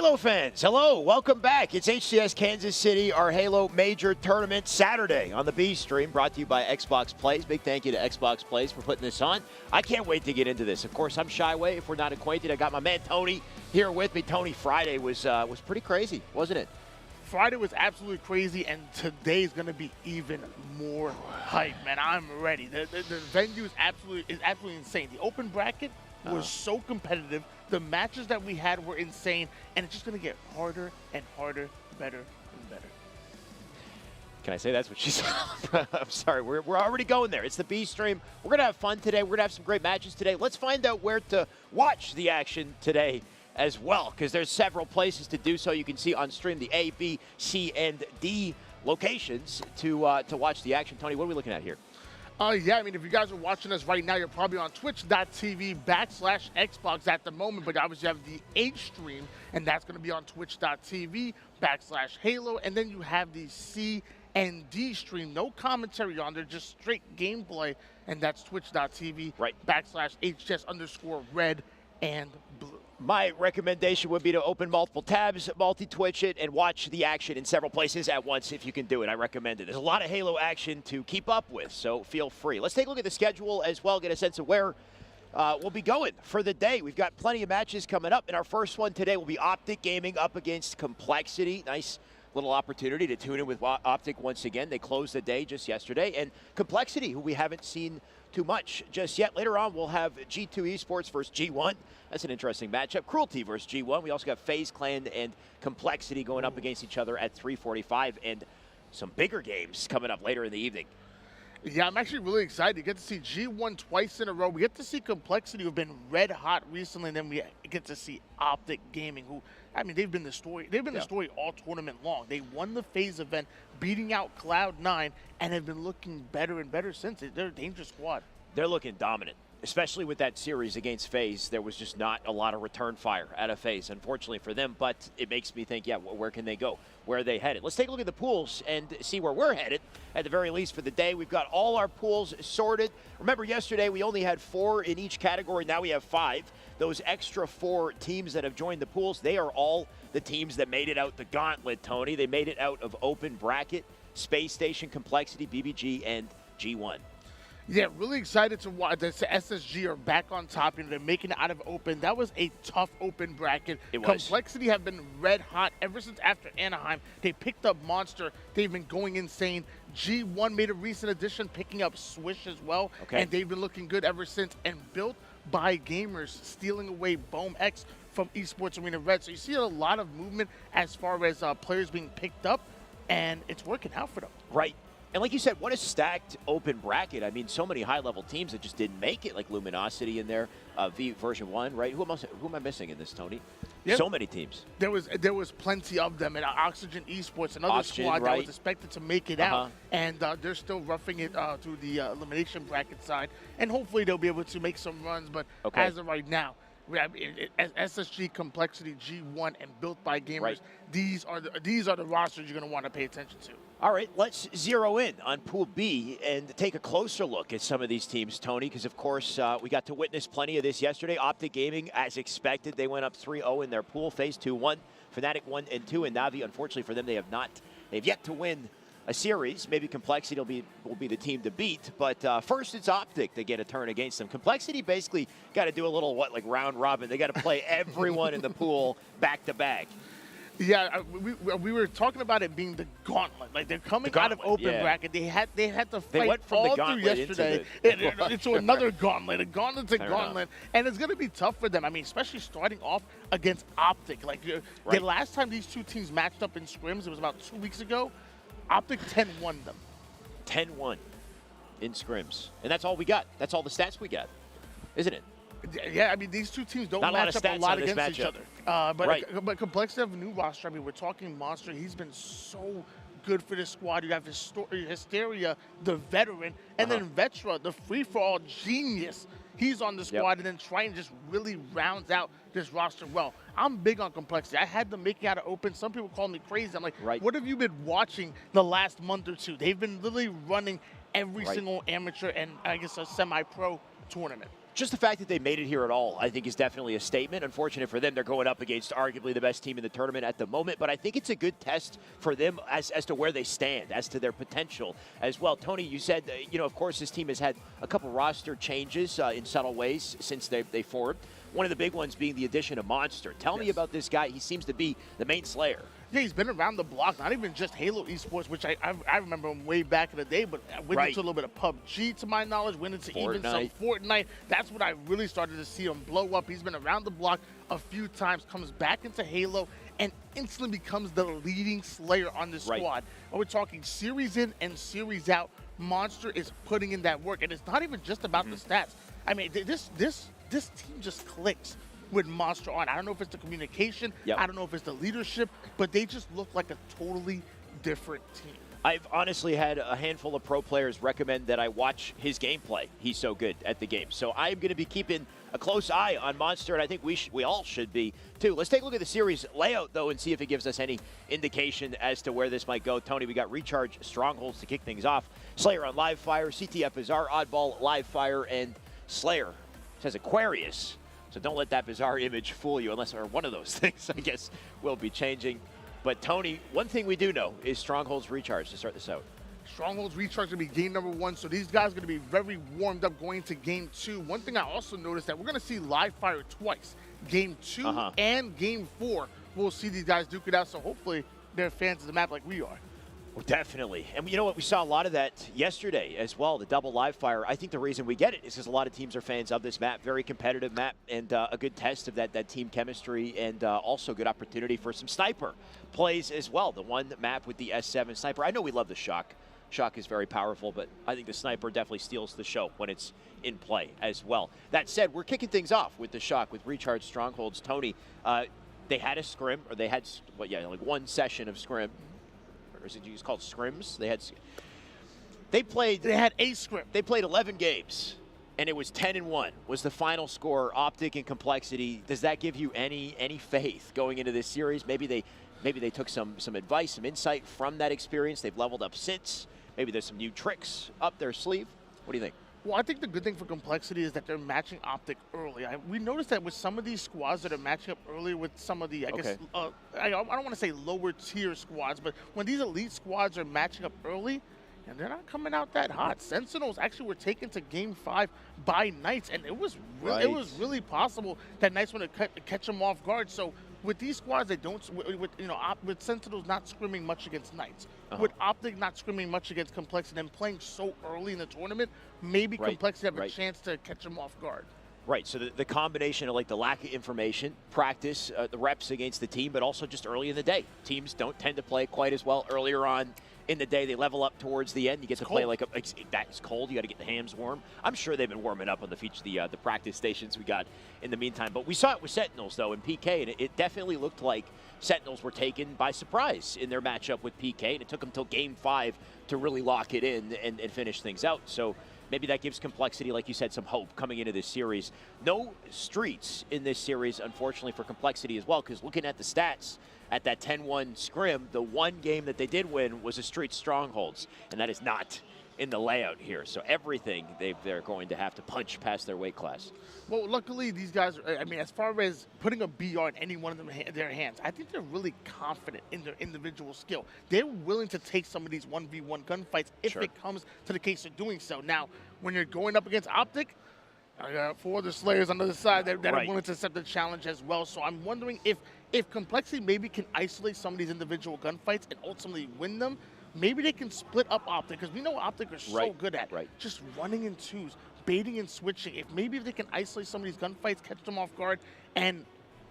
Halo fans, hello, welcome back. It's HCS Kansas City, our Halo Major Tournament Saturday on the B stream, brought to you by Xbox Plays. Big thank you to Xbox Plays for putting this on. I can't wait to get into this. Of course, I'm Shyway. If we're not acquainted, I got my man Tony here with me. Tony, Friday was pretty crazy, wasn't it? Friday was absolutely crazy, and today's going to be even more hype, man. I'm ready. The venue is absolutely insane. The open bracket was so competitive. The matches that we had were insane, and it's just going to get harder and harder, better and better. Can I say that's what she said? I'm sorry, we're already going there. It's the B stream. We're going to have fun today. We're going to have some great matches today. Let's find out where to watch the action today as well, because there's several places to do so. You can see on stream the A, B, C, and D locations to watch the action. Tony, what are we looking at here? Yeah, I mean, if you guys are watching us right now, you're probably on twitch.tv/Xbox at the moment, but obviously you have the H stream, and that's going to be on twitch.tv/Halo, and then you have the C and D stream, no commentary on there, just straight gameplay, and that's twitch.tv/HCS_red and blue. My recommendation would be to open multiple tabs, multi-twitch it, and watch the action in several places at once if you can do it. I recommend it. There's a lot of Halo action to keep up with, so feel free. Let's take a look at the schedule as well, get a sense of where we'll be going for the day. We've got plenty of matches coming up, and our first one today will be Optic Gaming up against Complexity. Nice little opportunity to tune in with Optic once again. They closed the day just yesterday, and Complexity, who we haven't seen too much just yet. Later on, we'll have G2 Esports versus G1. That's an interesting matchup. Cruelty versus G1. We also got FaZe Clan and Complexity going up against each other at 3:45, and some bigger games coming up later in the evening. Yeah, I'm actually really excited. You get to see G1 twice in a row. We get to see Complexity, who've been red hot recently, and then we get to see Optic Gaming, who, I mean, they've been the story. They've been the story all tournament long. They won the FaZe event, beating out Cloud9, and have been looking better and better since. They're a dangerous squad. They're looking dominant, especially with that series against FaZe. There was just not a lot of return fire out of FaZe, unfortunately for them, but it makes me think, yeah, where can they go? Where are they headed? Let's take a look at the pools and see where we're headed, at the very least for the day. We've got all our pools sorted. Remember, yesterday we only had 4 in each category. Now we have 5. Those extra 4 teams that have joined the pools, they are all the teams that made it out the gauntlet, Tony. They made it out of open bracket, Space Station, Complexity, BBG, and G1. Yeah, really excited to watch. The SSG are back on top. You know, they're making it out of open. That was a tough open bracket. It was. Complexity have been red hot ever since after Anaheim. They picked up Monster. They've been going insane. G1 made a recent addition, picking up Swish as well. Okay. And they've been looking good ever since. And built by gamers, stealing away Bohm X from Esports Arena Red. So you see a lot of movement as far as players being picked up, and it's working out for them. Right. And like you said, what a stacked open bracket. I mean, so many high-level teams that just didn't make it, like Luminosity in there, V version 1, right? Who am I missing in this, Tony? Yep. So many teams. There was plenty of them, and Oxygen Esports, another squad that was expected to make it out, and they're still roughing it through the elimination bracket side, and hopefully they'll be able to make some runs, but as of right now, we have SSG, Complexity, G1, and built by gamers. Right. These are the rosters you're going to want to pay attention to. All right, let's zero in on Pool B and take a closer look at some of these teams, Tony, because, of course, we got to witness plenty of this yesterday. Optic Gaming, as expected, they went up 3-0 in their pool, FaZe 2-1, Fnatic 1-2, and Navi, unfortunately for them, they've yet to win a series. Maybe Complexity will be the team to beat, but first it's Optic to get a turn against them. Complexity basically got to do a little, like round robin. They got to play everyone in the pool back-to-back. Yeah, we were talking about it being the gauntlet. Like, they're coming out of open bracket. They had to fight all through yesterday into another gauntlet, a gauntlet to gauntlet, and it's going to be tough for them. I mean, especially starting off against Optic. Like, the last time these two teams matched up in scrims, it was about 2 weeks ago. Optic 10-1 them. 10-1 in scrims, and that's all we got. That's all the stats we got, isn't it? Yeah, I mean, these two teams don't match up a lot against each other. But Complexity have a new roster. I mean, we're talking Monster. He's been so good for this squad. You have Hysteria, the veteran, and then Vetra, the free-for-all genius. He's on the squad, and then Triton just really rounds out this roster well. I'm big on Complexity. I had them making out of open. Some people call me crazy. I'm like, what have you been watching the last month or two? They've been literally running every single amateur and, I guess, a semi-pro tournament. Just the fact that they made it here at all, I think, is definitely a statement. Unfortunate for them, they're going up against arguably the best team in the tournament at the moment, but I think it's a good test for them as to where they stand, as to their potential as well. Tony, you said, of course, this team has had a couple roster changes in subtle ways since they formed. One of the big ones being the addition of Monster. Tell me about this guy. He seems to be the main slayer. Yeah, he's been around the block, not even just Halo Esports, which I remember him way back in the day, but went into a little bit of PUBG, to my knowledge, went into even some Fortnite. That's when I really started to see him blow up. He's been around the block a few times, comes back into Halo, and instantly becomes the leading slayer on the squad. And we're talking series in and series out. Monster is putting in that work, and it's not even just about the stats. I mean, this team just clicks with Monster on. I don't know if it's the communication, I don't know if it's the leadership, but they just look like a totally different team. I've honestly had a handful of pro players recommend that I watch his gameplay. He's so good at the game. So I'm going to be keeping a close eye on Monster, and I think we all should be too. Let's take a look at the series layout, though, and see if it gives us any indication as to where this might go. Tony, we got Recharge Strongholds to kick things off. Slayer on Live Fire. CTF is our oddball Live Fire, and Slayer says Aquarius. So don't let that bizarre image fool you, unless or one of those things, I guess, will be changing. But, Tony, one thing we do know is Strongholds Recharge to start this out. Strongholds Recharge going to be game number 1, so these guys are going to be very warmed up going to game 2. One thing I also noticed that we're going to see Live Fire twice. Game 2 and game 4, we'll see these guys duke it out, so hopefully they're fans of the map like we are. Well, definitely. And you know what? We saw a lot of that yesterday as well, the double live fire. I think the reason we get it is because a lot of teams are fans of this map. Very competitive map and a good test of that team chemistry and also good opportunity for some sniper plays as well. The one map with the S7 sniper. I know we love the Shock. Shock is very powerful, but I think the sniper definitely steals the show when it's in play as well. That said, we're kicking things off with the Shock with Recharge Strongholds. Tony, they had a scrim, or they had, like one session of scrim. Or is it called scrims? They had a scrim. They played 11 games, and it was 10-1 was the final score. Optic and Complexity. Does that give you any faith going into this series? Maybe they took some advice, some insight from that experience. They've leveled up since. Maybe there's some new tricks up their sleeve. What do you think? Well, I think the good thing for Complexity is that they're matching Optic early. We noticed that with some of these squads that are matching up early with some of the, I don't want to say lower tier squads, but when these elite squads are matching up early, and they're not coming out that hot. Sentinels actually were taken to Game 5 by Knights, and it was really possible that Knights would catch them off guard. So with these squads, they don't, with Sentinels not scrimming much against Knights, with Optic not scrimming much against Complexity, and playing so early in the tournament, maybe Complexity have a chance to catch them off guard. Right, so the combination of like the lack of information, practice, the reps against the team, but also just early in the day. Teams don't tend to play quite as well earlier on in the day. They level up towards the end. You get to play like that's cold. You got to get the hams warm. I'm sure they've been warming up on the practice stations we got in the meantime. But we saw it with Sentinels though in PK, and it definitely looked like Sentinels were taken by surprise in their matchup with PK, and it took them till Game 5 to really lock it in and finish things out. So maybe that gives Complexity, like you said, some hope coming into this series. No streets in this series, unfortunately, for Complexity as well, because looking at the stats at that 10-1 scrim, the one game that they did win was a Street Strongholds, and that is not in the layout here. So everything they're going to have to punch past their weight class. Well, luckily, these guys, as far as putting a BR in any one of their hands, I think they're really confident in their individual skill. They're willing to take some of these 1v1 gunfights if it comes to the case of doing so. Now, when you're going up against Optic, I got 4 other Slayers on the other side that are willing to accept the challenge as well. So I'm wondering if Complexity maybe can isolate some of these individual gunfights and ultimately win them. Maybe they can split up Optic, because we know Optic are so good at just running in twos, baiting and switching. If they can isolate some of these gunfights, catch them off guard, and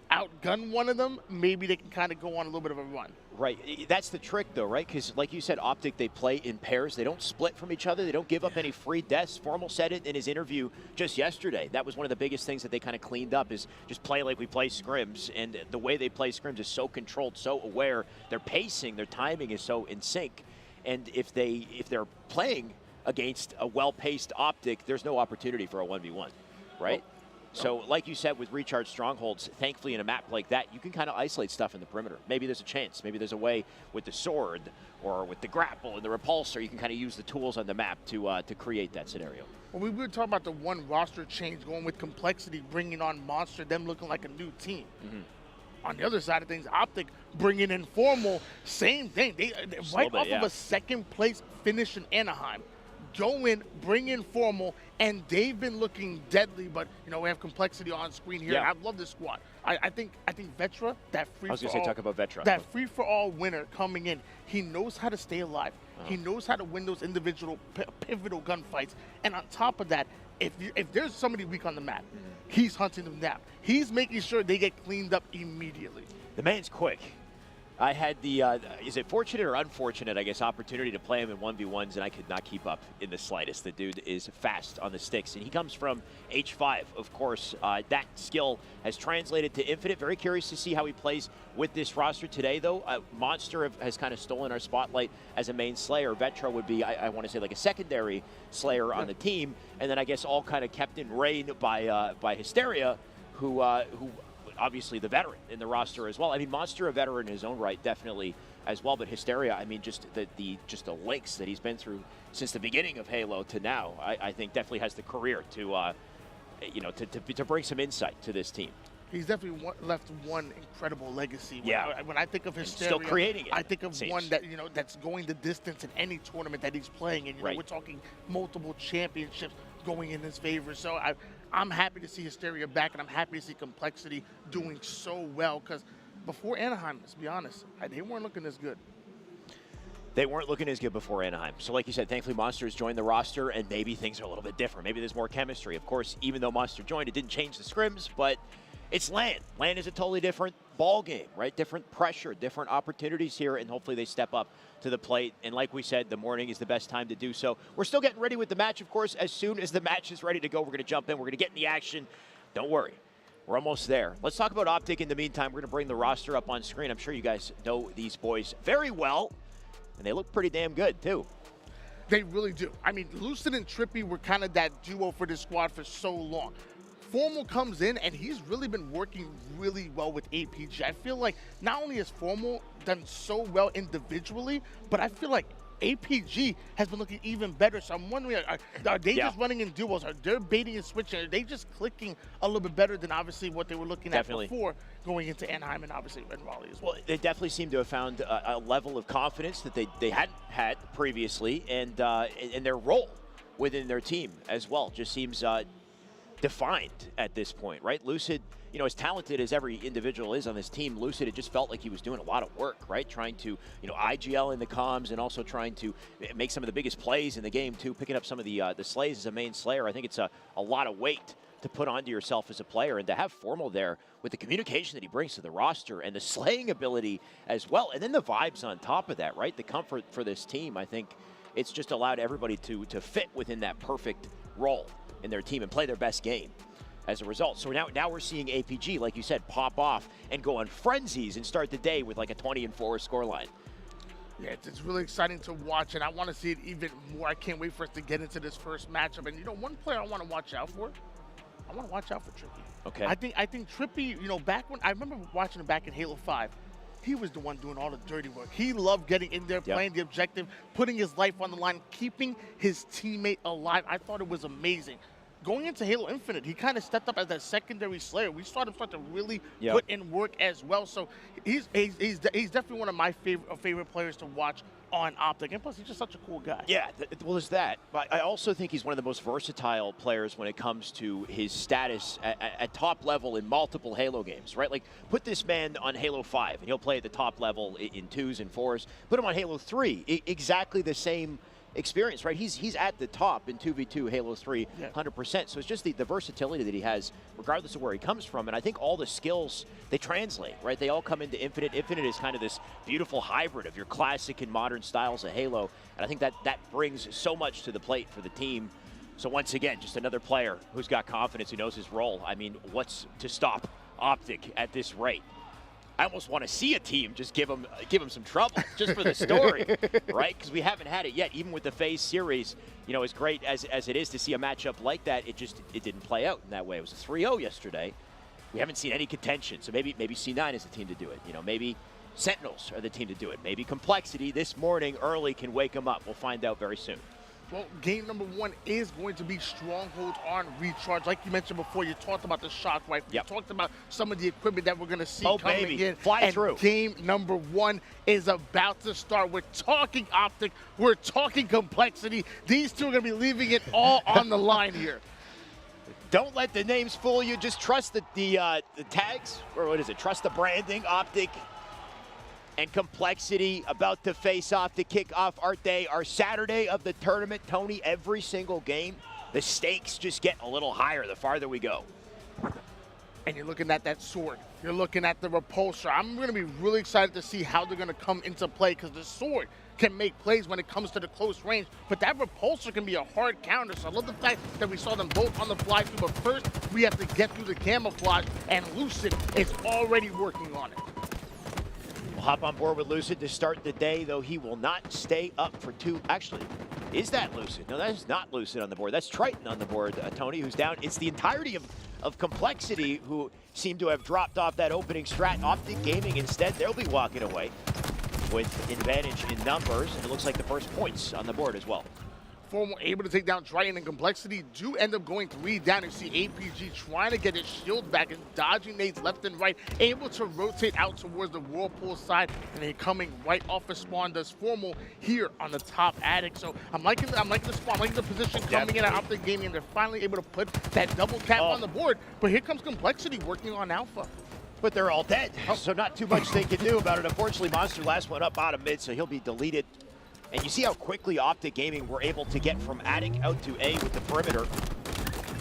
outgun one of them, maybe they can kind of go on a little bit of a run. Right. That's the trick, though, right? Because, like you said, Optic, they play in pairs. They don't split from each other. They don't give up any free deaths. Formal said it in his interview just yesterday. That was one of the biggest things that they kind of cleaned up, is just play like we play scrims. And the way they play scrims is so controlled, so aware. Their pacing, their timing is so in sync. And if they're playing against a well-paced Optic, there's no opportunity for a 1v1, right? So like you said, with recharge strongholds, thankfully in a map like that, you can kind of isolate stuff in the perimeter. Maybe there's a chance. Maybe there's a way with the sword or with the grapple and the repulsor, you can kind of use the tools on the map to create that scenario. Well, we were talking about the one roster change going with Complexity, bringing on Monster, them looking like a new team. On the other side of things, Optic bringing in Formal, same thing. They're right off of a second place finish in Anaheim. Go in, bring in Formal, and they've been looking deadly. But you know, we have Complexity on screen here. And I love this squad. I think Vetra, that free. I was going to say talk about Vetra. That free for all winner coming in. He knows how to stay alive. He knows how to win those individual pivotal gunfights. And on top of that, if there's somebody weak on the map, he's hunting them down. He's making sure they get cleaned up immediately. The man's quick. I had the, is it fortunate or unfortunate, I guess, opportunity to play him in 1v1s, and I could not keep up in the slightest. The dude is fast on the sticks, and he comes from H5, of course. That skill has translated to Infinite. Very curious to see how he plays with this roster today, though. Monster has kind of stolen our spotlight as a main Slayer. Vetra would be, I want to say, like a secondary Slayer on the team, and then I guess all kind of kept in reign by Hysteria, who obviously the veteran in the roster as well. I mean, Monster a veteran in his own right, definitely as well. But Hysteria, I mean, just the links that he's been through since the beginning of Halo to now, I think definitely has the career to, to bring some insight to this team. He's definitely left one incredible legacy. When I think of Hysteria, still creating it, I think of one that that's going the distance in any tournament that he's playing, and we're talking multiple championships going in his favor. So I'm happy to see Hysteria back, and I'm happy to see Complexity doing so well, because before Anaheim, let's be honest, they weren't looking as good. They weren't looking as good before Anaheim. So like you said, thankfully Monster has joined the roster, and maybe things are a little bit different. Maybe there's more chemistry. Of course, even though Monster joined, it didn't change the scrims, but it's LAN. LAN is a totally different ball game, right? Different pressure, different opportunities here, and hopefully they step up to the plate. And like we said, the morning is the best time to do so. We're still getting ready with the match, of course. As soon as the match is ready to go, we're going to jump in. We're going to get in the action. Don't worry. We're almost there. Let's talk about Optic in the meantime. We're going to bring the roster up on screen. I'm sure you guys know these boys very well, and they look pretty damn good, too. They really do. I mean, Lucid and Trippy were kind of that duo for this squad for so long. Formal comes in, and he's really been working really well with APG. I feel like not only has Formal done so well individually, but I feel like APG has been looking even better. So I'm wondering, are they just running in duos? Are they baiting and switching? Are they just clicking a little bit better than obviously what they were looking at before going into Anaheim and obviously in Raleigh as well? Well, they definitely seem to have found a level of confidence that they hadn't had previously, and their role within their team as well just seems defined at this point, right? Lucid, as talented as every individual is on this team, Lucid, it just felt like he was doing a lot of work, right? Trying to, IGL in the comms, and also trying to make some of the biggest plays in the game too, picking up some of the slays as a main Slayer. I think it's a lot of weight to put onto yourself as a player, and to have Formal there with the communication that he brings to the roster and the slaying ability as well, and then the vibes on top of that, right? The comfort for this team, I think it's just allowed everybody to fit within that perfect role in their team and play their best game as a result. So now we're seeing APG, like you said, pop off and go on frenzies and start the day with like a 20-4 scoreline. Yeah, it's really exciting to watch, and I want to see it even more. I can't wait for us to get into this first matchup. And one player I want to watch out for, I want to watch out for Trippy. Okay. I think Trippy, back when I remember watching him back in Halo 5, he was the one doing all the dirty work. He loved getting in there, playing the objective, putting his life on the line, keeping his teammate alive. I thought it was amazing. Going into Halo Infinite, he kind of stepped up as that secondary Slayer. We saw him start to really put in work as well. So he's definitely one of my favorite players to watch on Optic. And plus, he's just such a cool guy. Yeah, well, there's that. But I also think he's one of the most versatile players when it comes to his status at top level in multiple Halo games, right? Like, put this man on Halo 5, and he'll play at the top level in 2s and 4s. Put him on Halo 3, exactly the same experience, right? He's at the top in 2v2 Halo 3, 100%. So it's just the versatility that he has, regardless of where he comes from. And I think all the skills, they translate, right? They all come into Infinite. Infinite is kind of this beautiful hybrid of your classic and modern styles of Halo. And I think that brings so much to the plate for the team. So once again, just another player who's got confidence, who knows his role. I mean, what's to stop Optic at this rate? I almost want to see a team just give them some trouble just for the story, right? Because we haven't had it yet. Even with the FaZe series, you know, as great as it is to see a matchup like that, it didn't play out in that way. It was a 3-0 yesterday. We haven't seen any contention, so maybe C9 is the team to do it. You know, maybe Sentinels are the team to do it. Maybe Complexity this morning early can wake them up. We'll find out very soon. Well, game number 1 is going to be Stronghold on Recharge. Like you mentioned before, you talked about the shock rifle. Yep. You talked about some of the equipment that we're going to see coming in. Fly through. Game number 1 is about to start. We're talking Optic. We're talking Complexity. These two are going to be leaving it all on the line here. Don't let the names fool you. Just trust the tags, or what is it? Trust the branding. Optic and Complexity about to face off to kick off our day, our Saturday of the tournament. Tony, every single game, the stakes just get a little higher the farther we go. And you're looking at that sword. You're looking at the repulsor. I'm going to be really excited to see how they're going to come into play, because the sword can make plays when it comes to the close range, but that repulsor can be a hard counter. So I love the fact that we saw them both on the fly through, but first we have to get through the camouflage, and Lucid is already working on it. We'll hop on board with Lucid to start the day, though he will not stay up for 2. Actually, is that Lucid? No, that is not Lucid on the board. That's Triton on the board, Tony, who's down. It's the entirety of Complexity who seem to have dropped off that opening strat. Optic Gaming instead, they'll be walking away with advantage in numbers, and it looks like the first points on the board as well. Formal able to take down Triton, and Complexity do end up going 3 down. You see APG trying to get his shield back and dodging nades left and right, able to rotate out towards the Whirlpool side, and then coming right off of spawn does Formal here on the top attic. So I'm liking the spawn, I'm liking the position coming in at Optic Gaming, and they're finally able to put that double cap on the board. But here comes Complexity working on Alpha. But they're all dead, so not too much they can do about it. Unfortunately, Monster last one up bottom mid, so he'll be deleted. And you see how quickly Optic Gaming were able to get from attic out to A with the perimeter.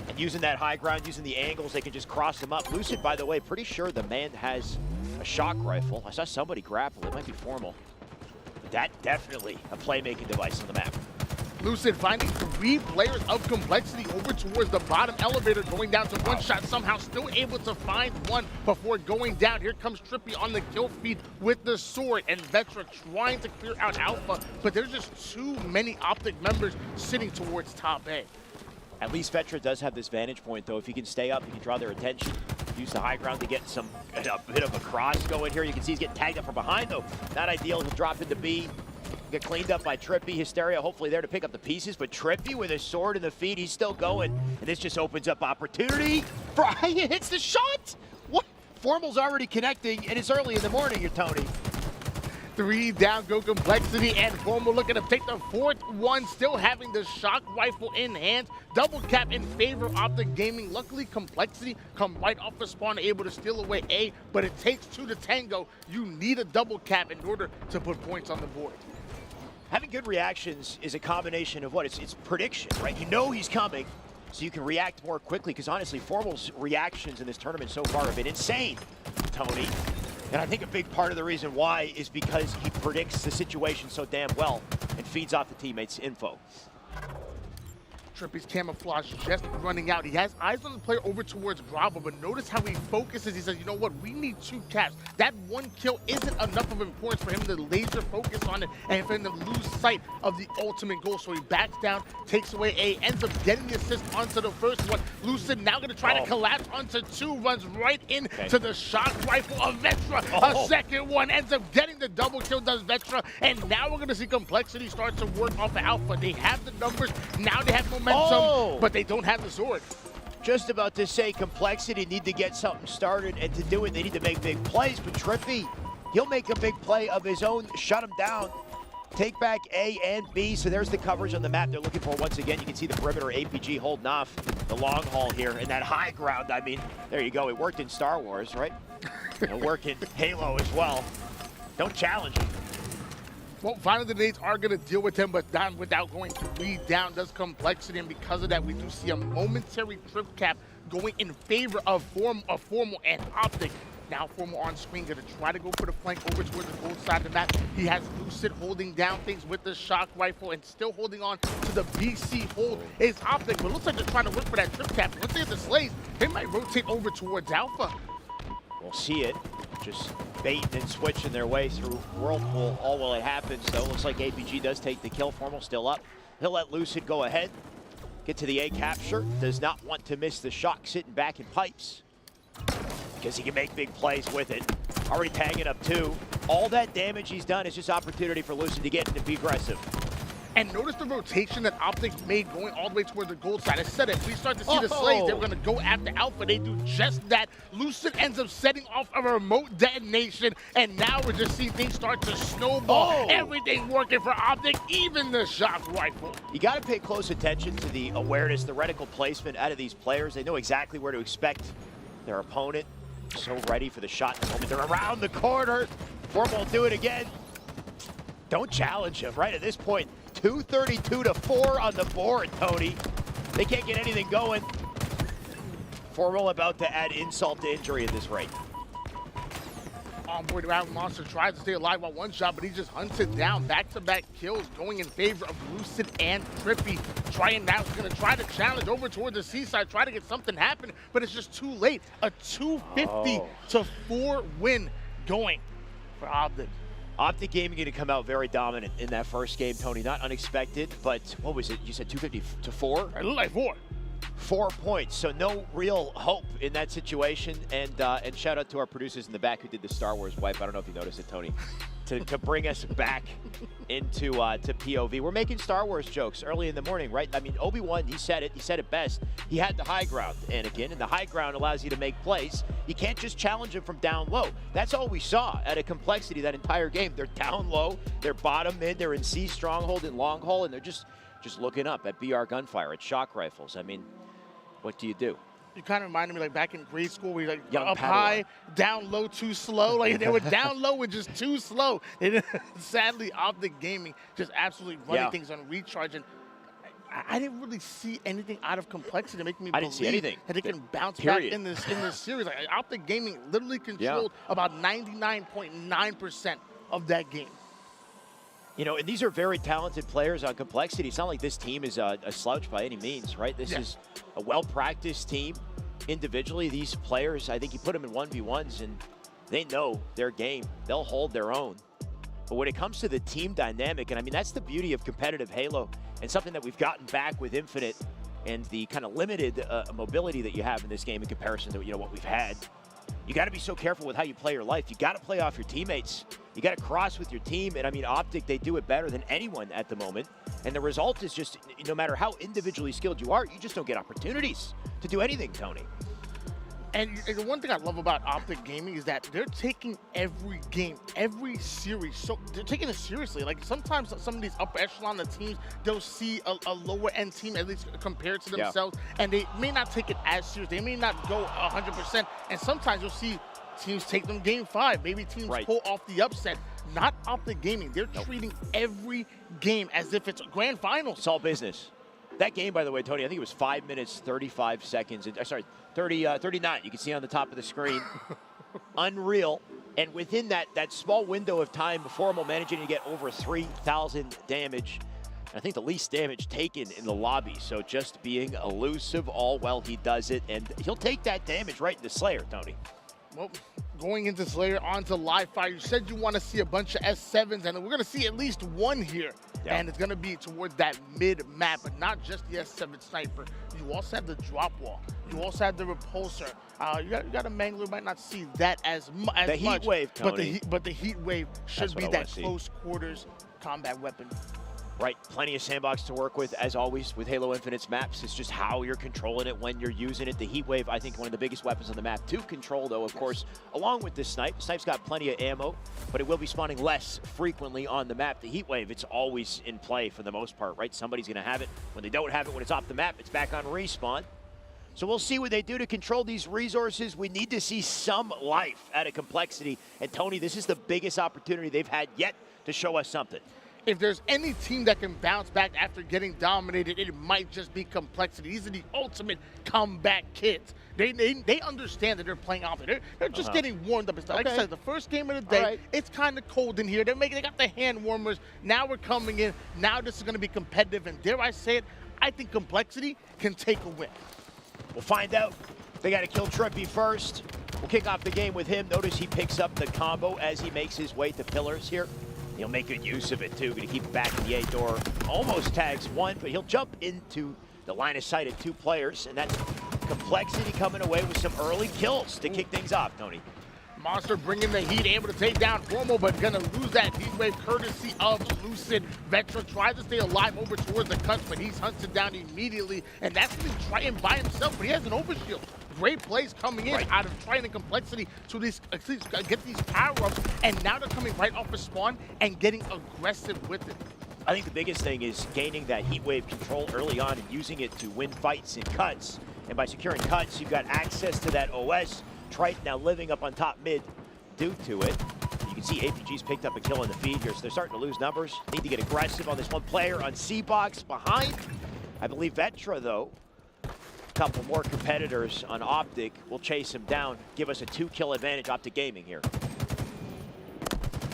And using that high ground, using the angles, they can just cross them up. Lucid, by the way, pretty sure the man has a shock rifle. I saw somebody grapple. It might be Formal. But that definitely a playmaking device on the map. Lucid finding 3 players of Complexity over towards the bottom elevator, going down to 1 shot, somehow still able to find 1 before going down. Here comes Trippy on the kill feed with the sword, and Vetra trying to clear out Alpha, but there's just too many Optic members sitting towards top A. At least Vetra does have this vantage point, though. If he can stay up, he can draw their attention. Use the high ground to get a bit of a cross going here. You can see he's getting tagged up from behind, though. Not ideal. He'll drop into B. Get cleaned up by Trippy. Hysteria hopefully there to pick up the pieces, but Trippy with his sword in the feet, he's still going. And this just opens up opportunity. Brian hits the shot! What? Formal's already connecting, and it's early in the morning here, Tony. 3 down go Complexity, and Formal looking to take the 4th one, still having the shock rifle in hand. Double cap in favor of Optic Gaming. Luckily, Complexity come right off the spawn, able to steal away A, but it takes 2 to tango. You need a double cap in order to put points on the board. Having good reactions is a combination of what? It's prediction, right? You know he's coming, so you can react more quickly, because honestly, Formal's reactions in this tournament so far have been insane, Tony. And I think a big part of the reason why is because he predicts the situation so damn well and feeds off the teammates' info. Trippy's camouflage just running out. He has eyes on the player over towards Bravo, but notice how he focuses. He says, you know what, we need 2 caps. That 1 kill isn't enough of importance for him to laser focus on it and for him to lose sight of the ultimate goal. So he backs down, takes away A, ends up getting the assist onto the first one. Lucid now going to try to collapse onto 2, runs right into the shock rifle of Vetra. A second one, ends up getting the double kill, does Vetra, and now we're going to see Complexity start to work off of Alpha. They have the numbers, now they have momentum. But they don't have the sword. Just about to say Complexity need to get something started, and to do it, they need to make big plays. But Trippy, he'll make a big play of his own, shut him down, take back A and B. So there's the coverage on the map they're looking for once again. You can see the perimeter APG holding off the long haul here, and that high ground, I mean, there you go. It worked in Star Wars, right? It'll work in Halo as well. Don't challenge him. Well, finally the nades are going to deal with him, but not without going 3 down does Complexity, and because of that, we do see a momentary trip cap going in favor of Formal and Optic. Now Formal on screen, going to try to go for the flank over towards the gold side of the map. He has Lucid holding down things with the shock rifle and still holding on to the BC hold is Optic, but it looks like they're trying to work for that trip cap. Once they hit the slays, they might rotate over towards Alpha. We'll see it. just baiting and switching their way through Whirlpool all while it happens. So it looks like APG does take the kill. Formal still up. He'll let Lucid go ahead. Get to the A capture. Does not want to miss the shot sitting back in pipes, because he can make big plays with it. Already tagging up 2. All that damage he's done is just opportunity for Lucid to get in and be aggressive. And notice the rotation that Optic made going all the way toward the gold side. I said it, we start to see the slaves, they were gonna go after Alpha. They do just that. Lucid ends up setting off a remote detonation, and now we're just seeing things start to snowball. Everything working for Optic, even the shock rifle. You gotta pay close attention to the awareness, the reticle placement out of these players. They know exactly where to expect their opponent. So ready for the shot in the moment. They're around the corner. Formal will do it again. Don't challenge him right at this point. 232 to 4 on the board, Tony. They can't get anything going. Formal about to add insult to injury at this rate. On board around, Monster tries to stay alive on one shot, but he just hunted down. Back-to-back kills going in favor of Lucid and Trippy. Trying now, he's going to try to challenge over toward the seaside, try to get something happen, but it's just too late. A 250 to 4 win going for Optic. Optic Gaming going to come out very dominant in that first game, Tony. Not unexpected, but what was it? You said 250 to 4? It looked like 4. 4 points, so no real hope in that situation. And shout out to our producers in the back who did the Star Wars wipe. I don't know if you noticed it, Tony, to bring us back into to POV. We're making Star Wars jokes early in the morning, right? I mean, Obi-Wan, he said it best. He had the high ground, Anakin, and the high ground allows you to make plays. You can't just challenge him from down low. That's all we saw at a Complexity that entire game. They're down low, they're bottom mid, they're in C stronghold and long hole, and they're just looking up at BR gunfire, at shock rifles. I mean, what do you do? You kind of reminded me like back in grade school where you're like Young up Padawan. High, down low, too slow. Like they were down low and just too slow. Sadly, Optic Gaming just absolutely running things on recharge. And I didn't really see anything out of Complexity to make me believe that they can bounce back in this series. Like, Optic Gaming literally controlled about 99.9% of that game. You know, and these are very talented players on Complexity. It's not like this team is a slouch by any means, right? This is a well-practiced team. Individually, these players, I think you put them in 1v1s and they know their game. They'll hold their own. But when it comes to the team dynamic, and I mean, that's the beauty of competitive Halo and something that we've gotten back with Infinite and the kind of limited mobility that you have in this game in comparison to, you know, what we've had. You got to be so careful with how you play your life. You got to play off your teammates. You got to cross with your team. And I mean, Optic, they do it better than anyone at the moment. And the result is just, no matter how individually skilled you are, you just don't get opportunities to do anything, Tony. And the one thing I love about Optic Gaming is that they're taking every game, every series, so they're taking it seriously. Like sometimes some of these upper echelon of teams, they'll see a lower end team, at least compared to themselves, and they may not take it as serious. They may not go 100%. And sometimes you'll see teams take them game 5. Maybe teams pull off the upset. Not Optic Gaming. They're treating every game as if it's a grand finals. It's all business. That game, by the way, Tony, I think it was 5 minutes, 35 seconds. Sorry, 39. You can see on the top of the screen. Unreal. And within that small window of time, Formal managing to get over 3,000 damage. I think the least damage taken in the lobby. So just being elusive all while he does it. And he'll take that damage right into Slayer, Tony. Well, going into Slayer onto live fire, you said you want to see a bunch of S7s, and we're going to see at least one here. And it's going to be towards that mid-map, but not just the S7 sniper. You also have the drop wall. You also have the repulsor. You got a Mangler, might not see that as much. The heat wave, Tony. But the heat wave should be that close quarters combat weapon. Right, plenty of sandbox to work with, as always, with Halo Infinite's maps. It's just how you're controlling it when you're using it. The Heat Wave, I think, one of the biggest weapons on the map to control, though, of course, along with this Snipe. Snipe's got plenty of ammo, but it will be spawning less frequently on the map. The Heat Wave, it's always in play for the most part, right? Somebody's going to have it. When they don't have it, when it's off the map, it's back on respawn. So we'll see what they do to control these resources. We need to see some life out of Complexity. And, Tony, this is the biggest opportunity they've had yet to show us something. If there's any team that can bounce back after getting dominated, it might just be Complexity. These are the ultimate comeback kids. They understand that they're playing out there. They're just getting warmed up. It's like I said, the first game of the day, it's kind of cold in here. They got the hand warmers. Now we're coming in. Now this is going to be competitive. And dare I say it, I think Complexity can take a win. We'll find out They got to kill Trippy first. We'll kick off the game with him. Notice he picks up the combo as he makes his way to pillars here. He'll make good use of it, too. Going to keep it back in the A door. Almost tags one, but he'll jump into the line of sight of 2 players, and that's Complexity coming away with some early kills to kick things off, Tony. Monster bringing the heat, able to take down Formal, but gonna lose that heat wave courtesy of Lucid. Vetra tries to stay alive over towards the cuts, but he's hunted down immediately, and that's gonna be Triton by himself, but he has an overshield. Great plays coming in out of Triton and Complexity to get these power-ups, and now they're coming right off of spawn and getting aggressive with it. I think the biggest thing is gaining that heat wave control early on and using it to win fights and cuts. And by securing cuts, you've got access to that OS. Triton now living up on top mid due to it. You can see APG's picked up a kill in the feed here, so they're starting to lose numbers. Need to get aggressive on this one player on C-Box behind. I believe Vetra, though, a couple more competitors on Optic will chase him down, give us a 2-kill advantage. Optic Gaming here.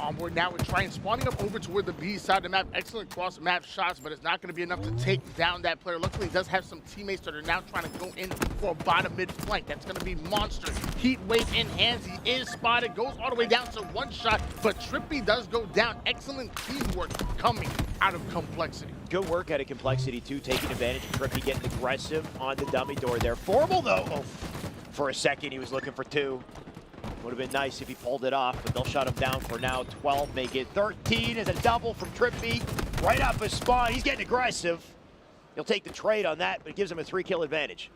Onward now with Triton spawning up over toward the B side of the map. Excellent cross-map shots, but it's not going to be enough to take down that player. Luckily, he does have some teammates that are now trying to go in for a bottom mid flank. That's going to be Monster. Heat wave in hands. He is spotted. Goes all the way down to 1 shot, but Trippy does go down. Excellent teamwork coming out of Complexity. Good work out of Complexity, too, taking advantage of Trippy getting aggressive on the dummy door there. Formal, though, for a second, he was looking for 2. Would have been nice if he pulled it off, but they'll shut him down for now. 12, make it 13 as a double from Trippy. Right off his spawn, he's getting aggressive. He'll take the trade on that, but it gives him a 3-kill advantage.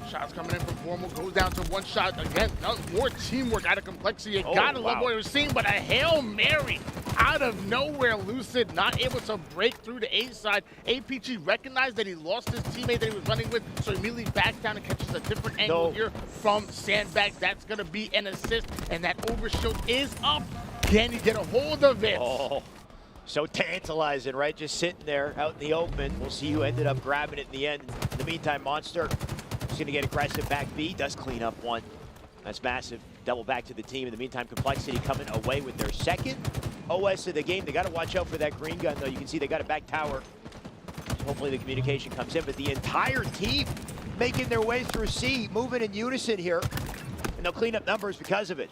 Shots coming in from Formal, goes down to 1 shot. Again, more teamwork out of Complexity. You gotta love what we're seeing, but a Hail Mary out of nowhere. Lucid not able to break through the A side. APG recognized that he lost his teammate that he was running with, so he immediately backs down and catches a different angle here from Sandbags. That's gonna be an assist, and that overshield is up. Can he get a hold of it? Oh, so tantalizing, right? Just sitting there out in the open. We'll see who ended up grabbing it in the end. In the meantime, Monster is gonna get aggressive back B, does clean up 1. That's massive. Double back to the team. In the meantime, Complexity coming away with their 2nd OS of the game. They got to watch out for that green gun, though. You can see they got a back tower. So hopefully the communication comes in. But the entire team making their way through C, moving in unison here. And they'll clean up numbers because of it.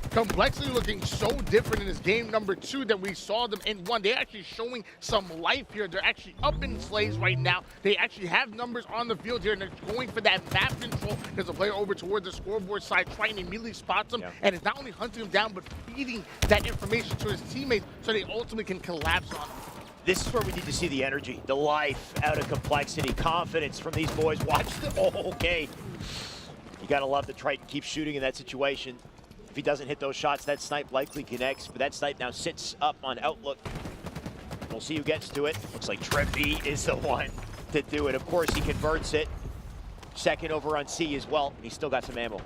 Complexity looking so different in this game number 2 than we saw them in 1. They're actually showing some life here. They're actually up in slays right now. They actually have numbers on the field here, and they're going for that map control. There's a player over towards the scoreboard side trying to immediately spot him, and it's not only hunting him down, but feeding that information to his teammates so they ultimately can collapse on him. This is where we need to see the energy, the life out of Complexity, confidence from these boys. Watch them. Oh, okay. You got to love that Triton keeps shooting in that situation. If he doesn't hit those shots, that snipe likely connects, but that snipe now sits up on Outlook. We'll see who gets to it. Looks like Trippy is the one to do it. Of course, he converts it. 2nd over on C as well, and he's still got some ammo.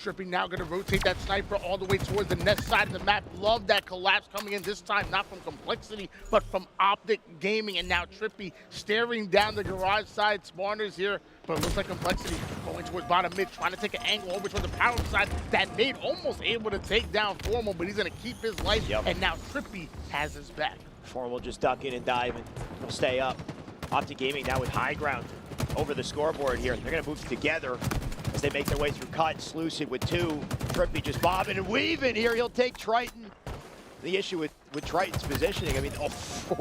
Trippy now going to rotate that sniper all the way towards the next side of the map. Love that collapse coming in this time, not from Complexity, but from Optic Gaming. And now Trippy staring down the garage side spawners here. But it looks like Complexity going towards bottom mid, trying to take an angle over towards the power side. That nade almost able to take down Formal, but he's going to keep his life. And now Trippy has his back. Formal just ducking and diving. He'll stay up. Optic Gaming now with high ground over the scoreboard here. They're going to move together as they make their way through cuts. Lucid with 2. Trippy just bobbing and weaving here. He'll take Triton. The issue with Triton's positioning, I mean,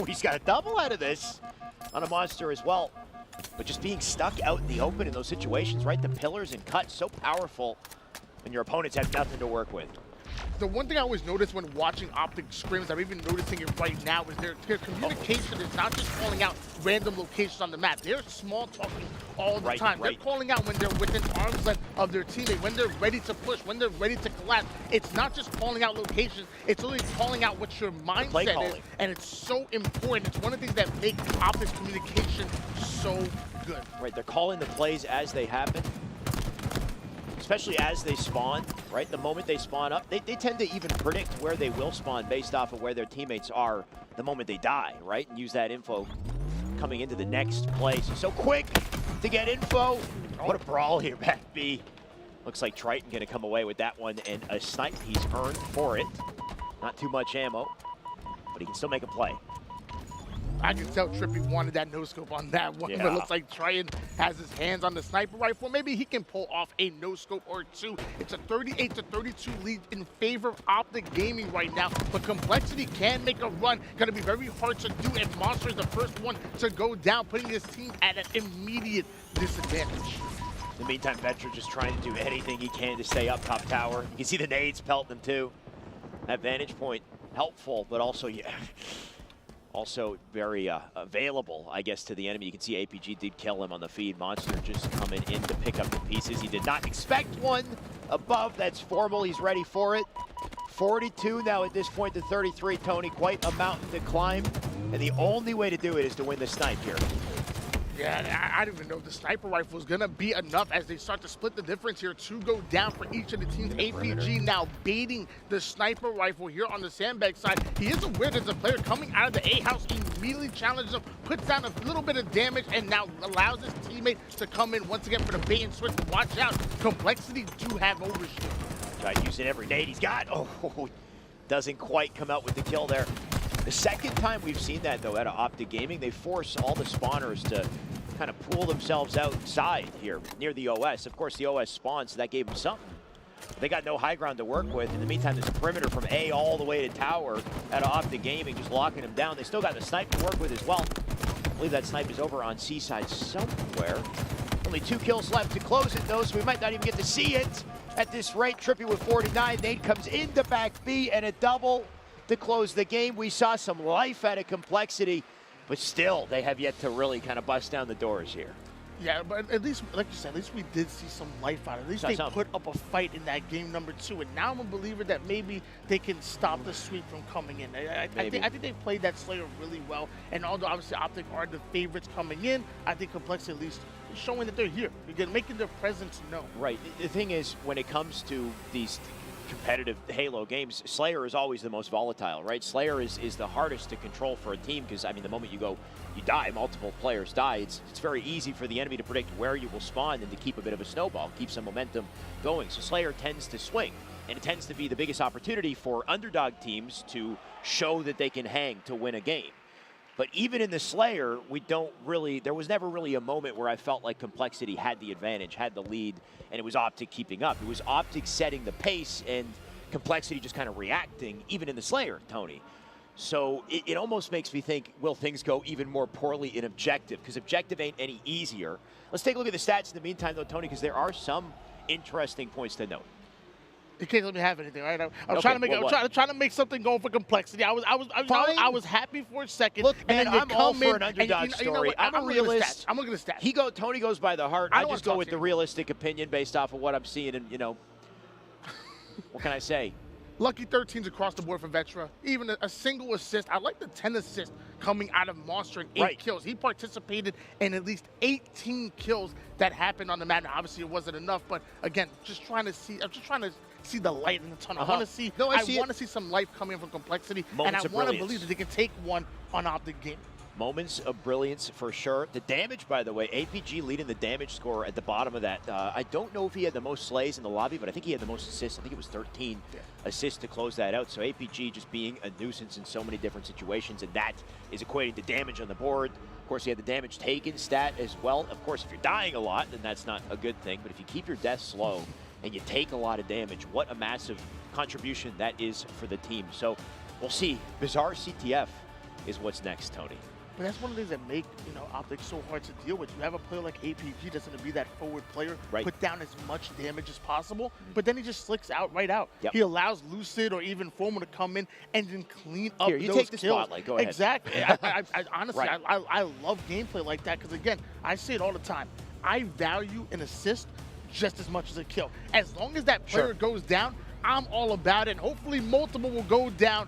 he's got a double out of this on a Monster as well. But just being stuck out in the open in those situations, right? The pillars and cuts, so powerful when your opponents have nothing to work with. The one thing I always notice when watching Optic scrims, I'm even noticing it right now, is their communication is not just calling out random locations on the map. They're small talking all the time. They're calling out when they're within arm's length of their teammate, when they're ready to push, when they're ready to collapse. It's not just calling out locations, it's really calling out what your mindset is, and it's so important. It's one of the things that make Optic's communication so good. Right, they're calling the plays as they happen. Especially as they spawn, right? The moment they spawn up, they tend to even predict where they will spawn based off of where their teammates are the moment they die, right? And use that info coming into the next play. So quick to get info. What a brawl here, back B. Looks like Triton gonna come away with that one, and a snipe he's earned for it. Not too much ammo, but he can still make a play. I can tell Trippy wanted that no-scope on that one, but it looks like Triton has his hands on the sniper rifle. Maybe he can pull off a no-scope or two. It's a 38-32 lead in favor of Optic Gaming right now, but Complexity can make a run. Gonna be very hard to do, and Monster is the first one to go down, putting his team at an immediate disadvantage. In the meantime, Vetra just trying to do anything he can to stay up top tower. You can see the nades pelting them too. That vantage point, helpful, but also, also very available, I guess, to the enemy. You can see APG did kill him on the feed. Monster just coming in to pick up the pieces. He did not expect one above. That's formal. He's ready for it. 42 now at this point to 33, Tony. Quite a mountain to climb. And the only way to do it is to win the snipe here. Yeah, I didn't even know the sniper rifle was going to be enough as they start to split the difference here. 2 go down for each of the teams. APG now baiting the sniper rifle here on the sandbag side. He is aware there's a player coming out of the A house. He immediately challenges him, puts down a little bit of damage, and now allows his teammate to come in once again for the bait and switch. Watch out, Complexity do have overshoot. Tried using every nade he's got. Oh, doesn't quite come out with the kill there. The second time we've seen that, though, out of Optic Gaming, they force all the spawners to kind of pull themselves outside here near the OS. Of course, the OS spawned, so that gave them something. They got no high ground to work with. In the meantime, there's a perimeter from A all the way to tower out of Optic Gaming, just locking them down. They still got the snipe to work with as well. I believe that snipe is over on C-side somewhere. Only 2 kills left to close it, though, so we might not even get to see it at this rate. Trippy with 49. Nate comes into back B and a double to close the game. We saw some life out of Complexity, but still, they have yet to really kind of bust down the doors here. Yeah, but at least, like you said, at least we did see some life out of it. At least they put up a fight in that game number 2, and now I'm a believer that maybe they can stop the sweep from coming in. I think they played that Slayer really well, and although obviously Optic are the favorites coming in, I think Complexity at least is showing that they're here. They're making their presence known. Right. The thing is, when it comes to these competitive Halo games, Slayer is always the most volatile, right? Slayer is the hardest to control for a team because, I mean, the moment you die, multiple players die, it's very easy for the enemy to predict where you will spawn and to keep a bit of a snowball, keep some momentum going. So Slayer tends to swing, and it tends to be the biggest opportunity for underdog teams to show that they can hang to win a game. But even in the Slayer, there was never really a moment where I felt like Complexity had the advantage, had the lead, and it was Optic keeping up. It was Optic setting the pace and Complexity just kind of reacting, even in the Slayer, Tony. So it almost makes me think, will things go even more poorly in Objective? Because Objective ain't any easier. Let's take a look at the stats in the meantime, though, Tony, because there are some interesting points to note. You can't let me have anything, right? I'm trying to make something going for Complexity. I was happy for a second. Look, man, and then I'm all for an underdog story. I'm a realist. I'm looking at the stats. Tony goes by the heart. I just go with the realistic opinion based off of what I'm seeing, and what can I say? Lucky 13s across the board for Vetra. Even a single assist. I like the 10 assists coming out of Monster and 8 kills. He participated in at least 18 kills that happened on the map. Now, obviously, it wasn't enough, but again, I'm just trying to see the light in the tunnel. I want to see some life coming from Complexity, and I want to believe that they can take one on Optic Gaming. Moments of brilliance for sure. The damage, by the way, APG leading the damage score at the bottom of that. I don't know if he had the most slays in the lobby, but I think he had the most assists. I think it was 13 assists to close that out. So APG just being a nuisance in so many different situations, and that is equating to damage on the board. Of course, he had the damage taken stat as well. Of course, if you're dying a lot, then that's not a good thing. But if you keep your deaths low and you take a lot of damage, what a massive contribution that is for the team. So we'll see. Bizarre CTF is what's next, Tony. But that's one of the things that make Optic so hard to deal with. You have a player like APG that's going to be that forward player, put down as much damage as possible, but then he just slicks right out. Yep. He allows Lucid or even Formal to come in and then clean up those kills. Take the spotlight. Go ahead. Exactly. I honestly, I love gameplay like that because, again, I say it all the time. I value an assist just as much as a kill. As long as that player goes down, I'm all about it. And hopefully multiple will go down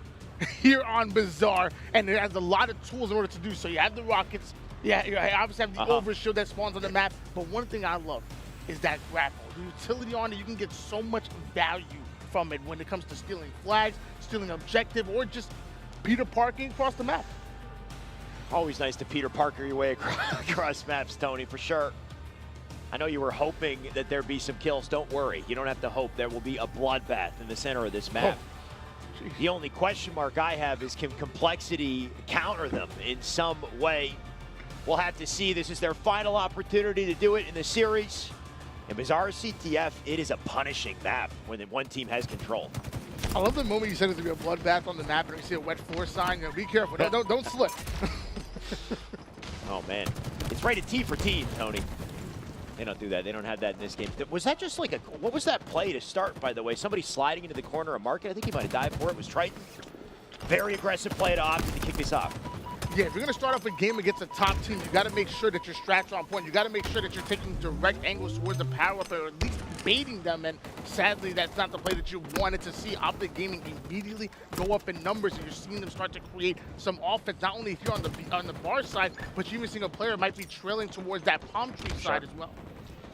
here on Bizarre, and it has a lot of tools in order to do so. You have the rockets, you obviously have the overshield that spawns on the map, but one thing I love is that grapple. The utility on it, you can get so much value from it when it comes to stealing flags, stealing objective, or just Peter Parking across the map. Always nice to Peter Parker your way across maps, Tony, for sure. I know you were hoping that there'd be some kills. Don't worry. You don't have to hope. There will be a bloodbath in the center of this map. The only question mark I have is, can Complexity counter them in some way? We'll have to see. This is their final opportunity to do it in the series. In Bizarre CTF, it is a punishing map when one team has control. I love the moment you said it's going to be a bloodbath on the map and you see a wet floor sign. You know, be careful. Don't slip. Oh, man. It's rated T for team, Tony. They don't do that. They don't have that in this game. Was that just like a... What was that play to start, by the way? Somebody sliding into the corner of Market? I think he might have dived for it. It was Triton. Very aggressive play to Optic to kick this off. Yeah, if you're going to start off a game against a top team, you got to make sure that your strats are on point. You got to make sure that you're taking direct angles towards the power-up or at least baiting them. And sadly, that's not the play that you wanted to see. Optic Gaming immediately go up in numbers, and you're seeing them start to create some offense, not only here on the bar side, but you're even seeing a player might be trailing towards that palm tree side as well.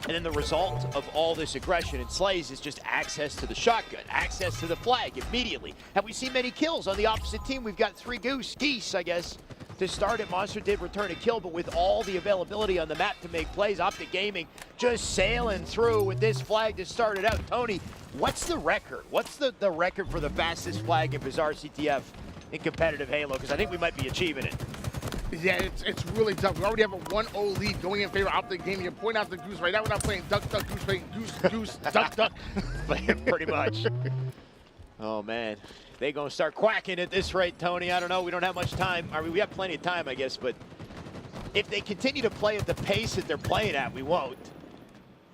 And then the result of all this aggression and slays is just access to the shotgun, access to the flag immediately. Have we seen many kills on the opposite team? We've got 3 geese, I guess. To start it, Monster did return a kill, but with all the availability on the map to make plays, Optic Gaming just sailing through with this flag to start it out. Tony, what's the record? What's the record for the fastest flag in Bizarre CTF in competitive Halo? Because I think we might be achieving it. Yeah, it's really tough. We already have a 1-0 lead going in favor of Optic Gaming. You point out the goose right now. We're not playing duck, duck, goose, playing goose, duck, duck. Pretty much. Oh, man. They're going to start quacking at this rate, Tony. I don't know. We don't have much time. I mean, we have plenty of time, I guess, but if they continue to play at the pace that they're playing at, we won't.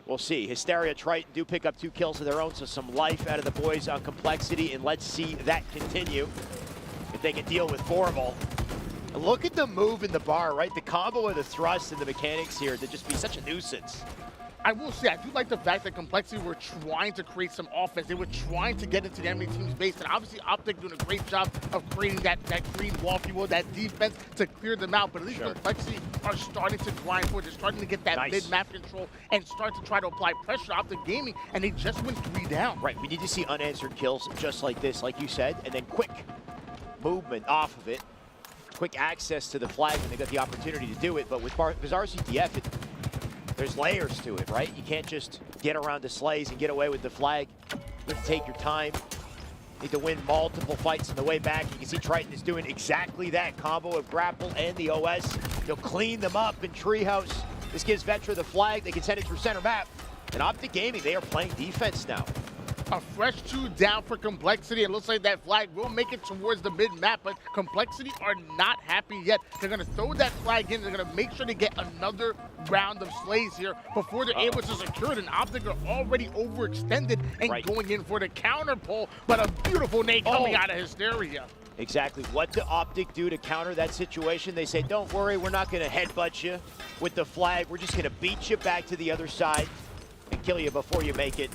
We'll see. Hysteria, Triton do pick up 2 kills of their own, so some life out of the boys on Complexity, and let's see that continue if they can deal with Formal. Look at the move in the bar, right? The combo of the thrust and the mechanics here to just be such a nuisance. I will say, I do like the fact that Complexity were trying to create some offense. They were trying to get into the enemy team's base, and obviously Optic doing a great job of creating that green wall, if you will, that defense to clear them out. But at least Complexity are starting to grind forward. They're starting to get that mid-map control and start to try to apply pressure to Optic Gaming, and they just went 3 down. Right, we need to see unanswered kills just like this, like you said, and then quick movement off of it. Quick access to the flag when they got the opportunity to do it, but with Bizarre CTF, there's layers to it, right? You can't just get around the slays and get away with the flag. You have to take your time. You need to win multiple fights on the way back. You can see Triton is doing exactly that combo of grapple and the OS. They'll clean them up in Treehouse. This gives Vetra the flag. They can send it through center map. And Optic Gaming, they are playing defense now. A fresh 2 down for Complexity. It looks like that flag will make it towards the mid-map, but Complexity are not happy yet. They're going to throw that flag in. They're going to make sure to get another round of slays here before they're able to secure it. And Optic are already overextended and going in for the counter pull, but a beautiful nade coming out of Hysteria. Exactly. What did Optic do to counter that situation? They say, don't worry, we're not going to headbutt you with the flag. We're just going to beat you back to the other side and kill you before you make it.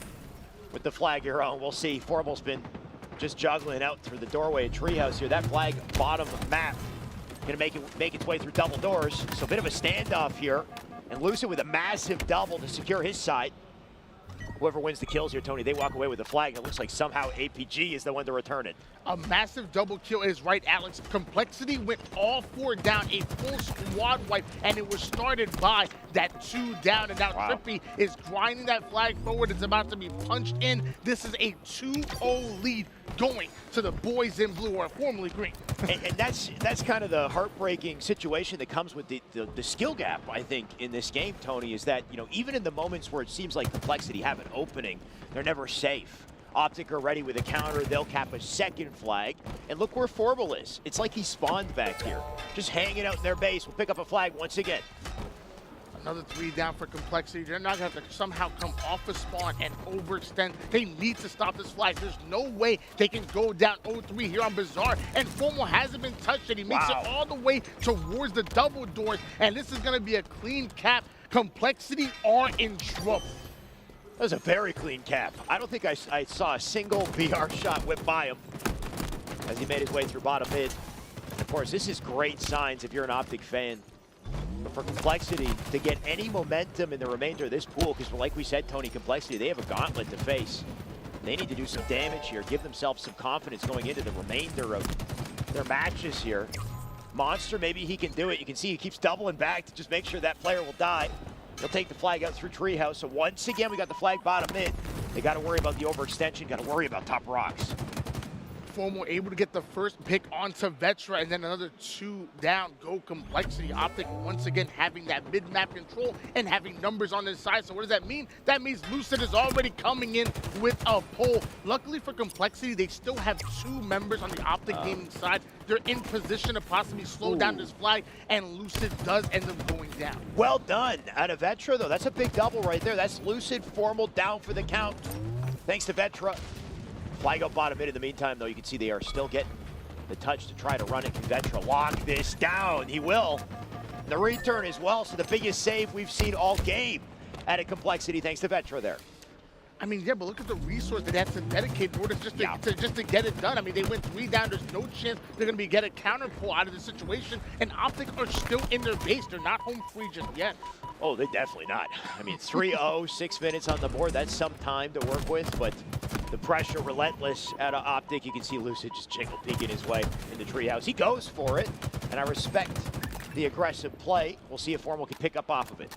With the flag your own, we'll see. Formal's been just juggling out through the doorway of Treehouse here. That flag bottom map gonna make its way through double doors. So a bit of a standoff here, and Lucid with a massive double to secure his side. Whoever wins the kills here, Tony, they walk away with the flag. It looks like somehow APG is the one to return it. A massive double kill is right, Alex. Complexity went all 4 down, a full squad wipe, and it was started by that 2 down. And now Trippy is grinding that flag forward. It's about to be punched in. This is a 2-0 lead going to the boys in blue, or formerly green. and that's kind of the heartbreaking situation that comes with the skill gap, I think, in this game, Tony, is that, you know, even in the moments where it seems like Complexity have an opening, they're never safe. Optic are ready with a counter. They'll cap a second flag. And look where Formal is. It's like he spawned back here. Just hanging out in their base. We'll pick up a flag once again. Another 3 down for Complexity. They're not going to have to somehow come off a spawn and overextend. They need to stop this flag. There's no way they can go down 0-3 here on Bizarre. And Formal hasn't been touched yet. He makes it all the way towards the double doors. And this is going to be a clean cap. Complexity are in trouble. That was a very clean cap. I don't think I saw a single BR shot whip by him as he made his way through bottom mid. Of course, this is great signs if you're an Optic fan. But for Complexity to get any momentum in the remainder of this pool, because like we said, Tony, Complexity, they have a gauntlet to face. They need to do some damage here, give themselves some confidence going into the remainder of their matches here. Monster, maybe he can do it. You can see he keeps doubling back to just make sure that player will die. He'll take the flag out through Treehouse. So once again, we got the flag bottom mid. They got to worry about the overextension, got to worry about top rocks. Formal able to get the first pick onto Vetra, and then another 2 down go Complexity. Optic once again having that mid-map control and having numbers on his side. So what does that mean? That means Lucid is already coming in with a pull. Luckily for Complexity, they still have 2 members on the Optic Gaming side. They're in position to possibly slow down this flag, and Lucid does end up going down. Well done out of Vetra, though. That's a big double right there. That's Lucid, Formal down for the count. Thanks to Vetra. Flag up bottom mid. In the meantime, though, you can see they are still getting the touch to try to run it. Can Vetra lock this down? He will. The return as well, so the biggest save we've seen all game at a Complexity, thanks to Vetra there. I mean, yeah, but look at the resource that that's to dedicate in order just to get it done. I mean, they went 3 down. There's no chance they're going to get a counter pull out of the situation. And Optic are still in their base. They're not home free just yet. Oh, they're definitely not. I mean, 3-0, 6 minutes on the board. That's some time to work with, but the pressure relentless out of Optic. You can see Lucid just jiggle peeking his way in the treehouse. He goes for it, and I respect the aggressive play. We'll see if Formal can pick up off of it.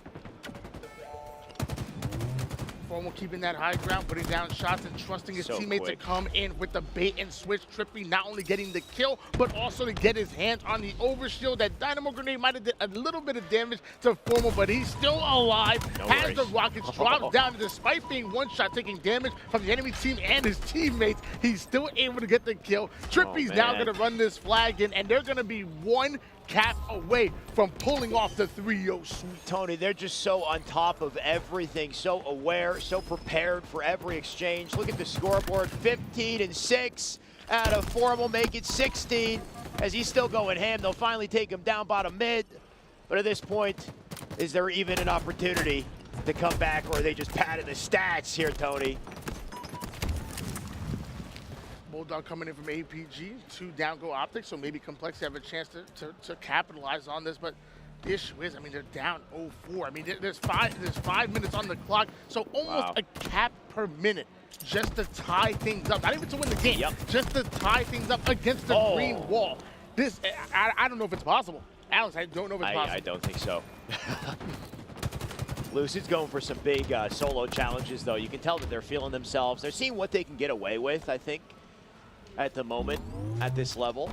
Formal keeping that high ground, putting down shots and trusting his teammate to come in with the bait and switch. Trippy not only getting the kill, but also to get his hands on the overshield. That Dynamo Grenade might have did a little bit of damage to Formal, but he's still alive. Has the rockets dropped down, despite being one shot, taking damage from the enemy team and his teammates. He's still able to get the kill. Trippy's now going to run this flag in, and they're going to be 1 cap away from pulling off the 3-0 sweep. Tony, they're just so on top of everything, so aware, so prepared for every exchange. Look at the scoreboard, 15-6 out of Formal, make it 16. As he's still going ham, they'll finally take him down bottom mid. But at this point, is there even an opportunity to come back, or are they just padding the stats here, Tony? Bulldog coming in from APG, 2 down go Optic, so maybe Complexity have a chance to capitalize on this, but the issue is, I mean, they're down 0-4. I mean, there's 5 minutes on the clock, so almost a cap per minute just to tie things up. Not even to win the game, just to tie things up against the green wall. This, I don't know if it's possible. Alex, I don't know if it's possible. I don't think so. Lucid's going for some big solo challenges, though. You can tell that they're feeling themselves. They're seeing what they can get away with, I think, at the moment, at this level,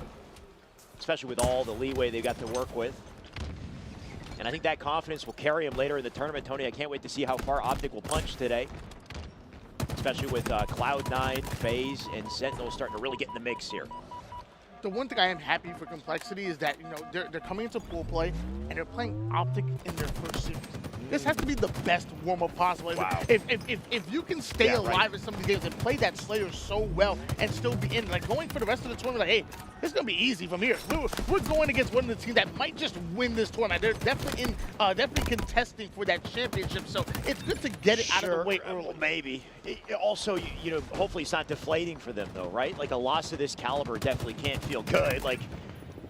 especially with all the leeway they've got to work with. And I think that confidence will carry them later in the tournament. Tony, I can't wait to see how far Optic will punch today, especially with Cloud9, FaZe, and Sentinel starting to really get in the mix here. The one thing I am happy for Complexity is that, you know, they're coming into pool play and they're playing Optic in their first series. This has to be the best warm-up possible. Wow. If you can stay alive in some of these games and play that Slayer so well and still be in, like going for the rest of the tournament, like, hey, this is gonna be easy from here. We're going against one of the teams that might just win this tournament. They're definitely in, definitely contesting for that championship. So it's good to get it out of the way early. Well, maybe. Also, you know, hopefully it's not deflating for them though, right? Like a loss of this caliber definitely can't feel good. Like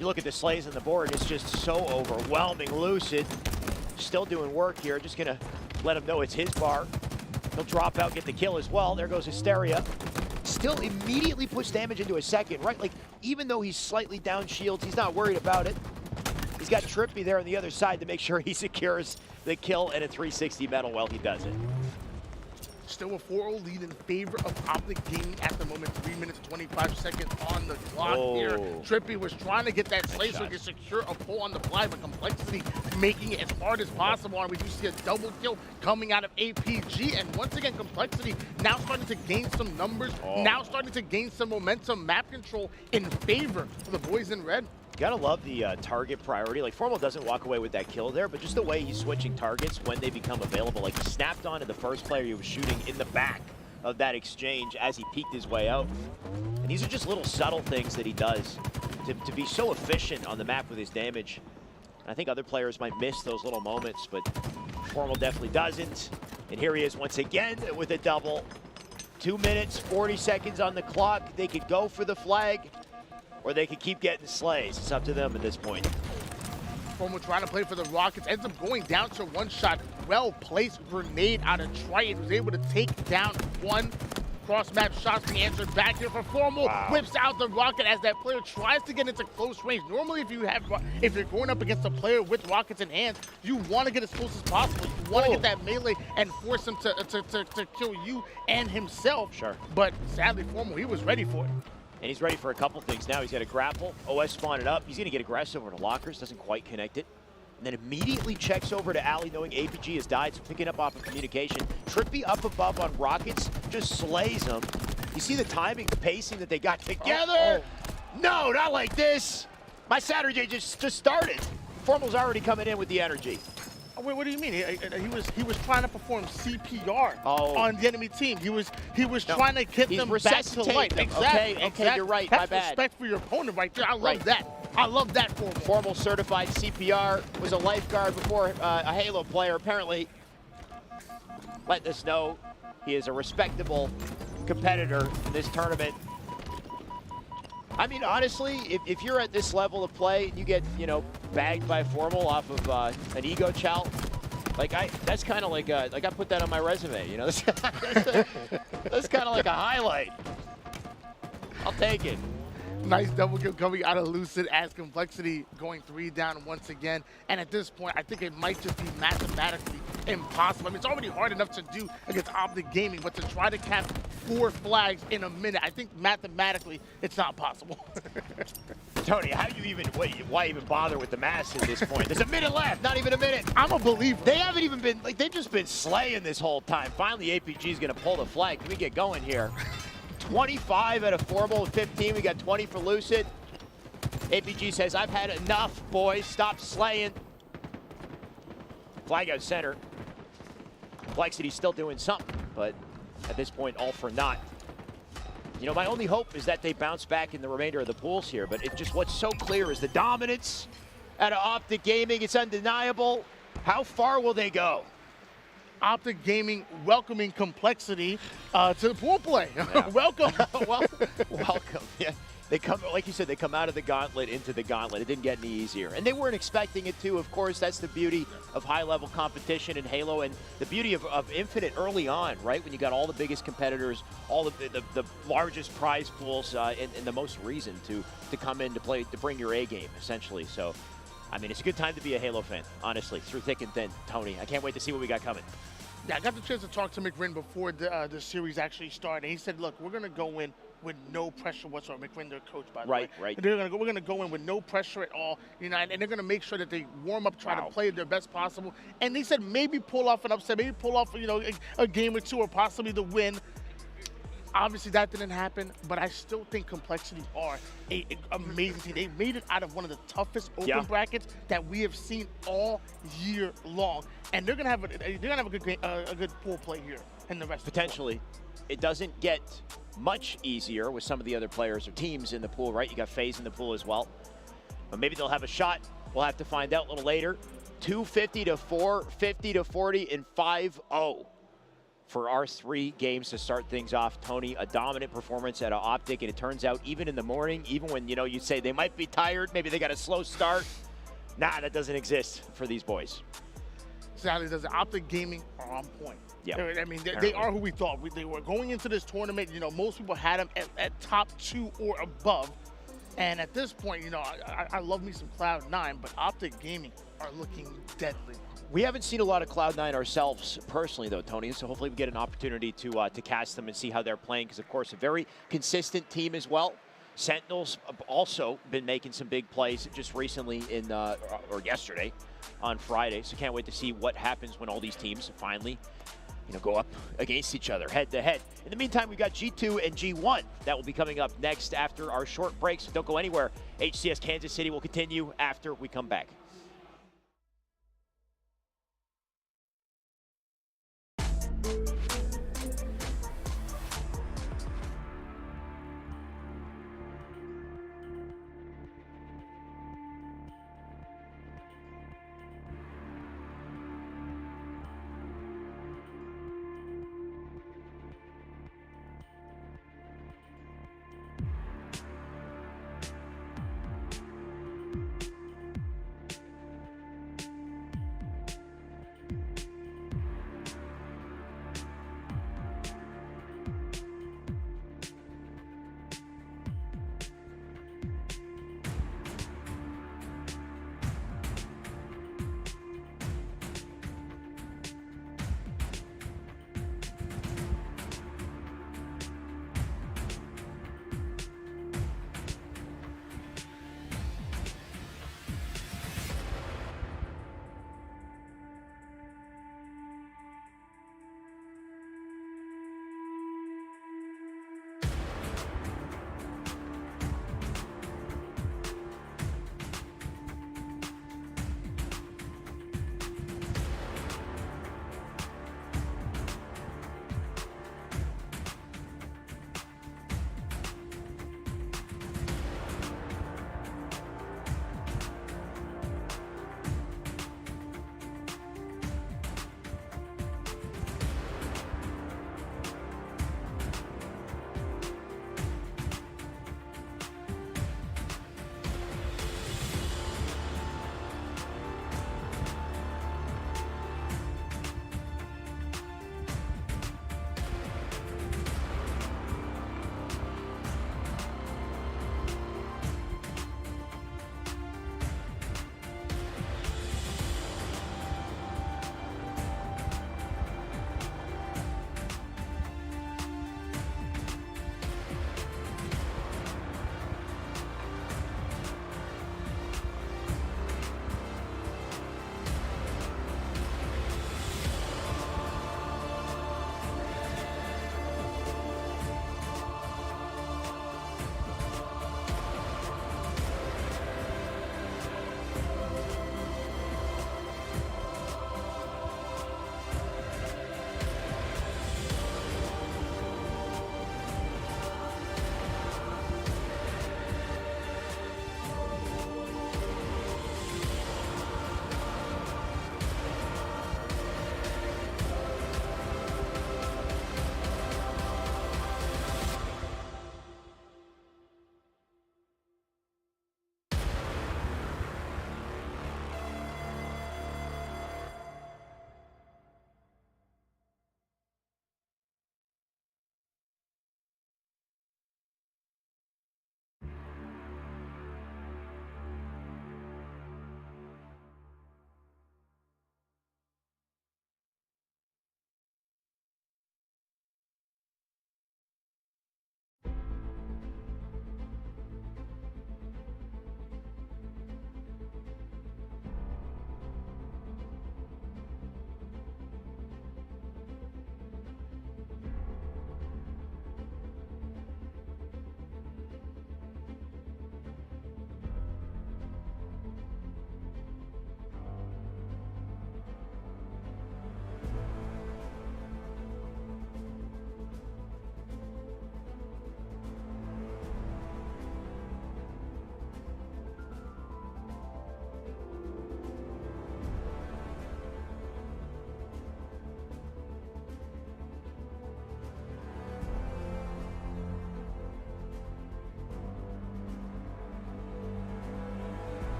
you look at the slays on the board, it's just so overwhelming. Lucid still doing work here. Just gonna let him know it's his bar. He'll drop out, get the kill as well. There goes Hysteria. Still immediately puts damage into a second, right? Like, even though he's slightly down shields, he's not worried about it. He's got Trippy there on the other side to make sure he secures the kill and a 360 medal while he does it. Still a 4-0 lead in favor of Optic Gaming at the moment. 3 minutes, 25 seconds on the clock here. Trippy was trying to get that slay so he could secure a pull on the fly, but Complexity making it as hard as possible. And we do see a double kill coming out of APG. And once again, Complexity now starting to gain some numbers, now starting to gain some momentum, map control in favor of the boys in red. Gotta love the target priority. Like, Formal doesn't walk away with that kill there, but just the way he's switching targets when they become available. Like, he snapped onto the first player he was shooting in the back of that exchange as he peeked his way out. And these are just little subtle things that he does to be so efficient on the map with his damage. And I think other players might miss those little moments, but Formal definitely doesn't. And here he is once again with a double. 2 minutes, 40 seconds on the clock. They could go for the flag, or they could keep getting slays. It's up to them at this point. Formal trying to play for the Rockets, ends up going down to one shot. Well-placed grenade out of Triton, was able to take down one. Cross-match shots being answered back here for Formal. Whips out the rocket as that player tries to get into close range. Normally, if you're going up against a player with rockets in hand, you want to get as close as possible. You want to get that melee and force him to kill you and himself. Sure. But sadly, Formal, he was ready for it. And he's ready for a couple things now. He's got a grapple, OS spawn it up. He's going to get aggressive over to lockers, doesn't quite connect it. And then immediately checks over to Ali, knowing APG has died, so picking up off of communication. Trippy up above on Rockets, just slays him. You see the timing, the pacing that they got together? No, not like this. My Saturday just started. Formal's already coming in with the energy. Wait, what do you mean? He was trying to perform CPR on the enemy team. He was trying to get them back to life. Exactly. Okay, you're right. My bad. That's respect for your opponent right there. I love that. I love that for him. Formal certified CPR, was a lifeguard before a Halo player. Apparently, letting us know he is a respectable competitor in this tournament. I mean, honestly, if you're at this level of play and you get, you know, bagged by Formal off of an ego chow, like that's kind of like I put that on my resume, you know. That's kind of like a highlight. I'll take it. Nice double kill coming out of Lucid as Complexity going 3 down once again. And at this point, I think it might just be mathematically impossible. I mean, it's already hard enough to do against Optic Gaming, but to try to cap 4 flags in a minute, I think mathematically it's not possible. Tony, how do you even, why even bother with the mass at this point? There's a minute left, not even a minute. I'm a believer. They haven't even been, like, they've just been slaying this whole time. Finally, APG's gonna pull the flag. Can we get going here? 25 out of Formal, 15. We got 20 for Lucid. APG says, I've had enough, boys. Stop slaying. Flag out center. Complexity's still doing something, but at this point, all for naught. You know, my only hope is that they bounce back in the remainder of the pools here, but what's so clear is the dominance out of Optic Gaming. It's undeniable. How far will they go? Optic Gaming welcoming Complexity to the pool play. Yeah. Welcome. Welcome. Yeah. They come, like you said, they come out of the gauntlet into the gauntlet. It didn't get any easier. And they weren't expecting it to. Of course, that's the beauty of high-level competition in Halo and the beauty of Infinite early on, right? When you got all the biggest competitors, all the largest prize pools, and the most reason to come in to play, to bring your A game, essentially. So, I mean, it's a good time to be a Halo fan, honestly, through thick and thin, Tony. I can't wait to see what we got coming. Yeah, I got the chance to talk to McRin before the series actually started. And he said, look, we're going to go in with no pressure whatsoever. McRin, their coach, by the way. Right. We're going to go in with no pressure at all, you know, and they're going to make sure that they warm up, try to play their best possible. And they said maybe pull off an upset, maybe pull off, you know, a game or two or possibly the win. Obviously, that didn't happen, but I still think Complexity are an amazing team. They made it out of one of the toughest open brackets that we have seen all year long, and they're gonna have a good pool play here in the rest. Potentially, it doesn't get much easier with some of the other players or teams in the pool, right? You got FaZe in the pool as well, but maybe they'll have a shot. We'll have to find out a little later. 250 to 450 to 40 in 5-0. For our 3 games to start things off. Tony, a dominant performance at Optic, and it turns out even in the morning, even when, you know, you say they might be tired, maybe they got a slow start, nah, that doesn't exist for these boys. Sadly, does Optic Gaming are on point. Yeah, I mean, they are who we thought. They were going into this tournament, you know, most people had them at top 2 or above. And at this point, you know, I love me some Cloud9, but Optic Gaming are looking deadly. We haven't seen a lot of Cloud9 ourselves personally, though, Tony, so hopefully we get an opportunity to cast them and see how they're playing, because, of course, a very consistent team as well. Sentinels have also been making some big plays just recently or yesterday on Friday, so can't wait to see what happens when all these teams finally, you know, go up against each other head-to-head. In the meantime, we've got G2 and G1. That will be coming up next after our short break, so don't go anywhere. HCS Kansas City will continue after we come back.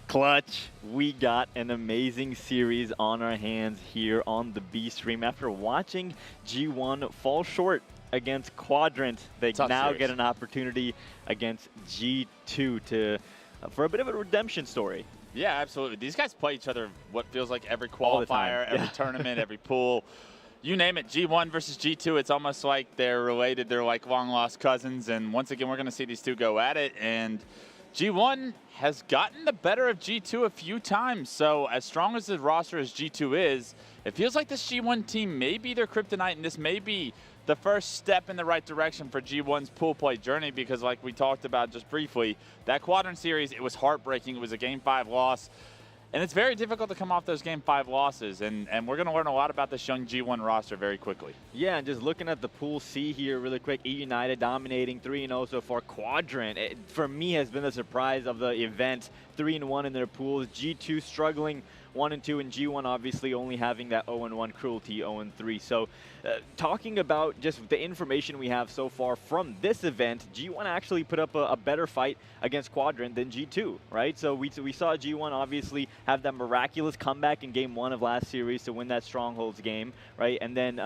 Clutch, we got an amazing series on our hands here on the B stream. After watching G1 fall short against Quadrant, they now get an opportunity against G2 for a bit of a redemption story. Yeah, absolutely. These guys play each other what feels like every qualifier, every tournament, every pool. You name it, G1 versus G2, it's almost like they're related. They're like long-lost cousins. And once again, we're going to see these two go at it. And G1 has gotten the better of G2 a few times. So as strong as the roster as G2 is, it feels like this G1 team may be their kryptonite, and this may be the first step in the right direction for G1's pool play journey, because like we talked about just briefly, that Quadrant series, it was heartbreaking. It was a Game 5 loss. And it's very difficult to come off those Game 5 losses, and we're going to learn a lot about this young G1 roster very quickly. Yeah, and just looking at the Pool C here really quick, E United dominating 3-0 so far. Quadrant, for me, has been the surprise of the event, 3-1 in their pools. G2 struggling 1-2, and G1 obviously only having that 0-1 Cruelty 0-3. So talking about just the information we have so far from this event, G1 actually put up a better fight against Quadrant than G2, right? So we saw G1 obviously have that miraculous comeback in Game 1 of last series to win that Strongholds game, right? And then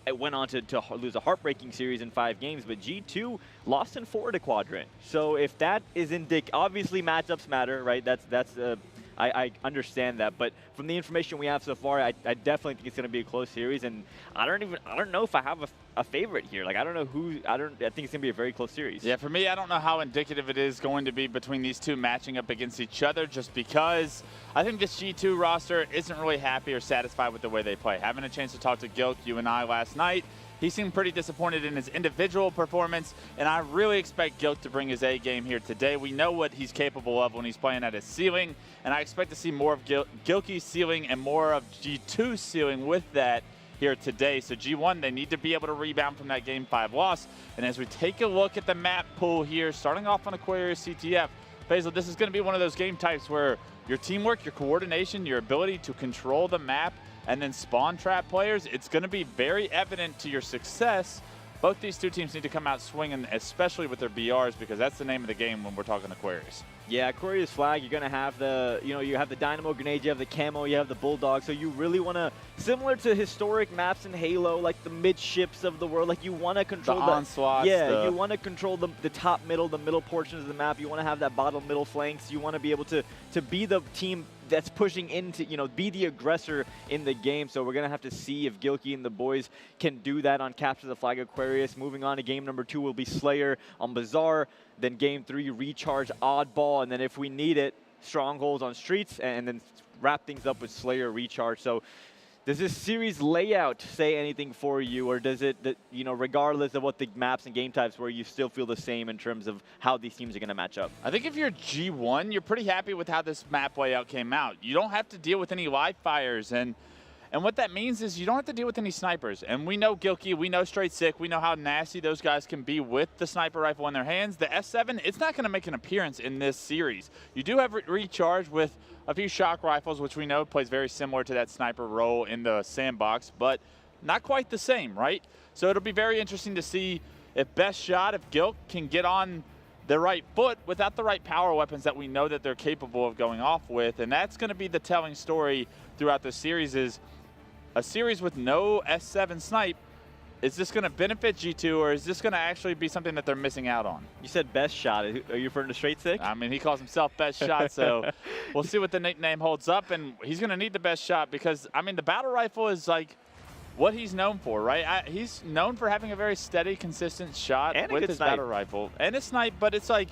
it went on to lose a heartbreaking series in 5 games, but G2 lost in 4 to Quadrant. So if that is obviously matchups matter, right? I understand that, but from the information we have so far, I definitely think it's going to be a close series, and I don't know if I have a favorite here. Like, I don't know who. I think it's going to be a very close series. Yeah, for me, I don't know how indicative it is going to be between these two matching up against each other, just because I think this G2 roster isn't really happy or satisfied with the way they play. Having a chance to talk to Gilk, you and I, last night, he seemed pretty disappointed in his individual performance, and I really expect Gilk to bring his A game here today. We know what he's capable of when he's playing at his ceiling, and I expect to see more of Gilky's ceiling and more of G2's ceiling with that here today. So G1, they need to be able to rebound from that Game 5 loss. And as we take a look at the map pool here, starting off on Aquarius Ctf, Faisal, this is going to be one of those game types where your teamwork, your coordination, your ability to control the map and then spawn trap players, it's going to be very evident to your success. Both these two teams need to come out swinging, especially with their BRs, because that's the name of the game when we're talking Aquarius. Yeah, Aquarius flag, you're going to have you have the Dynamo Grenade, you have the Camo, you have the Bulldog, so you really want to, similar to historic maps in Halo, like the midships of the world, like you want to control the onslaughts. Yeah, you want to control the top middle, the middle portions of the map. You want to have that bottom middle flanks. You want to be able to be the team that's pushing into, be the aggressor in the game. So we're going to have to see if Gilky and the boys can do that on Capture the Flag Aquarius. Moving on to game number 2 will be Slayer on Bazaar. Then game 3, Recharge, Oddball. And then if we need it, Strongholds on Streets. And then wrap things up with Slayer, Recharge. So does this series layout say anything for you, or does it, regardless of what the maps and game types were, you still feel the same in terms of how these teams are going to match up? I think if you're G1, you're pretty happy with how this map layout came out. You don't have to deal with any live fires, and what that means is you don't have to deal with any snipers. And we know Gilky, we know Straight Sick, we know how nasty those guys can be with the sniper rifle in their hands. The S7, it's not going to make an appearance in this series. You do have Recharge with a few shock rifles, which we know plays very similar to that sniper role in the sandbox, but not quite the same, right? So it'll be very interesting to see if Best Shot, if Gilk can get on the right foot without the right power weapons that we know that they're capable of going off with. And that's going to be the telling story throughout the series, is a series with no S7 snipe. Is this going to benefit G2, or is this going to actually be something that they're missing out on? You said Best Shot. Are you referring to Straight Sick? I mean, he calls himself Best Shot, so we'll see what the nickname holds up. And he's going to need the Best Shot because, I mean, the battle rifle is like what he's known for, right? He's known for having a very steady, consistent shot with his battle rifle. And a snipe, but it's like,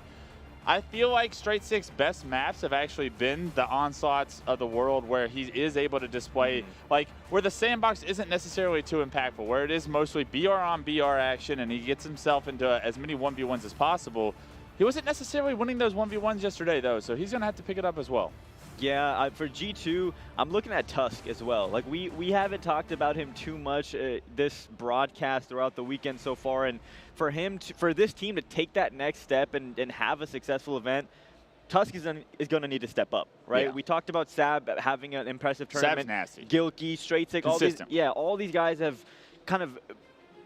I feel like Straight Sick's best maps have actually been the onslaughts of the world, where he is able to display, like, where the sandbox isn't necessarily too impactful, where it is mostly BR on BR action, and he gets himself into as many 1v1s as possible. He wasn't necessarily winning those 1v1s yesterday, though, so he's going to have to pick it up as well. Yeah, for G2, I'm looking at Tusk as well. Like, we haven't talked about him too much this broadcast throughout the weekend so far, and for this team to take that next step and have a successful event, Tusk is going to need to step up, right? Yeah. We talked about Sab having an impressive tournament. Sab's nasty. Gilky, Straight Sick, all these guys have kind of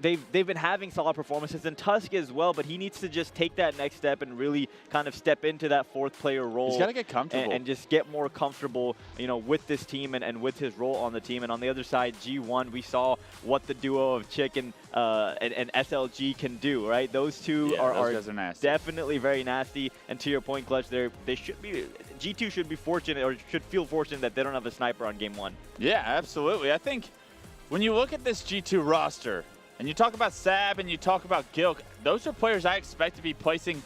they've been having solid performances, and Tusk as well, but he needs to just take that next step and really kind of step into that fourth player role. He's got to get comfortable. And just get more comfortable, you know, with this team and with his role on the team. And on the other side, G1, we saw what the duo of Chick and SLG can do, right? Those two are definitely very nasty. And to your point, Clutch, they should be, G2 should be fortunate, or should feel fortunate that they don't have a sniper on game 1. Yeah, absolutely. I think when you look at this G2 roster, and you talk about Sab and you talk about Gilk, those are players I expect to be pushing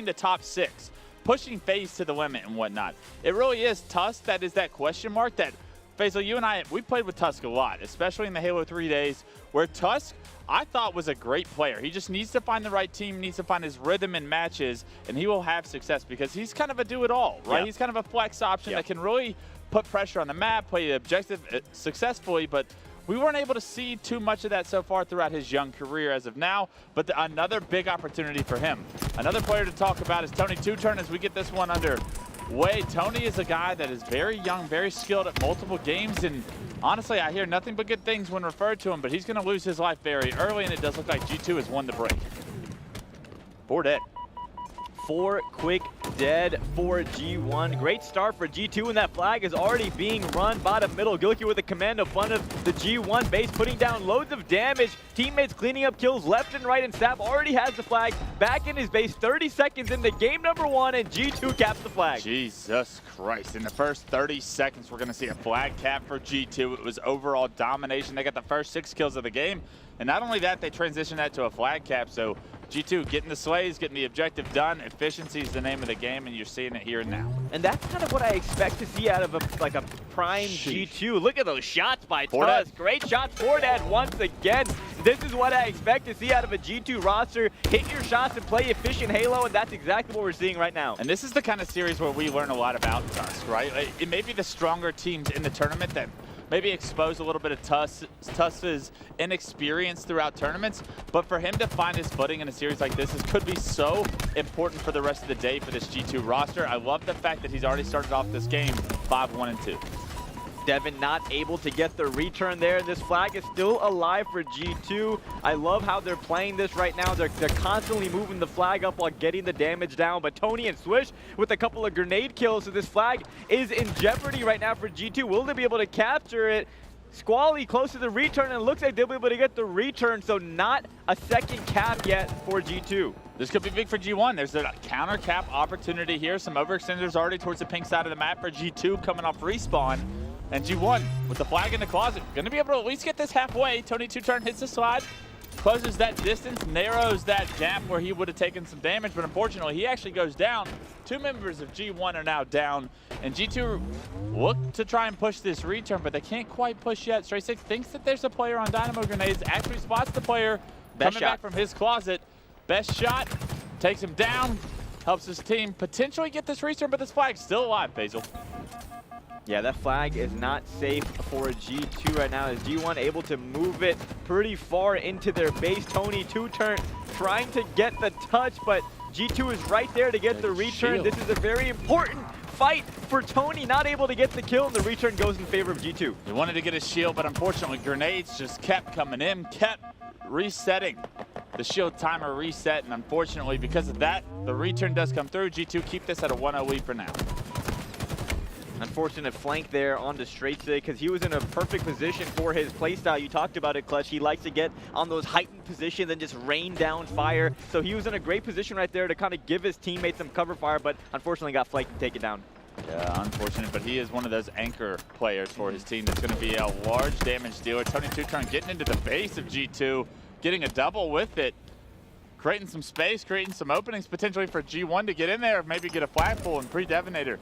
the top 6, pushing FaZe to the limit and whatnot. It really is Tusk that is that question mark that, Faisal, you and I, we played with Tusk a lot, especially in the Halo 3 days, where Tusk, I thought, was a great player. He just needs to find the right team, needs to find his rhythm in matches, and he will have success because he's kind of a do-it-all, right? Yeah. He's kind of a flex option that can really put pressure on the map, play the objective successfully, but we weren't able to see too much of that so far throughout his young career as of now, but another big opportunity for him. Another player to talk about is Tony Two Turn as we get this one underway. Tony is a guy that is very young, very skilled at multiple games, and honestly, I hear nothing but good things when referred to him, but he's going to lose his life very early, and it does look like G2 has won the break. 4 dead. 4 quick dead for G1. Great start for G2, and that flag is already being run bottom middle. Gilky with a commando front of the G1 base, putting down loads of damage. Teammates cleaning up kills left and right, and Sab already has the flag back in his base. 30 seconds into game number 1, and G2 caps the flag. Jesus Christ. In the first 30 seconds, we're going to see a flag cap for G2. It was overall domination. They got the first 6 kills of the game. And not only that, they transitioned that to a flag cap. So G2 getting the slays, getting the objective done. Efficiency is the name of the game, and you're seeing it here and now. And that's kind of what I expect to see out of a prime G2. Look at those shots by Tusk. Great shots for that once again. This is what I expect to see out of a G2 roster. Hit your shots and play efficient Halo, and that's exactly what we're seeing right now. And this is the kind of series where we learn a lot about Tusk, right? It may be the stronger teams in the tournament that maybe expose a little bit of Tusk's inexperience throughout tournaments, but for him to find his footing in a series like this could be so important for the rest of the day for this G2 roster. I love the fact that he's already started off this game 5-1-2. Devin not able to get the return there. This flag is still alive for G2. I love how they're playing this right now. They're constantly moving the flag up while getting the damage down. But Tony and Swish with a couple of grenade kills. So this flag is in jeopardy right now for G2. Will they be able to capture it? Squally close to the return, and it looks like they'll be able to get the return. So not a second cap yet for G2. This could be big for G1. There's a counter cap opportunity here. Some overextenders already towards the pink side of the map for G2 coming off respawn. And G1, with the flag in the closet, going to be able to at least get this halfway. Tony Two Turn hits the slide, closes that distance, narrows that gap where he would have taken some damage, but unfortunately, he actually goes down. 2 members of G1 are now down, and G2 look to try and push this return, but they can't quite push yet. Stray Six thinks that there's a player on Dynamo Grenades, actually spots the player coming back from his closet. Best shot, takes him down, helps his team potentially get this return, but this flag's still alive, Basil. Yeah, that flag is not safe for G2 right now. Is G1 able to move it pretty far into their base? Tony Two Turn trying to get the touch, but G2 is right there to get the return. This is a very important fight for Tony, not able to get the kill, and the return goes in favor of G2. He wanted to get his shield, but unfortunately grenades just kept coming in, kept resetting. The shield timer reset, and unfortunately because of that, the return does come through. G2 keep this at a 1-0 lead for now. Unfortunate flank there onto Straight Stick because he was in a perfect position for his playstyle. You talked about it, Clutch. He likes to get on those heightened positions and just rain down fire. So he was in a great position right there to kind of give his teammates some cover fire, but unfortunately got flanked and take it down. Yeah, unfortunate, but he is one of those anchor players for his team that's going to be a large damage dealer. Tony Two Turn getting into the base of G2, getting a double with it, creating some space, creating some openings potentially for G1 to get in there, maybe get a flagpole and pre-Devinator.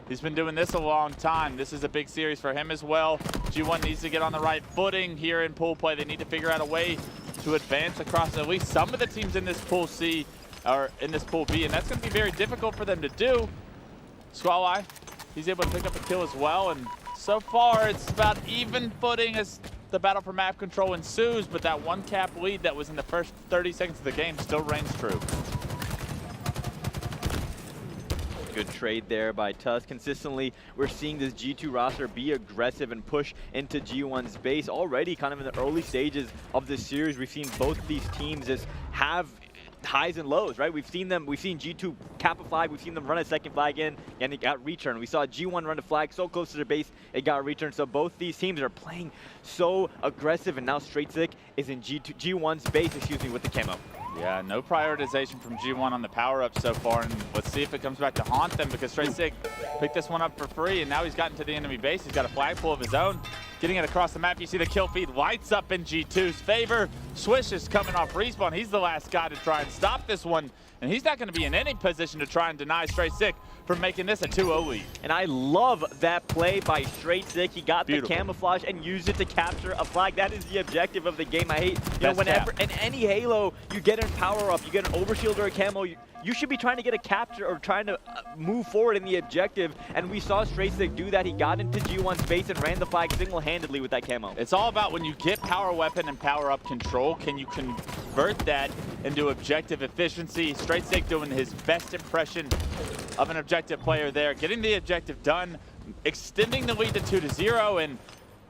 He's been doing this a long time. This is a big series for him as well. G1 needs to get on the right footing here in pool play. They need to figure out a way to advance across at least some of the teams in this pool C or in this pool B, and that's going to be very difficult for them to do. Squally, he's able to pick up a kill as well, and so far it's about even footing as the battle for map control ensues, but that one cap lead that was in the first 30 seconds of the game still reigns true. Good trade there by Tusk. Consistently, we're seeing this G2 roster be aggressive and push into G1's base already kind of in the early stages of this series. We've seen both these teams just have highs and lows, right? We've seen G2 cap a flag, we've seen them run a second flag in, and it got returned. We saw G1 run a flag so close to their base, it got returned. So both these teams are playing so aggressive, and now Straight Sick is in G1's base, with the camo. Yeah, no prioritization from G1 on the power-up so far, and let's see if it comes back to haunt them, because Straight Sick picked this one up for free, and now he's gotten to the enemy base. He's got a flagpole of his own, getting it across the map. You see the kill feed lights up in G2's favor. Swish is coming off respawn. He's the last guy to try and stop this one, and he's not going to be in any position to try and deny Straight Sick from making this a 2-0 lead. And I love that play by Straight Sick. He got the camouflage and used it to capture a flag. That is the objective of the game. I hate, whenever in any Halo you get an power up, you get an overshield or a camo, you should be trying to get a capture or trying to move forward in the objective. And we saw Straight Sick do that. He got into G1's base and ran the flag single-handedly with that camo. It's all about when you get power weapon and power up control, can you convert that into objective efficiency? Straight Sick doing his best impression of an objective player there, getting the objective done, extending the lead to 2-0, and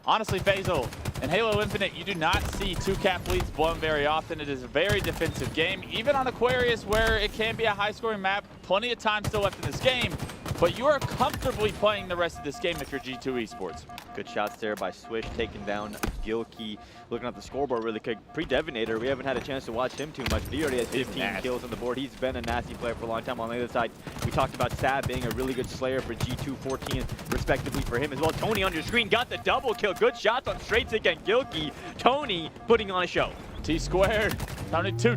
honestly, Faisal, in Halo Infinite, you do not see two-cap leads blown very often. It is a very defensive game, even on Aquarius, where it can be a high-scoring map. Plenty of time still left in this game, but you are comfortably playing the rest of this game if you're G2 Esports. Good shots there by Swish, taking down Gilkey. Looking at the scoreboard really quick, pre-Devinator, we haven't had a chance to watch him too much, but he already has 15 kills on the board. He's been a nasty player for a long time. On the other side, we talked about Sab being a really good slayer for G2, 14 respectively for him as well. Tony on your screen got the double kill. Good shots on Straight Sick and Gilkey. Tony putting on a show. T-squared, Tony 2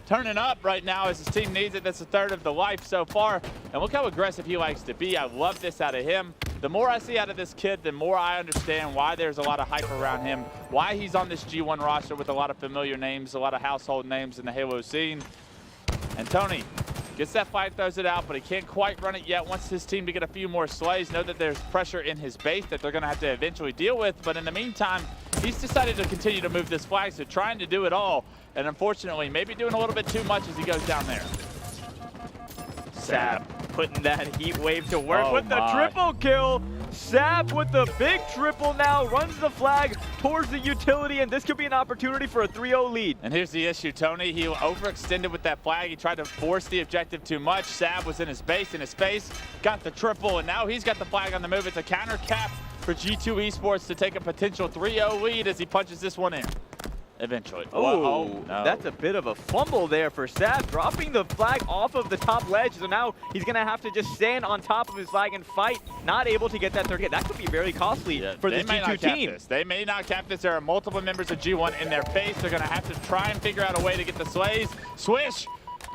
turning up right now as his team needs it. That's a third of the life so far. And look how aggressive he likes to be. I love this out of him. The more I see out of this kid, the more I understand why there's a lot of hype around him, why he's on this G1 roster with a lot of familiar names, a lot of household names in the Halo scene. And Tony gets that flag, throws it out, but he can't quite run it yet. Wants his team to get a few more slays, know that there's pressure in his base that they're going to have to eventually deal with. But in the meantime, he's decided to continue to move this flag, so trying to do it all. And unfortunately, maybe doing a little bit too much as he goes down there. Sab putting that heat wave to work with the triple kill. Sab with the big triple now, runs the flag towards the utility, and this could be an opportunity for a 3-0 lead. And here's the issue, Tony. He overextended with that flag. He tried to force the objective too much. Sab was in his base, got the triple, and now he's got the flag on the move. It's a counter cap for G2 Esports to take a potential 3-0 lead as he punches this one in. Eventually. Oh, no. That's a bit of a fumble there for Sab, dropping the flag off of the top ledge. So now he's going to have to just stand on top of his flag and fight, not able to get that third hit. That could be very costly for this G2 team. They may not cap this. There are multiple members of G1 in their face. They're going to have to try and figure out a way to get the slays. Swish,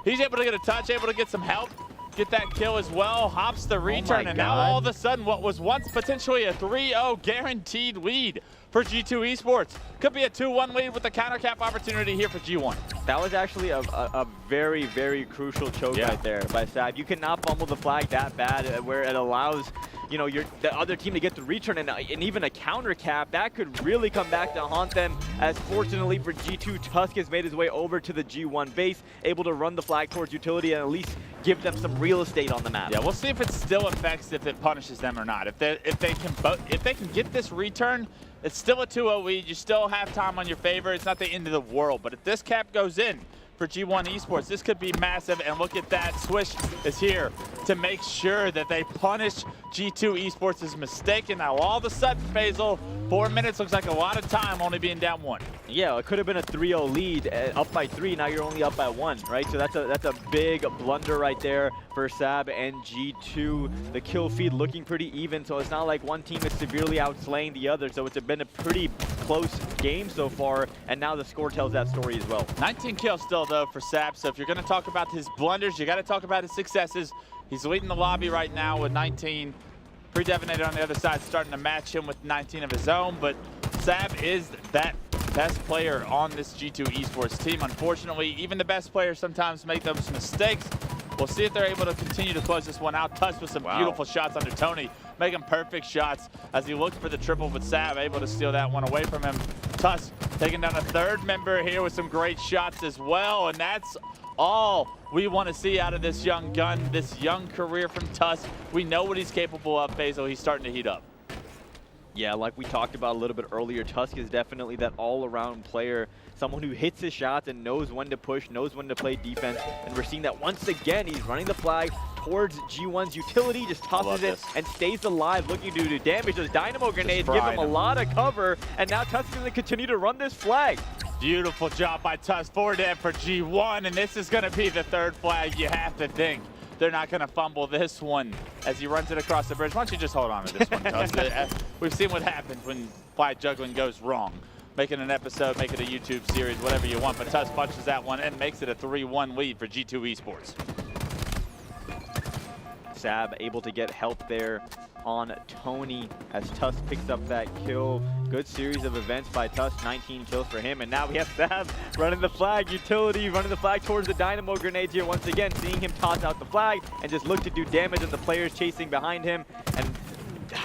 he's able to get a touch, able to get some help. Get that kill as well, hops the return, and now all of a sudden what was once potentially a 3-0 guaranteed lead for G2 Esports could be a 2-1 lead with the counter cap opportunity here for G1. That was actually a very, very crucial choke right there by Sab. You cannot fumble the flag that bad where it allows the other team to get the return and even a counter cap. That could really come back to haunt them, as fortunately for G2, Tusk has made his way over to the G1 base, able to run the flag towards utility and at least give them some real estate on the map. Yeah, we'll see if it still affects if it punishes them or not. If they can get this return, it's still a 2-0 lead. You still have time on your favor. It's not the end of the world. But if this cap goes in for G1 Esports, this could be massive. And look at that. Swish is here to make sure that they punish G2 Esports' mistake. And now all of a sudden, Faisal, 4 minutes looks like a lot of time only being down 1. Yeah, it could have been a 3-0 lead, up by 3. Now you're only up by 1, right? So that's a big blunder right there for Sab and G2. The kill feed looking pretty even, so it's not like one team is severely outslaying the other. So it's been a pretty close game so far, and now the score tells that story as well. 19 kills still, though, for Sab. So if you're going to talk about his blunders, you got to talk about his successes. He's leading the lobby right now with 19. Pre-Devinator on the other side starting to match him with 19 of his own, but Sab is that best player on this G2 Esports team. Unfortunately, even the best players sometimes make those mistakes. We'll see if they're able to continue to close this one out. Tusk with some beautiful shots under Tony, making perfect shots as he looked for the triple, but Sab able to steal that one away from him. Tusk taking down a third member here with some great shots as well, and that's all we want to see out of this young gun, this young career from Tusk. We know what he's capable of, Basil. He's starting to heat up. Yeah, like we talked about a little bit earlier, Tusk is definitely that all-around player, someone who hits his shots and knows when to push, knows when to play defense, and we're seeing that once again. He's running the flag towards G1's utility, just tosses it and stays alive, looking to do damage. Those dynamo grenades give him a lot of cover, and now Tusk is going to continue to run this flag. Beautiful job by Tusk, 4-dead for G1, and this is going to be the third flag. You have to think they're not going to fumble this one as he runs it across the bridge. Why don't you just hold on to this one, Tusk? We've seen what happens when flag juggling goes wrong. Make it an episode, make it a YouTube series, whatever you want, but Tusk punches that one and makes it a 3-1 lead for G2 Esports. Sab able to get help there on Tony as Tusk picks up that kill. Good series of events by Tusk, 19 kills for him. And now we have Sab running the flag utility, running the flag towards the dynamo grenades here once again, seeing him toss out the flag and just look to do damage, and the players chasing behind him. And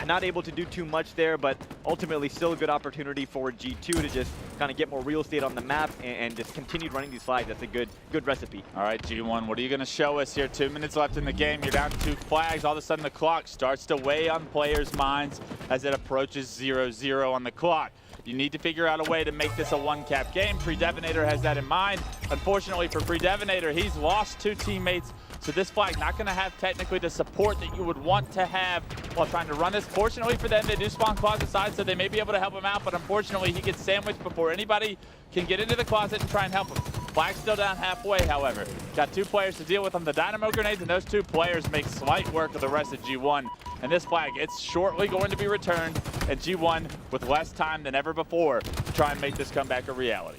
not able to do too much there, but ultimately still a good opportunity for G2 to just kind of get more real estate on the map and just continue running these flags. That's a good recipe. All right, G1, what are you going to show us here? 2 minutes left in the game. You're down to 2 flags. All of a sudden, the clock starts to weigh on players' minds as it approaches 0-0 on the clock. You need to figure out a way to make this a one-cap game. Predevinator has that in mind. Unfortunately for Predevinator, he's lost 2 teammates, so this flag not going to have technically the support that you would want to have while trying to run this. Fortunately for them, they do spawn closet side, so they may be able to help him out, but unfortunately he gets sandwiched before anybody can get into the closet and try and help him. Flag still down halfway, however. Got 2 players to deal with on the dynamo grenades, and those 2 players make slight work of the rest of G1. And this flag, it's shortly going to be returned, and G1 with less time than ever before to try and make this comeback a reality.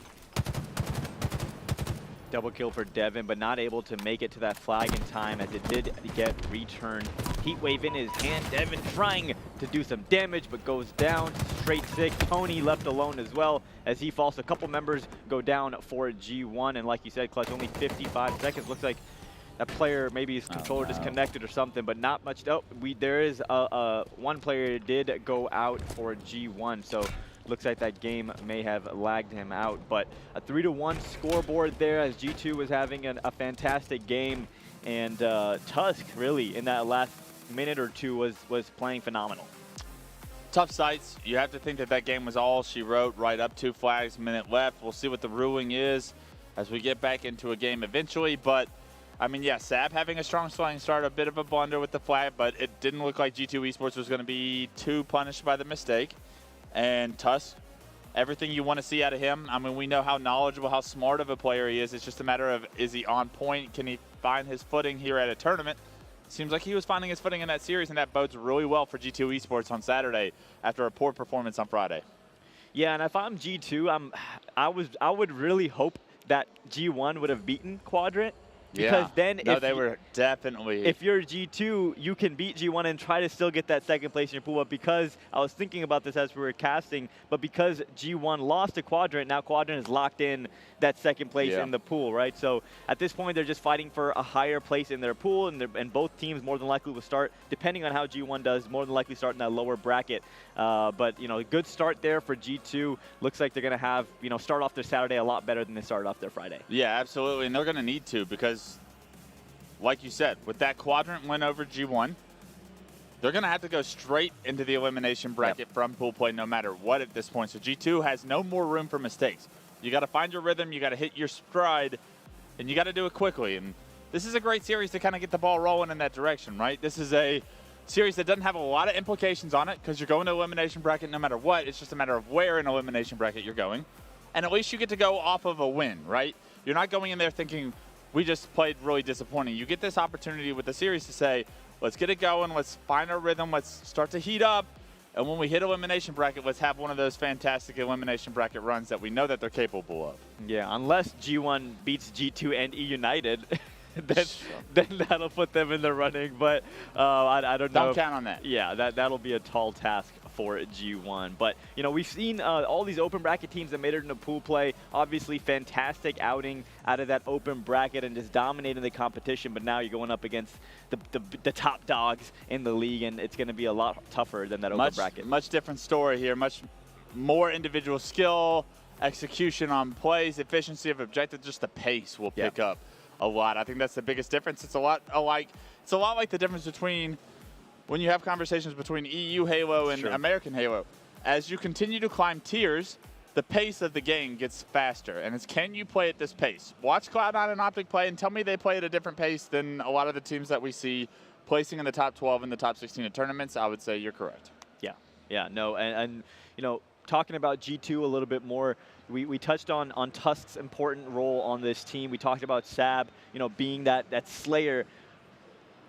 Double kill for Devin, but not able to make it to that flag in time as it did get returned. Heat wave in his hand. Devin trying to do some damage, but goes down. Straight 6. Tony left alone as well as he falls. A couple members go down for G1, and like you said, Clutch, only 55 seconds. Looks like that player, maybe his controller disconnected or something, but not much. Oh, there is one player did go out for G1, so looks like that game may have lagged him out. But a 3-1 scoreboard there as G2 was having a fantastic game, and Tusk really in that last minute or two was playing phenomenal. Tough sights. You have to think that that game was all she wrote, right up 2 flags, minute left. We'll see what the ruling is as we get back into a game eventually, but I mean, yeah, Sab having a strong flying start, a bit of a blunder with the flag, but it didn't look like G2 Esports was going to be too punished by the mistake. And Tusk, everything you want to see out of him. I mean, we know how knowledgeable, how smart of a player he is. It's just a matter of, is he on point? Can he find his footing here at a tournament? Seems like he was finding his footing in that series, and that bodes really well for G2 Esports on Saturday after a poor performance on Friday. Yeah, and if I'm G2, I would really hope that G1 would have beaten Quadrant. Because then they were definitely. If you're G2, you can beat G1 and try to still get that second place in your pool. But because I was thinking about this as we were casting, but because G1 lost to Quadrant, now Quadrant is locked in that second place in the pool, right? So at this point, they're just fighting for a higher place in their pool, and both teams more than likely will start, depending on how G1 does, more than likely start in that lower bracket. But you know, a good start there for G2. Looks like they're going to have, you know, start off their Saturday a lot better than they started off their Friday. Yeah, absolutely, and they're going to need to, because like you said, with that Quadrant win over G1, they're going to have to go straight into the elimination bracket from pool play no matter what at this point. So G2 has no more room for mistakes. You got to find your rhythm, you got to hit your stride, and you got to do it quickly. And this is a great series to kind of get the ball rolling in that direction, right? This is a series that doesn't have a lot of implications on it because you're going to elimination bracket no matter what. It's just a matter of where in elimination bracket you're going. And at least you get to go off of a win, right? You're not going in there thinking, we just played really disappointing. You get this opportunity with the series to say, let's get it going, let's find our rhythm, let's start to heat up, and when we hit elimination bracket, let's have one of those fantastic elimination bracket runs that we know that they're capable of. Yeah, unless G1 beats G2 and E United, then that'll put them in the running, but I don't know. Don't count on that. Yeah, that'll be a tall task for G1. But, you know, we've seen all these open bracket teams that made it into pool play. Obviously, fantastic outing out of that open bracket and just dominating the competition. But now you're going up against the top dogs in the league, and it's going to be a lot tougher than that open bracket. Much different story here. Much more individual skill, execution on plays, efficiency of objectives, just the pace will pick up a lot. I think that's the biggest difference. It's a lot like the difference between when you have conversations between EU Halo and American Halo. As you continue to climb tiers, the pace of the game gets faster, and it's can you play at this pace? Watch Cloud9 and Optic play and tell me they play at a different pace than a lot of the teams that we see placing in the top 12 and the top 16 of tournaments. I would say you're correct. Yeah, no, and you know, talking about G2 a little bit more, we touched on Tusk's important role on this team. We talked about Sab, you know, being that slayer.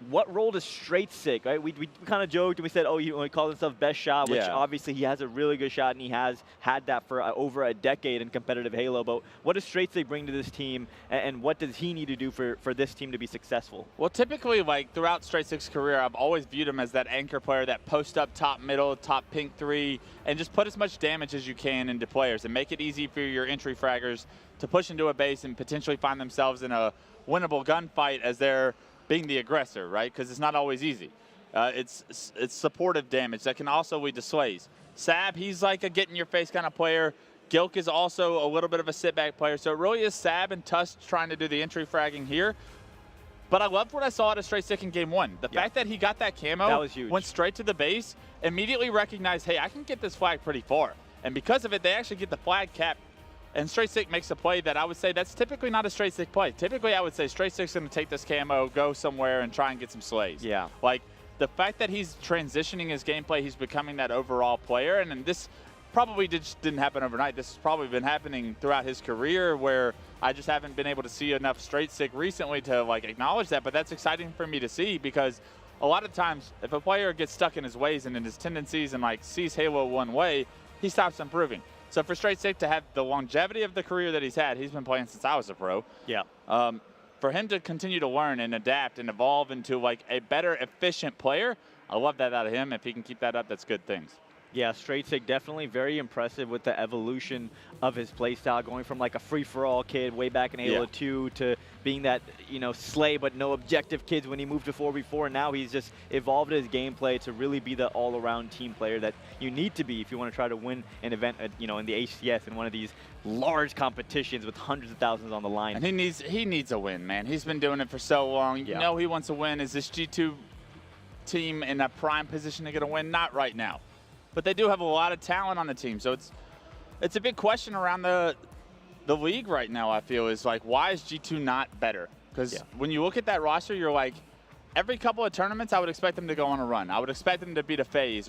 What role does Straight-Sick, right? We kind of joked and we said, oh, he calls himself best shot, which obviously he has a really good shot and he has had that for over a decade in competitive Halo. But what does Straight-Sick bring to this team, and what does he need to do for this team to be successful? Well, typically, like throughout Straight-Sick's career, I've always viewed him as that anchor player, that post up top middle, top pink 3, and just put as much damage as you can into players and make it easy for your entry fraggers to push into a base and potentially find themselves in a winnable gunfight as they're being the aggressor, right? Because it's not always easy. It's supportive damage that can also lead to slays. Sab, he's like a get-in-your-face kind of player. Gilk is also a little bit of a sit-back player. So it really is Sab and Tusk trying to do the entry fragging here. But I loved what I saw out of Straight-Sick in Game 1. The fact that he got that camo, that was huge. Went straight to the base, immediately recognized, hey, I can get this flag pretty far. And because of it, they actually get the flag cap. And Straight-Sick makes a play that I would say that's typically not a Straight-Sick play. Typically, I would say Straight-Sick's going to take this camo, go somewhere, and try and get some slays. Yeah. Like, the fact that he's transitioning his gameplay, he's becoming that overall player. And this probably didn't happen overnight. This has probably been happening throughout his career where I just haven't been able to see enough Straight-Sick recently to, like, acknowledge that. But that's exciting for me to see because a lot of times, if a player gets stuck in his ways and in his tendencies and, like, sees Halo one way, he stops improving. So for Straight-Sick to have the longevity of the career that he's had, he's been playing since I was a pro. Yeah. For him to continue to learn and adapt and evolve into like a better, efficient player, I love that out of him. If he can keep that up, that's good things. Yeah, Straight-Sick definitely very impressive with the evolution of his playstyle, going from like a free-for-all kid way back in Halo 2 to being that, you know, slay but no objective kids when he moved to 4v4. And now he's just evolved his gameplay to really be the all-around team player that you need to be if you want to try to win an event, you know, in the HCS in one of these large competitions with hundreds of thousands on the line. And he needs a win, man. He's been doing it for so long. You know he wants a win. Is this G2 team in a prime position to get a win? Not right now. But they do have a lot of talent on the team. So it's a big question around the league right now, I feel, is like, why is G2 not better? Because when you look at that roster, you're like, every couple of tournaments, I would expect them to go on a run. I would expect them to beat a FaZe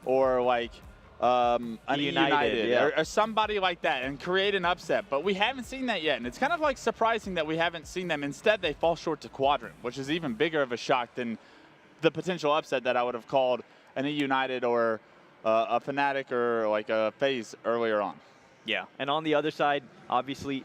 or like an United or somebody like that and create an upset. But we haven't seen that yet. And it's kind of like surprising that we haven't seen them. Instead, they fall short to Quadrant, which is even bigger of a shock than the potential upset that I would have called an United or a Fnatic or like a FaZe earlier on. Yeah, and on the other side, obviously,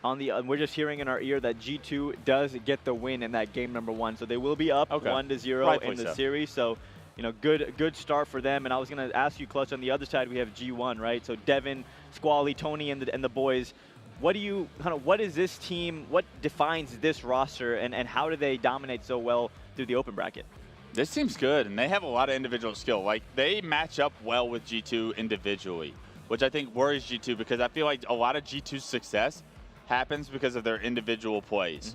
we're just hearing in our ear that G2 does get the win in that game number 1, so they will be up 1-0 in the series. So, you know, good start for them. And I was going to ask you, Clutch, on the other side we have G1, right? So Devin, Squally, Tony, and the boys. What is this team? What defines this roster, and how do they dominate so well through the open bracket? This team's good, and they have a lot of individual skill. Like, they match up well with G2 individually, which I think worries G2 because I feel like a lot of G2's success happens because of their individual plays.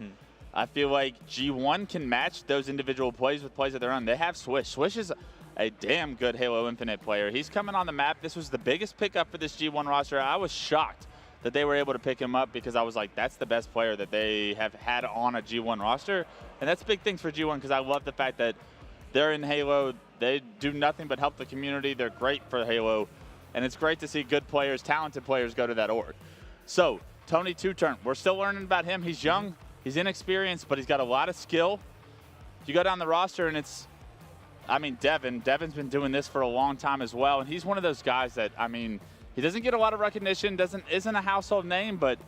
I feel like G1 can match those individual plays with plays of their own. They have Swish. Swish is a damn good Halo Infinite player. He's coming on the map. This was the biggest pickup for this G1 roster. I was shocked that they were able to pick him up because I was like, that's the best player that they have had on a G1 roster. And that's big things for G1 because I love the fact that they're in Halo. They do nothing but help the community. They're great for Halo. And it's great to see good players, talented players go to that org. So, Tony Two-Turn, we're still learning about him. He's young, he's inexperienced, but he's got a lot of skill. You go down the roster and it's, I mean, Devin's been doing this for a long time as well. And he's one of those guys that, I mean, he doesn't get a lot of recognition, isn't a household name, but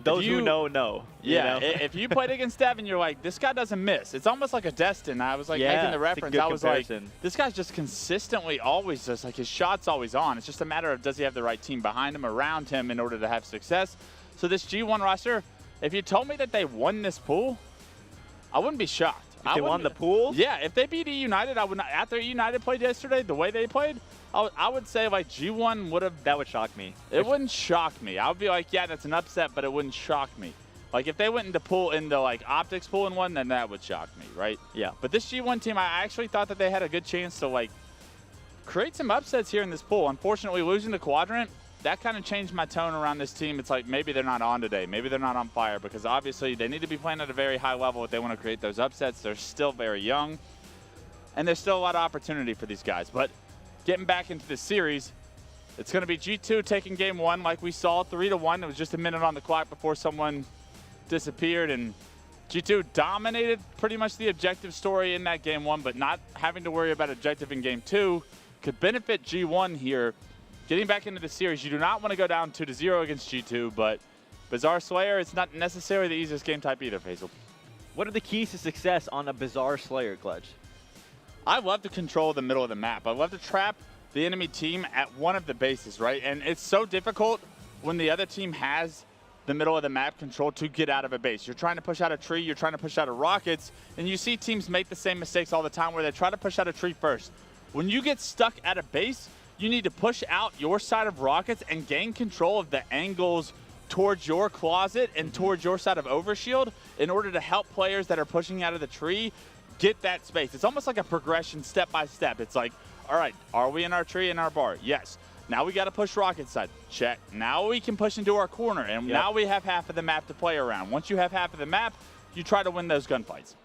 those who know. Yeah, if you played against Devin, you're like, this guy doesn't miss. It's almost like a Destin. I was like making the reference. I was like, this guy's just consistently always just like his shot's always on. It's just a matter of does he have the right team behind him, around him in order to have success. So this G1 roster, if you told me that they won this pool, I wouldn't be shocked. They won the pool? Yeah, if they beat United, I would not. After United played yesterday, the way they played, I would say like G1 would have. That would shock me. It wouldn't shock me. I would be like, yeah, that's an upset, but it wouldn't shock me. Like, if they went into like Optic's pool and won, then that would shock me, right? Yeah. But this G1 team, I actually thought that they had a good chance to, like, create some upsets here in this pool. Unfortunately, losing the Quadrant, that kind of changed my tone around this team. It's like maybe they're not on today. Maybe they're not on fire, because obviously they need to be playing at a very high level if they want to create those upsets. They're still very young, and there's still a lot of opportunity for these guys. But getting back into this series, it's going to be G2 taking game 1 like we saw, 3-1. It was just a minute on the clock before someone disappeared, and G2 dominated pretty much the objective story in that game 1, but not having to worry about objective in game 2 could benefit G1 here. Getting back into the series, you do not want to go down 2-0 against G2, but Bizarre Slayer, it's not necessarily the easiest game type either, Faisal. What are the keys to success on a Bizarre Slayer, Clutch? I love to control the middle of the map. I love to trap the enemy team at one of the bases, right? And it's so difficult when the other team has the middle of the map control to get out of a base. You're trying to push out a tree, you're trying to push out a rockets, and you see teams make the same mistakes all the time where they try to push out a tree first. When you get stuck at a base, you need to push out your side of rockets and gain control of the angles towards your closet and towards your side of overshield in order to help players that are pushing out of the tree get that space. It's almost like a progression step by step. It's like, all right, are we in our tree in our bar? Yes. Now we got to push rocket side. Check. Now we can push into our corner, and now we have half of the map to play around. Once you have half of the map, you try to win those gunfights.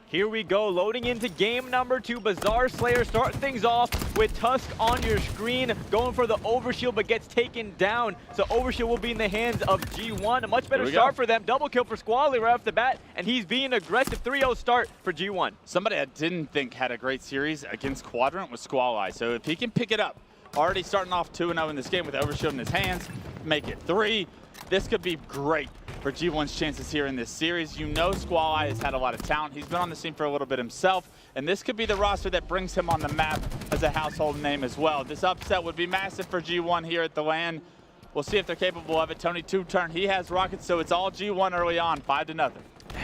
Here we go, loading into game number 2. Bizarre Slayer starting things off with Tusk on your screen, going for the overshield, but gets taken down. So overshield will be in the hands of G1. A much better start for them. Double kill for Squally right off the bat, and he's being aggressive. 3-0 start for G1. Somebody I didn't think had a great series against Quadrant was Squally. So if he can pick it up, already starting off 2-0 in this game with overshield in his hands, make it 3. This could be great for G1's chances here in this series. You know Squally has had a lot of talent. He's been on the scene for a little bit himself, and this could be the roster that brings him on the map as a household name as well. This upset would be massive for G1 here at the LAN. We'll see if they're capable of it. Tony 2-turn, he has rockets, so it's all G1 early on, 5-0.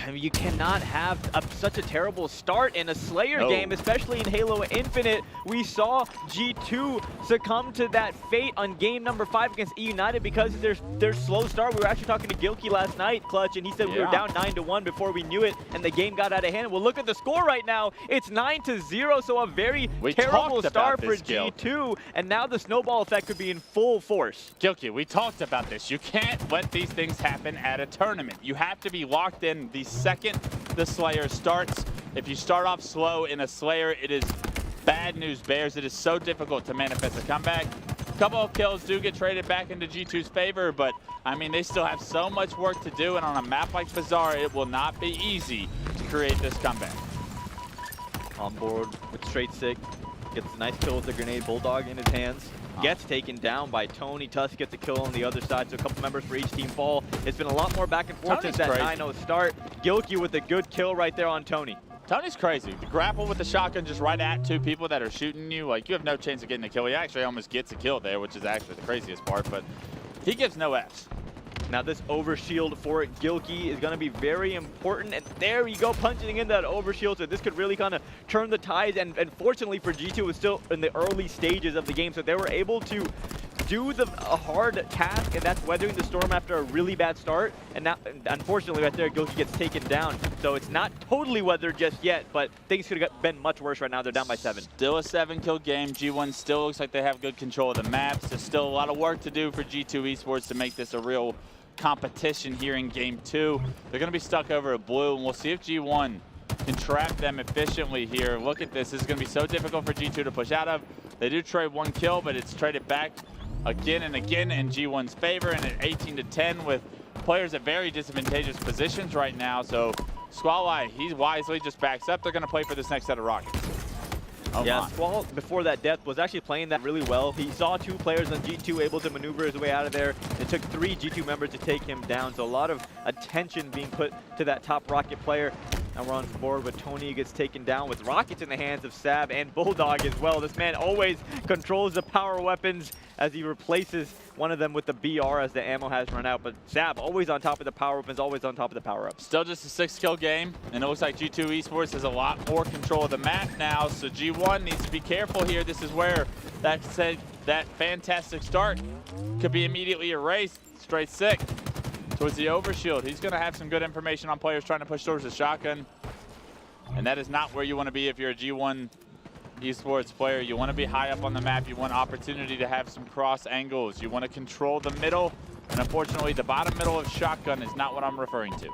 I mean, you cannot have such a terrible start in a Slayer game, especially in Halo Infinite. We saw G2 succumb to that fate on game number 5 against E United because of their slow start. We were actually talking to Gilkey last night, Clutch, and he said we were down 9-1 before we knew it, and the game got out of hand. Well, look at the score right now. It's 9-0, so a very terrible start for G2, and now the snowball effect could be in full force. Gilkey, we talked about this. You can't let these things happen at a tournament. You have to be locked in the second the Slayer starts. If you start off slow in a Slayer, it is bad news bears. It is so difficult to manifest a comeback. A couple of kills do get traded back into G2's favor, but I mean, they still have so much work to do, and on a map like Bizarre, it will not be easy to create this comeback. On board with Straight Sick, gets a nice kill with the grenade Bulldog in his hands. Gets taken down by Tony. Tusk gets a kill on the other side, so a couple members for each team fall. It's been a lot more back and forth since that 9-0 start. Gilkey with a good kill right there on Tony. Tony's crazy. The grapple with the shotgun just right at 2 people that are shooting you, like, you have no chance of getting a kill. He actually almost gets a kill there, which is actually the craziest part, but he gives no Fs. Now this overshield for Gilkey is going to be very important, and there you go, punching in that overshield, so this could really kind of turn the tides, and fortunately for G2, it was still in the early stages of the game, so they were able to do a hard task, and that's weathering the storm after a really bad start, and now, unfortunately, right there, Gilkey gets taken down, so it's not totally weathered just yet, but things could have been much worse right now. They're down by 7. Still a 7-kill game. G1 still looks like they have good control of the maps. There's still a lot of work to do for G2 Esports to make this a real competition here in game 2. They're going to be stuck over a blue, and we'll see if G1 can trap them efficiently here. Look at this. This is going to be so difficult for G2 to push out of. They do trade 1 kill, but it's traded back again and again in G1's favor, and at 18-10 with players at very disadvantageous positions right now. So Squally, he wisely just backs up. They're going to play for this next set of rockets. Oh yeah, Squall, before that death, was actually playing that really well. He saw 2 players on G2 able to maneuver his way out of there. It took 3 G2 members to take him down, so a lot of attention being put to that top rocket player. Now we're on board with Tony, who gets taken down with rockets in the hands of Sab and Bulldog as well. This man always controls the power weapons as he replaces one of them with the BR as the ammo has run out. But Sab always on top of the power weapons, always on top of the power-ups. Still just a 6-kill game, and it looks like G2 Esports has a lot more control of the map now, so G1 needs to be careful here. This is where that fantastic start could be immediately erased. Straight Sick towards the overshield. He's going to have some good information on players trying to push towards the shotgun. And that is not where you want to be if you're a G1 esports player. You want to be high up on the map. You want opportunity to have some cross angles. You want to control the middle. And unfortunately, the bottom middle of shotgun is not what I'm referring to.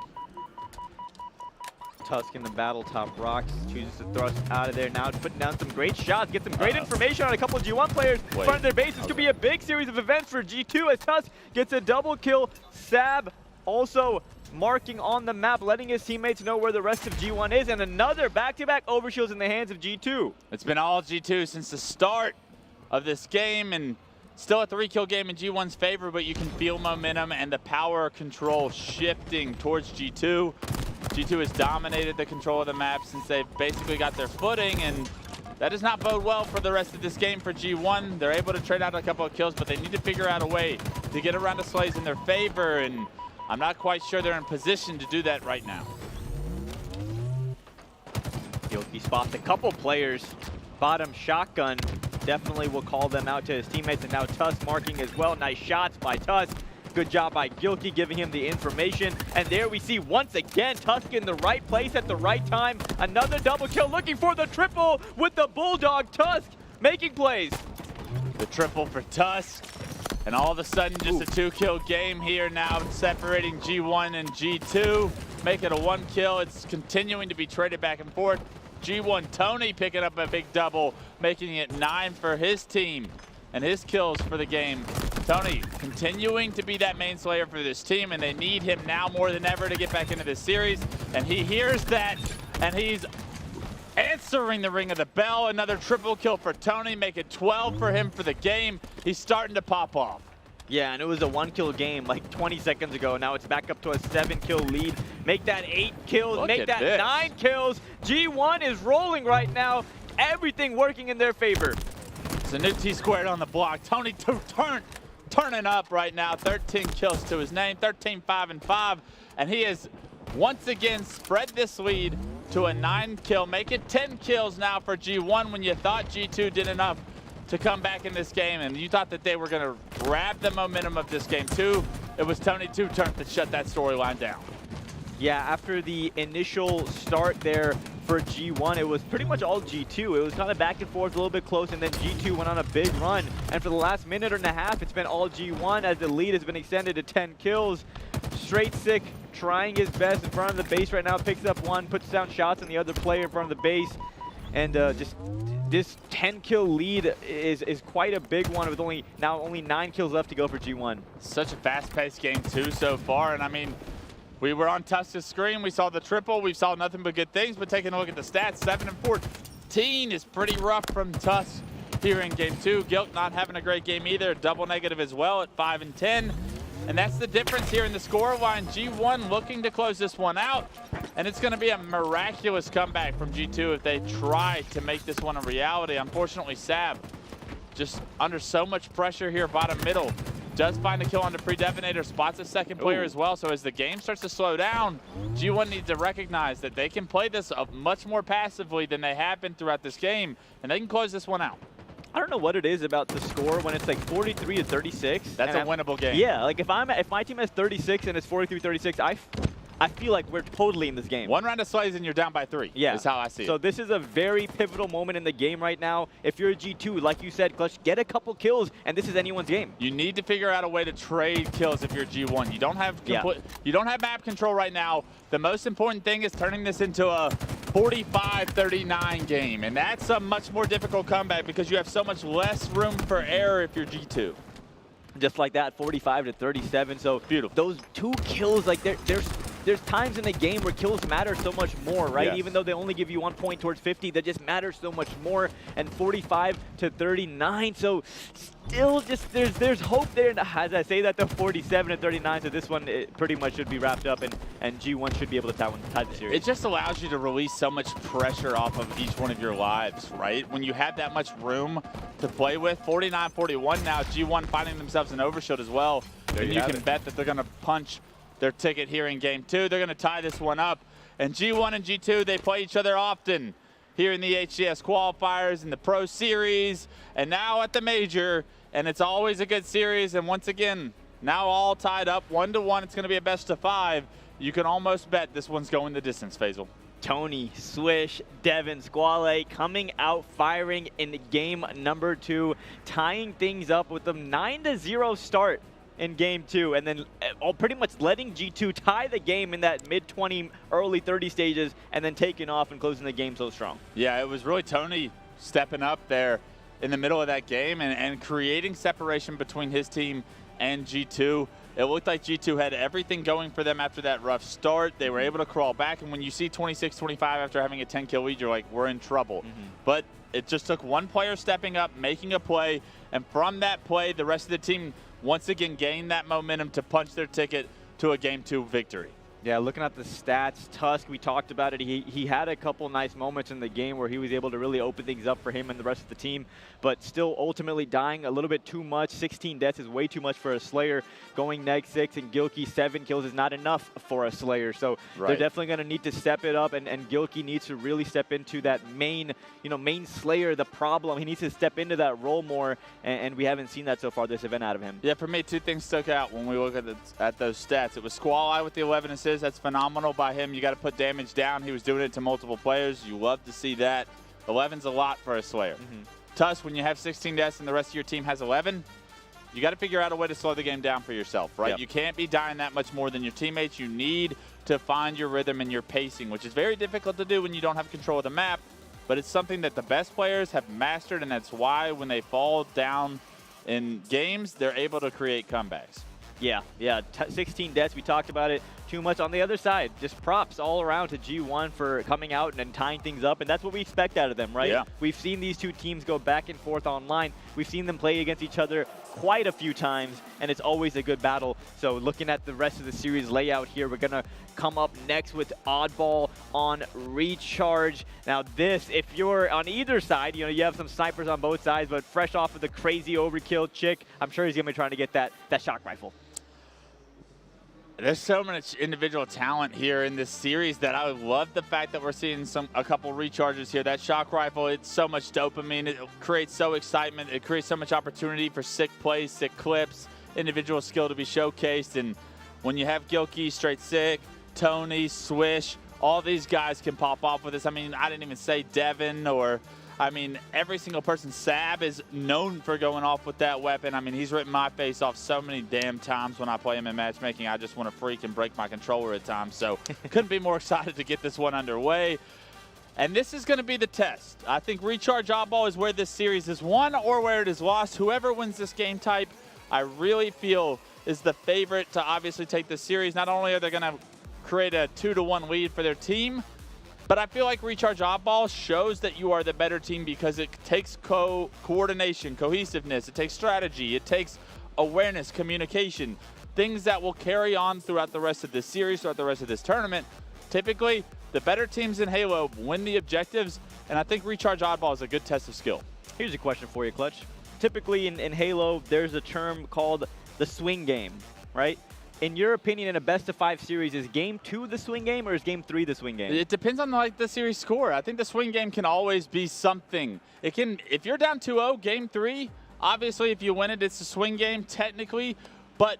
Tusk in the battle top rocks, chooses to thrust out of there now, putting down some great shots, get some great information on a couple of G1 players in front of their base. This could be a big series of events for G2 as Tusk gets a double kill. Sab also marking on the map, letting his teammates know where the rest of G1 is, and another back-to-back overshields in the hands of G2. It's been all G2 since the start of this game, and still a 3-kill game in G1's favor, but you can feel momentum and the power control shifting towards G2. G2 has dominated the control of the map since they've basically got their footing, and that does not bode well for the rest of this game for G1. They're able to trade out a couple of kills, but they need to figure out a way to get around the Slays in their favor, and I'm not quite sure they're in position to do that right now. Gilkey spots a couple players. Bottom shotgun definitely will call them out to his teammates, and now Tusk marking as well. Nice shots by Tusk. Good job by Gilkey giving him the information. And there we see once again Tusk in the right place at the right time. Another double kill, looking for the triple with the Bulldog. Tusk making plays. The triple for Tusk. And all of a sudden just a 2-kill game here now, separating G1 and G2. Make it a 1-kill. It's continuing to be traded back and forth. G1 Tony picking up a big double, making it 9 for his team and his kills for the game. Tony continuing to be that main slayer for this team, and they need him now more than ever to get back into this series. And he hears that, and he's answering the ring of the bell. Another triple kill for Tony, make it 12 for him for the game. He's starting to pop off. Yeah, and it was a 1-kill game like 20 seconds ago. Now it's back up to a 7-kill lead. Make that 8 kills, make that 9 kills. G1 is rolling right now. Everything working in their favor. It's a new T-squared on the block. Tony turning up right now. 13 kills to his name, 13, 5, and 5. And he has once again spread this lead to a 9-kill. Make it 10 kills now for G1 when you thought G2 did enough to come back in this game, and you thought that they were going to grab the momentum of this game too. It was Tony 2 turn to shut that storyline down. Yeah, after the initial start there for G1, it was pretty much all G2. It was kind of back and forth, a little bit close, and then G2 went on a big run. And for the last minute and a half, it's been all G1 as the lead has been extended to 10 kills. Straight Sick trying his best in front of the base right now, picks up one, puts down shots on the other player in front of the base, and just this 10-kill lead is quite a big one with only 9 kills left to go for G1. Such a fast-paced game too so far, and I mean, we were on Tusk's screen, we saw the triple, we saw nothing but good things, but taking a look at the stats, 7 and 14 is pretty rough from Tusk here in game 2. Gilt not having a great game either, double negative as well at 5 and 10. And that's the difference here in the scoreline. G1 looking to close this one out, and it's going to be a miraculous comeback from G2 if they try to make this one a reality. Unfortunately, Sab just under so much pressure here, bottom middle. Does find a kill on the pre-detonator, spots a second player as well. So as the game starts to slow down, G1 needs to recognize that they can play this much more passively than they have been throughout this game, and they can close this one out. I don't know what it is about the score when it's like 43 to 36. That's a winnable game. Yeah, like if my team has 36 and it's 43-36, I feel like we're totally in this game. One round of slays and you're down by 3. Yeah, is how I see it. So this is a very pivotal moment in the game right now. If you're a G2, like you said, Clutch, get a couple kills, and this is anyone's game. You need to figure out a way to trade kills if you're G1. You don't have you don't have map control right now. The most important thing is turning this into a 45-39 game, and that's a much more difficult comeback because you have so much less room for error if you're G2. Just like that, 45 to 37. So beautiful. Those 2 kills, like there's times in the game where kills matter so much more, right? Yes. Even though they only give you 1 point towards 50, that just matters so much more. And 45 to 39. So still just there's hope there. As I say that, the 47 to 39. So this one pretty much should be wrapped up, and G1 should be able to tie the series. It just allows you to release so much pressure off of each one of your lives, right? When you have that much room to play with, 49-41 now, G1 finding themselves an overshield as well. And you can bet that they're going to punch their ticket here in game 2. They're going to tie this one up. And G1 and G2, they play each other often here in the HCS qualifiers, in the Pro Series, and now at the Major. And it's always a good series. And once again, now all tied up 1-1. It's going to be a best of 5. You can almost bet this one's going the distance, Faisal. Tony, Swish, Devin, Squale coming out firing in game number 2, tying things up with a 9-0 start in game 2, and then pretty much letting G2 tie the game in that mid-20, early 30 stages, and then taking off and closing the game so strong. Yeah, it was really Tony stepping up there in the middle of that game and creating separation between his team and G2. It looked like G2 had everything going for them after that rough start. They were able to crawl back, and when you see 26-25 after having a 10-kill lead, you're like, we're in trouble. But it just took one player stepping up, making a play, and from that play, the rest of the team once again gained that momentum to punch their ticket to a Game 2 victory. Yeah, looking at the stats, Tusk, we talked about it. He had a couple nice moments in the game where he was able to really open things up for him and the rest of the team, but still ultimately dying a little bit too much. 16 deaths is way too much for a Slayer. Going -6 and Gilkey 7 kills is not enough for a Slayer. So they're definitely going to need to step it up, and Gilkey needs to really step into that main Slayer, the problem. He needs to step into that role more, and we haven't seen that so far this event out of him. Yeah, for me, 2 things stuck out when we look at those stats. It was Squall with the 11 assists. That's phenomenal by him. You got to put damage down. He was doing it to multiple players. You love to see that. 11's a lot for a Slayer. Tusk, when you have 16 deaths and the rest of your team has 11, you got to figure out a way to slow the game down for yourself, right? Yep. You can't be dying that much more than your teammates. You need to find your rhythm and your pacing, which is very difficult to do when you don't have control of the map, but it's something that the best players have mastered, and that's why when they fall down in games, they're able to create comebacks. Yeah, 16 deaths, we talked about it too much. On the other side, just props all around to G1 for coming out and tying things up, and that's what we expect out of them, right? Yeah. We've seen these two teams go back and forth online. We've seen them play against each other quite a few times, and it's always a good battle. So looking at the rest of the series layout here, we're going to come up next with Oddball on Recharge. Now this, if you're on either side, you have some snipers on both sides, but fresh off of the crazy overkill chick, I'm sure he's going to be trying to get that shock rifle. There's so much individual talent here in this series that I love the fact that we're seeing a couple recharges here. That shock rifle, it's so much dopamine. It creates so excitement. It creates so much opportunity for sick plays, sick clips, individual skill to be showcased. And when you have Gilkey, Straight Sick, Tony, Swish, all these guys can pop off with this. I mean, I didn't even say Devin or... I mean, every single person. Sab is known for going off with that weapon. I mean, he's ripped my face off so many damn times when I play him in matchmaking. I just want to freak and break my controller at times. So couldn't be more excited to get this one underway. And this is going to be the test. I think Recharge Oddball is where this series is won or where it is lost. Whoever wins this game type, I really feel is the favorite to obviously take this series. Not only are they going to create a 2-1 lead for their team, but I feel like Recharge Oddball shows that you are the better team because it takes coordination, cohesiveness, it takes strategy, it takes awareness, communication, things that will carry on throughout the rest of this series, throughout the rest of this tournament. Typically, the better teams in Halo win the objectives, and I think Recharge Oddball is a good test of skill. Here's a question for you, Clutch. Typically in Halo, there's a term called the swing game, right? In your opinion, in a best-of-5 series, is Game 2 the swing game or is Game 3 the swing game? It depends on the series score. I think the swing game can always be something. It can, if you're down 2-0, Game 3, obviously if you win it, it's a swing game technically, but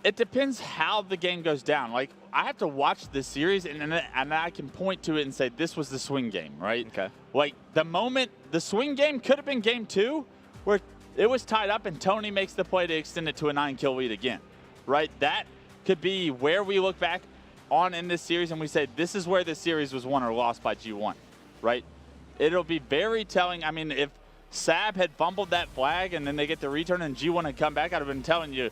it depends how the game goes down. Like, I have to watch this series and I can point to it and say, this was the swing game, right? Okay. Like, the swing game could have been Game 2 where it was tied up and Tony makes the play to extend it to a 9-kill lead again. Right, that could be where we look back on in this series and we say this is where this series was won or lost by G1, right? It'll be very telling. I mean, if Sab had fumbled that flag and then they get the return and G1 had come back, I'd have been telling you,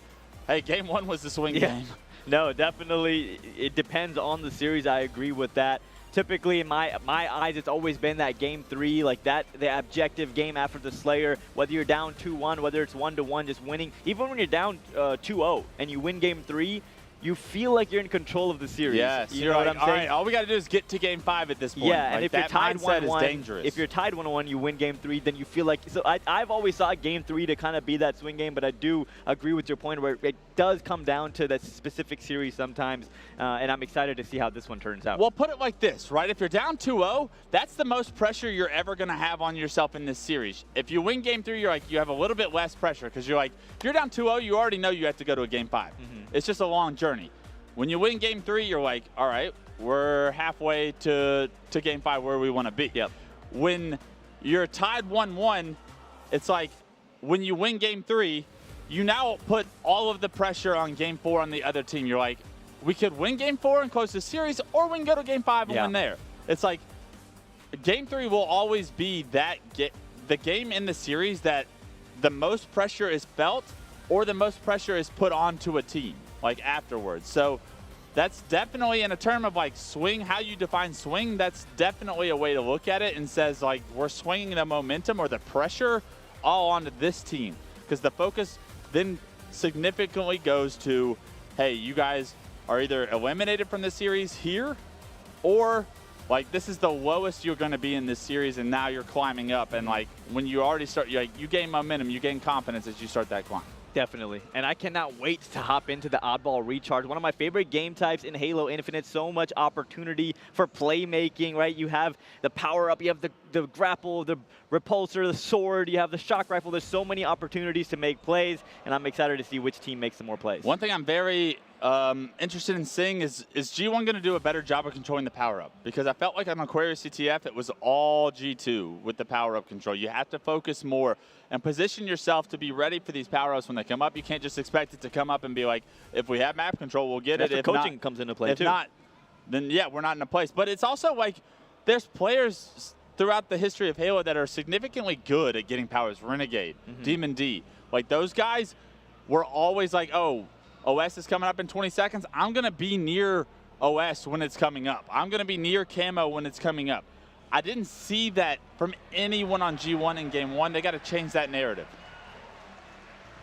hey, Game 1 was the swing game. No, definitely, it depends on the series. I agree with that. Typically, in my eyes, it's always been that Game 3, like that, the objective game after the Slayer, whether you're down 2-1, whether it's 1-1, just winning. Even when you're down 2-0 and you win Game 3, you feel like you're in control of the series. Yes, you know what I'm saying? All right, all we got to do is get to Game 5 at this point. Yeah, like, and if you're tied 1-1, if you're tied 1-1, you win Game 3, then you feel like. So I've always thought Game 3 to kind of be that swing game, but I do agree with your point where does come down to that specific series sometimes, and I'm excited to see how this one turns out. Well, put it like this, right? If you're down 2-0, that's the most pressure you're ever going to have on yourself in this series. If you win Game 3, you have a little bit less pressure because you're like, if you're down 2-0, you already know you have to go to a Game 5. It's just a long journey. When you win Game 3, you're like, all right, we're halfway to Game 5 where we want to be. Yep. When you're tied 1-1, it's like when you win Game 3, you now put all of the pressure on Game 4 on the other team. You're like, we could win Game 4 and close the series, or we can go to Game 5 and win there. It's like Game 3 will always be the game in the series that the most pressure is felt or the most pressure is put onto a team, like afterwards. So that's definitely, in a term of like swing, how you define swing, that's definitely a way to look at it and says like we're swinging the momentum or the pressure all onto this team, because the focus then significantly goes to, hey, you guys are either eliminated from the series here, or like this is the lowest you're going to be in this series, and now you're climbing up. And like when you already start, you gain momentum, you gain confidence as you start that climb. Definitely. And I cannot wait to hop into the oddball recharge. One of my favorite game types in Halo Infinite. So much opportunity for playmaking, right? You have the power-up, you have the grapple, the repulsor, the sword, you have the shock rifle. There's so many opportunities to make plays, and I'm excited to see which team makes the more plays. One thing I'm very interested in seeing is G1 going to do a better job of controlling the power-up? Because I felt like on Aquarius Ctf, it was all G2 with the power-up control. You have to focus more and position yourself to be ready for these power-ups when they come up. You can't just expect it to come up and be like, if we have map control, we'll get it. If coaching comes into play, too. If not, then yeah, we're not in a place. But it's also like there's players throughout the history of Halo that are significantly good at getting powers. Renegade, Demon D. Like those guys were always like, oh, OS is coming up in 20 seconds. I'm going to be near OS when it's coming up. I'm going to be near Camo when it's coming up. I didn't see that from anyone on G1 in Game 1. They got to change that narrative.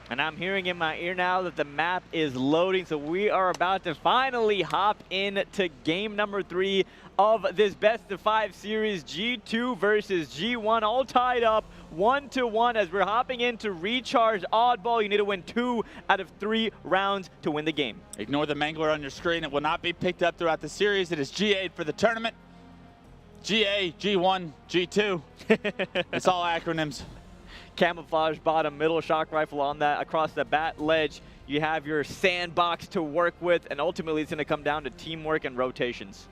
And I'm hearing in my ear now that the map is loading, so we are about to finally hop into game number 3 of this best-of-5 series, G2 versus G1, all tied up 1-1 as we're hopping into recharge oddball. You need to win 2 out of 3 rounds to win the game. Ignore the mangler on your screen. It will not be picked up throughout the series. It is GA for the tournament. GA, G1, G2. It's all acronyms. Camouflage bottom, middle shock rifle on that across the bat ledge. You have your sandbox to work with, and ultimately it's going to come down to teamwork and rotations.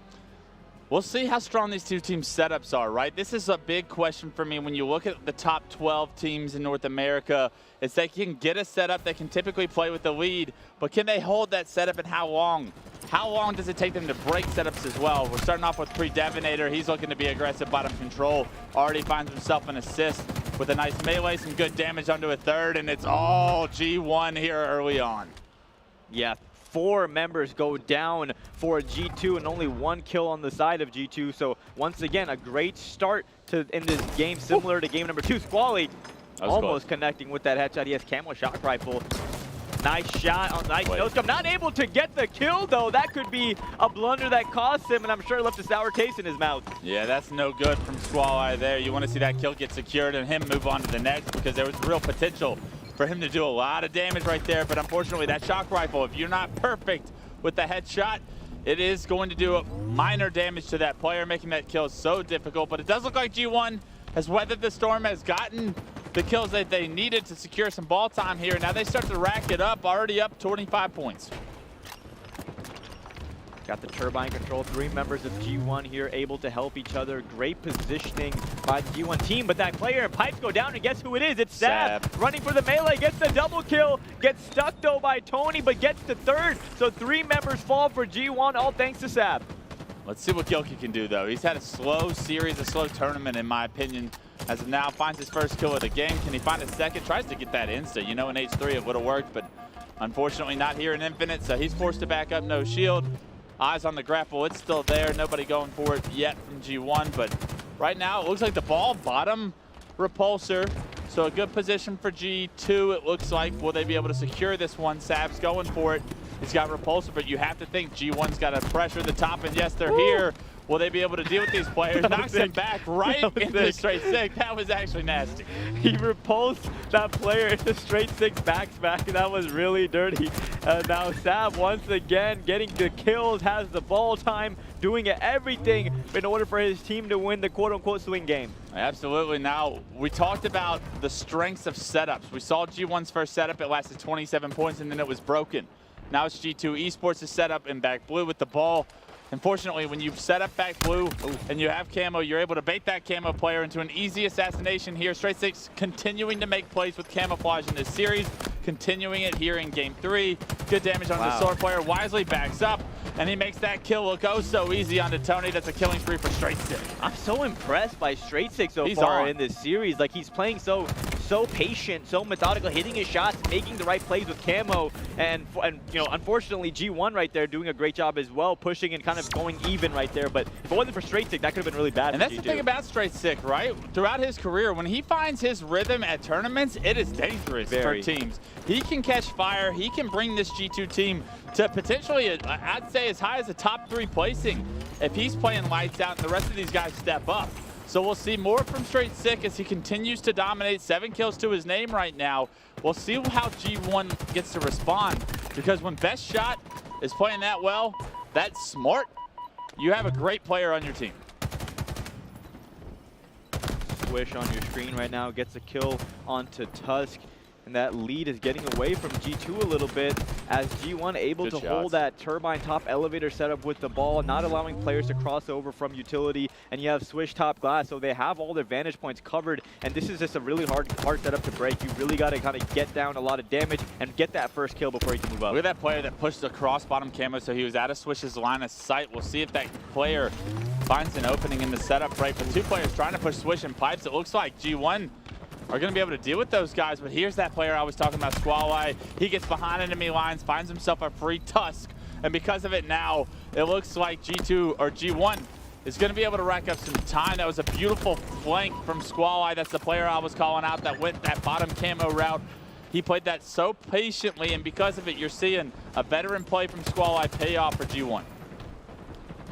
We'll see how strong these two teams' setups are, right? This is a big question for me when you look at the top 12 teams in North America. Is they can get a setup, they can typically play with the lead, but can they hold that setup and how long? How long does it take them to break setups as well? We're starting off with Predevinator. He's looking to be aggressive bottom control. Already finds himself an assist with a nice melee, some good damage onto a third, and it's all G1 here early on. Yeah. 4 members go down for G2 and only 1 kill on the side of G2. So once again, a great start in this game, similar to game number 2. Squally almost connecting with that headshot. He has camo shock rifle. Nice shot on nice no scope. Not able to get the kill though. That could be a blunder that cost him, and I'm sure left a sour taste in his mouth. Yeah, that's no good from Squally there. You want to see that kill get secured and him move on to the next, because there was real potential for him to do a lot of damage right there, but unfortunately that shock rifle, if you're not perfect with the headshot, it is going to do minor damage to that player, making that kill so difficult. But it does look like G1 has weathered the storm, has gotten the kills that they needed to secure some ball time here. Now they start to rack it up, already up 25 points. Got the turbine control. 3 members of G1 here able to help each other. Great positioning by the G1 team, but that player and pipes go down, and guess who it is? It's Sab running for the melee, gets the double kill, gets stuck though by Tony, but gets the 3rd. So 3 members fall for G1, all thanks to Sab. Let's see what Gilkey can do though. He's had a slow series, a slow tournament in my opinion. As of now, finds his first kill of the game. Can he find a second? Tries to get that insta. You know, in H3 it would have worked, but unfortunately not here in Infinite, so he's forced to back up, no shield. Eyes on the grapple, it's still there. Nobody going for it yet from G1, but right now it looks like the ball bottom repulsor. So a good position for G2, it looks like. Will they be able to secure this one? Sab's going for it. He's got repulsor, but you have to think G1's got to pressure the top, and yes, they're here. Will they be able to deal with these players? Knocks him back right into straight six. That was actually nasty. He repulsed that player into straight six back, and that was really dirty. Now Sav once again getting the kills, has the ball time, doing everything in order for his team to win the quote-unquote swing game. Absolutely. Now, we talked about the strengths of setups. We saw G1's first setup. It lasted 27 points, and then it was broken. Now it's G2 Esports' setup in back blue with the ball. Unfortunately, when you set up back blue and you have camo, you're able to bait that camo player into an easy assassination here. Straight six continuing to make plays with camouflage in this series, continuing it here in game 3. Good damage on the sword player. Wisely backs up, and he makes that kill look oh so easy onto Tony. That's a killing spree for Straight Six. I'm so impressed by Straight Six so far in this series. Like, he's playing so patient, so methodical, hitting his shots, making the right plays with camo, and you know, unfortunately G1 right there doing a great job as well, pushing and kind of going even right there. But if it wasn't for Straight Six, that could have been really bad. And that's the thing about Straight Six, right? Throughout his career, when he finds his rhythm at tournaments, it is dangerous for teams. He can catch fire. He can bring this G2 team to potentially, I'd say, as high as a top 3 placing if he's playing lights out and the rest of these guys step up. So we'll see more from Straight Six as he continues to dominate. 7 kills to his name right now. We'll see how G1 gets to respond, because when Best Shot is playing that well, that's smart, you have a great player on your team. Swish on your screen right now gets a kill onto Tusk. And that lead is getting away from G2 a little bit as G1 able to hold that turbine top elevator setup with the ball, not allowing players to cross over from utility. And you have Swish top glass, so they have all their vantage points covered. And this is just a really hard setup to break. You really got to kind of get down a lot of damage and get that first kill before you can move up. Look at that player that pushed across bottom camo, so he was out of Swish's line of sight. We'll see if that player finds an opening in the setup right. But 2 players trying to push Swish and pipes. It looks like G1 are going to be able to deal with those guys, but here's that player I was talking about, Squall. He gets behind enemy lines, finds himself a free Tusk, and because of it now, it looks like G2 or G1 is going to be able to rack up some time. That was a beautiful flank from Squall. That's the player I was calling out that went that bottom camo route. He played that so patiently, and because of it, you're seeing a veteran play from Squall pay off for G1.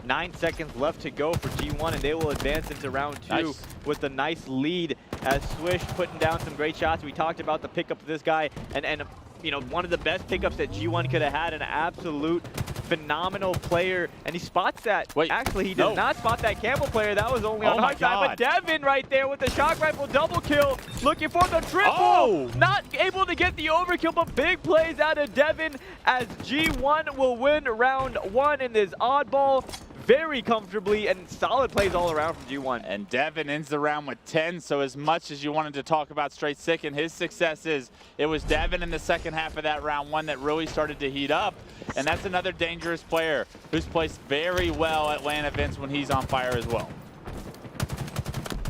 9 seconds left to go for G1, and they will advance into round 2 with a nice lead as Swish putting down some great shots. We talked about the pickup of this guy, and you know, one of the best pickups that G1 could have had, an absolute phenomenal player, and he spots that. Actually, he does not spot that camo player. That was only on hard side, but Devin right there with the shock rifle double kill, looking for the triple. Not able to get the overkill, but big plays out of Devin as G1 will win round 1 in this oddball very comfortably, and solid plays all around from G1. And Devin ends the round with 10, so as much as you wanted to talk about Straight Six and his successes, it was Devin in the second half of that round 1 that really started to heat up, and that's another dangerous player who's placed very well at LAN events when he's on fire as well.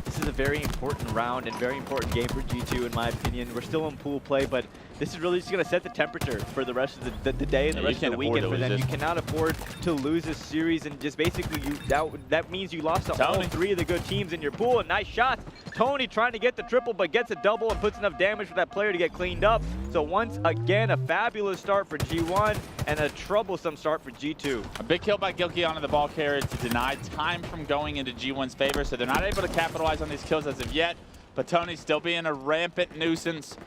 This is a very important round and very important game for G2 in my opinion. We're still in pool play, but this is really just going to set the temperature for the rest of the day and the rest of the weekend for them. You cannot afford to lose this series, and just basically that means you lost to all 3 of the good teams in your pool. And nice shots. Tony trying to get the triple, but gets a double and puts enough damage for that player to get cleaned up. So once again, a fabulous start for G1 and a troublesome start for G2. A big kill by Gilkey onto the ball carrier to deny time from going into G1's favor, so they're not able to capitalize on these kills as of yet. But Tony's still being a rampant nuisance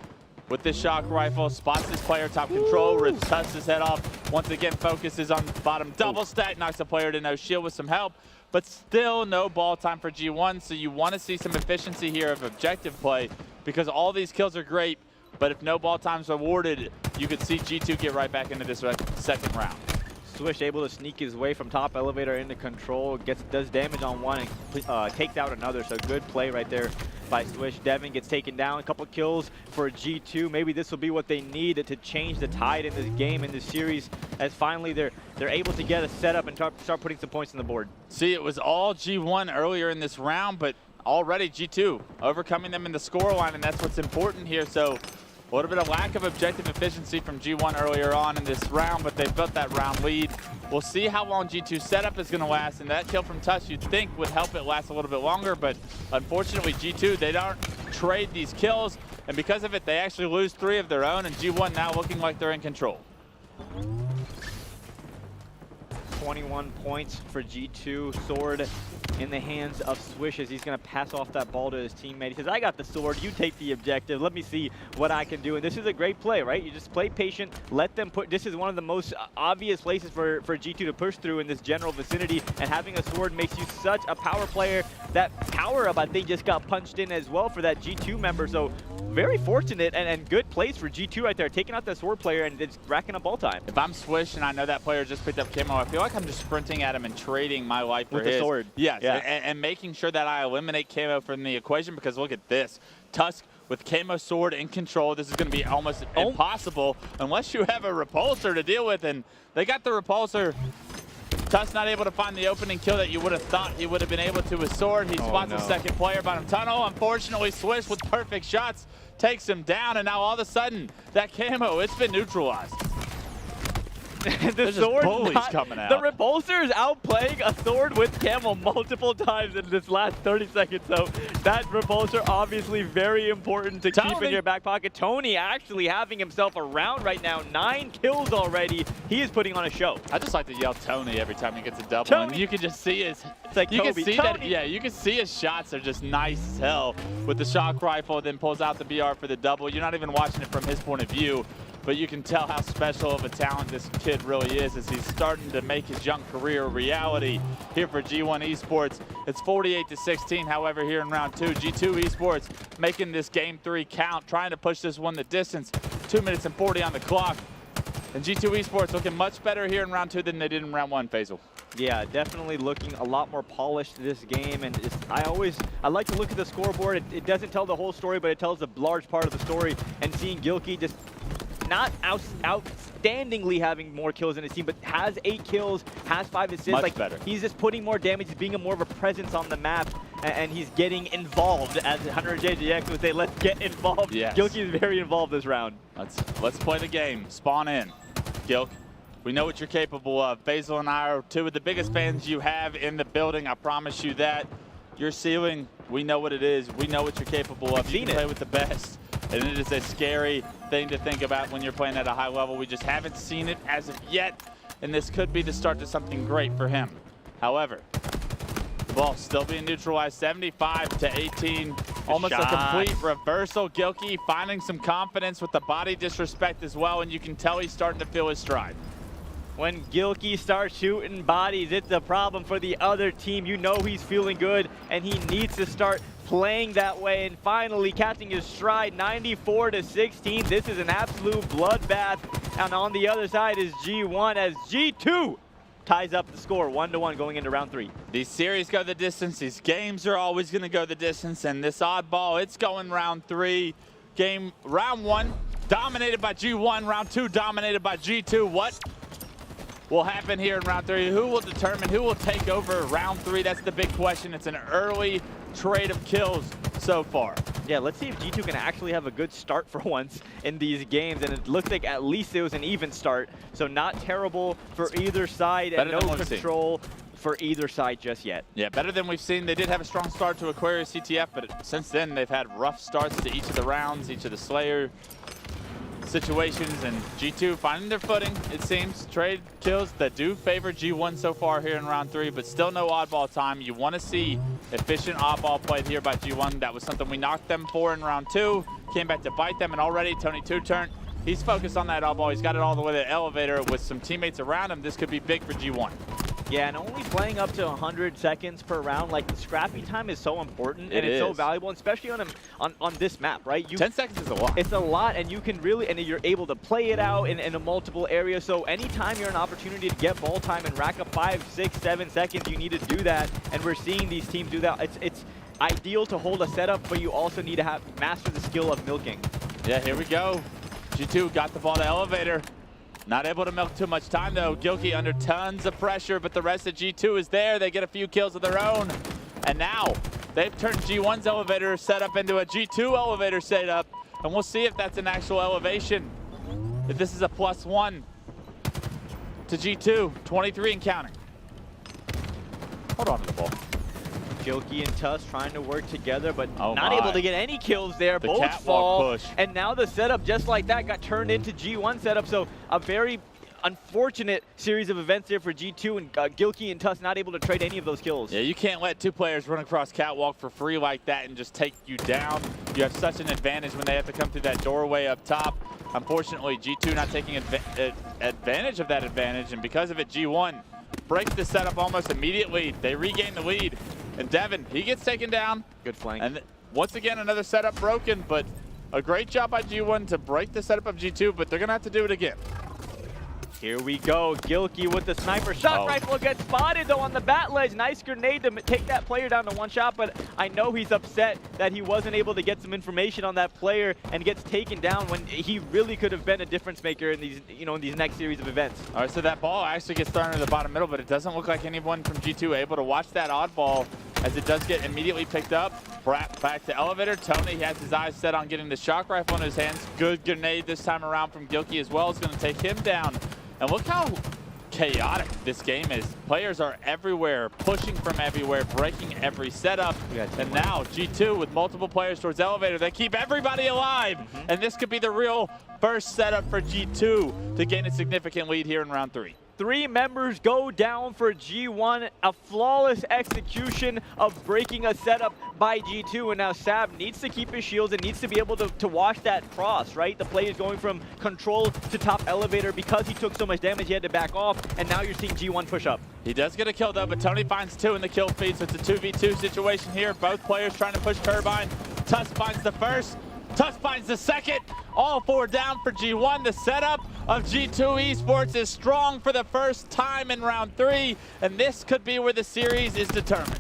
with this shock rifle, spots his player top control, rips Tusk's head off. Once again, focuses on bottom double stack, knocks the player to no shield with some help, but still no ball time for G1. So you want to see some efficiency here of objective play, because all these kills are great, but if no ball time's awarded, you could see G2 get right back into this second round. Swish able to sneak his way from top elevator into control, does damage on one and takes out another, so good play right there by Swish. Devin gets taken down, a couple kills for G2. Maybe this will be what they need to change the tide in this game, in this series, as finally they're able to get a setup and start putting some points on the board. See, it was all G1 earlier in this round, but already G2 overcoming them in the scoreline, and that's what's important here. So a little bit of lack of objective efficiency from G1 earlier on in this round, but they've built that round lead. We'll see how long G2's setup is going to last, and that kill from Touch you'd think would help it last a little bit longer, but unfortunately G2, they don't trade these kills, and because of it, they actually lose 3 of their own, and G1 now looking like they're in control. 21 points for G2. Sword in the hands of Swish as he's going to pass off that ball to his teammate. He says, I got the sword, you take the objective, let me see what I can do. And this is a great play, right? You just play patient, let them put, this is one of the most obvious places for G2 to push through in this general vicinity, and having a sword makes you such a power player. That power up, I think, just got punched in as well for that G2 member, so very fortunate and good place for G2 right there, taking out that sword player and it's racking up ball time. If I'm Swish and I know that player just picked up camo, I feel like I'm just sprinting at him and trading my life for with his. the sword. Yes, yeah. and making sure that I eliminate camo from the equation, because look at this. Tusk with camo sword in control. This is going to be almost impossible unless you have a repulsor to deal with, and they got the repulsor. Tusk not able to find the opening kill that you would have thought he would have been able to with sword. He spots the second player bottom tunnel. Unfortunately, Swish with perfect shots takes him down, and now all of a sudden, that camo, it's been neutralized. The sword coming out. The repulsor is outplaying a sword with camo multiple times in this last 30 seconds. So that repulsor obviously very important to keep in your back pocket. Tony actually having himself a round right now. 9 kills already. He is putting on a show. I just like to yell Tony every time he gets a double. Tony. And you can just see his, it's like you Toby. can see Tony. that, yeah, you can see his shots are just nice as hell with the shock rifle, then pulls out the BR for the double. You're not even watching it from his point of view, but you can tell how special of a talent this kid really is as he's starting to make his young career a reality here for G1 Esports. It's 48-16, however, here in round 2. G2 Esports making this game 3 count, trying to push this one the distance. 2 minutes and 40 on the clock. And G2 Esports looking much better here in round 2 than they did in round 1, Faisal. Yeah, definitely looking a lot more polished this game, and I like to look at the scoreboard. It doesn't tell the whole story, but it tells a large part of the story, and seeing Gilkey just not outstandingly having more kills in his team, but has 8 kills, has 5 assists. Much like better. He's just putting more damage, he's being more of a presence on the map, and he's getting involved, as Hunter JJX would say, let's get involved. Yes. Gilkey is very involved this round. Let's play the game. Spawn in, Gilk. We know what you're capable of. Faisal and I are 2 of the biggest fans you have in the building. I promise you that. Your ceiling, we know what it is. We know what you're capable of. You can play with the best. And it is a scary thing to think about when you're playing at a high level. We just haven't seen it as of yet, and this could be the start to something great for him. However, the ball still being neutralized, 75-18. Almost a complete reversal. Gilkey finding some confidence with the body disrespect as well, and you can tell he's starting to feel his stride. When Gilkey starts shooting bodies, it's a problem for the other team. You know he's feeling good, and he needs to start playing that way, and finally catching his stride. 94-16. This is an absolute bloodbath. And on the other side is G1 as G2 ties up the score 1-1 going into round 3. These series go the distance. These games are always going to go the distance, and this oddball, it's going round 3. Round 1 dominated by G1. Round 2 dominated by G2. What will happen here in round 3? Who will determine who will take over round 3? That's the big question. It's an early trade of kills so far. Yeah, let's see if G2 can actually have a good start for once in these games, and it looks like at least it was an even start, so not terrible for either side, and no control for either side just yet. Yeah, better than we've seen. They did have a strong start to Aquarius Ctf, but since then they've had rough starts to each of the rounds, each of the Slayer situations, and G2 finding their footing, it seems. Trade kills that do favor G1 so far here in round 3, but still no oddball time. You want to see efficient oddball played here by G1. That was something we knocked them for in round 2. Came back to bite them, and already Tony Two-Turn, he's focused on that oddball. He's got it all the way to the elevator with some teammates around him. This could be big for G1. Yeah, and only playing up to 100 seconds per round, like the scrappy time is so important, and it's so valuable, especially on this map, right? 10 seconds is a lot. It's a lot, and you can really, and you're able to play it out in a multiple area. So anytime you're an opportunity to get ball time and rack up 5, 6, 7 seconds, you need to do that. And we're seeing these teams do that. It's ideal to hold a setup, but you also need to master the skill of milking. Yeah, here we go. G2 got the ball to elevator. Not able to milk too much time, though. Gilkey under tons of pressure, but the rest of G2 is there. They get a few kills of their own. And now they've turned G1's elevator setup into a G2 elevator setup. And we'll see if that's an actual elevation. If this is a +1 to G2, 23 and counting. Hold on to the ball. Gilkey and Tusk trying to work together, but not able to get any kills there. Both fall, push. And now the setup, just like that, got turned into G1 setup. So a very unfortunate series of events there for G2, and Gilkey and Tuss not able to trade any of those kills. Yeah, you can't let two players run across catwalk for free like that and just take you down. You have such an advantage when they have to come through that doorway up top. Unfortunately, G2 not taking advantage of that advantage, and because of it, G1 breaks the setup almost immediately. They regain the lead, and Devin, he gets taken down. Good flank. And once again, another setup broken, but a great job by G1 to break the setup of G2, but they're going to have to do it again. Here we go. Gilkey with the sniper. Shock rifle gets spotted, though, on the bat ledge. Nice grenade to take that player down to one shot, but I know he's upset that he wasn't able to get some information on that player and gets taken down when he really could have been a difference maker in these, in these next series of events. All right, so that ball actually gets thrown in the bottom middle, but it doesn't look like anyone from G2 able to watch that odd ball, as it does get immediately picked up. Back to elevator. Tony has his eyes set on getting the shock rifle in his hands. Good grenade this time around from Gilkey as well. It's going to take him down. And look how chaotic this game is. Players are everywhere, pushing from everywhere, breaking every setup. And now G2 with multiple players towards elevator. They keep everybody alive. And this could be the real first setup for G2 to gain a significant lead here in round 3. 3 members go down for G1. A flawless execution of breaking a setup by G2. And now Sab needs to keep his shields and needs to be able to watch that cross, right? The play is going from control to top elevator. Because he took so much damage, he had to back off. And now you're seeing G1 push up. He does get a kill, though, but Tony finds 2 in the kill feed. So it's a 2v2 situation here. Both players trying to push Turbine. Tuss finds the first. Tuss finds the second. All 4 down for G1. The setup of G2 Esports is strong for the first time in round 3, and this could be where the series is determined.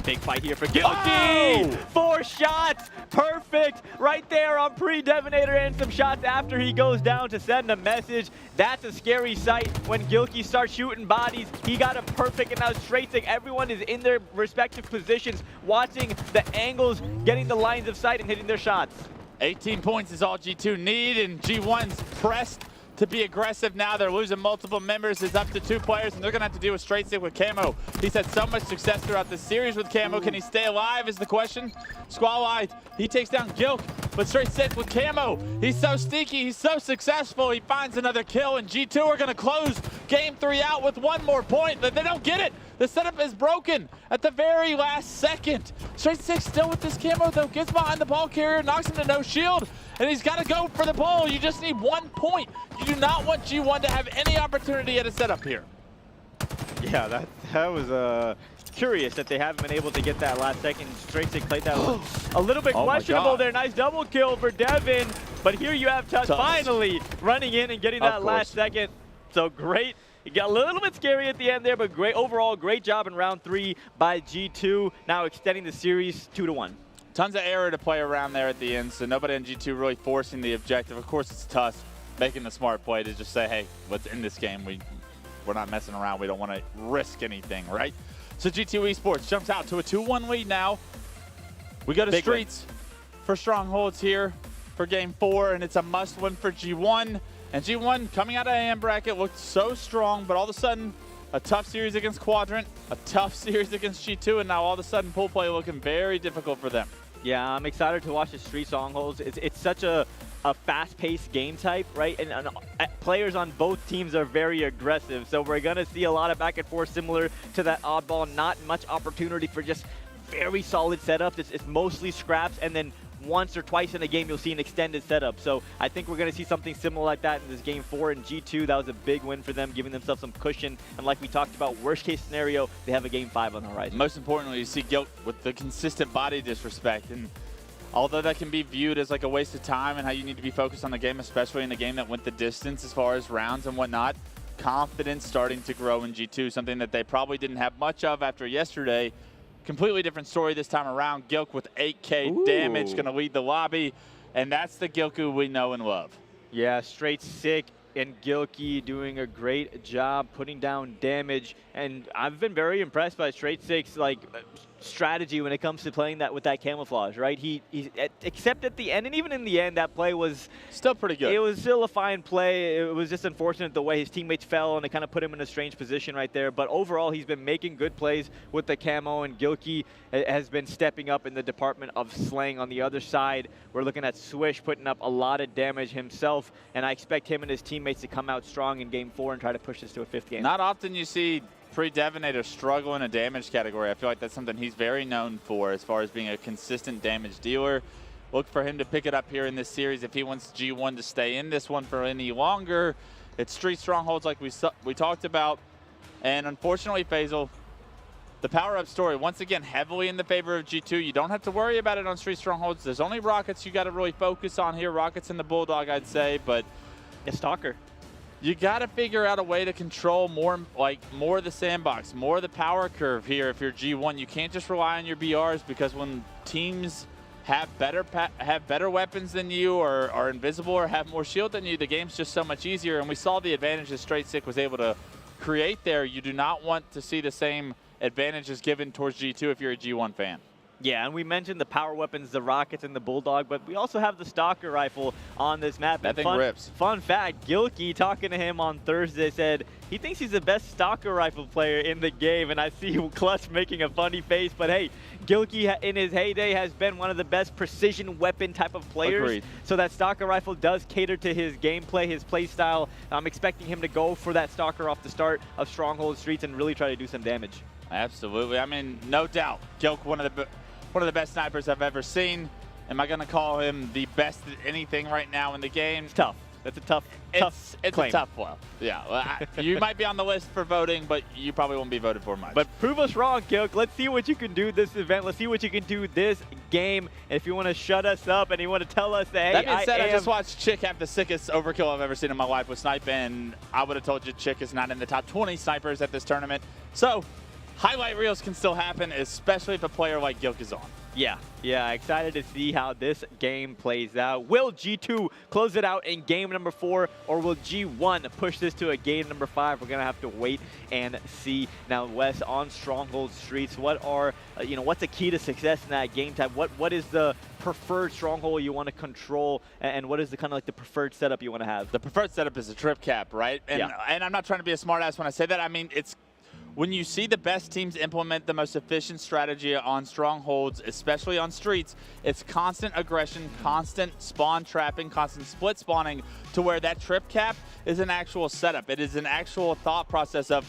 Big fight here for Gilkey. 4 shots. Perfect. Right there on pre-Devinator, and some shots after he goes down to send a message. That's a scary sight when Gilkey starts shooting bodies. He got a perfect, and now straight stick. Everyone is in their respective positions, watching the angles, getting the lines of sight, and hitting their shots. 18 points is all G2 need, and G1's pressed to be aggressive now. They're losing multiple members. It's up to 2 players, and they're going to have to deal with straight stick with Camo. He's had so much success throughout this series with Camo. Can he stay alive is the question. Squall-eyed, he takes down Gilk, but straight stick with Camo. He's so sneaky. He's so successful. He finds another kill, and G2 are going to close game 3 out with 1 more point, but they don't get it. The setup is broken at the very last second. Straight stick still with this Camo, though. Gets behind the ball carrier, knocks him to no shield, and he's got to go for the ball. You just need 1 point. You do not want G1 to have any opportunity at a setup here. Yeah, that was curious that they haven't been able to get that last second. Straight stick played that a little bit questionable there. Nice double kill for Devin, but here you have Tuss finally running in and getting that last second. So great. It got a little bit scary at the end there, but great overall, great job in round 3 by G2. Now extending the series 2-1. Tons of error to play around there at the end, so nobody in G2 really forcing the objective. Of course, it's Tuss making the smart play to just say, hey, let's end this game. We're not messing around. We don't want to risk anything, right? So G2 Esports jumps out to a 2-1 lead now. We go to Streets for Strongholds here for game 4, and it's a must-win for G1. And G1 coming out of AM bracket looked so strong, but all of a sudden, a tough series against Quadrant, a tough series against G2, and now all of a sudden pool play looking very difficult for them. Yeah, I'm excited to watch the Street Strongholds. It's such a fast-paced game type, right? And players on both teams are very aggressive, so we're going to see a lot of back and forth similar to that oddball. Not much opportunity for just very solid setups. It's mostly scraps, and then once or twice in a game, you'll see an extended setup. So I think we're going to see something similar like that in this game 4. In G2, that was a big win for them, giving themselves some cushion. And like we talked about, worst case scenario, they have a game 5 on the horizon. Most importantly, you see Gilk with the consistent body disrespect. And although that can be viewed as like a waste of time and how you need to be focused on the game, especially in a game that went the distance as far as rounds and whatnot, confidence starting to grow in G2, something that they probably didn't have much of after yesterday. Completely different story this time around. Gilk with 8K damage, going to lead the lobby, and that's the Gilku we know and love. Yeah, straight sick, and Gilkey doing a great job putting down damage, and I've been very impressed by straight six. Like, strategy when it comes to playing that with that camouflage, right? Except at the end, and even in the end, that play was still pretty good. It was still a fine play. It was just unfortunate the way his teammates fell, and it kind of put him in a strange position right there. But overall, he's been making good plays with the camo, and Gilkey has been stepping up in the department of slaying. On the other side, we're looking at Swish putting up a lot of damage himself, and I expect him and his teammates to come out strong in Game 4 and try to push this to a 5th game. Not often you see Pre-Devinator struggle in a damage category. I feel like that's something he's very known for as far as being a consistent damage dealer. Look for him to pick it up here in this series if he wants G1 to stay in this one for any longer. It's Street Strongholds like we talked about. And unfortunately, Faisal, the power-up story, once again, heavily in the favor of G2. You don't have to worry about it on Street Strongholds. There's only Rockets you got to really focus on here. Rockets and the Bulldog, I'd say, but a Stalker. You got to figure out a way to control more of the sandbox, more of the power curve here if you're G1. You can't just rely on your BRs, because when teams have better weapons than you, or are invisible, or have more shield than you, the game's just so much easier. And we saw the advantage that Straight Sick was able to create there. You do not want to see the same advantages given towards G2 if you're a G1 fan. Yeah, and we mentioned the power weapons, the Rockets and the Bulldog, but we also have the Stalker rifle on this map. That thing rips. Fun fact, Gilkey, talking to him on Thursday, said he thinks he's the best Stalker rifle player in the game, and I see Clutch making a funny face, but hey, Gilkey in his heyday has been one of the best precision weapon type of players. Agreed. So that Stalker rifle does cater to his gameplay, his play style. I'm expecting him to go for that Stalker off the start of Stronghold Streets and really try to do some damage. Absolutely. I mean, no doubt, Gilk, one of the best snipers I've ever seen. Am I going to call him the best at anything right now in the game? It's tough. That's a tough It's claim. a tough one. Yeah. Well, you might be on the list for voting, but you probably won't be voted for much. But prove us wrong, Gilk. Let's see what you can do this event. Let's see what you can do this game. And if you want to shut us up and you want to tell us that, hey, that being said, I just watched Chick have the sickest overkill I've ever seen in my life with sniping, and I would have told you Chick is not in the top 20 snipers at this tournament. So highlight reels can still happen, especially if a player like Gilk is on. Yeah, excited to see how this game plays out. Will G2 close it out in game number 4, or will G1 push this to a game number 5? We're gonna have to wait and see. Now, Wes, on Stronghold Streets, what are what's the key to success in that game type? What is the preferred stronghold you want to control, and what is the kind of like the preferred setup you want to have? The preferred setup is a trip cap, right? And I'm not trying to be a smartass when I say that. I mean, it's when you see the best teams implement the most efficient strategy on strongholds, especially on streets, it's constant aggression, constant spawn trapping, constant split spawning, to where that trip cap is an actual setup. It is an actual thought process of,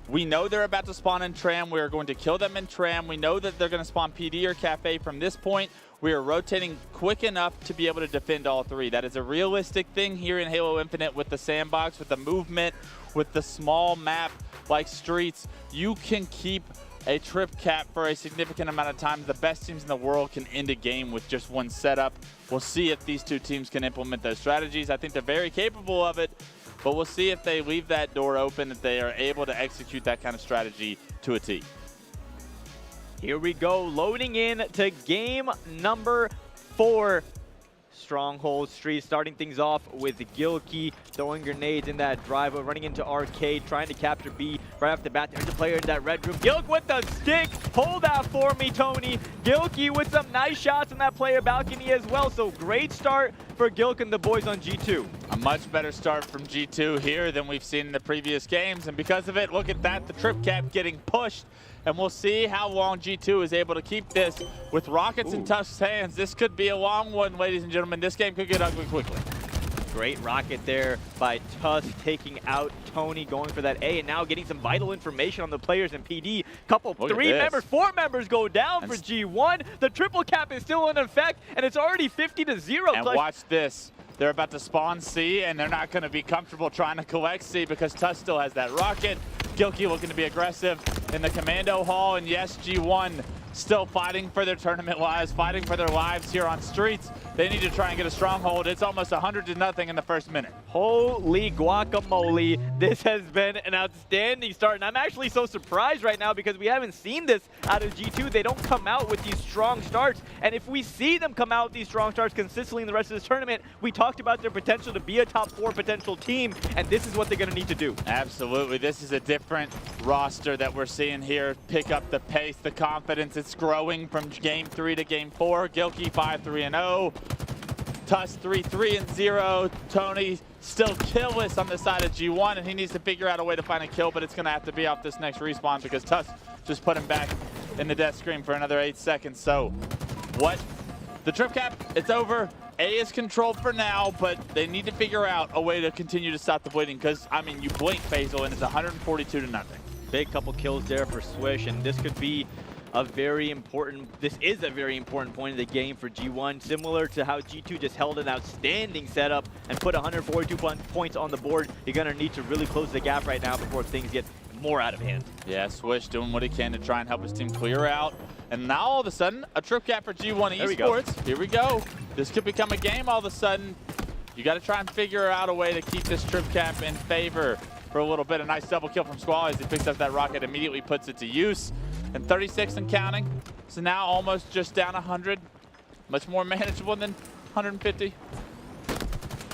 we know they're about to spawn in Tram, we are going to kill them in Tram, we know that they're going to spawn PD or Cafe from this point, we are rotating quick enough to be able to defend all three. That is a realistic thing here in Halo Infinite with the sandbox, with the movement, with the small map like streets. You can keep a trip cap for a significant amount of time. The best teams in the world can end a game with just one setup. We'll see if these two teams can implement those strategies. I think they're very capable of it, but we'll see if they leave that door open, if they are able to execute that kind of strategy to a T. Here we go, loading in to game number 4. Stronghold Street, starting things off with Gilkey throwing grenades in that drive, running into Arcade, trying to capture B right off the bat. There's a player in that red room. Gilk with the stick. Hold that for me, Tony. Gilkey with some nice shots in that player balcony as well. So great start for Gilk and the boys on G2. A much better start from G2 here than we've seen in the previous games. And because of it, look at that, the trip cap getting pushed. And we'll see how long G2 is able to keep this with Rockets in Tusk's hands. This could be a long one, ladies and gentlemen. This game could get ugly quickly. Great rocket there by Tusk, taking out Tony, going for that A, and now getting some vital information on the players in PD. Couple, 4 members go down for G1. The triple cap is still in effect, and it's already 50-0. And watch this. They're about to spawn C, and they're not going to be comfortable trying to collect C because Tusk still has that rocket. Gilkey looking to be aggressive in the commando hall, and yes, G1 still fighting for their tournament lives, fighting for their lives here on Streets. They need to try and get a stronghold. It's almost 100-0 in the first minute. Holy guacamole. This has been an outstanding start. And I'm actually so surprised right now because we haven't seen this out of G2. They don't come out with these strong starts. And if we see them come out with these strong starts consistently in the rest of this tournament, we talked about their potential to be a top 4 potential team. And this is what they're going to need to do. Absolutely. This is a different roster that we're seeing here. Pick up the pace, the confidence. It's growing from game 3 to game 4. Gilkey 5-3-0. Tuss 3-3-0. Tony still killless on the side of G1, and he needs to figure out a way to find a kill, but it's going to have to be off this next respawn because Tuss just put him back in the death screen for another 8 seconds. So what? The trip cap, it's over. A is controlled for now, but they need to figure out a way to continue to stop the bleeding because, I mean, you blink Faisal and it's 142-0. Big couple kills there for Swish, and this could be a very important, this is a very important point of the game for G1, similar to how G2 just held an outstanding setup and put 142 points on the board. You're going to need to really close the gap right now before things get more out of hand. Yeah, Swish doing what he can to try and help his team clear out. And now all of a sudden, a trip cap for G1 Esports. Here we go. This could become a game all of a sudden. You got to try and figure out a way to keep this trip cap in favor for a little bit. A nice double kill from Squall as he picks up that rocket, immediately puts it to use. And 36 and counting. So now almost just down 100. Much more manageable than 150.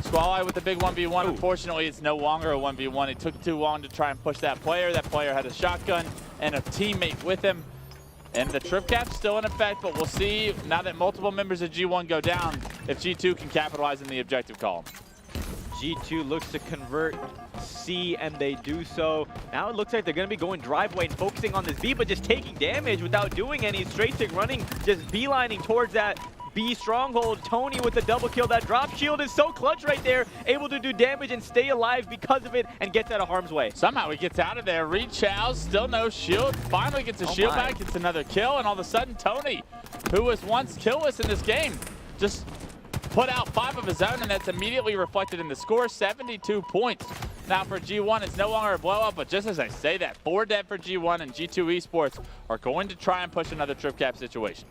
Squall with the big 1v1. Ooh. Unfortunately, it's no longer a 1v1. It took too long to try and push that player. That player had a shotgun and a teammate with him. And the trip cap's still in effect, but we'll see now that multiple members of G1 go down if G2 can capitalize in the objective column. G2 looks to convert C, and they do so. Now it looks like they're going to be going driveway and focusing on this B, but just taking damage without doing any. Straight stick running, just beelining towards that B stronghold. Tony with the double kill. That drop shield is so clutch right there, able to do damage and stay alive because of it and gets out of harm's way. Somehow he gets out of there. Reed Chow's still no shield. Finally gets a shield back, gets another kill, and all of a sudden Tony, who was once killless in this game, just put out 5 of his own, and that's immediately reflected in the score, 72 points. Now for G1, it's no longer a blowout, but just as I say that, 4 dead for G1 and G2 Esports are going to try and push another trip cap situation.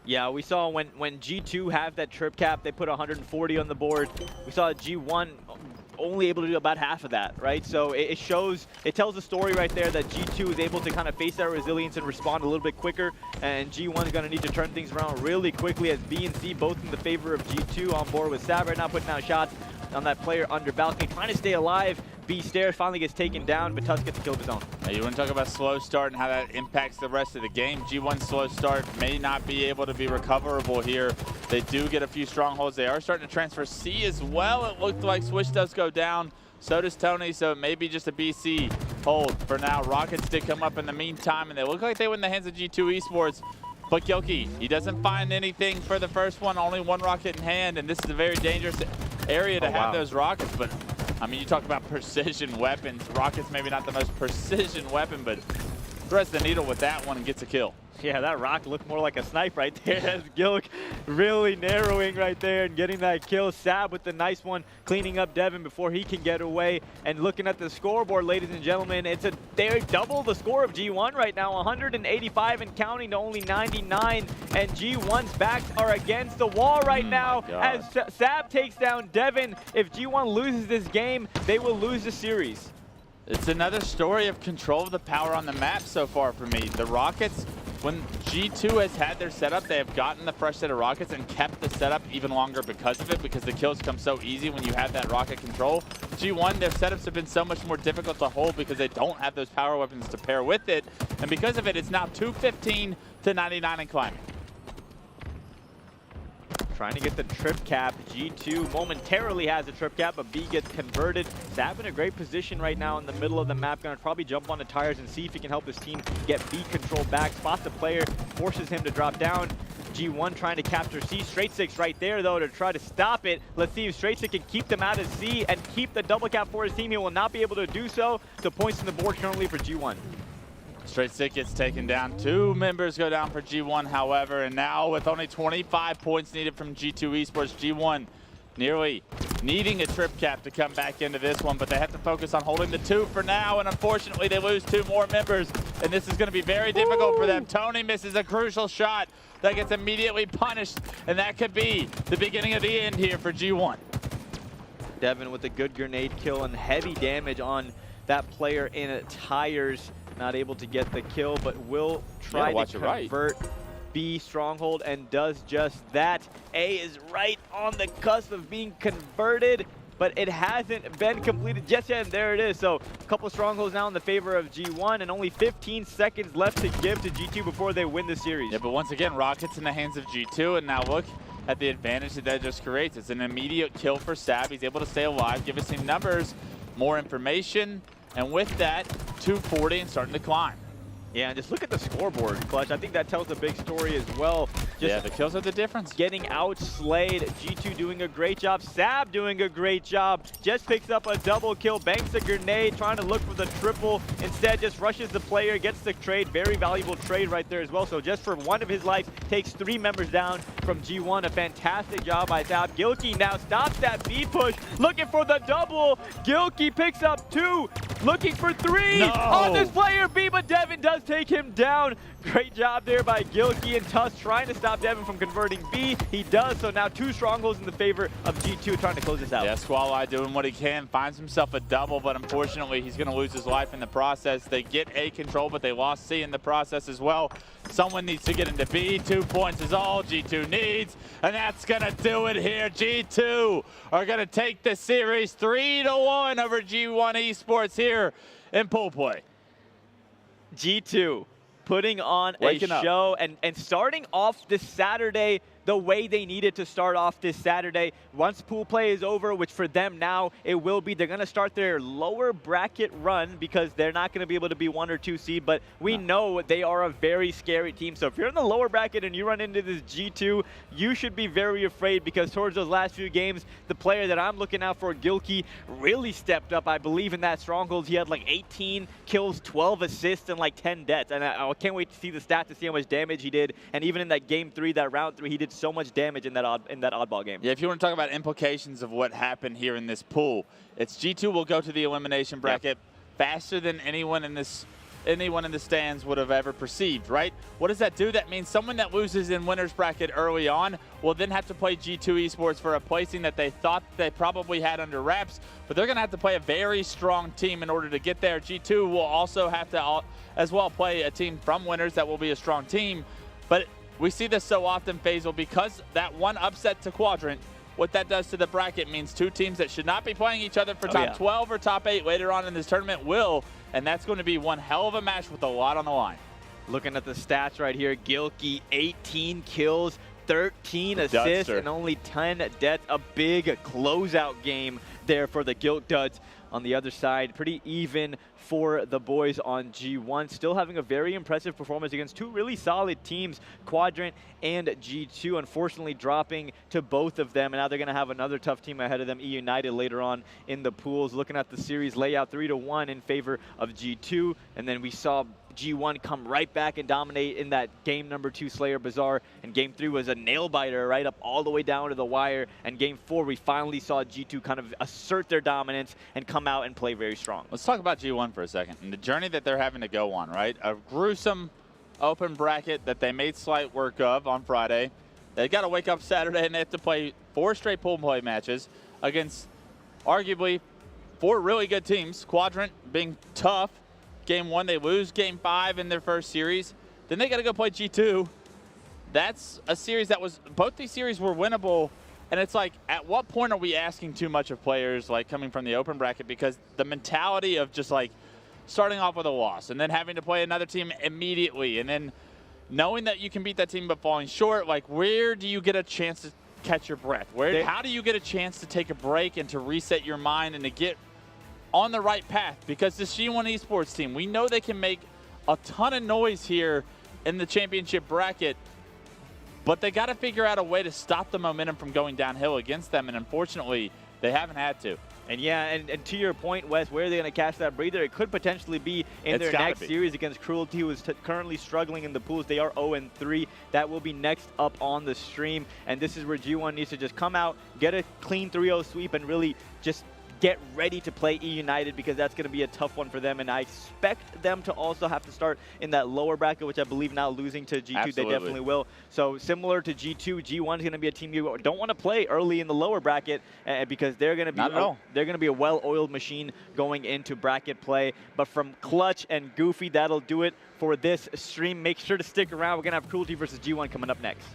Yeah, we saw when G2 have that trip cap, they put 140 on the board. We saw G1 only able to do about half of that, right? So it shows, it tells a story right there that G2 is able to kind of face that resilience and respond a little bit quicker, and G1 is going to need to turn things around really quickly as B and C both in the favor of G2 on board with Sav right now putting out shots on that player under balcony, trying to stay alive. B stairs finally gets taken down, but Tuss gets the kill of his own. Now you want to talk about slow start and how that impacts the rest of the game. G1 slow start may not be able to be recoverable here. They do get a few strongholds. They are starting to transfer C as well. It looked like Swish does go down. So does Tony, so it may be just a BC hold for now. Rockets did come up in the meantime, and they look like they were in the hands of G2 Esports. But Gilkey, he doesn't find anything for the first one, only 1 rocket in hand, and this is a very dangerous area to have those rockets. But I mean, you talk about precision weapons. Rocket's maybe not the most precision weapon, but threads the needle with that one and gets a kill. Yeah, that rock looked more like a snipe right there. That's Gilk really narrowing right there and getting that kill. Sab with the nice one, cleaning up Devin before he can get away. And looking at the scoreboard, ladies and gentlemen, they're double the score of G1 right now, 185 and counting to only 99. And G1's backs are against the wall right now as Sab takes down Devin. If G1 loses this game, they will lose the series. It's another story of control of the power on the map so far for me. The Rockets, when G2 has had their setup, they have gotten the fresh set of rockets and kept the setup even longer because of it, because the kills come so easy when you have that rocket control. G1, their setups have been so much more difficult to hold because they don't have those power weapons to pair with it. And because of it, it's now 215 to 99 and climbing. Trying to get the trip cap. G2 momentarily has a trip cap, but B gets converted. Sab in a great position right now in the middle of the map. Gonna probably jump on the tires and see if he can help his team get B control back. Spots the player, forces him to drop down. G1 trying to capture C. Straight Six right there, though, to try to stop it. Let's see if Straight Six can keep them out of C and keep the double cap for his team. He will not be able to do so. The points on the board currently for G1. Straight Stick gets taken down. 2 members go down for G1, however, and now with only 25 points needed from G2 Esports, G1 nearly needing a trip cap to come back into this one, but they have to focus on holding the 2 for now, and unfortunately they lose 2 more members, and this is going to be very difficult for them. Tony misses a crucial shot that gets immediately punished, and that could be the beginning of the end here for G1. Devin with a good grenade kill and heavy damage on that player in tires. Not able to get the kill, but will try to convert B stronghold and does just that. A is right on the cusp of being converted, but it hasn't been completed just yet, and there it is. So a couple strongholds now in the favor of G1, and only 15 seconds left to give to G2 before they win the series. Yeah, but once again, Rocket's in the hands of G2, and now look at the advantage that just creates. It's an immediate kill for Sab. He's able to stay alive, give us some numbers, more information, and with that, 240 and starting to climb. Yeah, and just look at the scoreboard, Clutch. I think that tells a big story as well. Yeah, the kills are the difference. Getting outslayed. G2 doing a great job. Sab doing a great job. Just picks up a double kill, banks a grenade, trying to look for the triple. Instead, just rushes the player, gets the trade. Very valuable trade right there as well. So just for one of his life, takes 3 members down from G1. A fantastic job by Sab. Gilkey now stops that B push, looking for the double. Gilkey picks up 2, looking for 3 on this player B, but Devin does take him down. Great job there by Gilkey, and Tuss trying to stop Devin from converting B. He does, so now 2 strongholds in the favor of G2 trying to close this out. Yeah, Squall doing what he can, finds himself a double, but unfortunately he's going to lose his life in the process. They get A control, but they lost C in the process as well. Someone needs to get into B. 2 points is all G2 needs, and that's going to do it here. G2 are going to take the series 3-1 over G1 Esports here in pool play. G2 putting on a show and starting off this Saturday the way they needed to start off this Saturday. Once pool play is over, which for them now it will be, they're going to start their lower bracket run because they're not going to be able to be 1 or 2 seed, but we know they are a very scary team. So if you're in the lower bracket and you run into this G2, you should be very afraid, because towards those last few games, the player that I'm looking out for, Gilkey, really stepped up. I believe in that stronghold, he had like 18 kills, 12 assists, and like 10 deaths. And I can't wait to see the stats to see how much damage he did. And even in that game 3, that round 3, he did so much damage in that oddball game. Yeah, if you want to talk about implications of what happened here in this pool, it's G2 will go to the elimination bracket faster than anyone in the stands would have ever perceived, right? What does that do? That means someone that loses in winner's bracket early on will then have to play G2 Esports for a placing that they thought they probably had under wraps, but they're going to have to play a very strong team in order to get there. G2 will also have to as well play a team from winners that will be a strong team, but we see this so often, Faisal, because that one upset to Quadrant, what that does to the bracket means 2 teams that should not be playing each other for top 12 or top 8 later on in this tournament will, and that's going to be one hell of a match with a lot on the line. Looking at the stats right here, Gilkey, 18 kills, 13 assists, and only 10 deaths. A big closeout game there for the Gilk Duds. On the other side, pretty even for the boys on G1. Still having a very impressive performance against 2 really solid teams, Quadrant and G2. Unfortunately dropping to both of them, and now they're going to have another tough team ahead of them, E United, later on in the pools. Looking at the series layout, 3-1 in favor of G2, and then we saw G1 come right back and dominate in that game number 2 Slayer Bazaar, and game 3 was a nail biter right up all the way down to the wire, and game 4 we finally saw G2 kind of assert their dominance and come out and play very strong. Let's talk about G1 for a second and the journey that they're having to go on, right? A gruesome open bracket that they made slight work of on Friday. They got to wake up Saturday and they have to play 4 straight pool play matches against arguably 4 really good teams, Quadrant being tough. Game 1, they lose game 5 in their first series. Then they got to go play G2. That's a series that was, both these series were winnable. And it's like, at what point are we asking too much of players like coming from the open bracket? Because the mentality of just like starting off with a loss and then having to play another team immediately and then knowing that you can beat that team but falling short, like where do you get a chance to catch your breath? How do you get a chance to take a break and to reset your mind and to get on the right path? Because this G1 Esports team, we know they can make a ton of noise here in the championship bracket, but they got to figure out a way to stop the momentum from going downhill against them. And unfortunately, They haven't had to. And yeah, and to your point, Wes, where are they going to catch that breather? It could potentially be in their next series against Cruelty, who is currently struggling in the pools. They are 0-3. That will be next up on the stream. And this is where G1 needs to just come out, get a clean 3-0 sweep, and really just get ready to play E United, because that's going to be a tough one for them. And I expect them to also have to start in that lower bracket, which I believe now losing to G2, they definitely will. So similar to G2, G1 is going to be a team you don't want to play early in the lower bracket, because they're going to be a well-oiled machine going into bracket play. But from Clutch and Goofy, that'll do it for this stream. Make sure to stick around. We're going to have Cruelty versus G1 coming up next.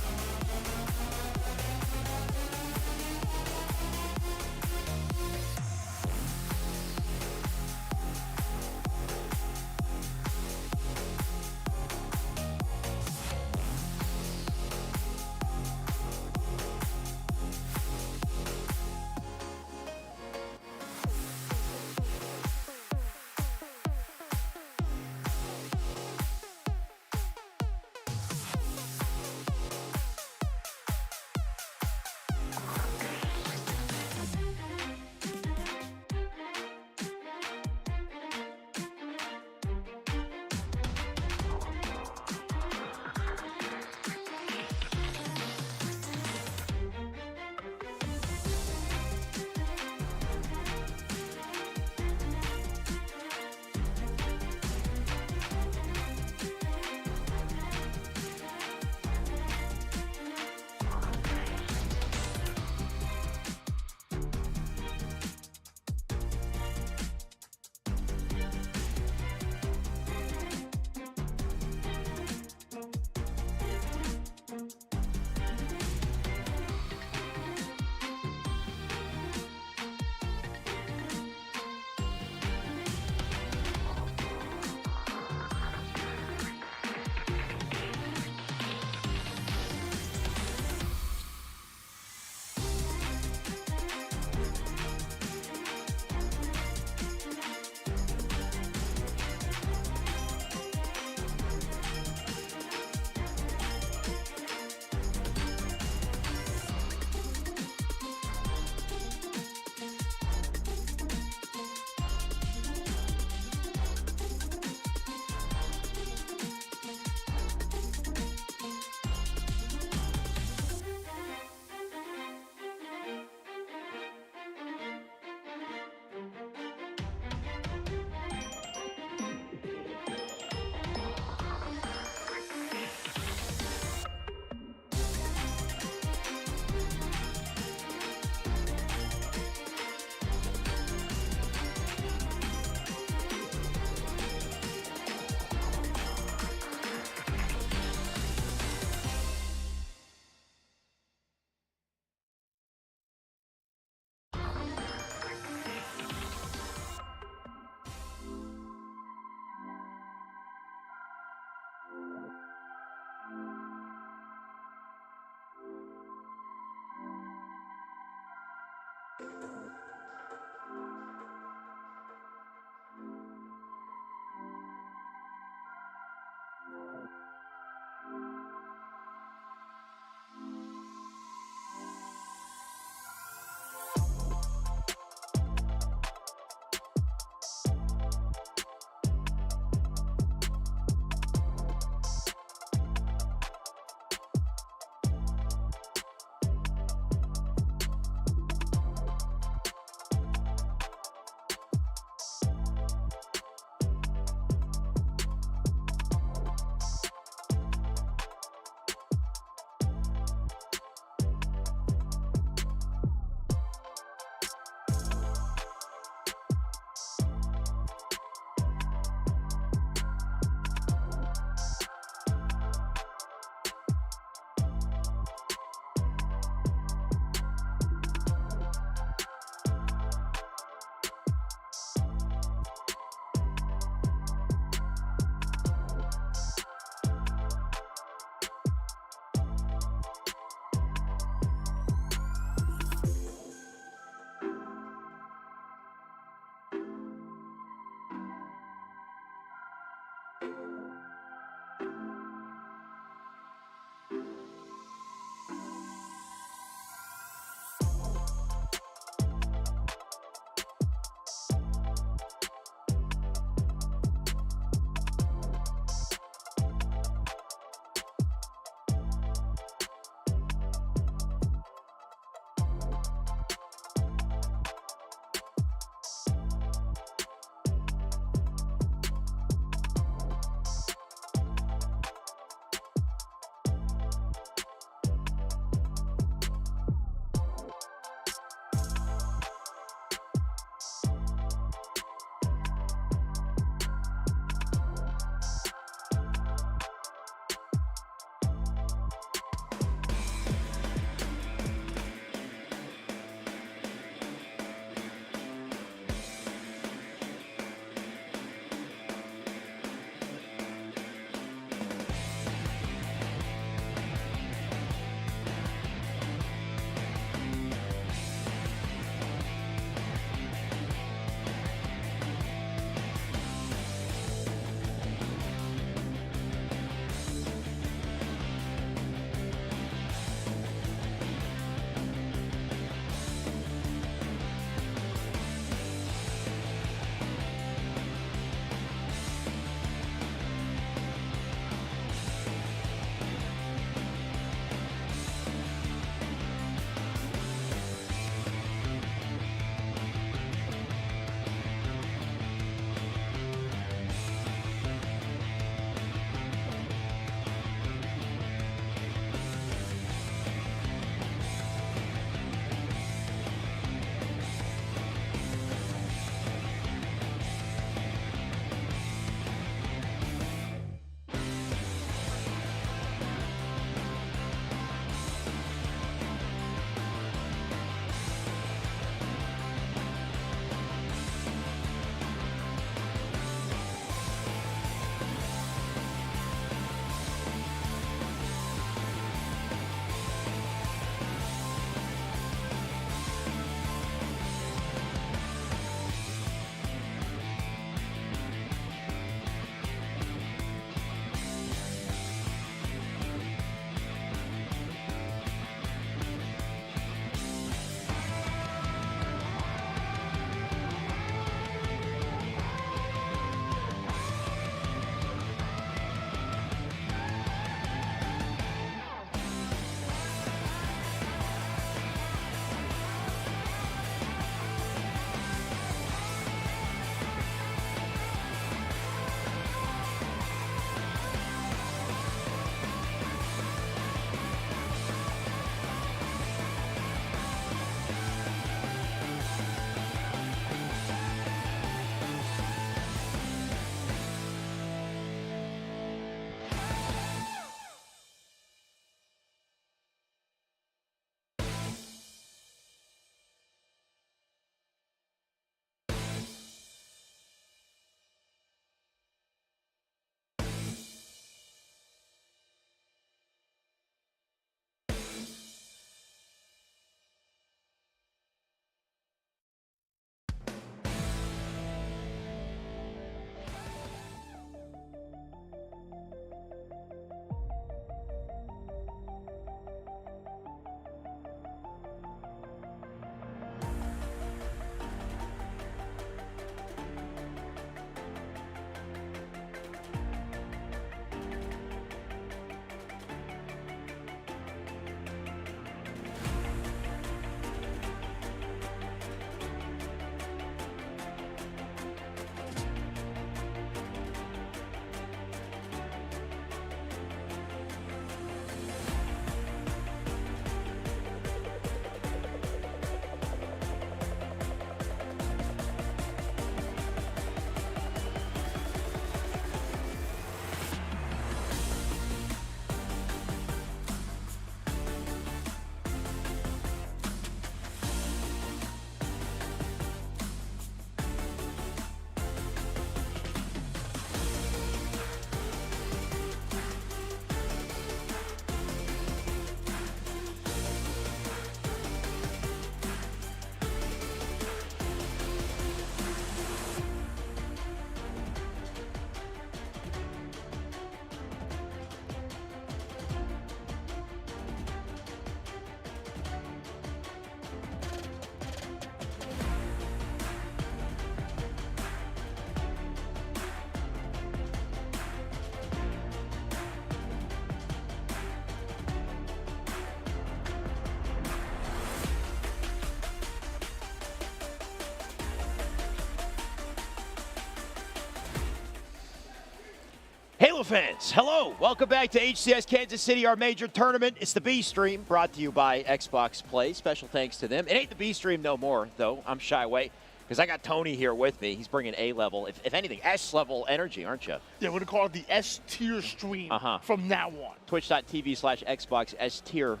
Halo fans, hello. Welcome back to HCS Kansas City, our major tournament. It's the B Stream, brought to you by Xbox Play. Special thanks to them. It ain't the B Stream no more, though. I'm shy away because I got Tony here with me. He's bringing A-level, if anything, S-level energy, aren't you? Yeah, we're going to call it the S-tier stream from now on. Twitch.tv/Xbox S-tier.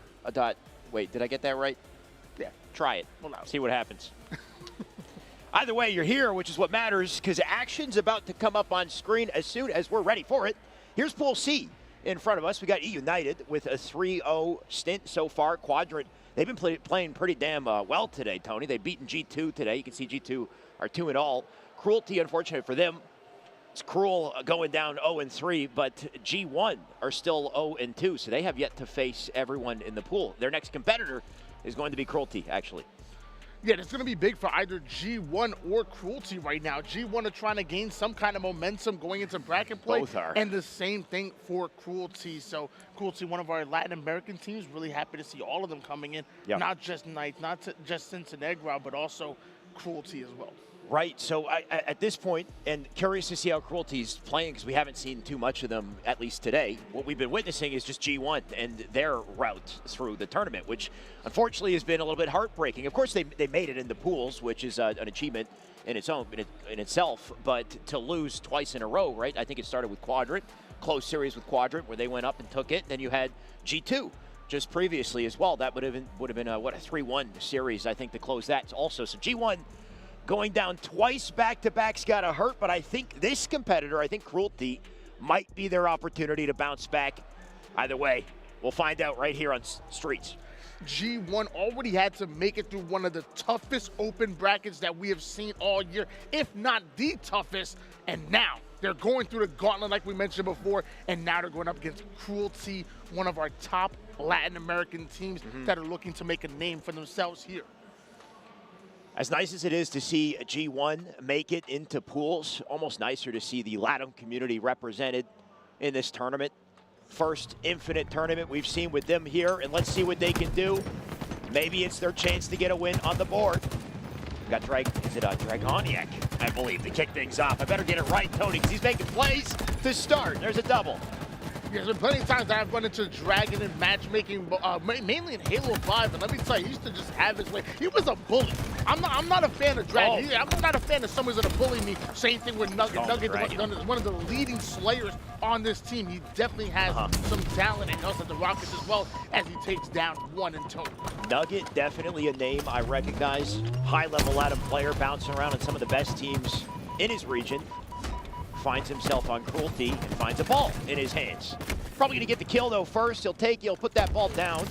Wait, did I get that right? Yeah. Try it. See what happens. Either way, you're here, which is what matters, because action's about to come up on screen as soon as we're ready for it. Here's Pool C in front of us. We got E United with a 3-0 stint so far. Quadrant, they've been playing pretty damn well today, Tony. They've beaten G2 today. You can see G2 are 2-all. Cruelty, unfortunate for them. It's Cruel going down 0-3, but G1 are still 0-2, so they have yet to face everyone in the pool. Their next competitor is going to be Cruelty, actually. Yeah, it's going to be big for either G1 or Cruelty right now. G1 are trying to gain some kind of momentum going into bracket play. Both are. And the same thing for Cruelty. So Cruelty, one of our Latin American teams, really happy to see all of them coming in. Yep. Not just Knights, not just Cincinnati, but also Cruelty as well. Right, so at this point, and curious to see how Cruelty's playing because we haven't seen too much of them, at least today. What we've been witnessing is just G1 and their route through the tournament, which unfortunately has been a little bit heartbreaking. Of course, they made it in the pools, which is an achievement in itself, but to lose twice in a row, right? I think it started with Quadrant, close series with Quadrant, where they went up and took it. Then you had G2 just previously as well. That would have been a 3-1 series, I think, to close that also. So G1 going down twice back-to-back's got to hurt, but I think this competitor, I think Cruelty, might be their opportunity to bounce back. Either way, we'll find out right here on Streets. G1 already had to make it through one of the toughest open brackets that we have seen all year, if not the toughest, and now they're going through the gauntlet like we mentioned before, and now they're going up against Cruelty, one of our top Latin American teams that are looking to make a name for themselves here. As nice as it is to see G1 make it into pools, almost nicer to see the Latin community represented in this tournament. First Infinite tournament we've seen with them here, and let's see what they can do. Maybe it's their chance to get a win on the board. We got Dragoniac, I believe, to kick things off. I better get it right, Tony, because he's making plays to start. There's a double. There's been plenty of times that I've run into Dragon in matchmaking, mainly in Halo 5, and let me tell you, he used to just have his way. He was a bully. I'm not a fan of Dragon. I'm not a fan of someone's going to bully me. Same thing with Nugget. Nugget is one of the leading slayers on this team. He definitely has some talent and helps at the Rockets as well as he takes down one in total. Nugget, definitely a name I recognize. High-level Latin player, bouncing around on some of the best teams in his region. Finds himself on Cruelty and finds a ball in his hands. Probably gonna get the kill though first. He'll put that ball down.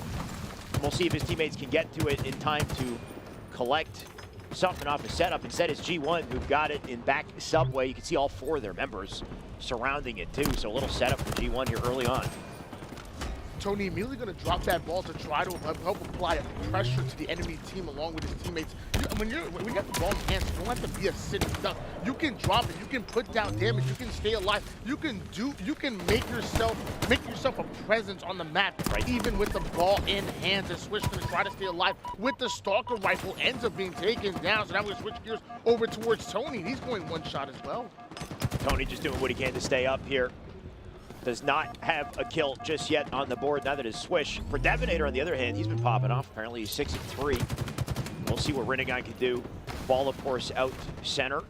We'll see if his teammates can get to it in time to collect something off the setup. Instead it's G1 who've got it in back subway. You can see all four of their members surrounding it too. So a little setup for G1 here early on. Tony immediately going to drop that ball to try to help apply pressure to the enemy team along with his teammates. When we got the ball in hands, you don't have to be a sitting duck. You can drop it, you can put down damage, you can stay alive, you can make yourself a presence on the map, even with the ball in hands. And Swish going to try to stay alive with the Stalker rifle, ends up being taken down. So now we're going to switch gears over towards Tony. He's going one shot as well. Tony just doing what he can to stay up here. Does not have a kill just yet on the board, neither does Swish. For Devonator, on the other hand, he's been popping off. Apparently he's 6-3. We'll see what Rinnegan can do. Ball, of course, out center.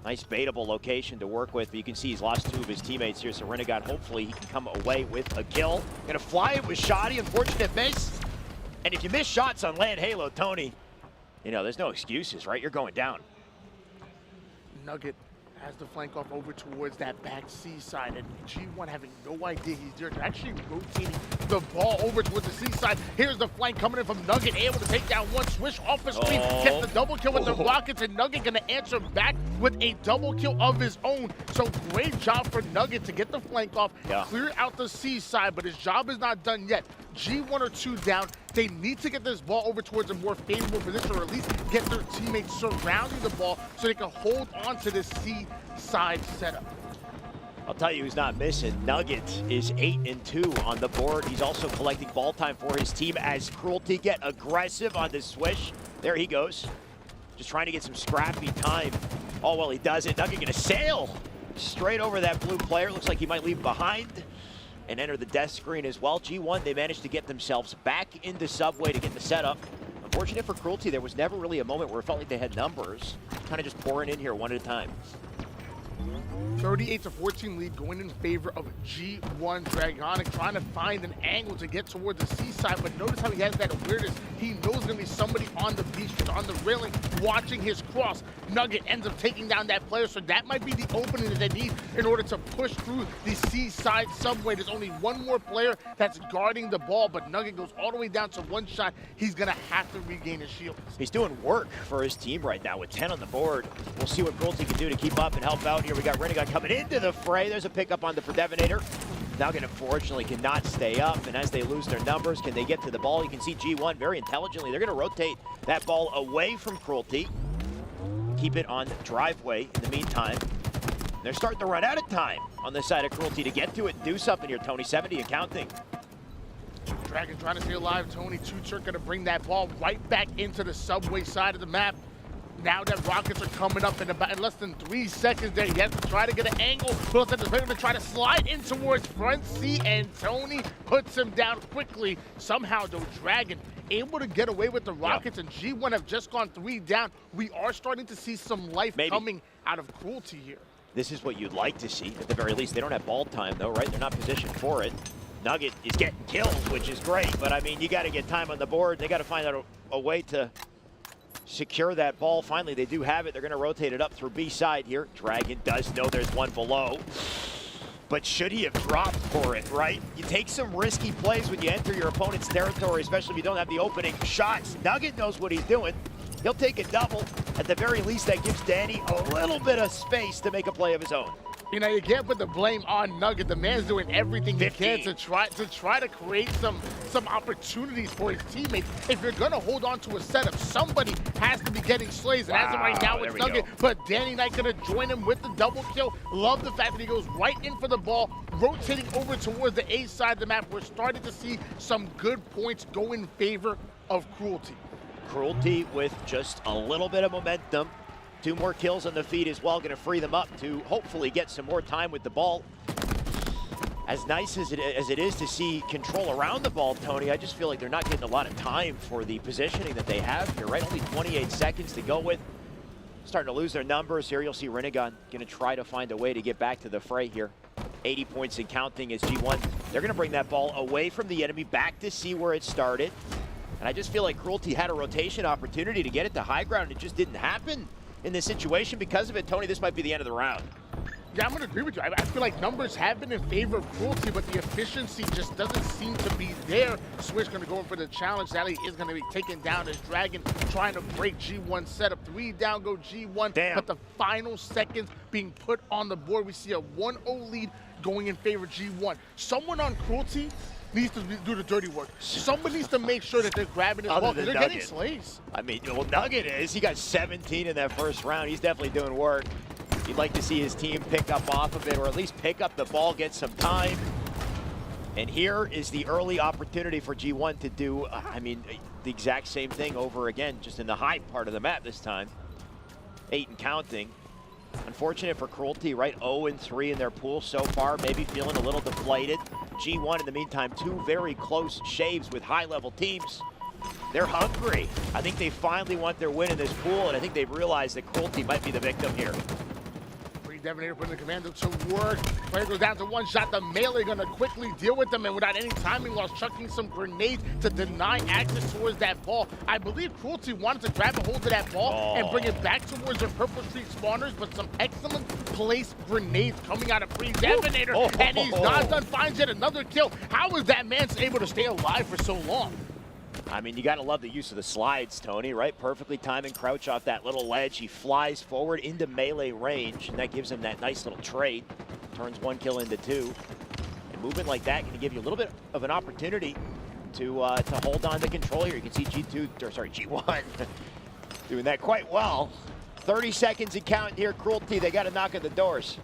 Nice baitable location to work with, but you can see he's lost two of his teammates here, so Rinnegan, hopefully he can come away with a kill. Gonna fly it with Shoddy, unfortunate miss. And if you miss shots on land Halo, Tony, you know, there's no excuses, right? You're going down. Nugget has the flank off over towards that back C side, and G1 having no idea he's there. They're actually rotating the ball over towards the C side. Here's the flank coming in from Nugget, able to take down one. Swish off his screen, gets the double kill with the Rockets, and Nugget gonna answer back with a double kill of his own. So great job for Nugget to get the flank off, clear out the C side, but his job is not done yet. G1 are 2 down. They need to get this ball over towards a more favorable position, or at least get their teammates surrounding the ball so they can hold on to this C side setup. I'll tell you who's not missing. Nugget is 8-2 on the board. He's also collecting ball time for his team as Cruelty get aggressive on this Swish. There he goes. Just trying to get some scrappy time. Oh, well, he does it. Nugget gonna sail straight over that blue player. Looks like he might leave behind and enter the death screen as well. G1, they managed to get themselves back into Subway to get the setup. Unfortunate for Cruelty, there was never really a moment where it felt like they had numbers. Kind of just pouring in here one at a time. 38-14 lead going in favor of G1. Dragonic trying to find an angle to get towards the seaside, but notice how he has that awareness. He knows there's going to be somebody on the beach, on the railing, watching his cross. Nugget ends up taking down that player, so that might be the opening that they need in order to push through the seaside subway. There's only one more player that's guarding the ball, but Nugget goes all the way down to one shot. He's going to have to regain his shields. He's doing work for his team right now with 10 on the board. We'll see what Cruelty can do to keep up and help out. Here we got Renegade coming into the fray. There's a pickup on the Devonator. Nugget, unfortunately, cannot stay up, and as they lose their numbers, can they get to the ball? You can see G1 very intelligently. They're going to rotate that ball away from Cruelty. Keep it on driveway in the meantime. They're starting to run out of time on the side of Cruelty to get to it and do something here, Tony. 70 and counting. Dragon trying to stay alive. Tony Tuchert going to bring that ball right back into the subway side of the map. Now that Rockets are coming up in less than 3 seconds there, he has to try to get an angle. But they're going to try to slide in towards front C, and Tony puts him down quickly. Somehow, though, Dragon able to get away with the Rockets, and G1 have just gone 3 down. We are starting to see some life coming out of Cruelty here. This is what you'd like to see, at the very least. They don't have ball time, though, right? They're not positioned for it. Nugget is getting kills, which is great, but, I mean, you got to get time on the board. They got to find out a way to secure that ball. Finally, they do have it. They're going to rotate it up through B side here. Dragon does know there's one below, but should he have dropped for it, right? You take some risky plays when you enter your opponent's territory, especially if you don't have the opening shots. Nugget knows what he's doing. He'll take a double. At the very least, that gives Danny a little bit of space to make a play of his own. You know, you can't put the blame on Nugget. The man's doing everything he can to try to create some opportunities for his teammates. If you're gonna hold on to a setup, somebody has to be getting slays. And as of right now, it's Nugget. But Danny Knight gonna join him with the double kill. Love the fact that he goes right in for the ball, rotating over towards the A side of the map. We're starting to see some good points go in favor of Cruelty. Cruelty with just a little bit of momentum. 2 more kills on the feed as well, going to free them up to hopefully get some more time with the ball. As nice as it is to see control around the ball, Tony, I just feel like they're not getting a lot of time for the positioning that they have here, right? Only 28 seconds to go with. Starting to lose their numbers here. You'll see Renegon going to try to find a way to get back to the fray here. 80 points and counting as G1. They're going to bring that ball away from the enemy, back to see where it started. And I just feel like Cruelty had a rotation opportunity to get it to high ground. It just didn't happen in this situation. Because of it, Tony, this might be the end of the round. Yeah, I'm going to agree with you. I feel like numbers have been in favor of Cruelty, but the efficiency just doesn't seem to be there. Switch going to go in for the challenge. Sally is going to be taken down as Dragon trying to break G1 setup. 3 down go G1. Damn. But the final seconds being put on the board. We see a 1-0 lead going in favor of G1. Someone on Cruelty needs to do the dirty work. Someone needs to make sure that they're grabbing his ball, because they're getting slays. I mean, well, Nugget is. He got 17 in that first round. He's definitely doing work. You'd like to see his team pick up off of it, or at least pick up the ball, get some time. And here is the early opportunity for G1 to do, I mean, the exact same thing over again, just in the high part of the map this time. 8 and counting. Unfortunate for Cruelty, right? 0-3 in their pool so far, maybe feeling a little deflated. G1, in the meantime, 2 very close shaves with high-level teams. They're hungry. I think they finally want their win in this pool, and I think they've realized that Cruelty might be the victim here. Devonator putting the commando to work. Player goes down to 1 shot. The melee gonna quickly deal with them, and without any timing loss, chucking some grenades to deny access towards that ball. I believe Cruelty wanted to grab a hold of that ball and bring it back towards their Purple Street spawners, but some excellent placed grenades coming out of Devonator, and he's not done. Finds yet another kill. How is that man able to stay alive for so long? I mean, you got to love the use of the slides, Tony, right? Perfectly timing crouch off that little ledge. He flies forward into melee range, and that gives him that nice little trade. Turns 1 kill into 2. And movement like that can give you a little bit of an opportunity to hold on to control here. You can see G1 doing that quite well. 30 seconds and counting here. Cruelty, they got to knock at the doors.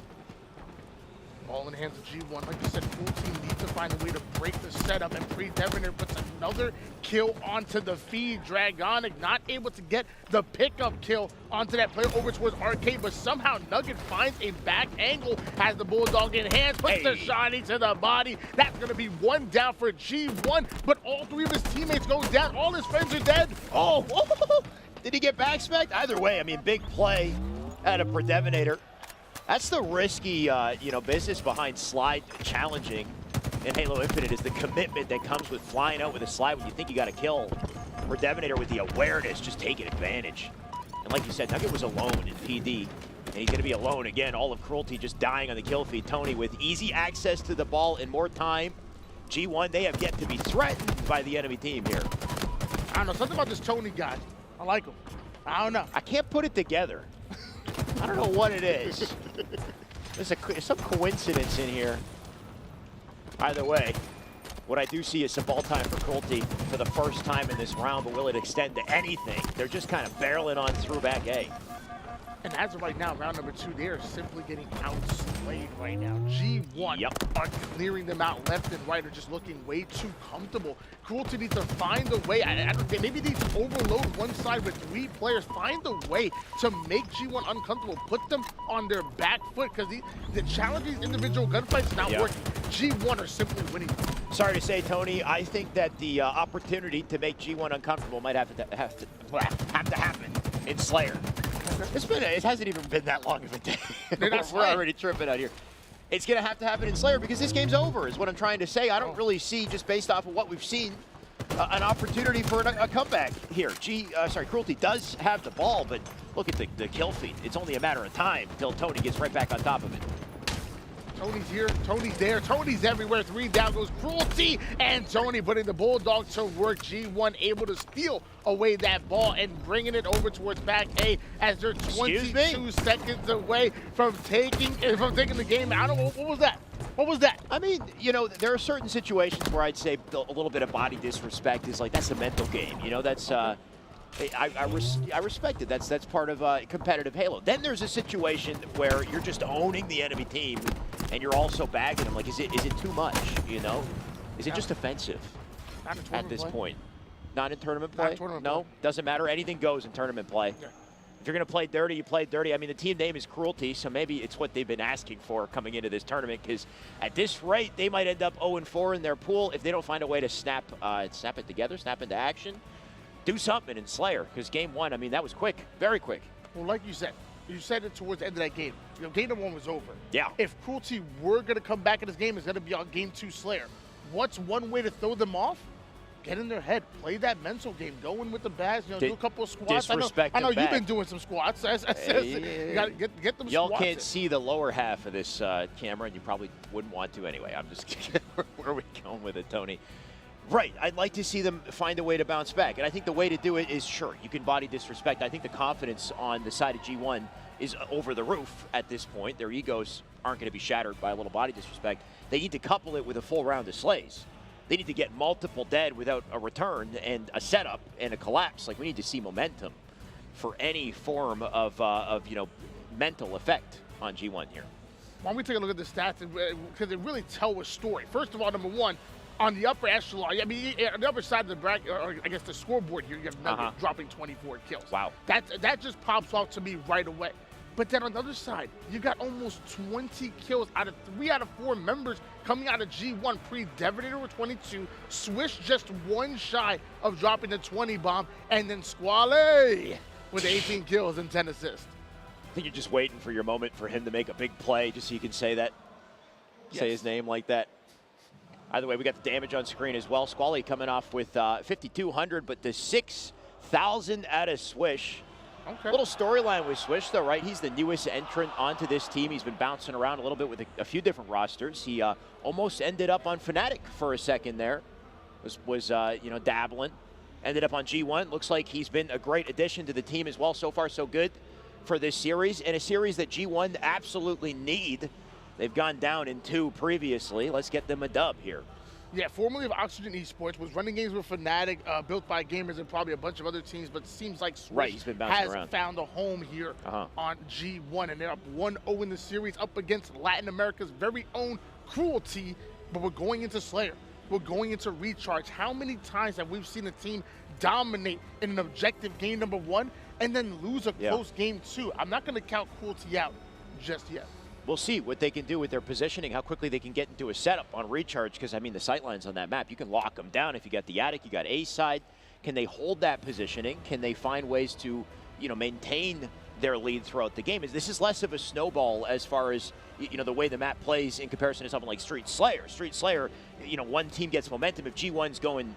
Ball in the hands of G1. Like you said, full team needs to find a way to break the setup, and Pre-Devenator puts another kill onto the feed. Dragonic not able to get the pickup kill onto that player over towards Arcade, but somehow Nugget finds a back angle, has the Bulldog in hands, puts the shiny to the body. That's going to be one down for G1, but all three of his teammates go down. All his friends are dead. Oh, did he get backspec? Either way, I mean, big play out of Pre-Devenator. That's the risky, business behind slide challenging in Halo Infinite, is the commitment that comes with flying out with a slide when you think you got to kill. Pre-Devenator with the awareness, just taking advantage. And like you said, Nugget was alone in PD, and he's going to be alone again. All of Cruelty just dying on the kill feed. Tony with easy access to the ball and more time. G1, they have yet to be threatened by the enemy team here. I don't know, something about this Tony guy. I like him. I don't know. I can't put it together. I don't know what it is. There's some coincidence in here. Either way, what I do see is some ball time for Cruelty for the first time in this round, but will it extend to anything? They're just kind of barreling on through back A. And as of right now, round number 2, they are simply getting outslayed right now. G1 are clearing them out left and right, are just looking way too comfortable. Cruelty needs to find a way. Maybe they need to overload one side with 3 players. Find a way to make G1 uncomfortable. Put them on their back foot, because the challenging individual gunfights is not working. G1 are simply winning. Sorry to say, Tony, I think that the opportunity to make G1 uncomfortable might have to happen in Slayer. It hasn't even been that long of a day. We're already tripping out here. It's going to happen in Slayer, because this game's over, is what I'm trying to say. I don't really see, just based off of what we've seen, an opportunity for a comeback here. Cruelty does have the ball, but look at the kill feed. It's only a matter of time until Tony gets right back on top of it. Tony's here, Tony's there, Tony's everywhere. 3 down goes Cruelty, and Tony putting the Bulldog to work. G1 able to steal away that ball and bringing it over towards back A, as they're 22 seconds away from taking the game. I don't know, what was that? What was that? I mean, there are certain situations where I'd say a little bit of body disrespect is like, that's a mental game. That's I respect it. That's part of competitive Halo. Then there's a situation where you're just owning the enemy team, and you're also bagging them. Like, is it too much? Is it just offensive at this point? Not in tournament play? No, doesn't matter. Anything goes in tournament play. Yeah. If you're going to play dirty, you play dirty. I mean, the team name is Cruelty, so maybe it's what they've been asking for coming into this tournament, because at this rate, they might end up 0-4 in their pool if they don't find a way to snap it together, snap into action. Do something in Slayer, because game 1, I mean, that was quick, very quick. Well, like you said it towards the end of that game. Game number 1 was over. Yeah. If Cruelty were going to come back in this game, it's going to be on game 2 Slayer. What's one way to throw them off? Get in their head, play that mental game, go in with the bags, do a couple of squats. I know you've been doing some squats. You got to get them squats. Y'all can't see the lower half of this camera, and you probably wouldn't want to anyway. I'm just kidding. Where are we going with it, Tony? Right, I'd like to see them find a way to bounce back. And I think the way to do it is, sure, you can body disrespect. I think the confidence on the side of G1 is over the roof at this point. Their egos aren't going to be shattered by a little body disrespect. They need to couple it with a full round of slays. They need to get multiple dead without a return and a setup and a collapse. Like, we need to see momentum for any form of mental effect on G1 here. Why don't we take a look at the stats, because they really tell a story. First of all, number 1, on the upper echelon, I mean, on the upper side of the bracket, or I guess the scoreboard here, you have Nugget dropping 24 kills. Wow. That just pops off to me right away. But then on the other side, you got almost 20 kills out of 3 out of 4 members coming out of G1. Pre-Devenator with 22, Swish just 1 shy of dropping the 20 bomb, and then Squally with 18 kills and 10 assists. I think you're just waiting for your moment for him to make a big play, just so you can say that, say his name like that. Either way, we got the damage on screen as well. Squally coming off with 5,200, but the 6,000 out of Swish. Okay. Little storyline with Swish, though, right? He's the newest entrant onto this team. He's been bouncing around a little bit with a few different rosters. He almost ended up on Fnatic for a second there. Was dabbling. Ended up on G1. Looks like he's been a great addition to the team as well. So far, so good for this series, and a series that G1 absolutely need. They've gone down in 2 previously. Let's get them a dub here. Yeah, formerly of Oxygen Esports, was running games with Fnatic, built by gamers and probably a bunch of other teams, but seems like Swish he's been has around. found a home here on G1, and they're up 1-0 in the series up against Latin America's very own Cruelty, but we're going into Slayer. We're going into Recharge. How many times have we seen a team dominate in an objective game number 1 and then lose a close game 2? I'm not going to count Cruelty out just yet. We'll see what they can do with their positioning, how quickly they can get into a setup on Recharge, because, I mean, the sightlines on that map, you can lock them down. If you got the attic, you got A side. Can they hold that positioning? Can they find ways to, you know, maintain their lead throughout the game? This is less of a snowball as far as, you know, the way the map plays in comparison to something like Street Slayer. Street Slayer, you know, one team gets momentum. If G1's going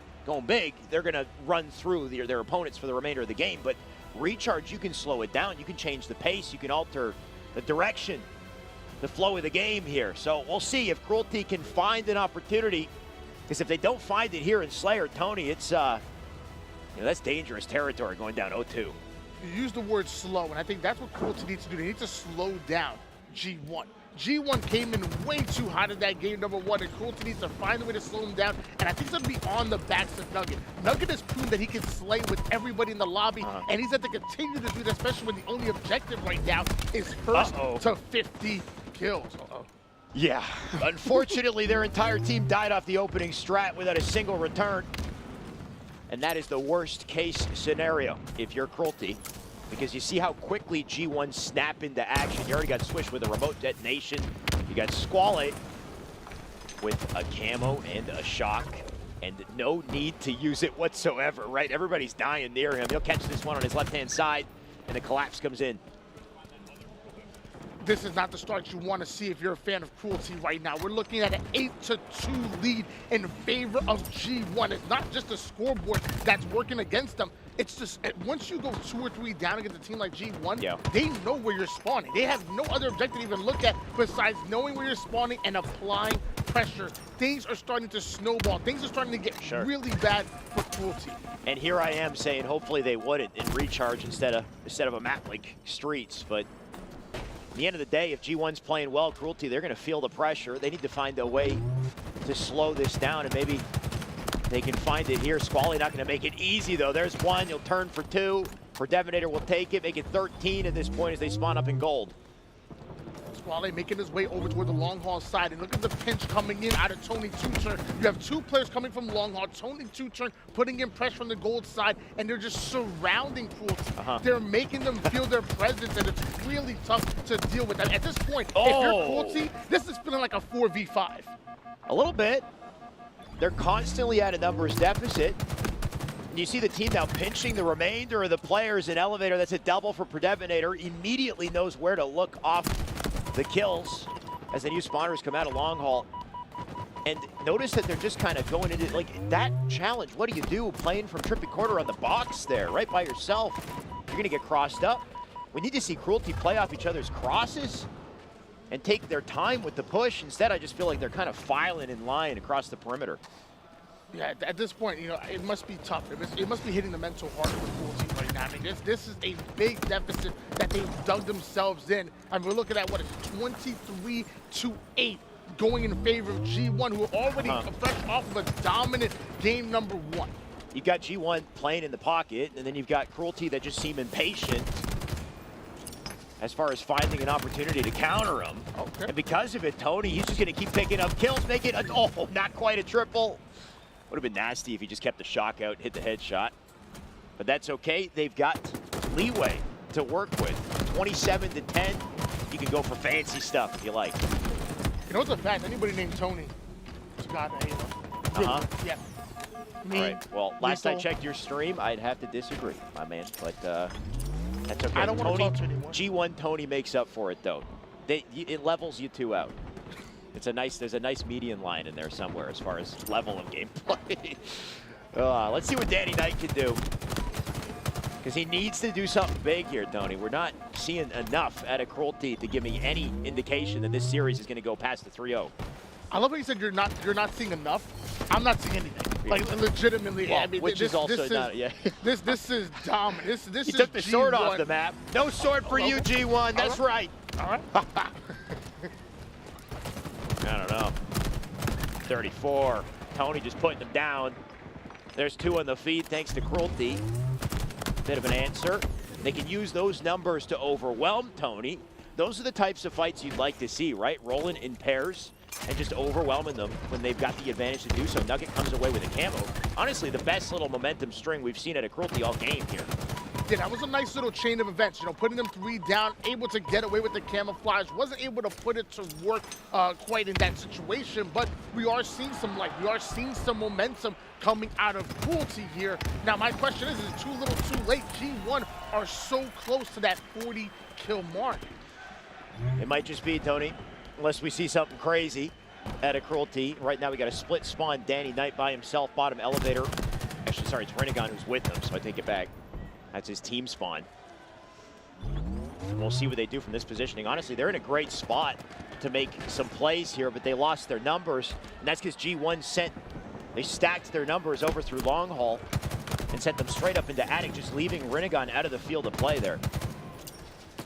big, they're going to run through their opponents for the remainder of the game. But Recharge, you can slow it down. You can change the pace. You can alter the direction, the flow of the game here. So we'll see if Cruelty can find an opportunity, because if they don't find it here in Slayer, Tony, it's, you know, that's dangerous territory going down 0-2. You use the word slow, and I think that's what Cruelty needs to do. They need to slow down G1. G1 came in way too hot in that game number 1, and Cruelty needs to find a way to slow him down, and I think it's going to be on the backs of Nugget. Nugget has proven that he can slay with everybody in the lobby, and he's had to continue to do that, especially when the only objective right now is first to 50 kills. Yeah. Unfortunately, their entire team died off the opening strat without a single return. And that is the worst case scenario if you're Cruelty, because you see how quickly G1 snap into action. You already got Swish with a remote detonation. You got Squale with a camo and a shock, and no need to use it whatsoever, right? Everybody's dying near him. He'll catch this one on his left-hand side, and the collapse comes in. This is not the start you want to see if you're a fan of Cruelty right now. We're looking at an 8-2 lead in favor of G1. It's not just a scoreboard that's working against them. It's just, once you go 2 or 3 down against a team like G1, they know where you're spawning. They have no other objective to even look at besides knowing where you're spawning and applying pressure. Things are starting to snowball. Things are starting to get really bad for Cruelty. And here I am saying hopefully they wouldn't in Recharge instead of a map like Streets, but at the end of the day, if G1's playing well, Cruelty, they're going to feel the pressure. They need to find a way to slow this down, and maybe they can find it here. Squally not going to make it easy, though. There's one. He'll turn for 2. Devastator will take it, make it 13 at this point as they spawn up in gold. Squale making his way over toward the long haul side, and look at the pinch coming in out of Tony Two-Turn. You have 2 players coming from long haul. Tony Two-Turn putting in pressure from the gold side, and they're just surrounding Cruelty. They're making them feel their presence, and it's really tough to deal with. At this point, if you're Cruelty, this is feeling like a 4v5. A little bit. They're constantly at a numbers deficit. And you see the team now pinching the remainder of the players in Elevator. That's a double for Devastator. Immediately knows where to look off the kills as the new spawners come out of long haul. And notice that they're just kind of going into, like, that challenge. What do you do playing from trippy quarter on the box there, right by yourself? You're going to get crossed up. We need to see Cruelty play off each other's crosses and take their time with the push. Instead, I just feel like they're kind of filing in line across the perimeter. Yeah, at this point, you know, it must be tough. It must be hitting the mental heart of the Cruelty right now. I mean, this is a big deficit that they've dug themselves in. I mean, we're looking at, what, it's 23-8 going in favor of G1, who are already fresh off of a dominant game number 1. You've got G1 playing in the pocket, and then you've got Cruelty that just seem impatient as far as finding an opportunity to counter him. And because of it, Tony, he's just going to keep picking up kills, make it, not quite a triple. Would have been nasty if he just kept the shock out and hit the headshot. But that's okay. They've got leeway to work with. 27-10. You can go for fancy stuff if you like. You know what's a fact? Anybody named Tony has got a Halo. Yeah. Me, all right. Well, last I checked your stream, I'd have to disagree, my man. But that's okay. I don't want to talk to you anymore. G1 Tony makes up for it, though. It levels you 2 out. There's a nice median line in there somewhere as far as level of gameplay. Let's see what Danny Knight can do, because he needs to do something big here, Tony. We're not seeing enough out of Cruelty to give me any indication that this series is going to go past the 3-0. I love how you said you're not seeing enough. I'm not seeing anything. Like, legitimately. Well, I mean, which is also not, this is dominant. This he is took the G1. sword off the map. No sword for you, G1. That's right. All right. I don't know. 34. Tony just putting them down. There's 2 on the feed thanks to Cruelty. Bit of an answer. They can use those numbers to overwhelm Tony. Those are the types of fights you'd like to see, right? Rolling in pairs and just overwhelming them when they've got the advantage to do so. Nugget comes away with a camo. Honestly, the best little momentum string we've seen at a Cruelty all game here. Yeah, that was a nice little chain of events, you know, putting them 3 down, able to get away with the camouflage, wasn't able to put it to work quite in that situation, but we are seeing some life. We are seeing some momentum coming out of Cruelty here. Now, my question is it too little too late? G1 are so close to that 40 kill mark. It might just be, Tony, unless we see something crazy at a Cruelty. Right now we got a split spawn, Danny Knight by himself, bottom elevator. Actually, sorry, it's Renegon who's with him, so I take it back. That's his team spawn. And we'll see what they do from this positioning. Honestly, they're in a great spot to make some plays here, but they lost their numbers, and that's because G1 they stacked their numbers over through long haul and sent them straight up into attic, just leaving Renegon out of the field of play there.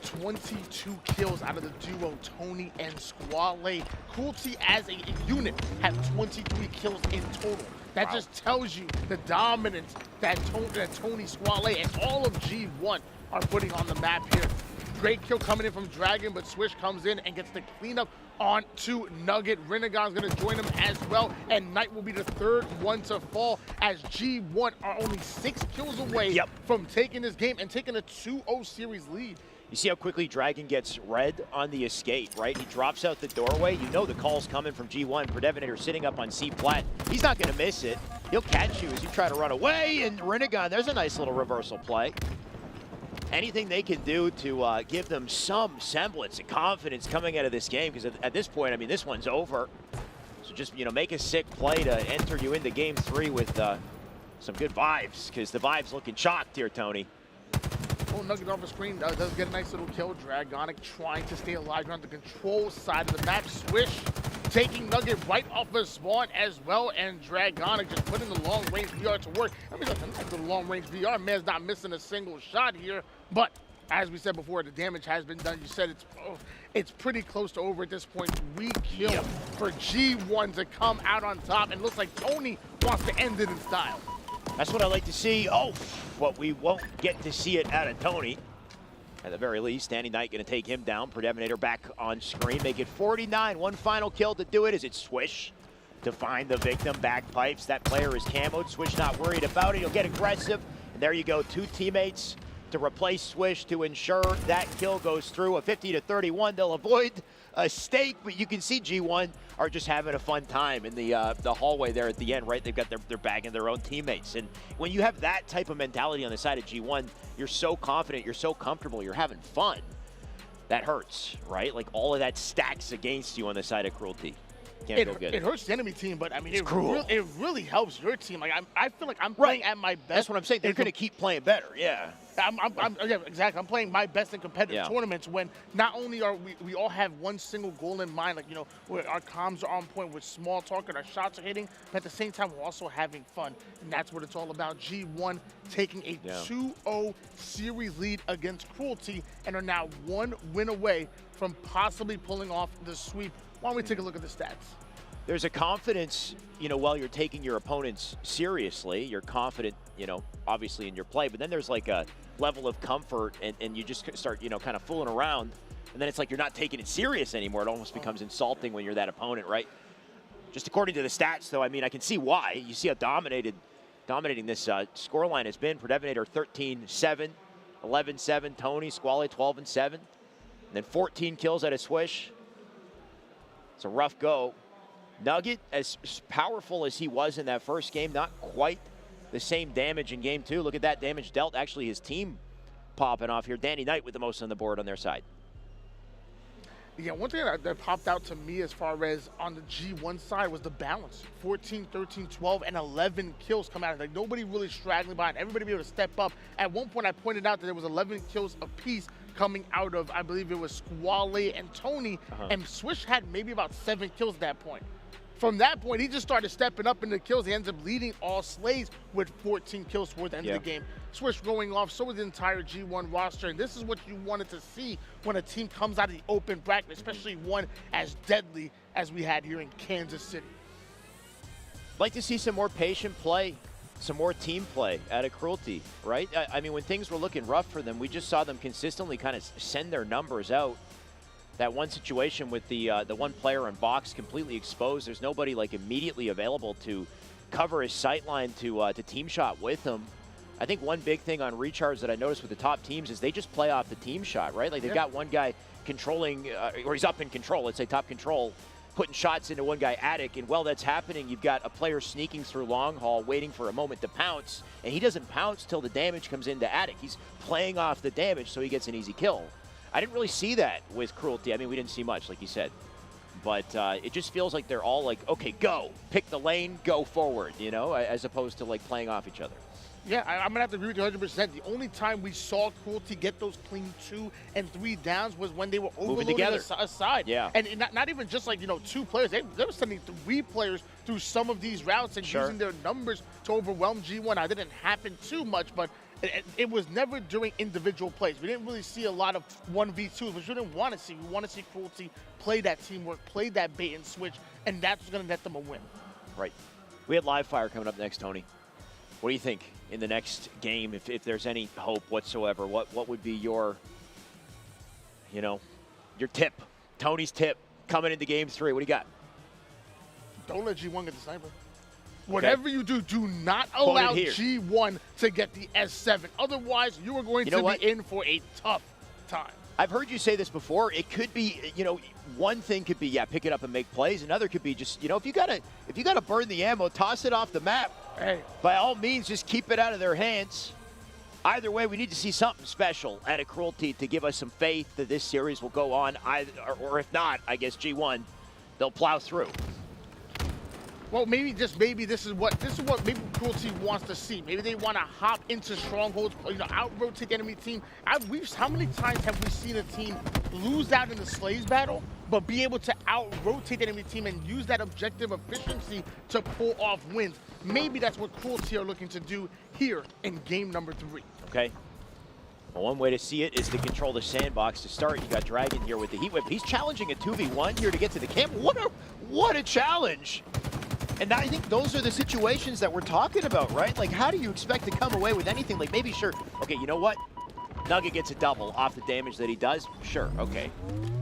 22 kills out of the duo, Tony and Squale. Cruelty as a unit have 23 kills in total. That just tells you the dominance that Tony, Squale, and all of G1 are putting on the map here. Great kill coming in from Dragon, but Swish comes in and gets the cleanup onto Nugget. Renegon's going to join him as well, and Knight will be the 3rd one to fall as G1 are only 6 kills away from taking this game and taking a 2-0 series lead. You see how quickly Dragon gets red on the escape, right? He drops out the doorway. You know the call's coming from G1. Predevinator sitting up on C flat. He's not going to miss it. He'll catch you as you try to run away. And Renegon, there's a nice little reversal play. Anything they can do to give them some semblance of confidence coming out of this game, because at this point, I mean, this one's over. So just, you know, make a sick play to enter you into game 3 with some good vibes, because the vibe's looking chalked here, Tony. Oh, Nugget off the screen does get a nice little kill. Dragonic trying to stay alive on the control side of the map. Swish taking Nugget right off the spawn as well, and Dragonic just putting the long-range VR to work. I mean, that's the long-range VR. Man's not missing a single shot here, but as we said before, the damage has been done. You said it's pretty close to over at this point. 3 kills for G1 to come out on top, and looks like Tony wants to end it in style. That's what I like to see. Oh, what we won't get to see it out of Tony. At the very least, Danny Knight going to take him down. Predevinator back on screen. Make it 49. One final kill to do it. Is it Swish to find the victim? Bagpipes. That player is camoed. Swish not worried about it. He'll get aggressive. And there you go. 2 teammates to replace Swish to ensure that kill goes through. A 50-31. They'll avoid a stake, but you can see G1 are just having a fun time in the hallway there at the end, right? They've got their bagging their own teammates. And when you have that type of mentality on the side of G1, you're so confident, you're so comfortable, you're having fun. That hurts, right? Like all of that stacks against you on the side of Cruelty. Can't feel good. It hurts the enemy team, but I mean, it really helps your team. Like I feel like I'm playing at my best. That's what I'm saying. They're going to keep playing better. Yeah. Yeah, exactly. I'm playing my best in competitive tournaments when not only are we all have one single goal in mind, like, you know, where our comms are on point with small talk and our shots are hitting, but at the same time, we're also having fun. And that's what it's all about. G1 taking a 2-0 series lead against Cruelty and are now 1 win away from possibly pulling off the sweep. Why don't we take a look at the stats? There's a confidence, you know, while you're taking your opponents seriously. You're confident, you know, obviously in your play, but then there's like a level of comfort and you just start, you know, kind of fooling around. And then it's like you're not taking it serious anymore. It almost becomes insulting when you're that opponent, right? Just according to the stats, though, I mean, I can see why. You see how dominating this scoreline has been. Predevinator 13-7, 11-7. Tony, Squale 12-7. And then 14 kills out of Swish. It's a rough go. Nugget, as powerful as he was in that first game, not quite the same damage in game 2. Look at that damage dealt. Actually, his team popping off here. Danny Knight with the most on the board on their side. Yeah, one thing that popped out to me as far as on the G1 side was the balance. 14, 13, 12, and 11 kills come out. Like, nobody really straggling behind. Everybody be able to step up. At one point, I pointed out that there was 11 kills apiece coming out of, I believe it was Squale and Tony, and Swish had maybe about 7 kills at that point. From that point, he just started stepping up in the kills. He ends up leading all slays with 14 kills toward the end of the game. Swish going off, so was the entire G1 roster, and this is what you wanted to see when a team comes out of the open bracket, especially one as deadly as we had here in Kansas City. like to see some more patient play, some more team play out of Cruelty, right? I mean, when things were looking rough for them, we just saw them consistently kind of send their numbers out. That one situation with the one player in box completely exposed. There's nobody like immediately available to cover his sightline to team shot with him. I think one big thing on recharge that I noticed with the top teams is they just play off the team shot, right? Like they've got one guy controlling, or he's up in control, let's say top control, putting shots into one guy Attic, and while that's happening, you've got a player sneaking through long haul, waiting for a moment to pounce, and he doesn't pounce till the damage comes into Attic. He's playing off the damage so he gets an easy kill. I didn't really see that with Cruelty. I mean, we didn't see much, like you said. But it just feels like they're all like, okay, go. Pick the lane, go forward, you know, as opposed to like playing off each other. Yeah, I'm going to have to agree with you 100%. The only time we saw Cruelty get those clean 2 and 3 downs was when they were overloading a side. Yeah. And not even just like, 2 players. They were sending 3 players through some of these routes and using their numbers to overwhelm G1. That didn't happen too much, but it was never during individual plays. We didn't really see a lot of 1v2s, which we didn't want to see. We want to see Cruelty play that teamwork, play that bait and switch, and that's what's going to net them a win. Right. We had live fire coming up next, Tony. What do you think in the next game, if there's any hope whatsoever? What would be your tip, Tony's tip coming into game 3? What do you got? Don't let G1 get the sniper. Whatever you do, do not allow G1 to get the S7. Otherwise, you are going to be in for a tough time. I've heard you say this before. It could be, one thing could be, pick it up and make plays. Another could be just, if you gotta burn the ammo, toss it off the map. Hey, by all means, just keep it out of their hands. Either way, we need to see something special out of Cruelty to give us some faith that this series will go on. Or if not, I guess G1, they'll plow through. Well, maybe this is what maybe Cruelty wants to see. Maybe they want to hop into strongholds, out-rotate the enemy team. How many times have we seen a team lose out in the Slays battle, but be able to out-rotate the enemy team and use that objective efficiency to pull off wins? Maybe that's what Cruelty are looking to do here in game number 3. Okay. Well, one way to see it is to control the sandbox to start. You got Dragon here with the Heat Whip. He's challenging a 2v1 here to get to the camp. What a challenge! And I think those are the situations that we're talking about, right? Like, how do you expect to come away with anything? Like, maybe, sure, okay, you know what? Nugget gets a double off the damage that he does. Sure, okay.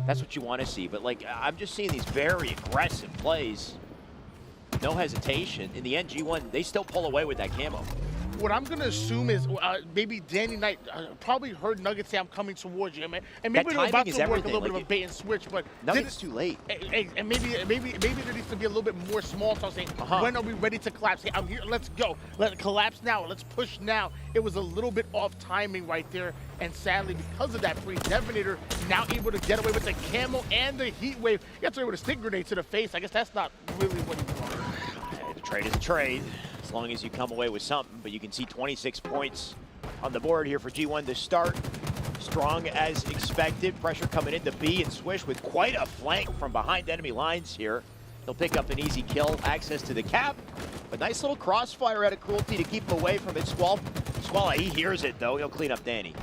That's what you want to see. But, like, I'm just seeing these very aggressive plays. No hesitation. In the end, G1, they still pull away with that camo. What I'm going to assume is maybe Danny Knight probably heard Nugget say, I'm coming towards you. And maybe they're about to work a little bit of a bait and switch. But Nugget's too late. And maybe there needs to be a little bit more small talk saying, when are we ready to collapse? Hey, I'm here. Let's go. Let's collapse now. Let's push now. It was a little bit off timing right there. And sadly, because of that, free Devonator now able to get away with the camo and the heat wave. He gets away with a stick grenade to the face. I guess that's not really what he wanted. The trade is a trade. As long as you come away with something, but you can see 26 points on the board here for G1 to start. Strong as expected. Pressure coming into B, and Swish with quite a flank from behind enemy lines here. They'll pick up an easy kill, access to the cap. But nice little crossfire out of Cruelty to keep him away from it. Squall, he hears it though. He'll clean up Danny.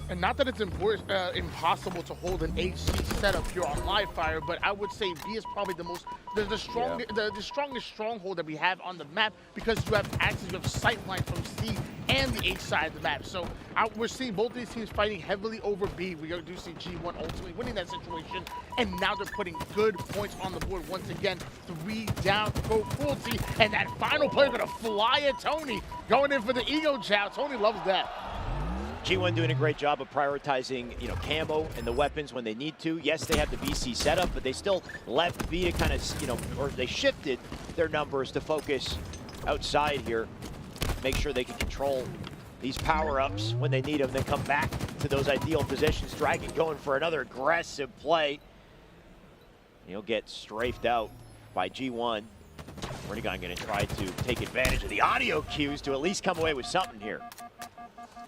And not that it's impossible to hold an HC setup here on live fire, but I would say B is probably the strongest stronghold that we have on the map, because you have access, you have sightline from C and the H side of the map. So we're seeing both these teams fighting heavily over B. We do see G1 ultimately winning that situation, and now they're putting good points on the board once again. 3 down, go Cruelty, and that final player gonna fly at Tony, going in for the ego chow. Tony loves that. G1 doing a great job of prioritizing, camo and the weapons when they need to. Yes, they have the BC setup, but they still left B to kind of, or they shifted their numbers to focus outside here. Make sure they can control these power-ups when they need them, then come back to those ideal positions. Dragon going for another aggressive play. He'll get strafed out by G1. Renegon going to try to take advantage of the audio cues to at least come away with something here.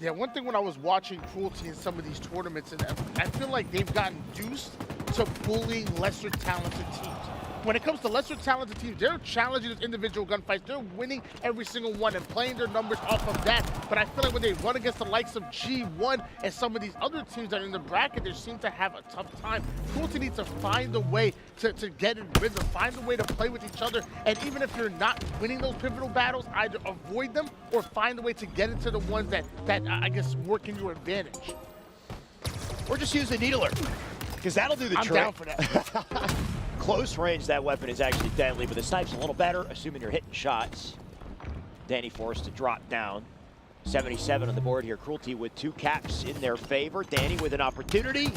Yeah, one thing when I was watching Cruelty in some of these tournaments, and I feel like they've gotten used to bullying lesser talented teams. when it comes to lesser talented teams, they're challenging those individual gunfights. They're winning every single one and playing their numbers off of that. But I feel like when they run against the likes of G1 and some of these other teams that are in the bracket, they seem to have a tough time. Cruelty needs to find a way to get in rhythm, find a way to play with each other. And even if you're not winning those pivotal battles, either avoid them or find a way to get into the ones that I guess work in your advantage. Or just use the needler, because that'll do the trick. I'm down for that. Close range, that weapon is actually deadly, but the snipe's a little better, assuming you're hitting shots. Danny forced to drop down. 77 on the board here. Cruelty with 2 caps in their favor. Danny with an opportunity.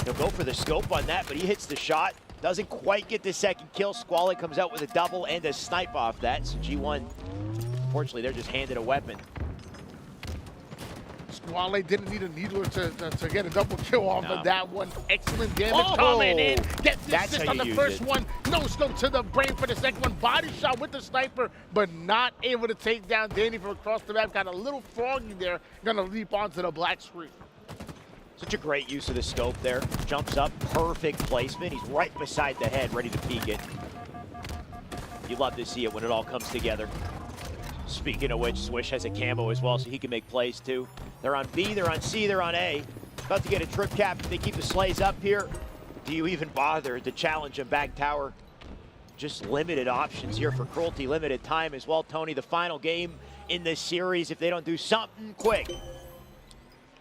He'll go for the scope on that, but he hits the shot. Doesn't quite get the second kill. Squally comes out with a double and a snipe off that. So G1, unfortunately, they're just handed a weapon. Squally didn't need a needler to get a double kill off of that one. Excellent damage coming in. Gets the assist on the first one. No scope to the brain for the second one. Body shot with the sniper, but not able to take down Danny from across the map. Got a little froggy there. Gonna leap onto the black screen. Such a great use of the scope there. Jumps up, perfect placement. He's right beside the head, ready to peek it. You love to see it when it all comes together. Speaking of which, Swish has a camo as well, so he can make plays too. They're on B, they're on C, they're on A. About to get a trip cap. If they keep the Slays up here, do you even bother to challenge them back tower? Just limited options here for Cruelty, limited time as well. Tony, the final game in this series, if they don't do something quick.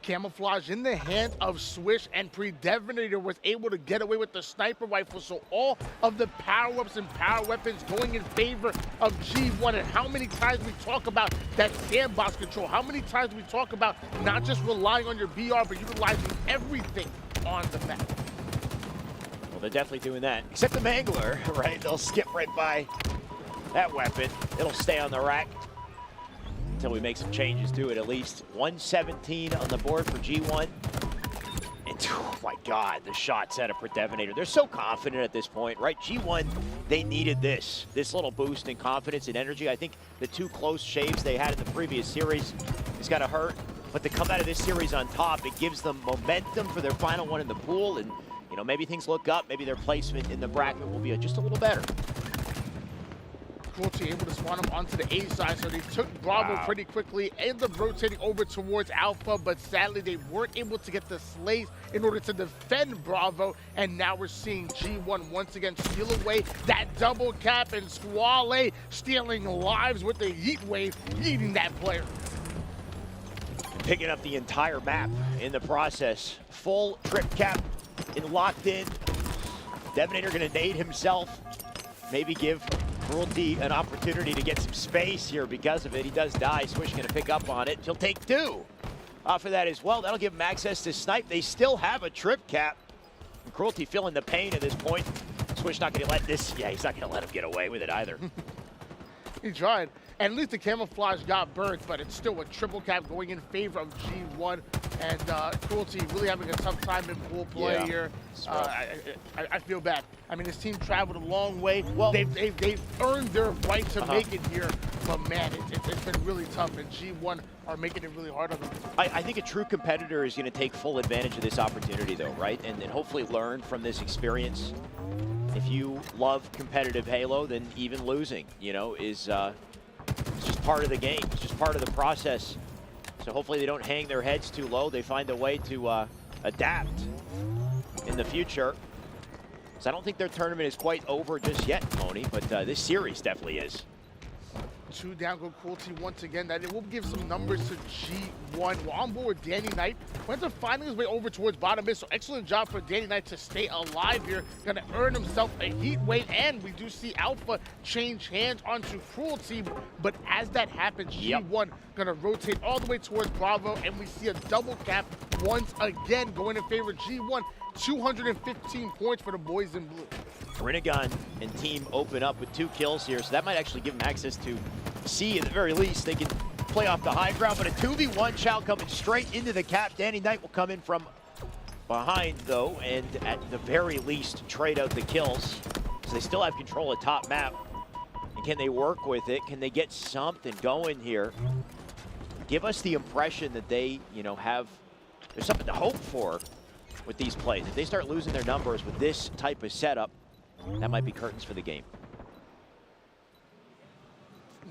Camouflage in the hand of Swish, and Predevinator was able to get away with the sniper rifle. So all of the power-ups and power weapons going in favor of G1. And how many times we talk about that sandbox control? How many times we talk about not just relying on your BR, but utilizing everything on the map? Well, they're definitely doing that. Except the Mangler, right? They'll skip right by that weapon. It'll stay on the rack until we make some changes to it at least. 117 on the board for G1. And oh my God, the shots at a Predevinator. They're so confident at this point, right? G1, they needed this little boost in confidence and energy. I think the 2 close shaves they had in the previous series is gonna hurt, but to come out of this series on top, it gives them momentum for their final one in the pool. And you know, maybe things look up, maybe their placement in the bracket will be just a little better. Cruelty able to spawn him onto the A side, so they took Bravo pretty quickly, ended up rotating over towards Alpha, but sadly they weren't able to get the Slays in order to defend Bravo, and now we're seeing G1 once again steal away that double cap, and Squally stealing lives with the heat wave, eating that player. Picking up the entire map in the process. Full trip cap and locked in. Devinator gonna nade himself, maybe give Cruelty an opportunity to get some space here because of it. He does die. Swish gonna pick up on it. He'll take 2 off of that as well. That'll give him access to snipe. They still have a trip cap. And Cruelty feeling the pain at this point. Swish not gonna let this, he's not gonna let him get away with it either. He tried. And at least the camouflage got burnt, but it's still a triple cap going in favor of G1. And Cruelty really having a tough time in pool play here. I feel bad. I mean, this team traveled a long way. Well, they've earned their right to make it here. But man, it's been really tough, and G1 are making it really hard on them. I think a true competitor is going to take full advantage of this opportunity, though, right? And hopefully learn from this experience. If you love competitive Halo, then even losing, you know, is it's just part of the game. It's just part of the process. So hopefully they don't hang their heads too low. They find a way to adapt in the future. So I don't think their tournament is quite over just yet, Tony, but this series definitely is. 2 down, go Cruelty once again. That it will give some numbers to G1. We're on board with Danny Knight. Winds up finding his way over towards bottom mid, so excellent job for Danny Knight to stay alive here. Gonna earn himself a heat wave, and we do see Alpha change hands onto Cruelty. But as that happens, G1 gonna rotate all the way towards Bravo, and we see a double cap once again going in favor of G1. 215 points for the boys in blue. Rinnegan and team open up with 2 kills here, so that might actually give them access to C at the very least. They can play off the high ground, but a 2v1 Chow coming straight into the cap. Danny Knight will come in from behind, though, and at the very least trade out the kills. So they still have control of top map. And can they work with it? Can they get something going here? Give us the impression that they, you know, there's something to hope for with these plays. If they start losing their numbers with this type of setup, That might be curtains for the game.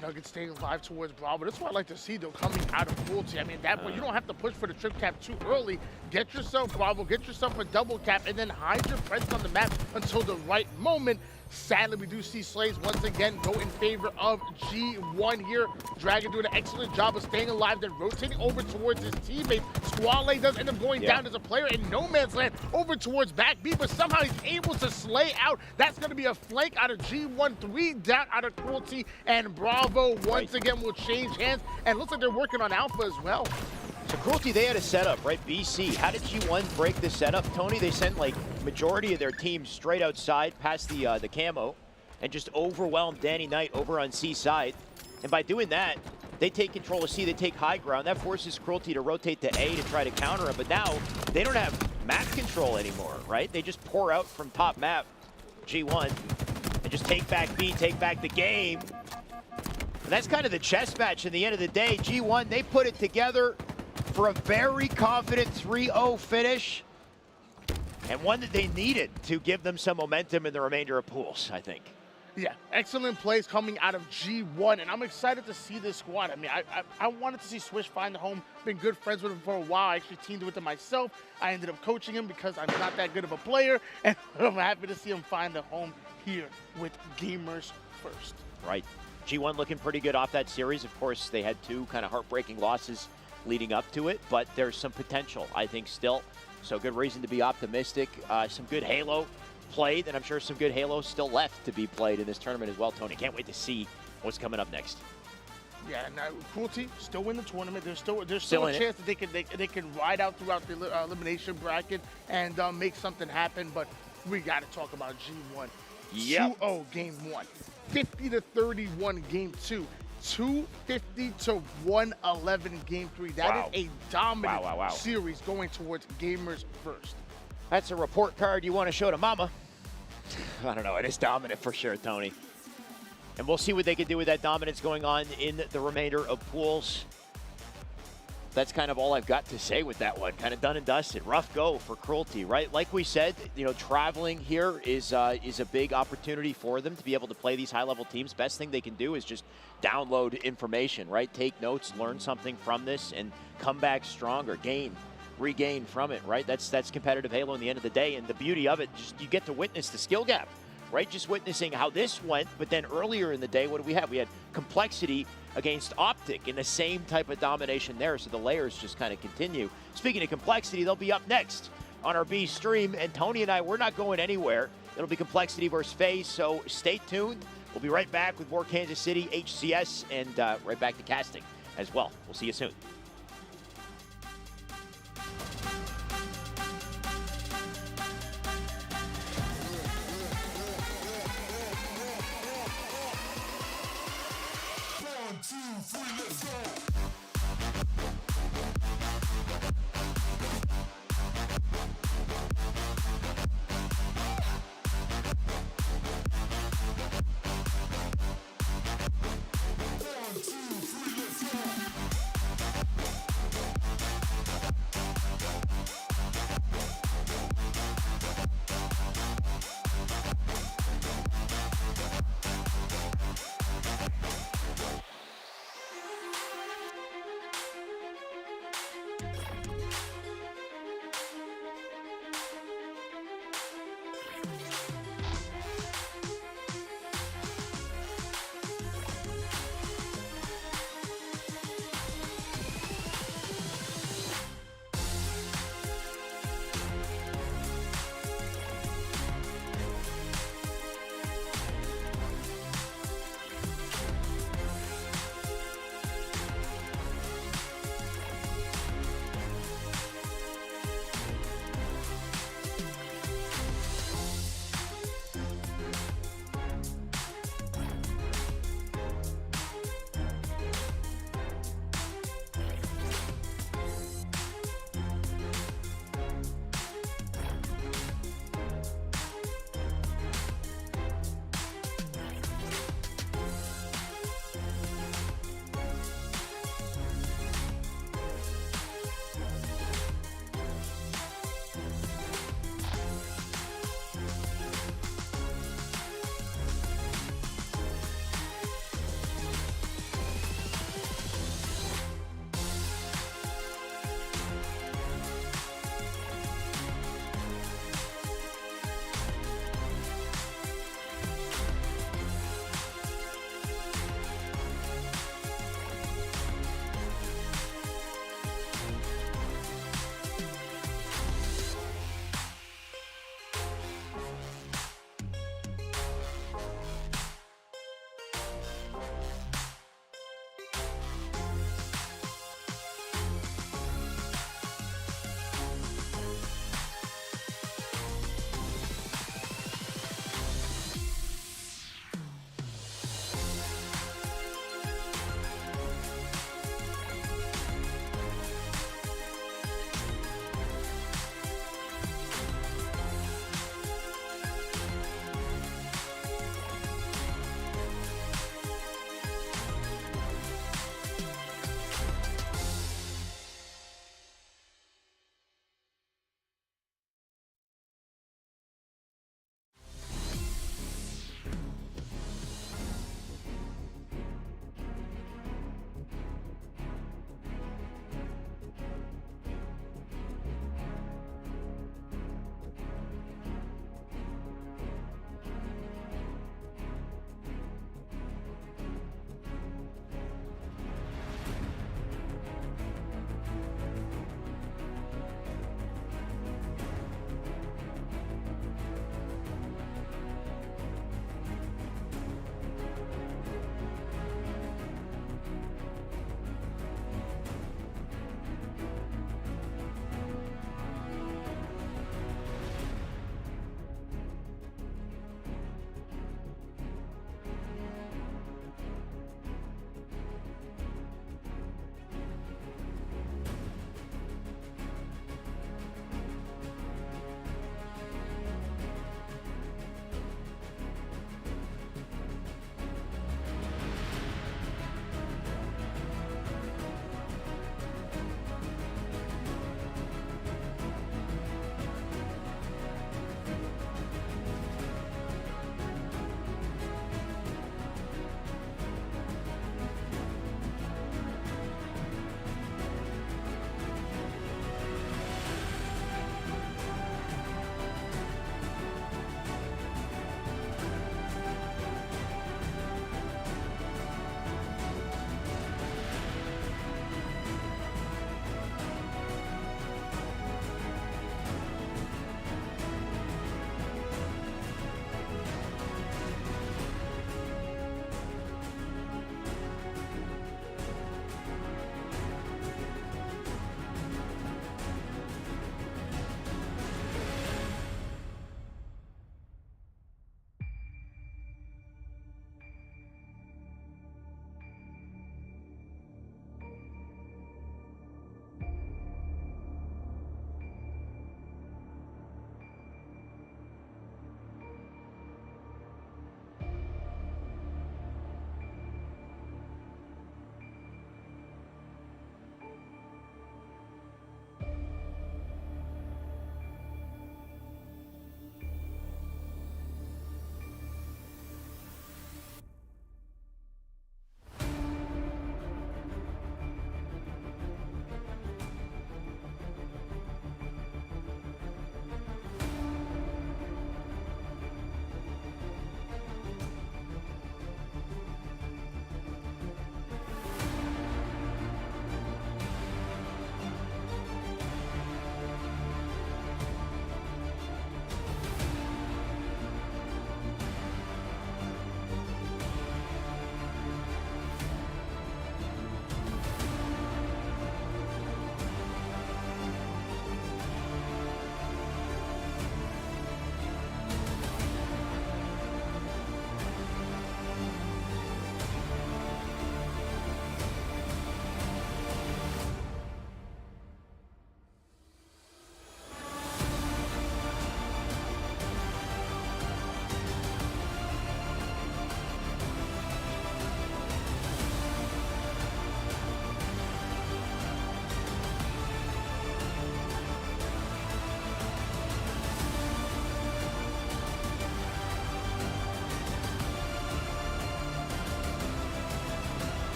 Nuggets staying alive towards Bravo. That's what I like to see, though, coming out of cruelty. I mean, that way you don't have to push for the trip cap too early. Get yourself Bravo, get yourself a double cap, and then hide your presence on the map until the right moment. Sadly, we do see Slays once again go in favor of G1 here. Dragon doing an excellent job of staying alive, then rotating over towards his teammates. Squale does end up going down as a player in no man's land over towards back B, but somehow he's able to slay out. That's going to be a flank out of G1, 3 down out of Cruelty, and Bravo once again will change hands, and looks like they're working on Alpha as well. So Cruelty, they had a setup, right? BC. How did G1 break the setup, Tony? They sent like majority of their team straight outside past the camo and just overwhelmed Danny Knight over on C side. And by doing that, they take control of C, they take high ground. That forces Cruelty to rotate to A to try to counter him. But now they don't have map control anymore, right? They just pour out from top map, G1, and just take back B, take back the game. And that's kind of the chess match in the end of the day. G1, they put it together for a very confident 3-0 finish, and one that they needed to give them some momentum in the remainder of pools, I think. Yeah, excellent plays coming out of G1, and I'm excited to see this squad. I mean, I wanted to see Swish find the home. Been good friends with him for a while. I actually teamed with him myself. I ended up coaching him because I'm not that good of a player, and I'm happy to see him find the home here with Gamers First. Right. G1 looking pretty good off that series. Of course, they had 2 kind of heartbreaking losses leading up to it, but there's some potential, I think, still. So good reason to be optimistic. Some good Halo played, and I'm sure some good Halo still left to be played in this tournament as well, Tony. Can't wait to see what's coming up next. Yeah, and Cruelty still win the tournament. There's still a chance that they can ride out throughout the elimination bracket and make something happen, but we got to talk about G1. Yep. 2-0 game 1, 50-31 game 2. 250 to 111 game 3. That is a dominant series going towards Gamers First. That's a report card you want to show to mama. I don't know, it is dominant for sure, Tony. And we'll see what they can do with that dominance going on in the remainder of pools. That's kind of all I've got to say with that one. Kind of done and dusted. Rough go for Cruelty, right? Like we said, you know, traveling here is a big opportunity for them to be able to play these high-level teams. Best thing they can do is just download information, right? Take notes, learn something from this, and come back stronger, regain from it, right? That's competitive Halo in the end of the day, and the beauty of it, just you get to witness the skill gap, right? Just witnessing how this went, but then earlier in the day, what do we have? We had Complexity against Optic in the same type of domination there, so the layers just kind of continue. Speaking of Complexity, they'll be up next on our B stream, and Tony and I, we're not going anywhere. It'll be Complexity versus FaZe, so stay tuned. We'll be right back with more Kansas City, HCS, and right back to casting as well. We'll see you soon.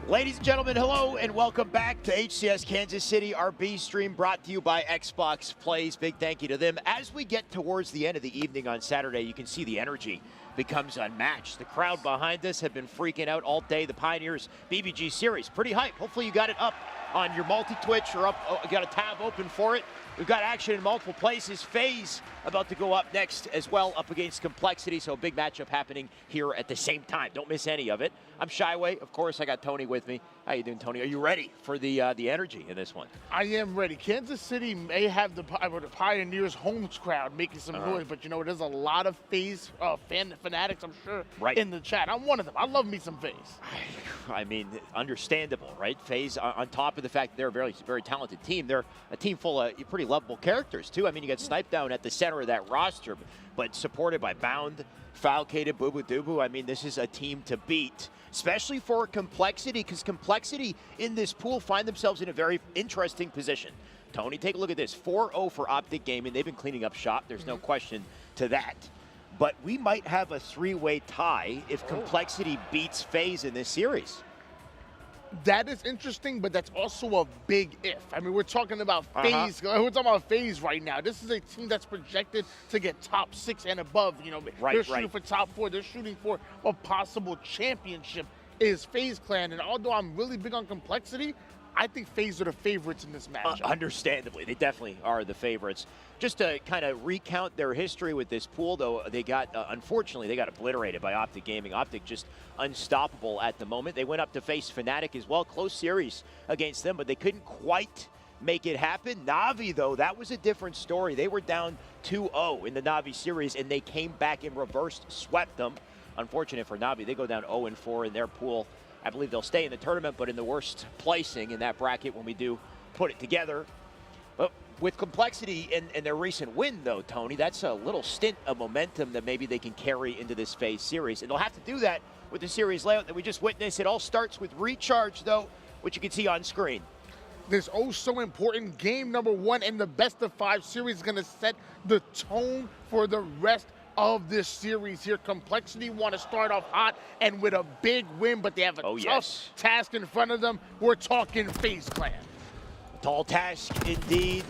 Ladies and gentlemen, hello and welcome back to HCS Kansas City. Our B stream brought to you by Xbox Plays. Big thank you to them. As we get towards the end of the evening on Saturday, you can see the energy becomes unmatched. The crowd behind us have been freaking out all day. The Pioneers BBG series, pretty hype. Hopefully you got it up on your multi-twitch or got a tab open for it. We've got action in multiple places. FaZe about to go up next as well, up against Complexity. So a big matchup happening here at the same time. Don't miss any of it. I'm Shyway. Of course, I got Tony with me. How you doing, Tony? Are you ready for the energy in this one? I am ready. Kansas City may have the Pioneers' home crowd making some noise, but you know, there's a lot of FaZe fanatics, I'm sure, in the chat. I'm one of them. I love me some FaZe. I mean, understandable, right? FaZe, on top of the fact that they're a very, very talented team, they're a team full of pretty lovable characters, too. I mean, you got Snipe Down at the center of that roster, but supported by Bound, Falcated, Boo Boo Dubu. I mean, this is a team to beat, especially for Complexity, because Complexity in this pool find themselves in a very interesting position. Tony, take a look at this. 4-0 for Optic Gaming. They've been cleaning up shop. There's no question to that. But we might have a three-way tie if Complexity beats FaZe in this series. That is interesting, but that's also a big if. I mean, we're talking about FaZe. We're talking about FaZe right now. This is a team that's projected to get top 6 and above. You know, they're shooting for top 4. They're shooting for a possible championship. Is FaZe Clan, and although I'm really big on Complexity, I think FaZe are the favorites in this matchup. Understandably, they definitely are the favorites. Just to kind of recount their history with this pool, though, they got, unfortunately, they got obliterated by Optic Gaming. Optic just unstoppable at the moment. They went up to face Fnatic as well. Close series against them, but they couldn't quite make it happen. Na'Vi, though, that was a different story. They were down 2-0 in the Na'Vi series, and they came back and reversed, swept them. Unfortunate for Na'Vi, they go down 0-4 in their pool. I believe they'll stay in the tournament, but in the worst placing in that bracket when we do put it together. But with Complexity and their recent win, though, Tony, that's a little stint of momentum that maybe they can carry into this FaZe series. And they'll have to do that with the series layout that we just witnessed. It all starts with Recharge, though, which you can see on screen. This so important game number 1 in the best-of-5 series is going to set the tone for the rest of this series here. Complexity want to start off hot and with a big win, but they have a tough task in front of them. We're talking FaZe Clan. Tall task indeed.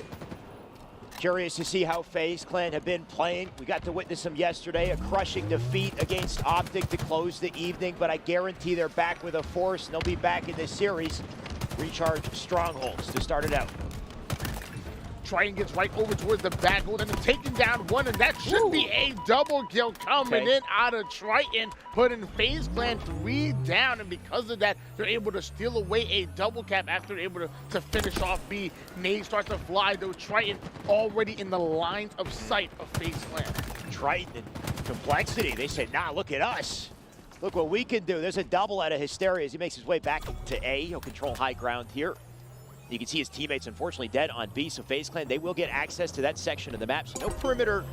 Curious to see how FaZe Clan have been playing. We got to witness them yesterday, a crushing defeat against Optic to close the evening, but I guarantee they're back with a force, and they'll be back in this series. Recharge strongholds to start it out. Triton gets right over towards the back goal, and then taking down one, and that should be a double kill coming in out of Triton, putting FaZe Clan 3 down, and because of that, they're able to steal away a double cap after they're able to finish off B. Nade starts to fly, though Triton already in the lines of sight of FaZe Clan. Triton and Complexity, they say, nah, look at us. Look what we can do. There's a double out of Hysteria as he makes his way back to A. He'll control high ground here. You can see his teammates unfortunately dead on B, so FaZe Clan, they will get access to that section of the map. So no perimeter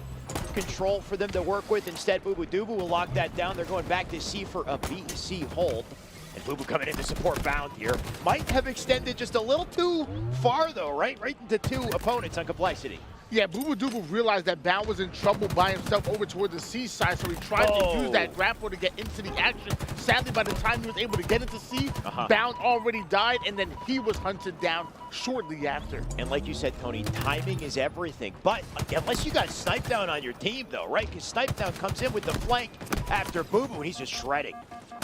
control for them to work with. Instead, Boo Boo Doo Boo will lock that down. They're going back to C for a B-C hold. And Boo Boo coming in to support Bound here. Might have extended just a little too far though, right? Right into two opponents on Complexity. Yeah, Boo Boo Doo Boo realized that Bound was in trouble by himself over toward the C side, so he tried to use that grapple to get into the action. Sadly, by the time he was able to get into C, Bound already died, and then he was hunted down shortly after. And like you said, Tony, timing is everything. But unless you got Snipedown on your team, though, right? Because Snipedown comes in with the flank after Boo Boo, and he's just shredding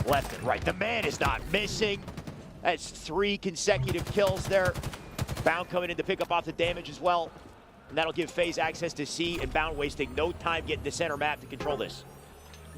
left and right. The man is not missing. That's 3 consecutive kills there. Bound coming in to pick up off the damage as well. And that'll give FaZe access to C, and Bound wasting no time getting the center map to control this.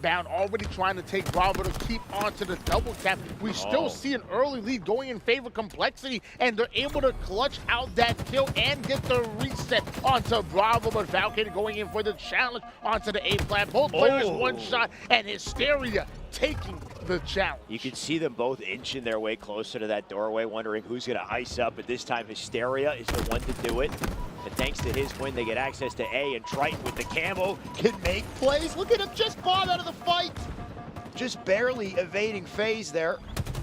Bound already trying to take Bravo to keep on to the double cap. We still see an early lead going in favor of Complexity, and they're able to clutch out that kill and get the reset onto Bravo, but Valkyrie going in for the challenge onto the A flat. Both players one shot, and Hysteria taking the challenge. You can see them both inching their way closer to that doorway, wondering who's going to ice up, but this time Hysteria is the one to do it. And thanks to his win, they get access to A, and Triton with the camo can make plays. Look at him just bomb out of the fight. Just barely evading FaZe there.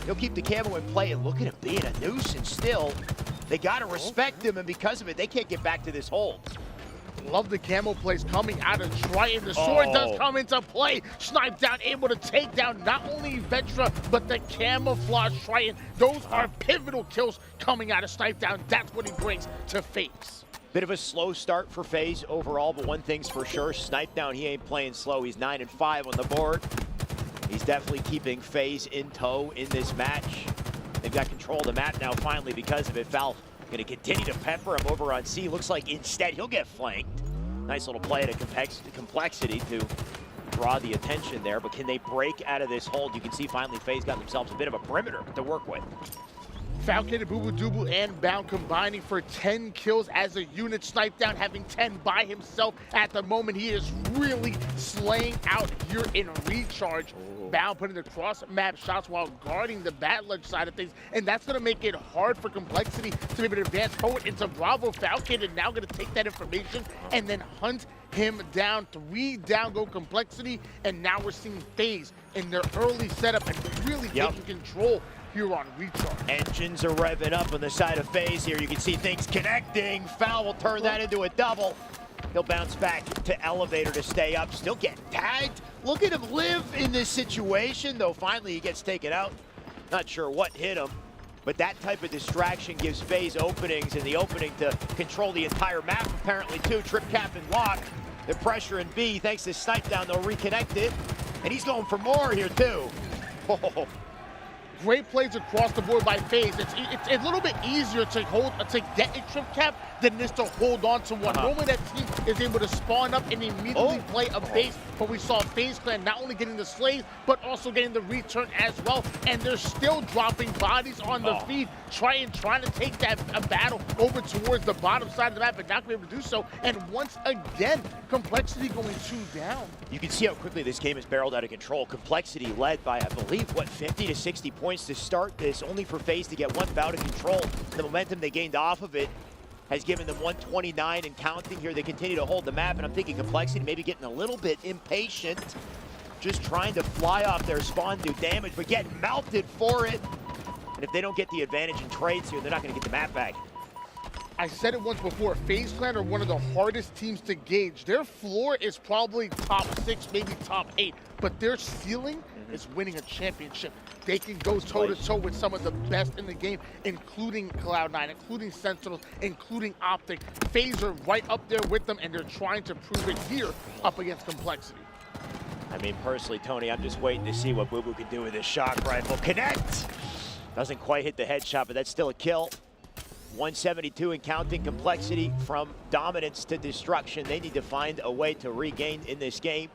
He'll keep the camo in play, and look at him being a nuisance still. They got to respect him, and because of it, they can't get back to this hold. Love the camo plays coming out of Triton. The sword does come into play. Snipedown able to take down not only Vetra, but the camouflage Triton. Those are pivotal kills coming out of Snipedown. That's what he brings to FaZe. Bit of a slow start for FaZe overall, but one thing's for sure, Snipedown, he ain't playing slow. He's 9-5 on the board. He's definitely keeping FaZe in tow in this match. They've got control of the map now finally because of it. Val going to continue to pepper him over on C. Looks like instead he'll get flanked. Nice little play at a Complexity to draw the attention there, but can they break out of this hold? You can see finally FaZe got themselves a bit of a perimeter to work with. Falcon, Boo Boo Doo Boo, and Bound combining for 10 kills as a unit. Snipedown having 10 by himself at the moment. He is really slaying out here in recharge. Bound putting the cross-map shots while guarding the bat ledge side of things, and that's going to make it hard for Complexity to be able to advance forward into Bravo. Falcon is now going to take that information and then hunt him down. 3 down go Complexity, and now we're seeing FaZe in their early setup and really taking control here on recharge. Engines are revving up on the side of FaZe here. You can see things connecting. Foul will turn that into a double. He'll bounce back to Elevator to stay up. Still getting tagged. Look at him live in this situation, though finally he gets taken out. Not sure what hit him, but that type of distraction gives FaZe openings, and the opening to control the entire map apparently too. Trip cap and lock. The pressure in B, thanks to Snipedown, they'll reconnect it. And he's going for more here too. Great plays across the board by FaZe. It's a little bit easier to get a trip cap than it is to hold on to one. Normally that team is able to spawn up and immediately play a base, but we saw FaZe Clan not only getting the slays, but also getting the return as well, and they're still dropping bodies on the feed, trying to take that battle over towards the bottom side of the map, but not going to be able to do so. And once again, Complexity going 2 down. You can see how quickly this game is barreled out of control. Complexity led by, I believe, what, 50 to 60 points to start this, only for FaZe to get one bout of control. The momentum they gained off of it has given them 129 and counting here. They continue to hold the map, and I'm thinking Complexity maybe getting a little bit impatient, just trying to fly off their spawn, do damage, but getting melted for it. And if they don't get the advantage in trades here, they're not going to get the map back. I said it once before, FaZe Clan are one of the hardest teams to gauge. Their floor is probably top 6, maybe top 8, but their ceiling is winning a championship. They can go toe-to-toe with some of the best in the game, including Cloud9, including Sentinels, including Optic. FaZe are right up there with them, and they're trying to prove it here up against Complexity. I mean, personally, Tony, I'm just waiting to see what Boo Boo can do with his shock rifle. Connect! Doesn't quite hit the headshot, but that's still a kill. 172 and counting. Complexity from dominance to destruction. They need to find a way to regain in this game,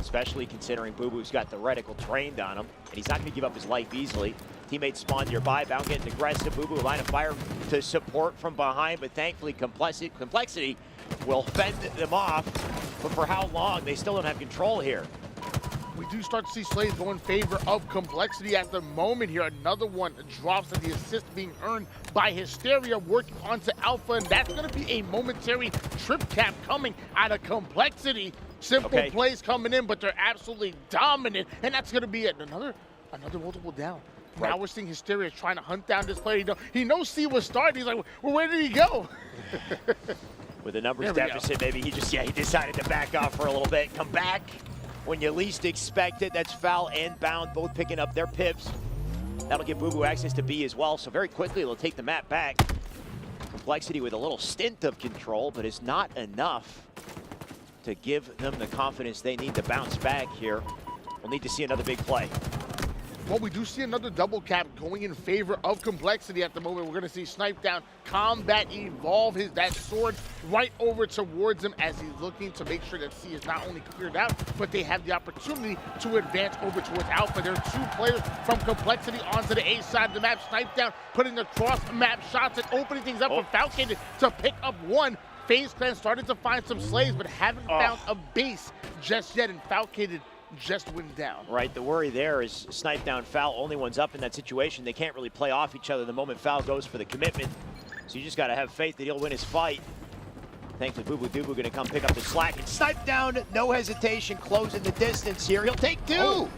especially considering Boo-Boo's got the reticle trained on him, and he's not going to give up his life easily. Teammates spawn nearby, Bound getting aggressive. Boo-Boo line of fire to support from behind, but thankfully Complexity will fend them off. But for how long? They still don't have control here. We do start to see Slays go in favor of Complexity at the moment here. Another one drops, and the assist being earned by Hysteria working onto Alpha, and that's going to be a momentary trip cap coming out of Complexity. Simple plays coming in, but they're absolutely dominant, and that's going to be another multiple down. Right. Now we're seeing Hysteria trying to hunt down this player. He knows C was starting. He's like, well, where did he go? With a numbers deficit, maybe he decided to back off for a little bit, come back when you least expect it. That's Foul and Bound both picking up their pips. That'll give Boo-Boo access to B as well, so very quickly they'll take the map back. Complexity with a little stint of control, but it's not enough to give them the confidence they need to bounce back here. We'll need to see another big play. Well, we do see another double cap going in favor of Complexity at the moment. We're going to see Snipe Down Combat evolve that sword right over towards him as he's looking to make sure that C is not only cleared out, but they have the opportunity to advance over towards Alpha. There are 2 players from Complexity onto the A side of the map. Snipe Down putting the cross-map shots and opening things up for Falcated to pick up one. FaZe Clan started to find some slays, but haven't found a base just yet, and Falcated just went down. Right, the worry there is Snipe Down Foul, only one's up in that situation. They can't really play off each other the moment Foul goes for the commitment. So you just got to have faith that he'll win his fight. Thankfully, Boo-Boo Doo-Boo going to come pick up the slack. And Snipe Down, no hesitation, closing the distance here. He'll take 2. Oh.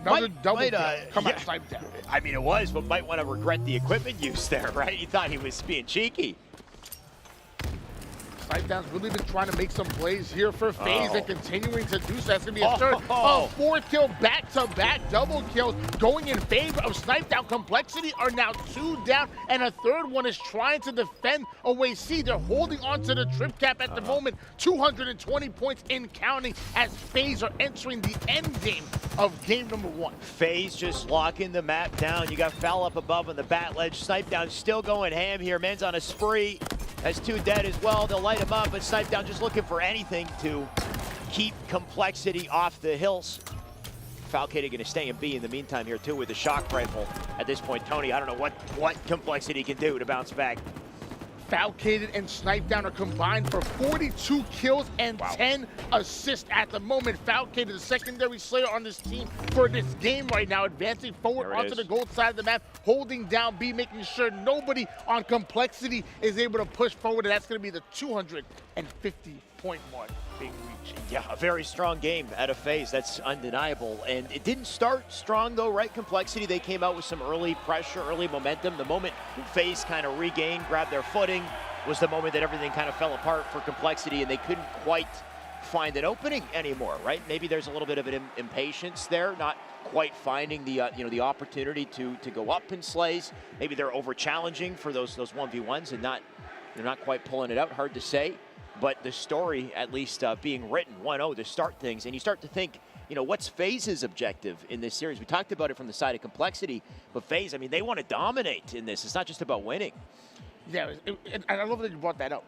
Another double come on, Snipe Down. I mean, it was, but might want to regret the equipment use there, right? He thought he was being cheeky. Snipe Down's really been trying to make some plays here for FaZe and continuing to do so. That's going to be a third of 4 kill back-to-back double kills going in favor of Snipe Down. Complexity are now 2 down, and a third one is trying to defend away C. They're holding on to the trip cap at the moment. 220 points in counting as FaZe are entering the end game of game number 1. FaZe just locking the map down. You got Foul up above on the bat ledge. Snipe Down still going ham here. Man's on a spree. Has 2 dead as well. They'll light him up, but Snipe Down just looking for anything to keep Complexity off the hills. Falcated going to stay in B in the meantime here too with the shock rifle. At this point, Tony, I don't know what Complexity can do to bounce back. Falcated and Snipe Down are combined for 42 kills and 10 assists at the moment. Falcated, the secondary slayer on this team for this game right now, advancing forward onto the gold side of the map, holding down B, making sure nobody on Complexity is able to push forward, and that's going to be the 250-point mark. Big reach. Yeah, a very strong game out of FaZe. That's undeniable. And it didn't start strong, though, right? Complexity, they came out with some early pressure, early momentum. The moment FaZe kind of regained, grabbed their footing, was the moment that everything kind of fell apart for Complexity, and they couldn't quite find an opening anymore, right? Maybe there's a little bit of an impatience there, not quite finding the the opportunity to go up in slays. Maybe they're over challenging for those 1v1s and they're not quite pulling it out. Hard to say. But the story, at least being written 1-0 to start things, and you start to think, what's FaZe's objective in this series? We talked about it from the side of Complexity, but FaZe, I mean, they want to dominate in this. It's not just about winning. Yeah, and I love that you brought that up.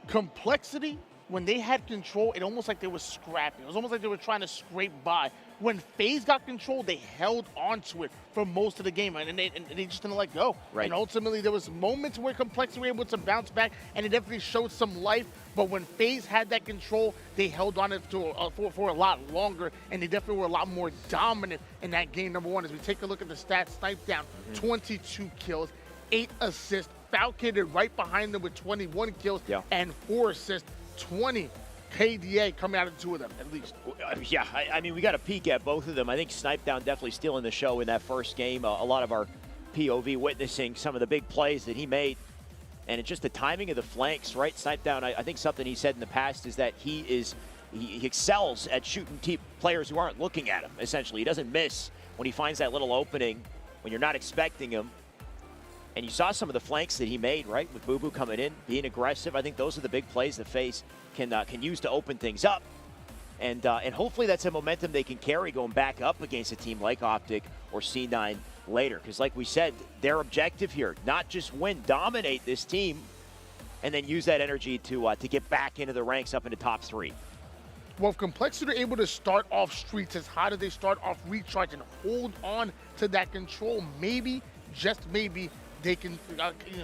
Complexity, when they had control, it almost like they were scrapping. It was almost like they were trying to scrape by. When FaZe got control, they held onto it for most of the game, and they just didn't let go. Right. And ultimately, there was moments where Complexity were able to bounce back, and it definitely showed some life. But when FaZe had that control, they held on it for a lot longer, and they definitely were a lot more dominant in that game number 1. As we take a look at the stats, Snipe Down, 22 kills, 8 assists. Falcated right behind them with 21 kills and 4 assists, 20 KDA coming out of 2 of them, at least. Yeah, I mean, we got a peek at both of them. I think Snipe Down definitely stealing the show in that first game. A lot of our POV witnessing some of the big plays that he made. And it's just the timing of the flanks, right? Snipe Down, I think something he said in the past is that he excels at shooting players who aren't looking at him, essentially. He doesn't miss when he finds that little opening when you're not expecting him. And you saw some of the flanks that he made, right, with Boo-Boo coming in, being aggressive. I think those are the big plays that FaZe can use to open things up. And hopefully that's a momentum they can carry going back up against a team like Optic or C9 later. Because like we said, their objective here, not just win, dominate this team, and then use that energy to get back into the ranks up into top 3. Well, if Complexity are able to start off streets as hot as they start off recharge and hold on to that control, maybe, just maybe, they can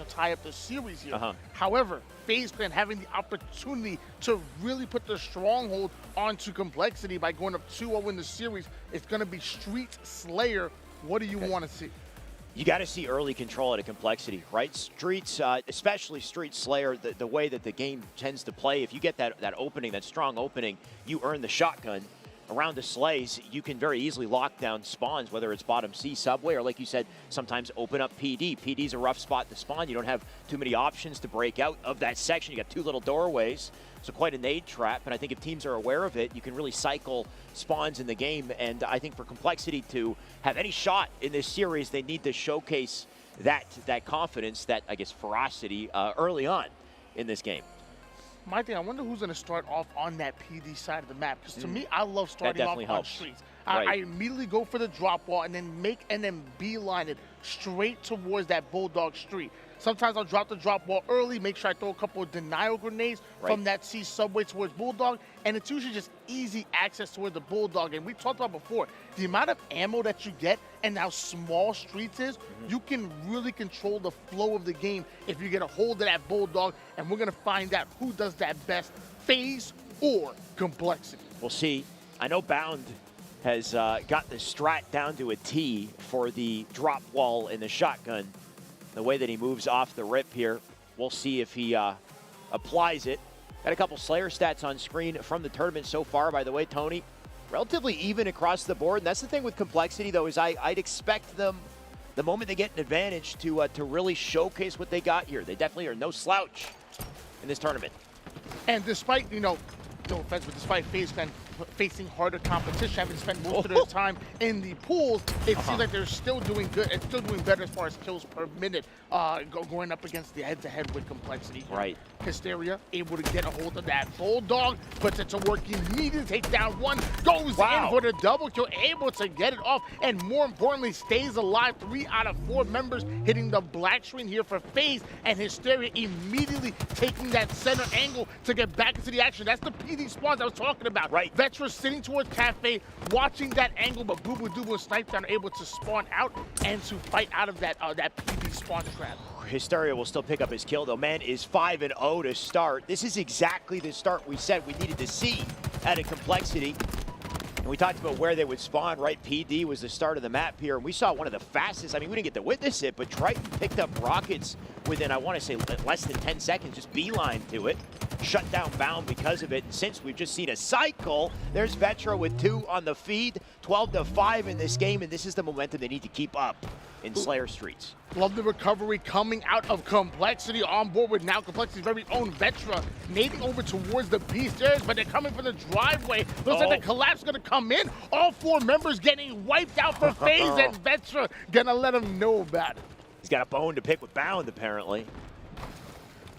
tie up the series here. However, FaZe Clan having the opportunity to really put the stronghold onto Complexity by going up 2-0 in the series, it's going to be Street Slayer. What do you want to see? You got to see early control at a Complexity, right? Streets, especially Street Slayer, the way that the game tends to play, if you get that opening, that strong opening, you earn the shotgun. Around the Slays, you can very easily lock down spawns, whether it's bottom C, subway, or like you said, sometimes open up PD. PD's a rough spot to spawn. You don't have too many options to break out of that section. You got 2 little doorways, so quite a nade trap. And I think if teams are aware of it, you can really cycle spawns in the game. And I think for Complexity to have any shot in this series, they need to showcase that confidence, that, I guess, ferocity early on in this game. My thing, I wonder who's going to start off on that PD side of the map. Because to me, I love starting off on streets. I immediately go for the drop wall and then beeline it straight towards that Bulldog street. Sometimes I'll drop the drop wall early, make sure I throw a couple of denial grenades from that C subway towards Bulldog, and it's usually just easy access towards the Bulldog. And we talked about before, the amount of ammo that you get and how small streets is, you can really control the flow of the game if you get a hold of that Bulldog, and we're going to find out who does that best, FaZe or Complexity. We'll see. I know Bound has got the strat down to a T for the drop wall and the shotgun. The way that he moves off the rip here, we'll see if he applies it. Got a couple Slayer stats on screen from the tournament so far, by the way, Tony. Relatively even across the board, and that's the thing with Complexity, though, is I'd expect them, the moment they get an advantage, to really showcase what they got here. They definitely are no slouch in this tournament. And despite, no offense, but despite FaZe Clan facing harder competition, having spent most of their time in the pools, it seems like they're still doing good and still doing better as far as kills per minute, going up against the head-to-head with Complexity. Right. Hysteria able to get a hold of that Bulldog, puts it to work immediately, takes down one, goes in for the double kill, able to get it off, and more importantly, stays alive. 3 out of 4 members hitting the black screen here for FaZe, and Hysteria immediately taking that center angle to get back into the action. That's the PD spawns I was talking about. Right. Vetra sitting towards Cafe, watching that angle, but Boo Boo Doo and Snipe Down are able to spawn out and to fight out of that PD spawn trap. Hysteria will still pick up his kill, though. Man is 5-0 to start. This is exactly the start we said we needed to see at a Complexity. And we talked about where they would spawn, right? PD was the start of the map here. And we saw one of the fastest, I mean, we didn't get to witness it, but Triton picked up rockets within, I want to say, less than 10 seconds, just beeline to it. Shut down Bound because of it. And since we've just seen a cycle, there's Vetra with 2 on the feed, 12-5 in this game, and this is the momentum they need to keep up in Slayer Streets. Love the recovery coming out of Complexity, on board with now Complexity's very own Vetra, nading over towards the B stairs, but they're coming for the driveway. Looks like the collapse gonna come in. All 4 members getting wiped out for FaZe, and Vetra gonna let them know about it. He's got a bone to pick with Bound, apparently.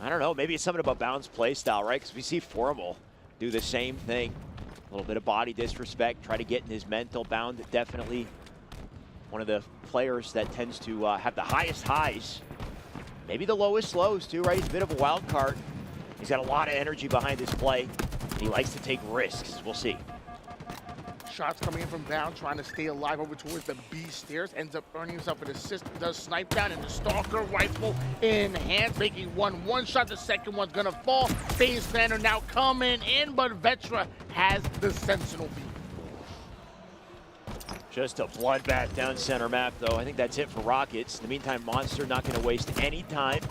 I don't know, maybe it's something about Bound's playstyle, right? Because we see Formal do the same thing. A little bit of body disrespect, try to get in his mental. Bound definitely one of the players that tends to have the highest highs, maybe the lowest lows too, right? He's a bit of a wild card. He's got a lot of energy behind his play, and he likes to take risks. We'll see. Shots coming in from Bound, trying to stay alive over towards the B stairs. Ends up earning himself an assist, does Snipe Down, and the Stalker rifle in hands, making one shot. The second one's gonna fall. FaZe Clan are now coming in, but Vetra has the Sentinel beat. Just a bloodbath down center map, though. I think that's it for Rockets. In the meantime, Monster not going to waste any time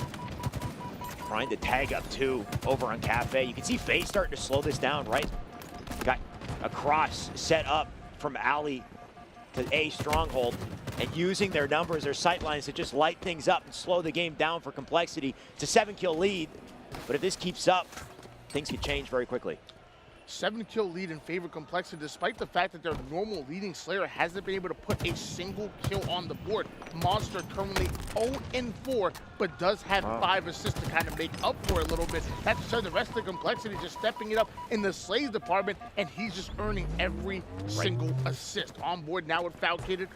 trying to tag up 2 over on Cafe. You can see FaZe starting to slow this down, right? Got a cross set up from Alley to A Stronghold, and using their numbers, their sight lines to just light things up and slow the game down for Complexity. It's a 7-kill lead, but if this keeps up, things could change very quickly. 7-kill lead in favor of Complexity, despite the fact that their normal leading Slayer hasn't been able to put a single kill on the board. Monster currently 0-4, but does have 5 assists to kind of make up for it a little bit. That's because the rest of the Complexity just stepping it up in the Slays department, and he's just earning every single assist. On board now with Falcated,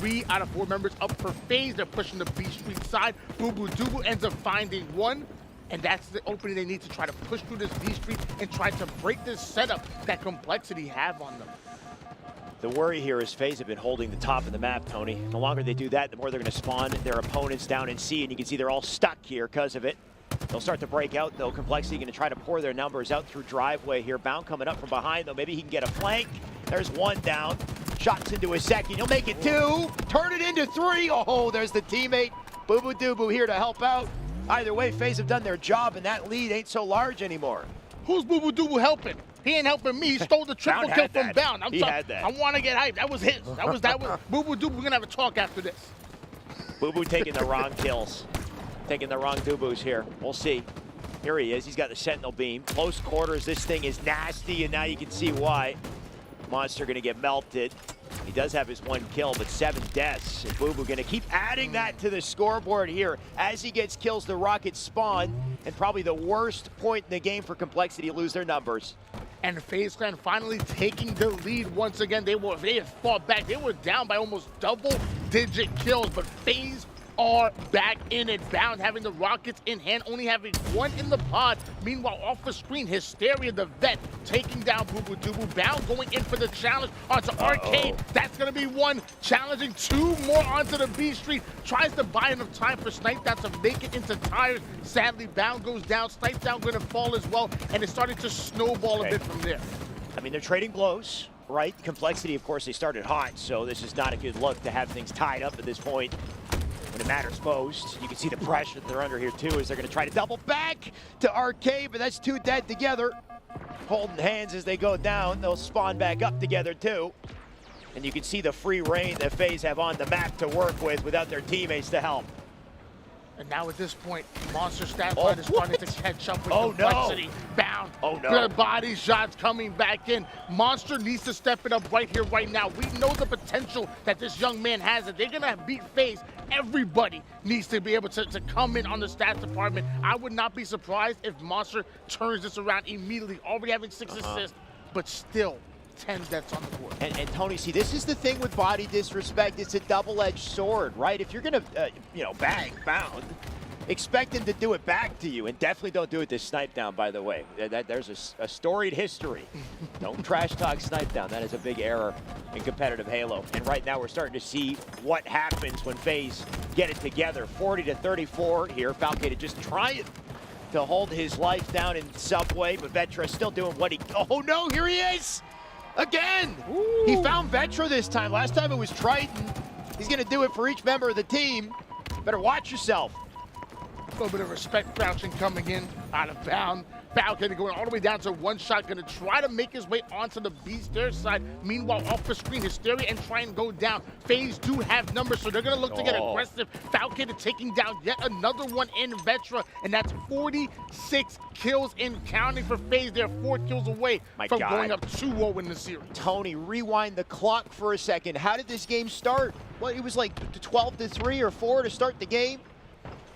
3 out of 4 members up for FaZe. They're pushing the B Street side. Boo-Boo ends up finding one. And that's the opening they need to try to push through this B Street and try to break this setup that Complexity have on them. The worry here is FaZe have been holding the top of the map, Tony. The longer they do that, the more they're going to spawn their opponents down in C, and you can see they're all stuck here because of it. They'll start to break out, though. Complexity going to try to pour their numbers out through driveway here. Bound coming up from behind, though. Maybe he can get a flank. There's one down. Shots into a second. He'll make it 2. Turn it into 3. Oh, there's the teammate. Boo-Boo here to help out. Either way, FaZe have done their job, and that lead ain't so large anymore. Who's Boo-Boo helping? He ain't helping me. He stole the triple kill from Bound. He had that. I want to get hyped. That was his. That was Boo-Boo. We're going to have a talk after this. Boo-Boo taking the wrong kills. Taking the wrong Boo-Boos here. We'll see. Here he is. He's got the Sentinel beam. Close quarters. This thing is nasty, and now you can see why. Monster going to get melted. He does have his 1 kill, but 7 deaths. And Boo-Boo going to keep adding that to the scoreboard here. As he gets kills, the Rockets spawn, and probably the worst point in the game for Complexity to lose their numbers. And FaZe Clan finally taking the lead once again. They had fought back. They were down by almost double-digit kills, but FaZe are back in it. Bound having the Rockets in hand, only having 1 in the pod. Meanwhile, off the screen, Hysteria, the vet, taking down Boo-Boo. Bound going in for the challenge onto Arcade. That's going to be 1. Challenging 2 more onto the B Street. Tries to buy enough time for Sniped to make it into tires. Sadly, Bound goes down. Sniped going to fall as well, and it's starting to snowball a bit from there. I mean, they're trading blows, right? Complexity, of course, they started hot, so this is not a good look to have things tied up at this point. When it matters most, you can see the pressure that they're under here too, as they're going to try to double back to Arcade, but that's 2 dead together. Holding hands as they go down. They'll spawn back up together too. And you can see the free reign that FaZe have on the map to work with without their teammates to help. And now at this point, Monster stat line is starting to catch up with Complexity. No. Bound. Oh no. The body shots coming back in. Monster needs to step it up right here, right now. We know the potential that this young man has. If they're gonna beat FaZe, everybody needs to be able to come in on the stats department. I would not be surprised if Monster turns this around immediately. Already having 6 assists, but still 10 deaths on the board. And Tony, see, this is the thing with body disrespect. It's a double-edged sword, right? If you're gonna, bang Bound, expect him to do it back to you, and definitely don't do it to Snipe Down, by the way. There's a storied history. Don't trash talk Snipe Down. That is a big error in competitive Halo. And right now we're starting to see what happens when FaZe get it together. 40-34 here. Falcated just trying to hold his life down in Subway, but Vetra still doing what he... Oh no, here he is! Again! Ooh. He found Vetra this time. Last time it was Triton. He's going to do it for each member of the team. Better watch yourself. A little bit of respect crouching coming in out of Bound. Falcon going all the way down to 1 shot, going to try to make his way onto the B stair side. Meanwhile, off the screen, Hysteria and try and go down. FaZe do have numbers, so they're going to look to get aggressive. Falcon taking down yet another one in Vetra, and that's 46 kills in counting for FaZe. They're 4 kills away from going up 2-0 in the series. Tony, rewind the clock for a second. How did this game start? Well, it was like 12-3 or 4 to start the game.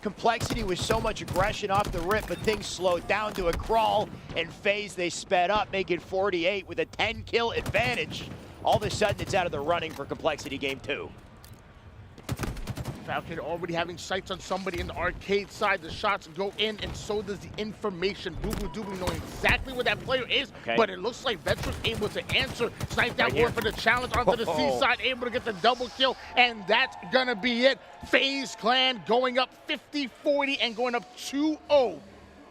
Complexity was so much aggression off the rip, but things slowed down to a crawl, and FaZe, they sped up, making 48 with a 10-kill advantage. All of a sudden, it's out of the running for Complexity Game 2. Falcon already having sights on somebody in the Arcade side. The shots go in, and so does the information. Boo-Boo knowing exactly where that player is, but it looks like Vetra's able to answer. Snipe down going for the challenge onto the C side, able to get the double kill, and that's gonna be it. FaZe Clan going up 50-40 and going up 2-0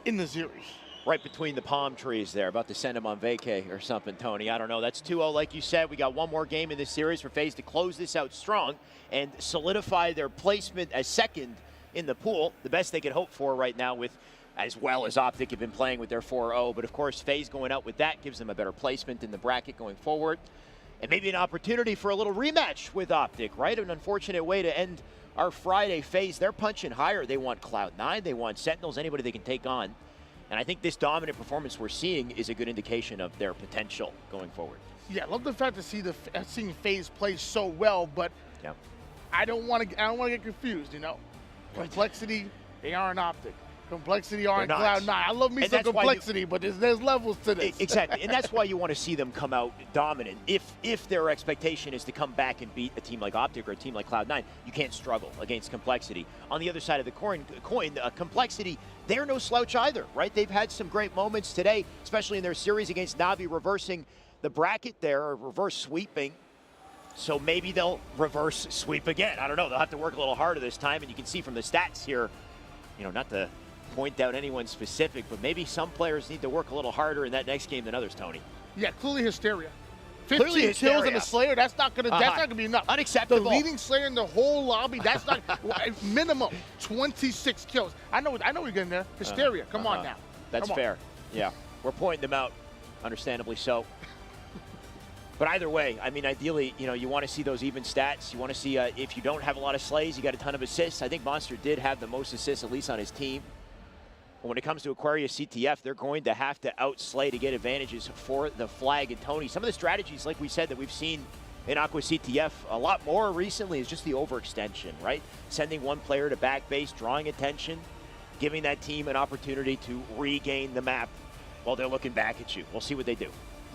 in the series. Right between the palm trees there, about to send him on vacay or something, Tony. I don't know. That's 2-0, like you said. We got 1 more game in this series for FaZe to close this out strong and solidify their placement as second in the pool. The best they could hope for right now, with as well as Optic have been playing with their 4-0. But of course, FaZe going out with that gives them a better placement in the bracket going forward. And maybe an opportunity for a little rematch with Optic, right? An unfortunate way to end our Friday. FaZe, they're punching higher. They want Cloud9, they want Sentinels, anybody they can take on And I think this dominant performance we're seeing is a good indication of their potential going forward. Yeah, I love the fact to see seeing FaZe play so well, but yeah. I don't want to get confused, you know. Complexity, they aren't Optic. Complexity aren't Cloud9. I love me some Complexity, but there's levels to this. Exactly, and that's why you want to see them come out dominant. If their expectation is to come back and beat a team like Optic or a team like Cloud9, you can't struggle against Complexity. On the other side of the coin, Complexity, they're no slouch either, right? They've had some great moments today, especially in their series against Navi, reversing the bracket there, or reverse sweeping. So maybe they'll reverse sweep again. I don't know. They'll have to work a little harder this time, and you can see from the stats here, you know, not to point out anyone specific, but maybe some players need to work a little harder in that next game than others, Tony. Yeah, clearly Hysteria. 15 kills in a Slayer, that's not gonna be enough. Unacceptable. The leading Slayer in the whole lobby, that's not minimum 26 kills. I know we're getting there. Hysteria, come on now. That's fair. Yeah, we're pointing them out, understandably so. But either way, I mean, ideally, you know, you want to see those even stats. You want to see if you don't have a lot of slays, you got a ton of assists. I think Monster did have the most assists, at least on his team. But when it comes to Aquarius Ctf, they're going to have to outslay to get advantages for the flag. And Tony, some of the strategies, like we said, that we've seen in Aqua CTF a lot more recently is just the overextension, right? Sending one player to back base, drawing attention, giving that team an opportunity to regain the map while they're looking back at you. We'll see what they do.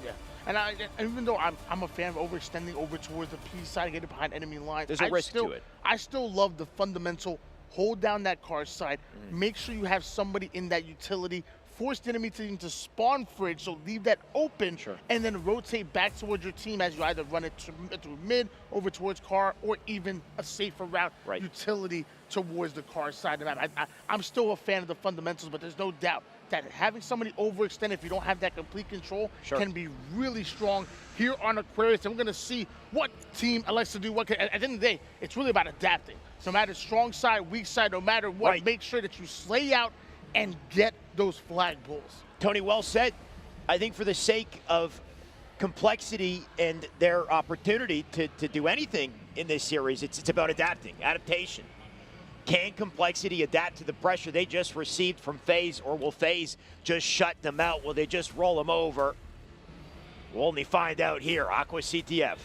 Yeah. And even though I'm a fan of overextending over towards the P side, getting behind enemy lines, there's a risk to it. I still love the fundamental hold down that car side, make sure you have somebody in that utility, force the enemy team to spawn fridge, so leave that open, and then rotate back towards your team as you either run it through mid, over towards car, or even a safer route, utility towards the car side of the map. I'm still a fan of the fundamentals, but there's no doubt that having somebody overextend, if you don't have that complete control, can be really strong here on Aquarius. And we're going to see what team elects to do what. At the end of the day, it's really about adapting. No matter strong side, weak side, no matter what, make sure that you slay out and get those flag pulls. Tony, well said. I think for the sake of Complexity and their opportunity to do anything in this series, it's about adaptation. Can Complexity adapt to the pressure they just received from FaZe, or will FaZe just shut them out? Will they just roll them over? We'll only find out here. Aqua Ctf.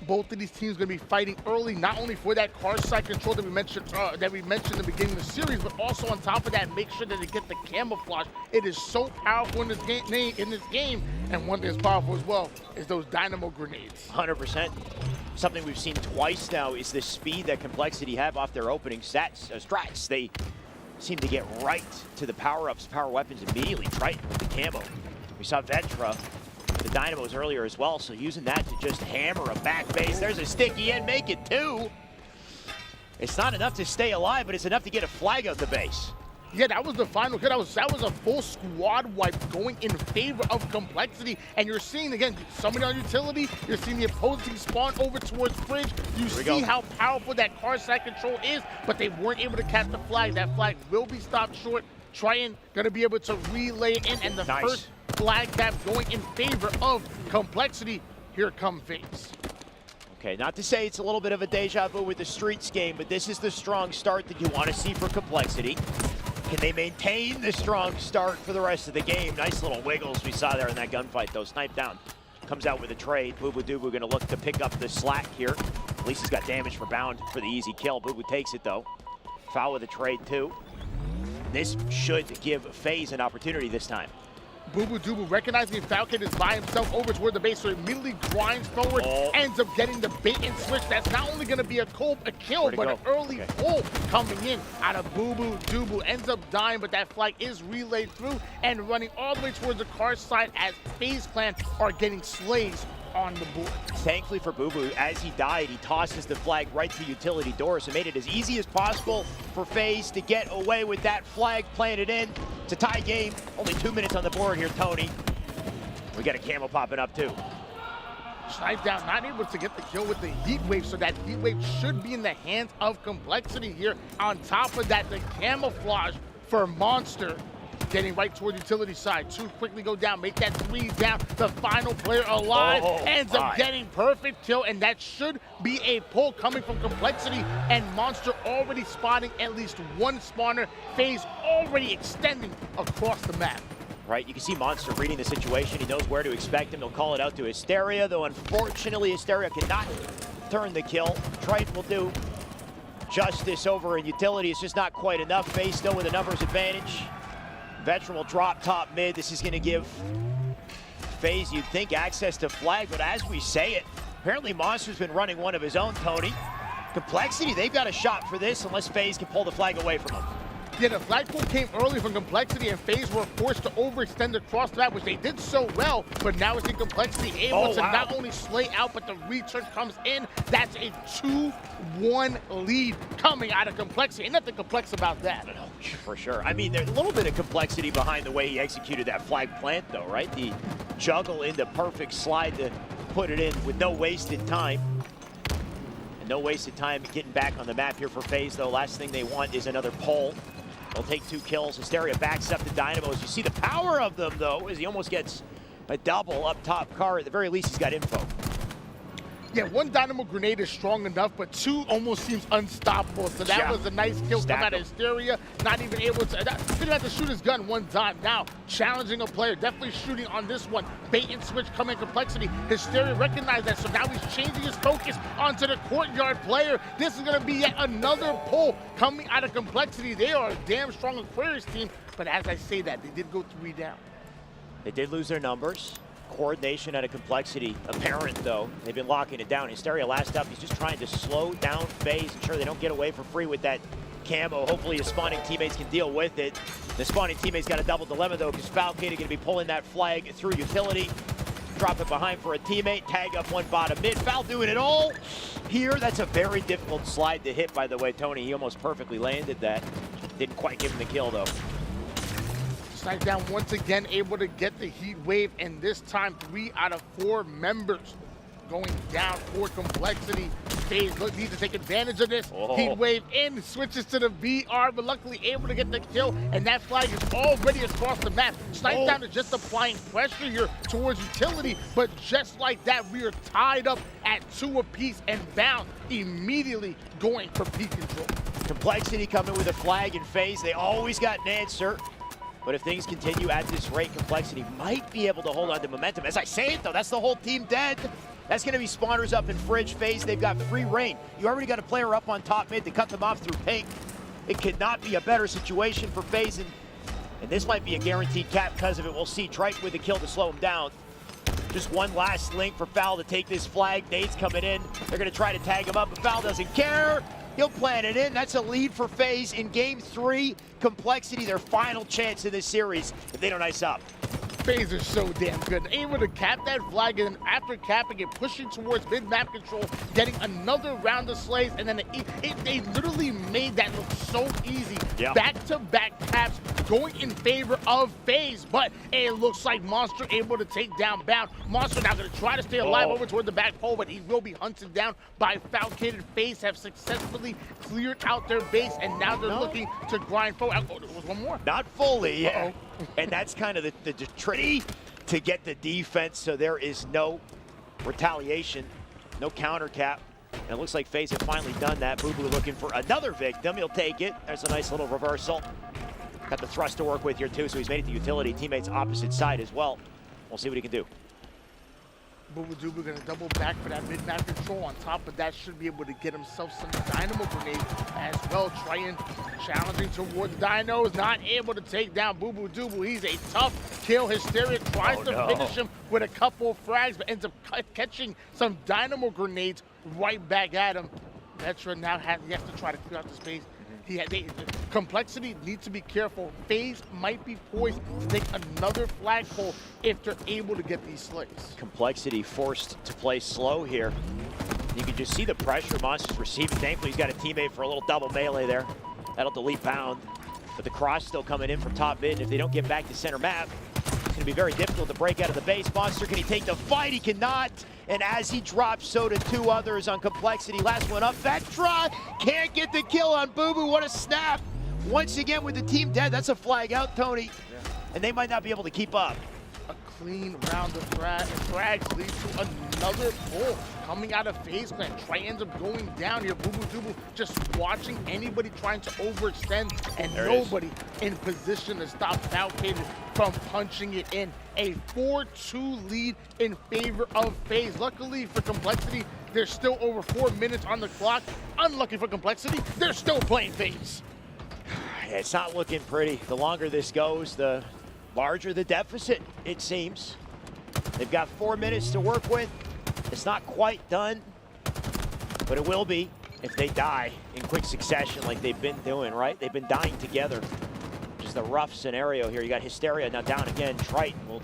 Both of these teams are going to be fighting early, not only for that car side control that we mentioned in the beginning of the series, but also on top of that, make sure that they get the camouflage. It is so powerful in this game, and one thing that's powerful as well is those dynamo grenades. 100%. Something we've seen twice now is the speed that Complexity have off their opening strats. They seem to get right to the power-ups, power weapons immediately. Triton with the camo. We saw Vetra, the dynamos earlier as well, so using that to just hammer a back base. There's a sticky and make it two. It's not enough to stay alive, but it's enough to get a flag out the base. Yeah, that was the final kill. That was a full squad wipe going in favor of Complexity. And you're seeing, again, somebody on utility. You're seeing the opposing spawn over towards Fridge. You see how powerful that car side control is, but they weren't able to catch the flag. That flag will be stopped short. Triton going to be able to relay it in, and the first flag tap going in favor of Complexity. Here come FaZe. Okay, not to say it's a little bit of a deja vu with the Streets game, but this is the strong start that you want to see for Complexity. Can they maintain the strong start for the rest of the game? Nice little wiggles we saw there in that gunfight, though. Sniped down. Comes out with a trade. Boo Boo Doo going to look to pick up the slack here. At least he's got damage for bound for the easy kill. Boo Boo takes it, though. Foul with a trade, too. This should give FaZe an opportunity this time. Boo Boo Doo recognizing Falcon is by himself over toward the base, so he immediately grinds forward, ends up getting the bait and switch. That's not only going to be a kill, but an early pull coming in out of Boo Boo Doo. Ends up dying, but that flag is relayed through and running all the way towards the car side as FaZe Clan are getting slays on the board. Thankfully for Boo Boo, as he died, he tosses the flag right to utility doors and made it as easy as possible for FaZe to get away with that flag planted in. It's a tie game. Only 2 minutes on the board here, Tony. We got a camo popping up too. Snipe down, not able to get the kill with the heat wave, so that heat wave should be in the hands of Complexity here. On top of that, the camouflage for Monster. getting right toward the utility side. 2 quickly go down, make that 3 down. The final player alive ends up getting perfect kill, and that should be a pull coming from Complexity, and Monster already spotting at least 1 spawner. FaZe already extending across the map. Right, you can see Monster reading the situation. He knows where to expect him. He'll call it out to Hysteria, though unfortunately Hysteria cannot turn the kill. Triton will do justice over in utility. It's just not quite enough. FaZe still with a numbers advantage. Veteran will drop top mid. This is going to give FaZe, you'd think, access to flag, but as we say it, apparently Monster's been running one of his own, Tony. Complexity, they've got a shot for this unless FaZe can pull the flag away from him. Yeah, the flagpole came early from Complexity, and FaZe were forced to overextend across the map, which they did so well, but now it's in Complexity able to not only slay out, but the return comes in. That's a 2-1 lead coming out of Complexity. Ain't nothing complex about that. No, for sure. I mean, there's a little bit of complexity behind the way he executed that flag plant, though, right? The juggle into perfect slide to put it in with no wasted time. And no wasted time getting back on the map here for FaZe, though. Last thing they want is another pull. They'll take 2 kills. Hysteria backs up the Dynamos. You see the power of them, though, as he almost gets a double up top car. At the very least, he's got info. Yeah, 1 Dynamo grenade is strong enough, but 2 almost seems unstoppable. So that was a nice kill come out of Hysteria. Not even able to, didn't have to shoot his gun 1 time. Now, challenging a player, definitely shooting on this one. Bait and switch coming Complexity. Hysteria recognized that, so now he's changing his focus onto the courtyard player. This is going to be yet another pull coming out of Complexity. They are a damn strong Aquarius team, but as I say that, they did go 3 down. They did lose their numbers. Coordination out of Complexity apparent, though. They've been locking it down. Hysteria last up, he's just trying to slow down FaZe, ensure they don't get away for free with that camo. Hopefully his spawning teammates can deal with it. The spawning teammates got a double dilemma, though, because Falcated going to be pulling that flag through utility. Drop it behind for a teammate, tag up 1 bottom mid. Foul doing it all here. That's a very difficult slide to hit, by the way, Tony. He almost perfectly landed that. Didn't quite give him the kill, though. Snipe down once again, able to get the heat wave, and this time 3 out of 4 members going down for Complexity. FaZe needs to take advantage of this. Heat wave in, switches to the VR, but luckily able to get the kill, and that flag is already across the map. Snipe down is just applying pressure here towards utility, but just like that, we are tied up at 2 apiece and bound, immediately going for peak control. Complexity coming with a flag in FaZe. They always got an answer. But if things continue at this rate, Complexity might be able to hold on to momentum. As I say it, though, that's the whole team dead. That's going to be spawners up in Fridge. FaZe, they've got free reign. You already got a player up on top mid to cut them off through pink. It could not be a better situation for FaZe, and this might be a guaranteed cap because of it. We'll see Triton with the kill to slow him down. Just 1 last link for Foul to take this flag. Nade's coming in. They're going to try to tag him up, but Foul doesn't care. He'll plant it in. That's a lead for FaZe in Game 3. Complexity, their final chance in this series if they don't ice up. FaZe are so damn good. Able to cap that flag, and then after capping it, pushing towards mid-map control, getting another round of slays, and then they literally made that look so easy. Back-to-back caps going in favor of FaZe, but it looks like Monster able to take down Bound. Monster now going to try to stay alive over toward the back pole, but he will be hunted down by Falcated. FaZe have successfully cleared out their base, and now they're looking to grind forward. Oh, there was 1 more. Not fully, and that's kind of the tricky to get the defense, so there is no retaliation, no counter cap. And it looks like FaZe have finally done that. Boo Boo looking for another victim. He'll take it. There's a nice little reversal. Got the thrust to work with here too, so he's made it to utility. Teammates opposite side as well. We'll see what he can do. Booba gonna double back for that mid-map control. On top of that, should be able to get himself some Dynamo grenades as well. Trying, challenging toward the Dinos, not able to take down Boo Boo Doobu. He's a tough kill. Hysteria tries to finish him with a couple of frags, but ends up catching some Dynamo grenades right back at him. Veteran now has to try to clear out the space. Complexity needs to be careful. FaZe might be poised to take another flagpole if they're able to get these slays. Complexity forced to play slow here. You can just see the pressure Monster's receiving. Thankfully, he's got a teammate for a little double melee there. That'll delete Bound. But the cross still coming in from top mid. And if they don't get back to center map, it's going to be very difficult to break out of the base. Monster, can he take the fight? He cannot. And as he drops, so do 2 others on Complexity. Last one up, Vetra can't get the kill on Boo Boo. What a snap. Once again with the team dead. That's a flag out, Tony. and they might not be able to keep up. A clean round of frags leads to another pull coming out of FaZe Clan. Trey ends up going down here. Boo Boo Doo just watching anybody trying to overextend, and nobody in position to stop Falcated from punching it in. A 4-2 lead in favor of FaZe. Luckily for Complexity, there's still over 4 minutes on the clock. Unlucky for Complexity, they're still playing FaZe. Yeah, it's not looking pretty. The longer this goes, the larger the deficit, it seems. They've got 4 minutes to work with. It's not quite done, but it will be if they die in quick succession like they've been doing, right? They've been dying together, which is the rough scenario here. You got Hysteria now down again. Triton will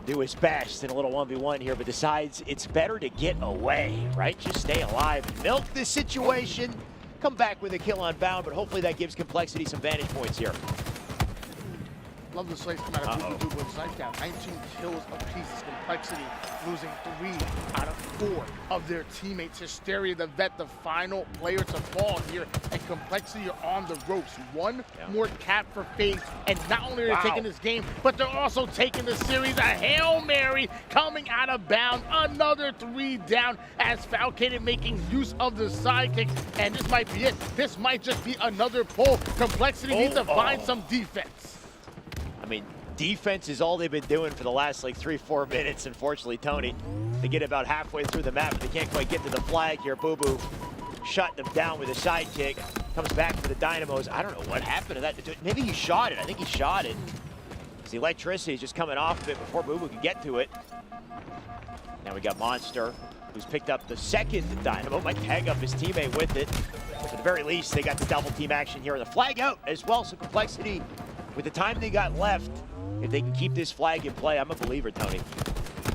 do his best in a little 1v1 here, but decides it's better to get away, right? Just stay alive, milk this situation, come back with a kill on Bound, but hopefully that gives Complexity some vantage points here. Love the slates come out of Boo Boo Doo with Knife down. 19 kills apiece. Complexity losing 3 out of 4 of their teammates. Hysteria, the vet, the final player to fall here, and Complexity are on the ropes. One more cap for FaZe, and not only are they taking this game, but they're also taking the series. A Hail Mary coming out of Bound. Another 3 down as Falcated making use of the sidekick, and this might be it. This might just be another pull. Complexity needs to find some defense. I mean, defense is all they've been doing for the last like 3-4 minutes, unfortunately, Tony. They get about halfway through the map, but they can't quite get to the flag here. Boo Boo shut them down with a sidekick. Comes back for the Dynamos. I don't know what happened to that. Maybe he shot it. I think he shot it. The electricity is just coming off of it before Boo Boo can get to it. Now we got Monster, who's picked up the second Dynamo. Might tag up his teammate with it. At the very least, they got the double team action here. And the flag out as well, so Complexity, with the time they got left, if they can keep this flag in play, I'm a believer, Tony.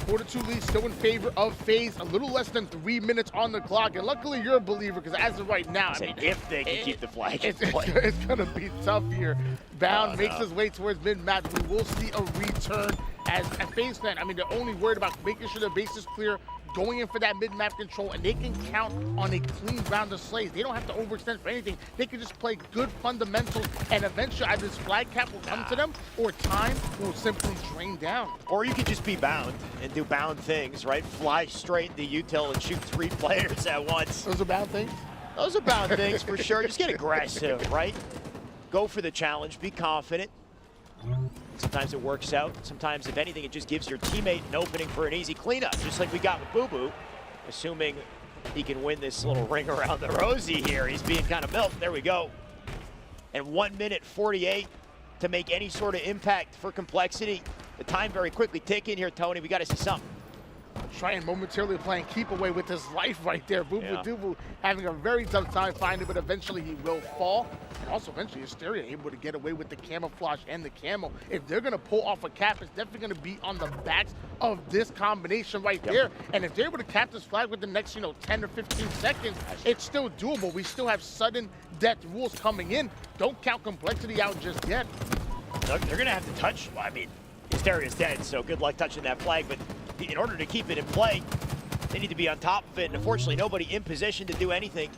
4-2 lead still in favor of FaZe. A little less than 3 minutes on the clock, and luckily you're a believer because as of right now, I mean, if they can keep the flag in play, it's gonna be tough here. Bound makes his way towards mid-match. We will see a return as a FaZe Clan. I mean, they're only worried about making sure their base is clear, going in for that mid-map control, and they can count on a clean round of slays. They don't have to overextend for anything. They can just play good fundamentals, and eventually either this flag cap will come to them, or time will simply drain down. Or you could just be Bound and do Bound things, right? Fly straight into util and shoot 3 players at once. Those are Bound things? Those are Bound things for sure. Just get aggressive, right? Go for the challenge, be confident. Sometimes it works out. Sometimes, if anything, it just gives your teammate an opening for an easy cleanup, just like we got with Boo Boo, assuming he can win this little ring around the rosy here. He's being kind of milked. There we go. And 1 minute 48 to make any sort of impact for Complexity. The time very quickly ticking here, Tony. We got to see something. Trying momentarily playing keep away with his life right there. Boo Boo Doo Boo having a very tough time finding, but eventually he will fall. And also eventually Hysteria able to get away with the camouflage and the camo. If they're gonna pull off a cap, it's definitely gonna be on the backs of this combination right there. And if they're able to cap this flag within the next, 10 or 15 seconds, it's still doable. We still have sudden death rules coming in. Don't count Complexity out just yet. They're gonna have to touch, I mean, Hysteria's dead, so good luck touching that flag, but in order to keep it in play, they need to be on top of it, and unfortunately nobody in position to do anything.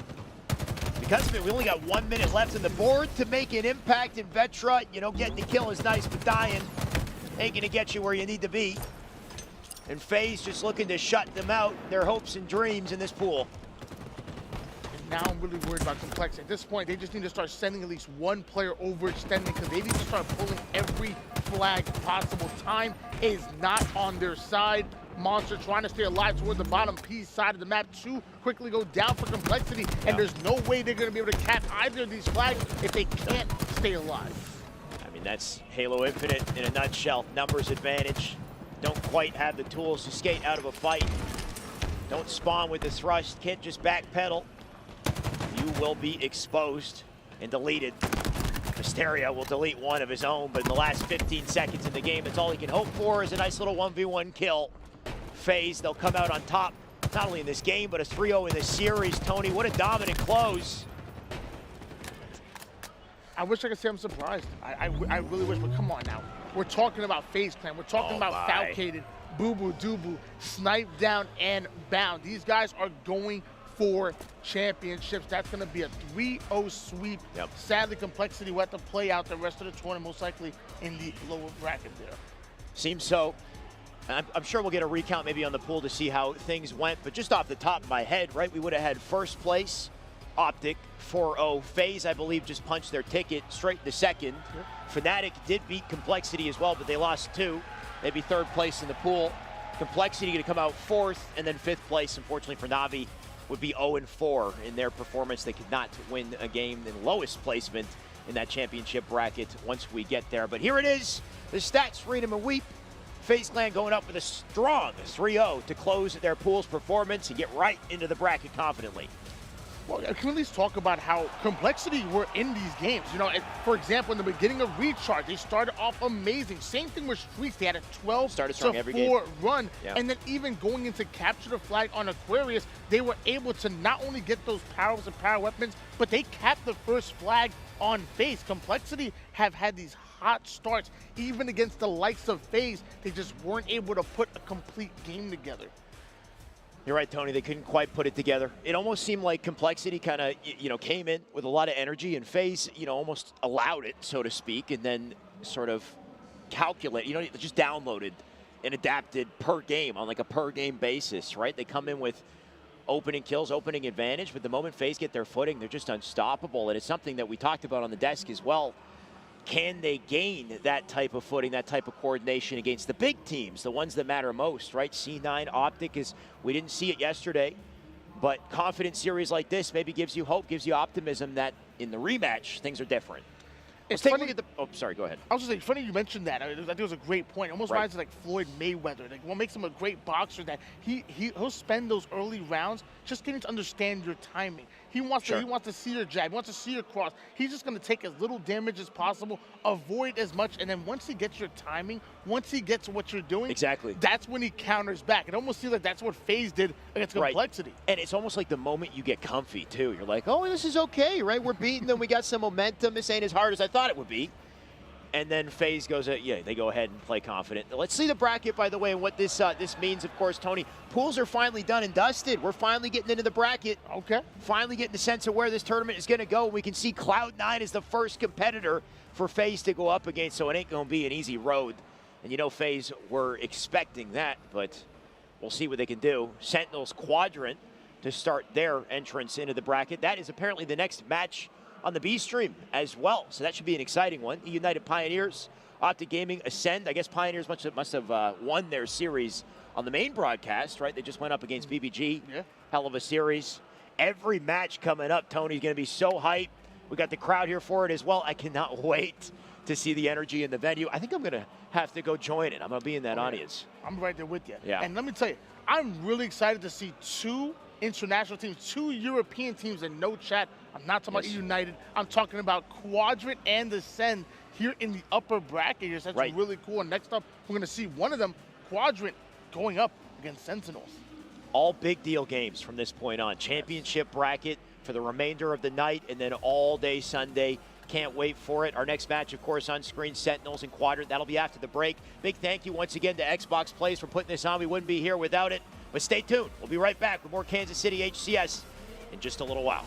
Because of it, we only got 1 minute left on the board to make an impact in Vetra. Getting the kill is nice, but dying ain't gonna get you where you need to be. And FaZe just looking to shut them out, their hopes and dreams in this pool. Now I'm really worried about Complexity. At this point, they just need to start sending at least one player overextending because they need to start pulling every flag possible. Time is not on their side. Monster trying to stay alive toward the bottom piece side of the map to quickly go down for Complexity, and there's no way they're going to be able to cap either of these flags if they can't stay alive. I mean, that's Halo Infinite in a nutshell. Numbers advantage. Don't quite have the tools to skate out of a fight. Don't spawn with the thrust. Can't just backpedal. You will be exposed and deleted. Hysteria will delete one of his own, but in the last 15 seconds in the game, that's all he can hope for is a nice little 1v1 kill. FaZe, they'll come out on top, not only in this game, but a 3-0 in the series. Tony, what a dominant close. I wish I could say I'm surprised. I really wish, but come on now. We're talking about FaZe Clan. We're talking about Falcated, Boo Boo Doo Boo, Snipe Down, and Bound. These guys are going 4 championships. That's going to be a 3-0 sweep. Yep. Sadly, Complexity will have to play out the rest of the tournament, most likely in the lower bracket there. Seems so. I'm sure we'll get a recount maybe on the pool to see how things went, but just off the top of my head, right, we would have had first place, Optic, 4-0. FaZe, I believe, just punched their ticket straight to second. Yep. Fnatic did beat Complexity as well, but they lost 2. Maybe third place in the pool. Complexity going to come out 4th, and then 5th place, unfortunately for Navi, would be 0-4 in their performance. They could not win a game in lowest placement in that championship bracket once we get there. But here it is, the stats, read 'em and weep. FaZe Clan going up with a strong 3-0 to close their pool's performance and get right into the bracket confidently. Well, can we at least talk about how Complexity were in these games? You know, for example, in the beginning of Recharge, they started off amazing. Same thing with Streaks. They had a 12-4 run. Yeah. And then even going into Capture the Flag on Aquarius, they were able to not only get those power-ups and power weapons, but they capped the first flag on FaZe. Complexity have had these hot starts, even against the likes of FaZe. They just weren't able to put a complete game together. You're right, Tony. They couldn't quite put it together. It almost seemed like Complexity kind of, came in with a lot of energy, and FaZe, almost allowed it, so to speak, and then sort of just downloaded and adapted per game on like a per game basis, right? They come in with opening kills, opening advantage, but the moment FaZe get their footing, they're just unstoppable, and it's something that we talked about on the desk as well. Can they gain that type of footing, that type of coordination against the big teams, the ones that matter most, right? C9, Optic, we didn't see it yesterday, but confident series like this maybe gives you hope, gives you optimism that in the rematch, things are different. It's funny. Look at the, oh, sorry, go ahead. I was just saying, funny you mentioned that. I think it was a great point. It almost reminds me of like Floyd Mayweather. Like, what makes him a great boxer, that he'll spend those early rounds just getting to understand your timing. He wants to see your jab. He wants to see your cross. He's just going to take as little damage as possible, avoid as much, and then once he gets your timing, once he gets what you're doing, that's when he counters back. It almost seems like that's what FaZe did against Complexity. And it's almost like the moment you get comfy, too. You're like, oh, this is okay, right? We're beating them. We got some momentum. This ain't as hard as I thought it would be. And then FaZe goes, they go ahead and play confident. Let's see the bracket, by the way, and what this means, of course, Tony. Pools are finally done and dusted. We're finally getting into the bracket. Okay. Finally getting the sense of where this tournament is going to go. We can see Cloud9 is the first competitor for FaZe to go up against, so it ain't going to be an easy road. And FaZe were expecting that, but we'll see what they can do. Sentinels Quadrant to start their entrance into the bracket. That is apparently the next match on the B stream as well, so that should be an exciting one. United Pioneers, Optic Gaming, Ascend. I guess Pioneers must have won their series on the main broadcast, right? They just went up against BBG. Yeah. Hell of a series. Every match coming up, Tony's going to be so hyped. We got the crowd here for it as well. I cannot wait to see the energy in the venue. I think I'm going to have to go join it. I'm going to be in that audience. I'm right there with you. Yeah. And let me tell you, I'm really excited to see 2 international teams, 2 European teams in no chat. I'm not talking about United. I'm talking about Quadrant and Ascend here in the upper bracket here. So that's really cool. And next up, we're going to see one of them, Quadrant, going up against Sentinels. All big deal games from this point on. Championship bracket for the remainder of the night, and then all day Sunday. Can't wait for it. Our next match, of course, on screen, Sentinels and Quadrant. That'll be after the break. Big thank you once again to Xbox Plays for putting this on. We wouldn't be here without it. But stay tuned. We'll be right back with more Kansas City HCS in just a little while.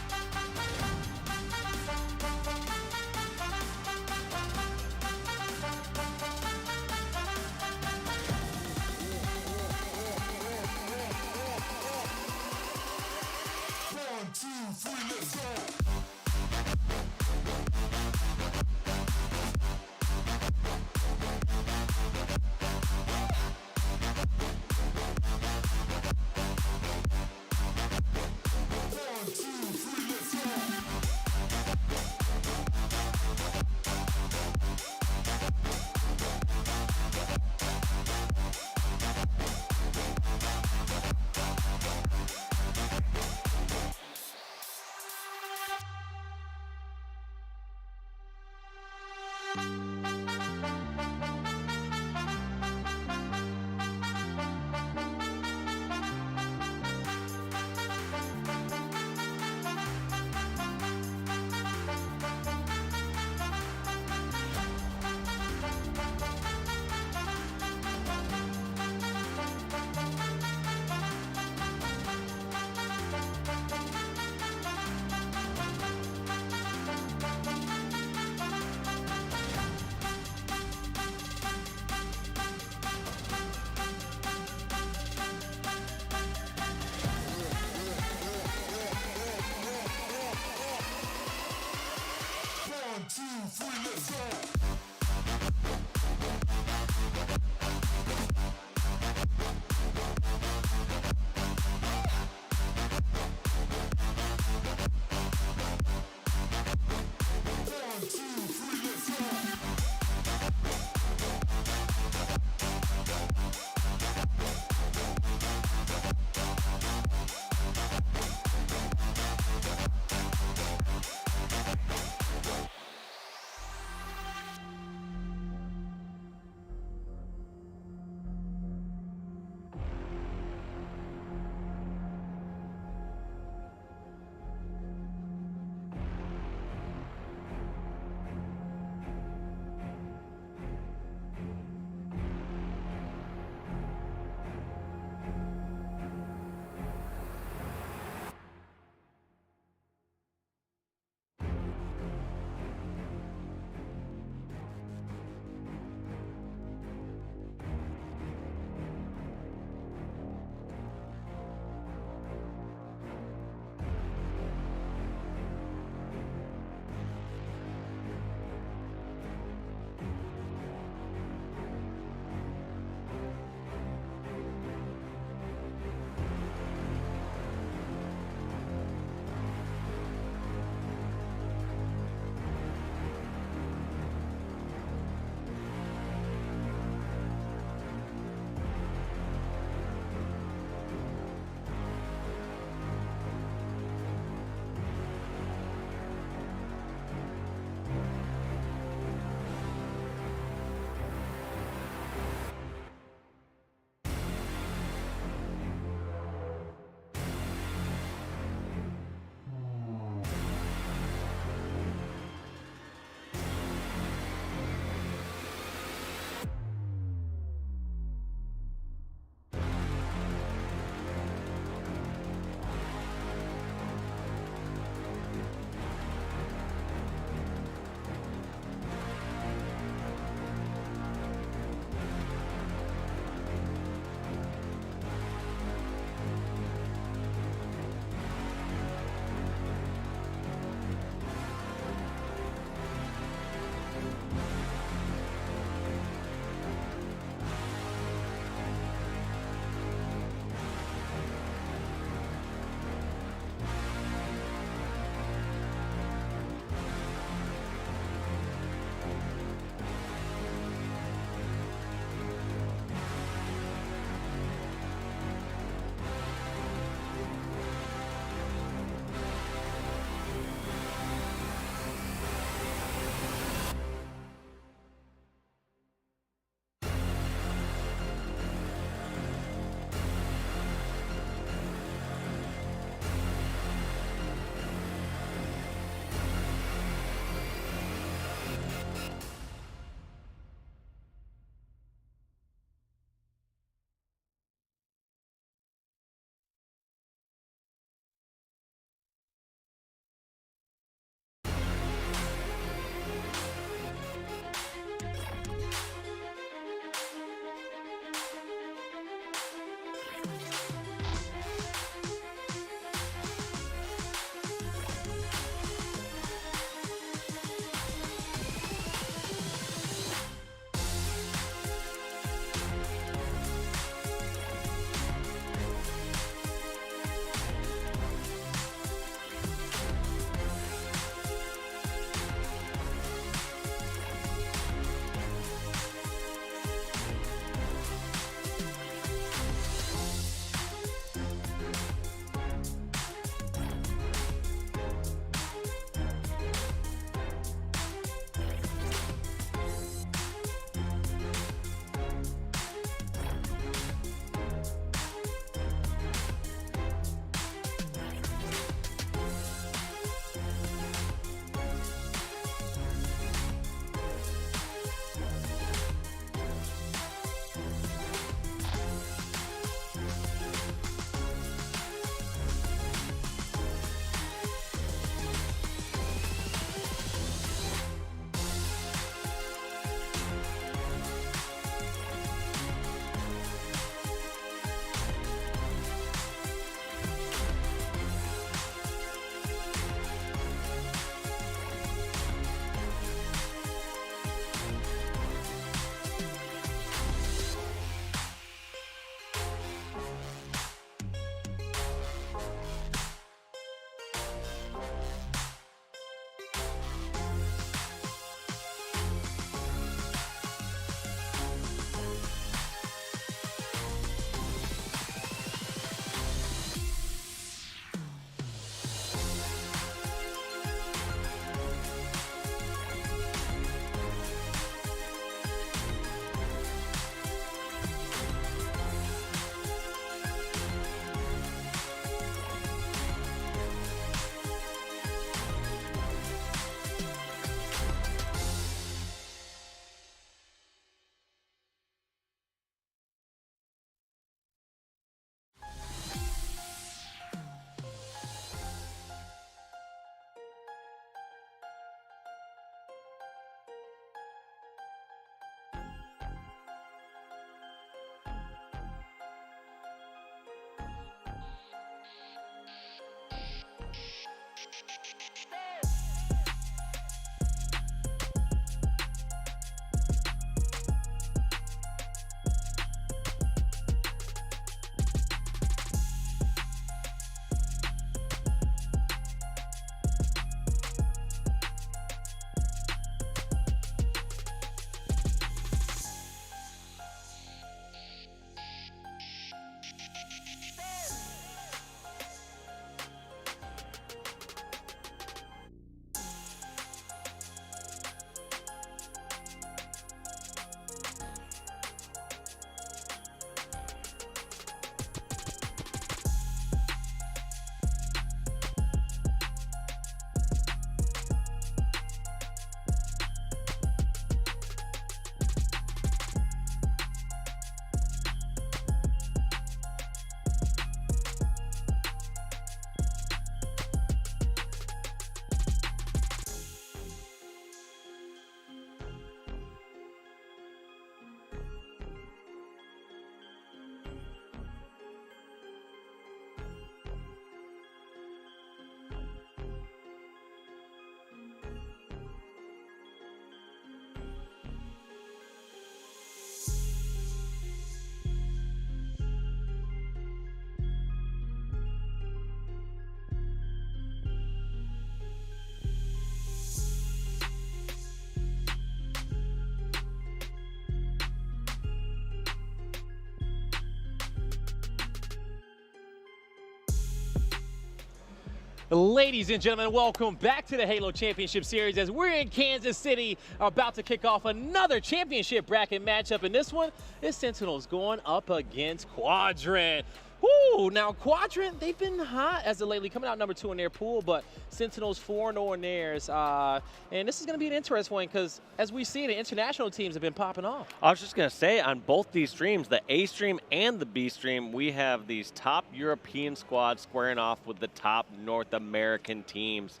Ladies and gentlemen, welcome back to the Halo Championship Series as we're in Kansas City about to kick off another championship bracket matchup. And this one is Sentinels going up against Quadrant. Woo! Now, Quadrant, they've been hot as of lately, coming out number 2 in their pool, but Sentinels 4-0 in theirs. And this is going to be an interesting one because, as we see, the international teams have been popping off. I was just going to say, on both these streams, the A stream and the B stream, we have these top European squads squaring off with the top North American teams.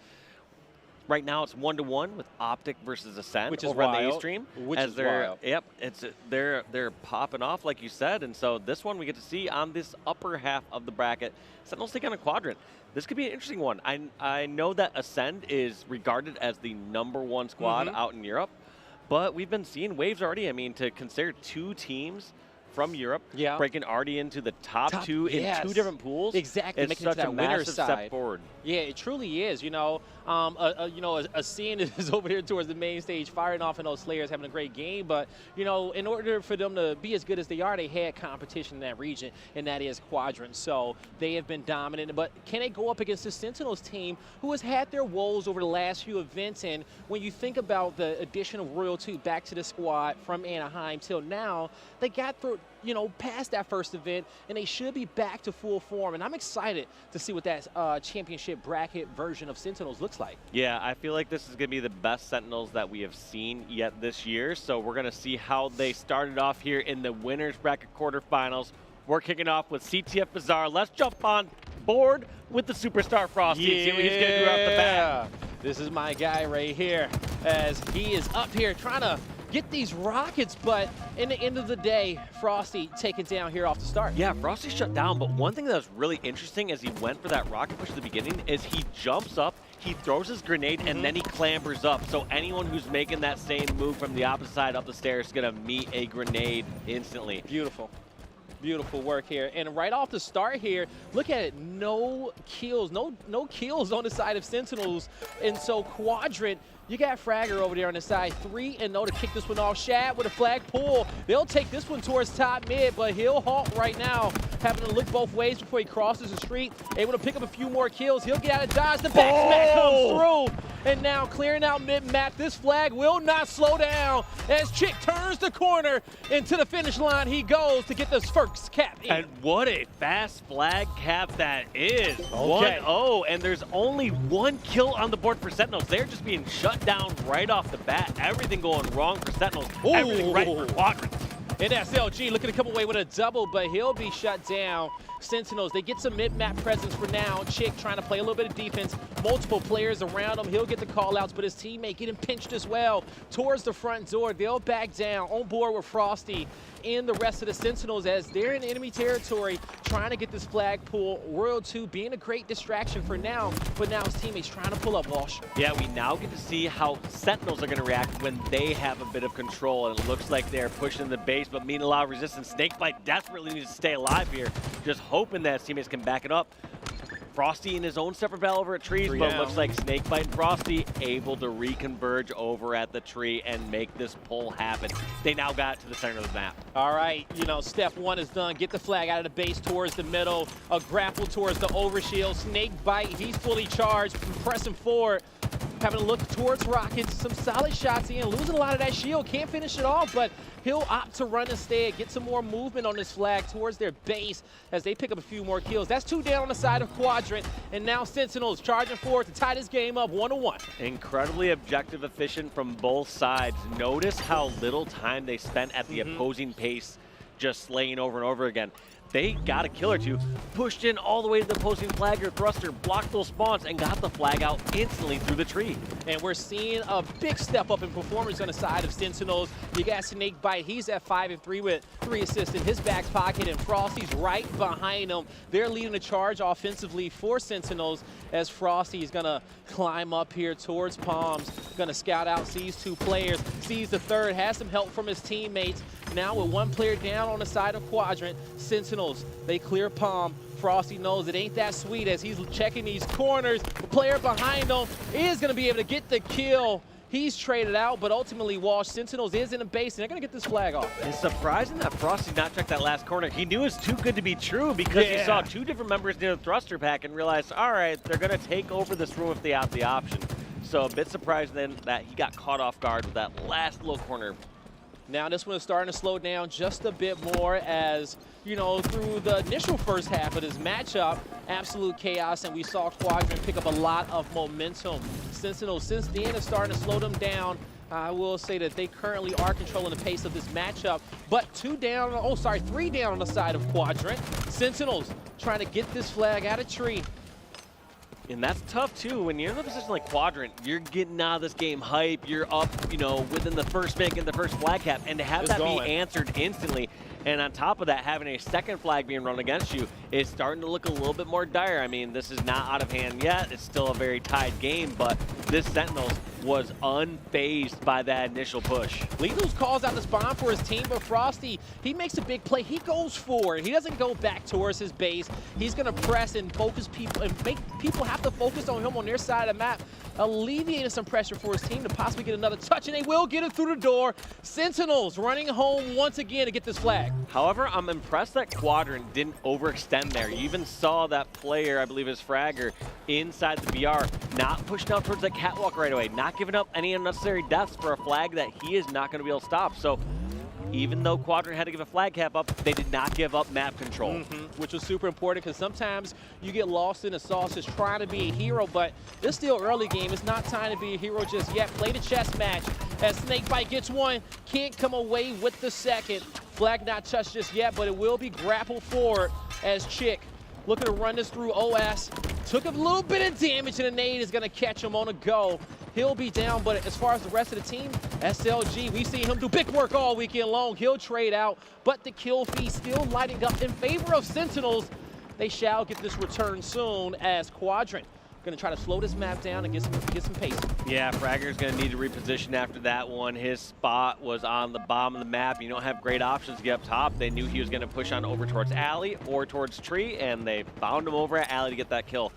Right now, it's 1-1 with Optic versus Ascend, which is over wild. on the A stream. Which is wild. Yep, they're popping off like you said, and so this one we get to see on this upper half of the bracket. Sentinels take on a Quadrant. This could be an interesting one. I know that Ascend is regarded as the #1 squad out in Europe, but we've been seeing waves already. I mean, to consider 2 teams from Europe, breaking already into the top 2 in 2 different pools. Exactly, it's such a massive step forward. Yeah, it truly is. You know, a scene is over here towards the main stage, firing off, and those Slayers having a great game. But you know, in order for them to be as good as they are, they had competition in that region, and that is Quadrant. So they have been dominant. But can they go up against the Sentinels team, who has had their woes over the last few events? And when you think about the addition of Royal 2 back to the squad from Anaheim till now, they got through, you know, past that first event, and they should be back to full form. And I'm excited to see what that championship bracket version of Sentinels looks like. Yeah, I feel like this is going to be the best Sentinels that we have seen yet this year. So we're going to see how they started off here in the winners bracket quarterfinals. We're kicking off with CTF Bazaar. Let's jump on board with the superstar Frosty. See what he's going to do off the bat. This is my guy right here, as he is up here trying to get these rockets, but in the end of the day, Frosty taken down here off the start. Yeah, Frosty shut down, but one thing that was really interesting as he went for that rocket push at the beginning is he jumps up, he throws his grenade, and then he clambers up. So anyone who's making that same move from the opposite side up the stairs is going to meet a grenade instantly. Beautiful. Beautiful work here. And right off the start here, look at it, no kills, no kills on the side of Sentinels. And so Quadrant, you got Fragger over there on the side, 3-0 to kick this one off. Shad with a flag pull. They'll take this one towards top mid, but he'll halt right now, having to look both ways before he crosses the street. Able to pick up a few more kills. He'll get out of dodge. The back smack comes through. And now clearing out mid-map. This flag will not slow down as Chick turns the corner into the finish line. He goes to get this first cap in. And what a fast flag cap that is. 1-0, and there's only 1 kill on the board for Sentinels. They're just being shut down right off the bat. Everything going wrong for Sentinels. Everything right for Quadrant. And that's LG looking to come away with a double, but he'll be shut down. Sentinels, they get some mid-map presence for now. Chick trying to play a little bit of defense. Multiple players around him. He'll get the call-outs, but his teammate getting pinched as well towards the front door. They'll back down on board with Frosty and the rest of the Sentinels as they're in enemy territory trying to get this flag pull. Royal 2 being a great distraction for now, but now his teammates trying to pull up, Walsh. Yeah, we now get to see how Sentinels are going to react when they have a bit of control, and it looks like they're pushing the base, but meeting a lot of resistance. Snakebite desperately needs to stay alive here, just hoping that his teammates can back it up. Frosty in his own separate battle over at trees, but it looks like Snakebite and Frosty able to reconverge over at the tree and make this pull happen. They now got to the center of the map. All right, you know, step 1 is done. Get the flag out of the base towards the middle. A grapple towards the overshield. Snakebite, he's fully charged, pressing forward. Having to look towards Rockets, some solid shots in, losing a lot of that shield, can't finish it off, but he'll opt to run instead, get some more movement on this flag towards their base as they pick up a few more kills. That's 2 down on the side of Quadrant, and now Sentinels charging forward to tie this game up 1-1. Incredibly objective, efficient from both sides. Notice how little time they spent at the opposing pace, just slaying over and over again. They got a kill or 2, pushed in all the way to the opposing flag or thruster, blocked those spawns, and got the flag out instantly through the tree. And we're seeing a big step up in performance on the side of Sentinels. You got Snakebite, he's at 5-3 with 3 assists in his back pocket, and Frosty's right behind him. They're leading the charge offensively for Sentinels as Frosty's gonna climb up here towards Palms, gonna scout out, sees 2 players, sees the third, has some help from his teammates. Now with 1 player down on the side of Quadrant, Sentinels, they clear Palm. Frosty knows it ain't that sweet as he's checking these corners. The player behind him is going to be able to get the kill. He's traded out, but ultimately Walsh, Sentinels is in the base, and they're going to get this flag off. It's surprising that Frost did not check that last corner. He knew it was too good to be true because he saw 2 different members near the thruster pack and realized, all right, they're going to take over this room if they have the option. So a bit surprised then that he got caught off guard with that last little corner. Now this one is starting to slow down just a bit more as, you know, through the initial first half of this matchup, absolute chaos, and we saw Quadrant pick up a lot of momentum. Sentinels since then is starting to slow them down. I will say that they currently are controlling the pace of this matchup, but 3 down on the side of Quadrant. Sentinels trying to get this flag out of tree. And that's tough too. When you're in a position like Quadrant, you're getting out of this game hype. You're up, you know, within the first minute, getting the first flag cap, and to have that be answered instantly, and on top of that, having a second flag being run against you is starting to look a little bit more dire. I mean, this is not out of hand yet. It's still a very tied game, but this Sentinels was unfazed by that initial push. Lethal's calls out this bomb for his team, but Frosty, he makes a big play. He goes forward. He doesn't go back towards his base. He's going to press and focus people and make people have to focus on him on their side of the map, alleviating some pressure for his team to possibly get another touch, and they will get it through the door. Sentinels running home once again to get this flag. However, I'm impressed that Quadrant didn't overextend there. You even saw that player, I believe is Fragger, inside the BR, not pushing out towards that catwalk right away, not giving up any unnecessary deaths for a flag that he is not going to be able to stop. So even though Quadrant had to give a flag cap up, they did not give up map control. Which was super important because sometimes you get lost in the sauce just trying to be a hero, but it's still early game. It's not time to be a hero just yet. Play the chess match as Snakebite gets one, can't come away with the second. Flag not touched just yet, but it will be grappled forward as Chick looking to run this through OS. Took a little bit of damage, and a nade is going to catch him on a go. He'll be down, but as far as the rest of the team, SLG, we see him do big work all weekend long. He'll trade out, but the kill feed still lighting up in favor of Sentinels. They shall get this return soon as Quadrant going to try to slow this map down and get some pace. Yeah, Fragger's going to need to reposition after that one. His spot was on the bottom of the map. You don't have great options to get up top. They knew he was going to push on over towards Alley or towards Tree, and they found him over at Alley to get that kill.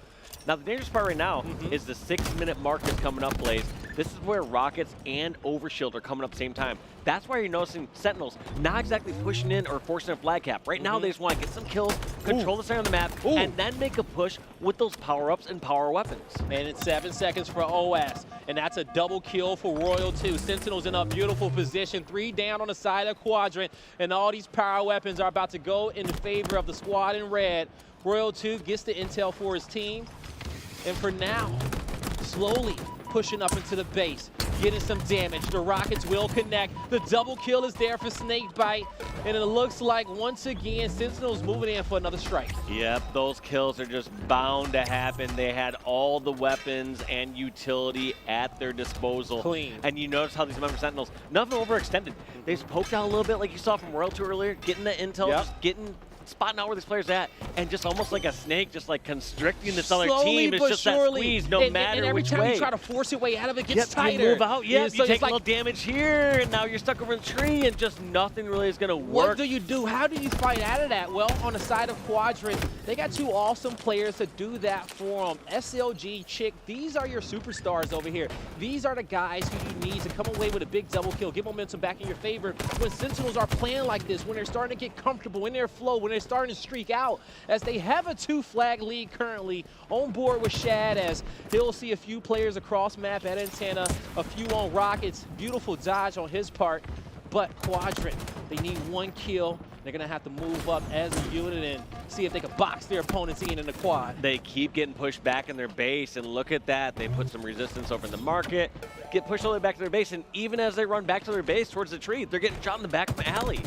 Now, the dangerous part right now is the 6-minute mark is coming up, Blaze. This is where Rockets and Overshield are coming up at the same time. That's why you're noticing Sentinels not exactly pushing in or forcing a flag cap. Right now, they just want to get some kills, control the center of the map, and then make a push with those power-ups and power weapons. And it's 7 seconds for OS, and that's a double kill for Royal 2. Sentinels in a beautiful position, 3 down on the side of Quadrant, and all these power weapons are about to go in favor of the squad in red. Royal 2 gets the intel for his team, and for now, slowly pushing up into the base, getting some damage. The Rockets will connect. The double kill is there for Snakebite, and it looks like once again Sentinels moving in for another strike. Yep, those kills are just bound to happen. They had all the weapons and utility at their disposal. Clean. And you notice how these member Sentinels, none of them overextended. They just poked out a little bit like you saw from Royal 2 earlier, getting the intel, just spotting out where this player's at, and just almost like a snake, just like constricting this other team. It's just that squeeze, no matter which way. Every time you try to force your way out of it, it gets tighter. You move out, you take a little damage here, and now you're stuck over the tree, and just nothing really is going to work. What do you do? How do you fight out of that? Well, on the side of Quadrant, they got 2 awesome players to do that for them. SLG, Chick, these are your superstars over here. These are the guys who you need to come away with a big double kill, get momentum back in your favor. When Sentinels are playing like this, when they're starting to get comfortable in their flow, when they're starting to streak out, as they have a 2-flag lead currently on board with Shad, as he'll see a few players across map at Antenna, a few on Rockets. Beautiful dodge on his part, but Quadrant, they need 1 kill. They're going to have to move up as a unit and see if they can box their opponents in the quad. They keep getting pushed back in their base, and look at that. They put some resistance over in the market, get pushed all the way back to their base, and even as they run back to their base towards the tree, they're getting shot in the back from Alley.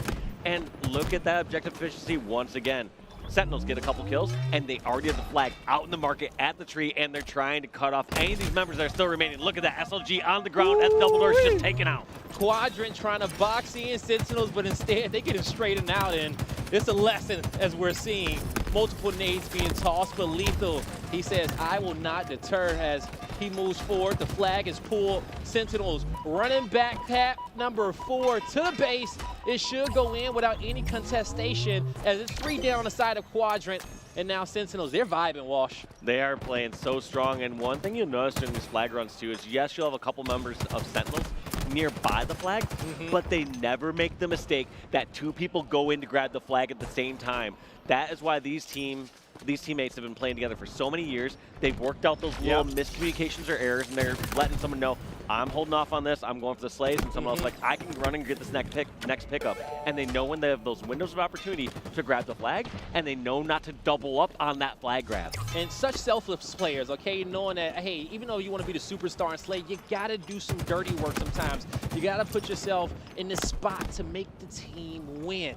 And look at that objective efficiency once again. Sentinels get a couple kills, and they already have the flag out in the market at the tree, and they're trying to cut off any of these members that are still remaining. Look at that, SLG on the ground, as double doors just taken out. Quadrant trying to box in Sentinels, but instead they get it straightened out, and it's a lesson as we're seeing multiple nades being tossed, but Lethal, he says, I will not deter as he moves forward. The flag is pulled. Sentinels running back tap number 4 to the base. It should go in without any contestation as it's 3 down on the side of Quadrant. And now Sentinels, they're vibing, Walsh. They are playing so strong, and one thing you'll notice during these flag runs too is, yes, you'll have a couple members of Sentinels nearby the flag, but they never make the mistake that two people go in to grab the flag at the same time. That is why these teammates have been playing together for so many years. They've worked out those little miscommunications or errors, and they're letting someone know, I'm holding off on this, I'm going for the slays, and someone else like, I can run and get this next pickup. And they know when they have those windows of opportunity to grab the flag, and they know not to double up on that flag grab. And such selfless players, okay, knowing that, hey, even though you want to be the superstar and slay, you got to do some dirty work sometimes. You got to put yourself in this spot to make the team win.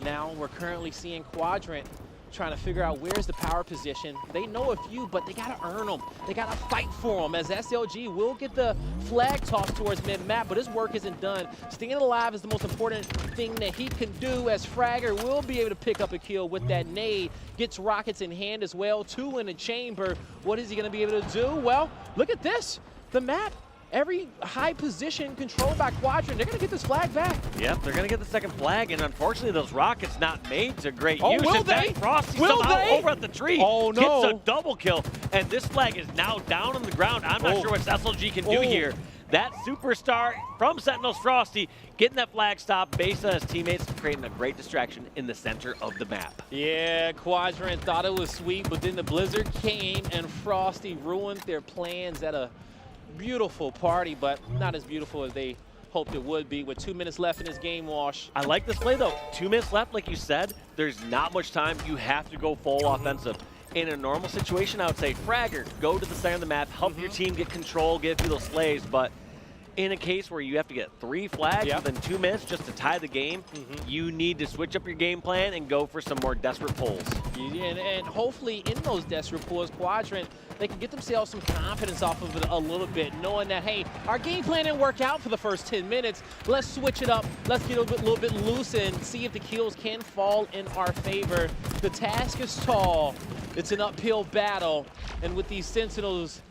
Now we're currently seeing Quadrant trying to figure out where's the power position. They know a few, but they got to earn them. They got to fight for them, as SLG will get the flag tossed towards mid-map, but his work isn't done. Staying alive is the most important thing that he can do, as Fragger will be able to pick up a kill with that nade. Gets rockets in hand as well, 2 in the chamber. What is he going to be able to do? Well, look at this. The map, every high position controlled by Quadrant. They're going to get this flag back. Yep, they're going to get the second flag, and unfortunately those rockets not made to great use. Will they? Frosty Will somehow they? over at the tree Oh, no. gets a double kill, and this flag is now down on the ground. I'm not sure what SLG can do here. That superstar from Sentinels, Frosty, getting that flag stop based on his teammates, creating a great distraction in the center of the map. Yeah, Quadrant thought it was sweet, but then the blizzard came and Frosty ruined their plans at a beautiful party, but not as beautiful as they hoped it would be with 2 minutes left in this game, Wash. I like this play though. 2 minutes left, like you said. There's not much time. You have to go full offensive. In a normal situation, I would say, Fragger, go to the center of the map, help your team get control, get through those slays, but in a case where you have to get 3 flags within 2 minutes just to tie the game, you need to switch up your game plan and go for some more desperate pulls. And hopefully in those desperate pulls, Quadrant, they can get themselves some confidence off of it a little bit, knowing that, hey, our game plan didn't work out for the first 10 minutes. Let's switch it up. Let's get a little bit loose and see if the kills can fall in our favor. The task is tall. It's an uphill battle. And with these Sentinels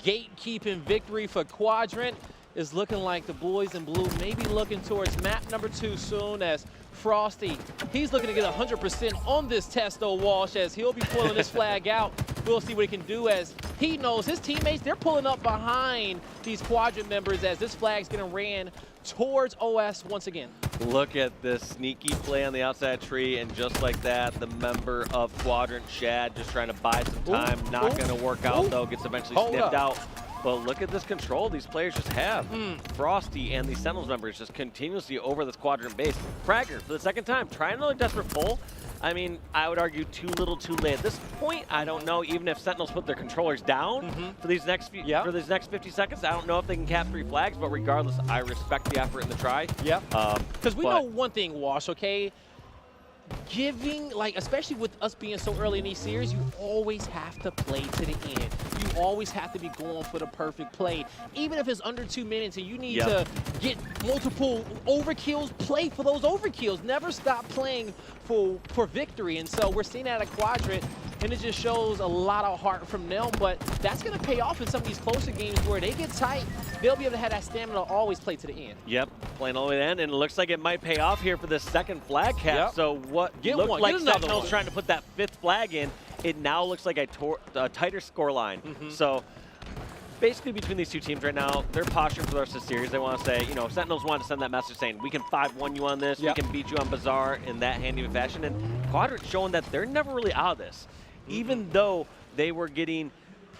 gatekeeping victory for Quadrant, is looking like the boys in blue may be looking towards map number 2 soon, as Frosty, he's looking to get 100% on this test though, Walsh, as he'll be pulling this flag out. We'll see what he can do, as he knows his teammates, they're pulling up behind these Quadrant members as this flag's getting ran towards OS once again. Look at this sneaky play on the outside tree, and just like that, the member of Quadrant, Shad, just trying to buy some time. Not going to work out though, gets eventually snipped out. But look at this control these players just have. Frosty and the Sentinels members just continuously over this Quadrant base. Fragger, for the second time, trying another desperate pull. I mean, I would argue too little too late. At this point, I don't know, even if Sentinels put their controllers down for these next 50 seconds, I don't know if they can cap 3 flags, but regardless, I respect the effort and the try. Because we know one thing, Wash, okay? Giving, like, especially with us being so early in these series, you always have to play to the end. You always have to be going for the perfect play. Even if it's under 2 minutes and you need to get multiple overkills, play for those overkills. Never stop playing for victory. And so we're seeing that at Quadrant, and it just shows a lot of heart from them. But that's going to pay off in some of these closer games where they get tight. They'll be able to have that stamina to always play to the end. Yep, playing all the way to the end, and it looks like it might pay off here for this second flag cap. So what looked like Sentinels trying to put that 5th flag in, it now looks like a tighter score line. So basically between these two teams right now, they're posturing for the rest of the series. They want to say, you know, Sentinels want to send that message saying, we can 5-1 you on this, we can beat you on Bazaar in that handy of a fashion. And Quadrant showing that they're never really out of this. Even though they were getting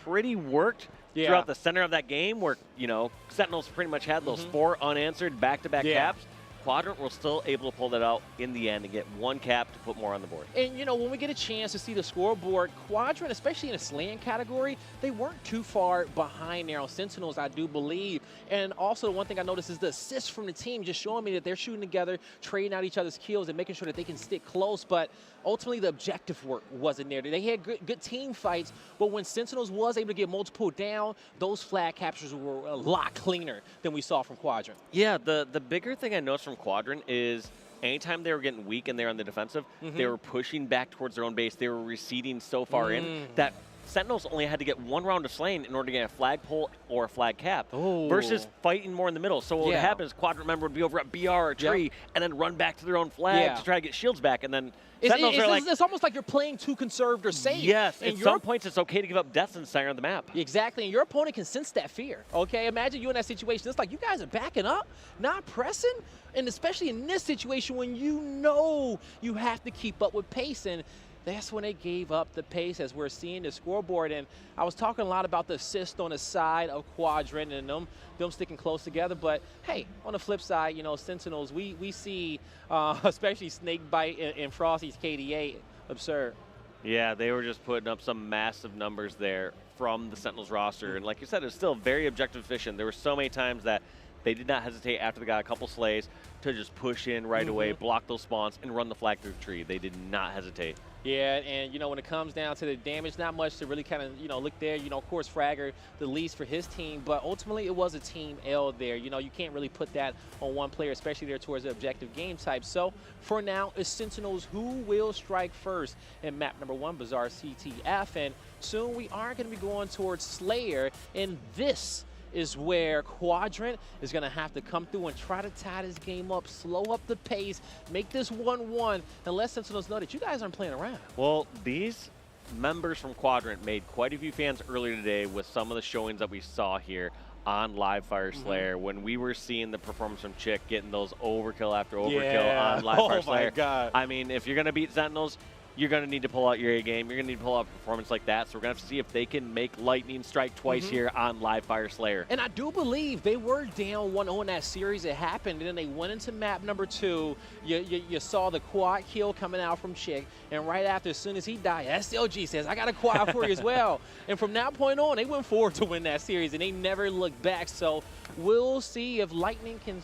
pretty worked throughout the center of that game where, you know, Sentinels pretty much had those 4 unanswered back-to-back caps. Quadrant were still able to pull that out in the end and get 1 cap to put more on the board. And, you know, when we get a chance to see the scoreboard, Quadrant, especially in the slaying category, they weren't too far behind there on Sentinels, I do believe. And also, the one thing I noticed is the assists from the team just showing me that they're shooting together, trading out each other's kills, and making sure that they can stick close. But ultimately, the objective work wasn't there. They had good team fights, but when Sentinels was able to get multiple down, those flag captures were a lot cleaner than we saw from Quadrant. Yeah, the bigger thing I noticed from Quadrant is anytime they were getting weak and they're on the defensive, they were pushing back towards their own base. They were receding so far in that Sentinels only had to get 1 round of slaying in order to get a flagpole or a flag cap versus fighting more in the middle. So what would happen is Quadrant member would be over at BR or tree and then run back to their own flag to try to get shields back, and then Sentinels are like... It's almost like you're playing too conserved or safe. Yes, at some points it's okay to give up deaths in the center of the map. Exactly, and your opponent can sense that fear, okay? Imagine you in that situation. It's like you guys are backing up, not pressing, and especially in this situation when you know you have to keep up with pace, and that's when they gave up the pace, as we're seeing the scoreboard. And I was talking a lot about the assist on the side of Quadrant and them sticking close together. But hey, on the flip side, you know, Sentinels, we see especially Snakebite and Frosty's KDA absurd. Yeah, they were just putting up some massive numbers there from the Sentinels roster. And like you said, it's still very objective efficient. There were so many times that they did not hesitate after they got a couple slays to just push in right away, block those spawns, and run the flag through the tree. They did not hesitate. Yeah, and, you know, when it comes down to the damage, not much to really kind of, you know, look there. You know, of course, Fragger, the least for his team, but ultimately it was a team L there. You know, you can't really put that on one player, especially there towards the objective game type. So, for now, it's Sentinels who will strike first in map number 1, Bazaar CTF, and soon we are going to be going towards Slayer, and this is where Quadrant is going to have to come through and try to tie this game up, slow up the pace, make this 1-1, and let Sentinels know that you guys aren't playing around. Well, these members from Quadrant made quite a few fans earlier today with some of the showings that we saw here on Live Fire Slayer when we were seeing the performance from Chick getting those overkill after overkill on Live Fire Slayer. My God. I mean, if you're going to beat Sentinels, you're going to need to pull out your A game. You're going to need to pull out a performance like that. So we're going to have to see if they can make lightning strike twice here on Live Fire Slayer. And I do believe they were down 1-0 in that series. It happened, and then they went into map number 2. You saw the quad kill coming out from Chick, and right after, as soon as he died, SLG says, I got a quad for you as well. And from that point on, they went forward to win that series, and they never looked back. So we'll see if lightning can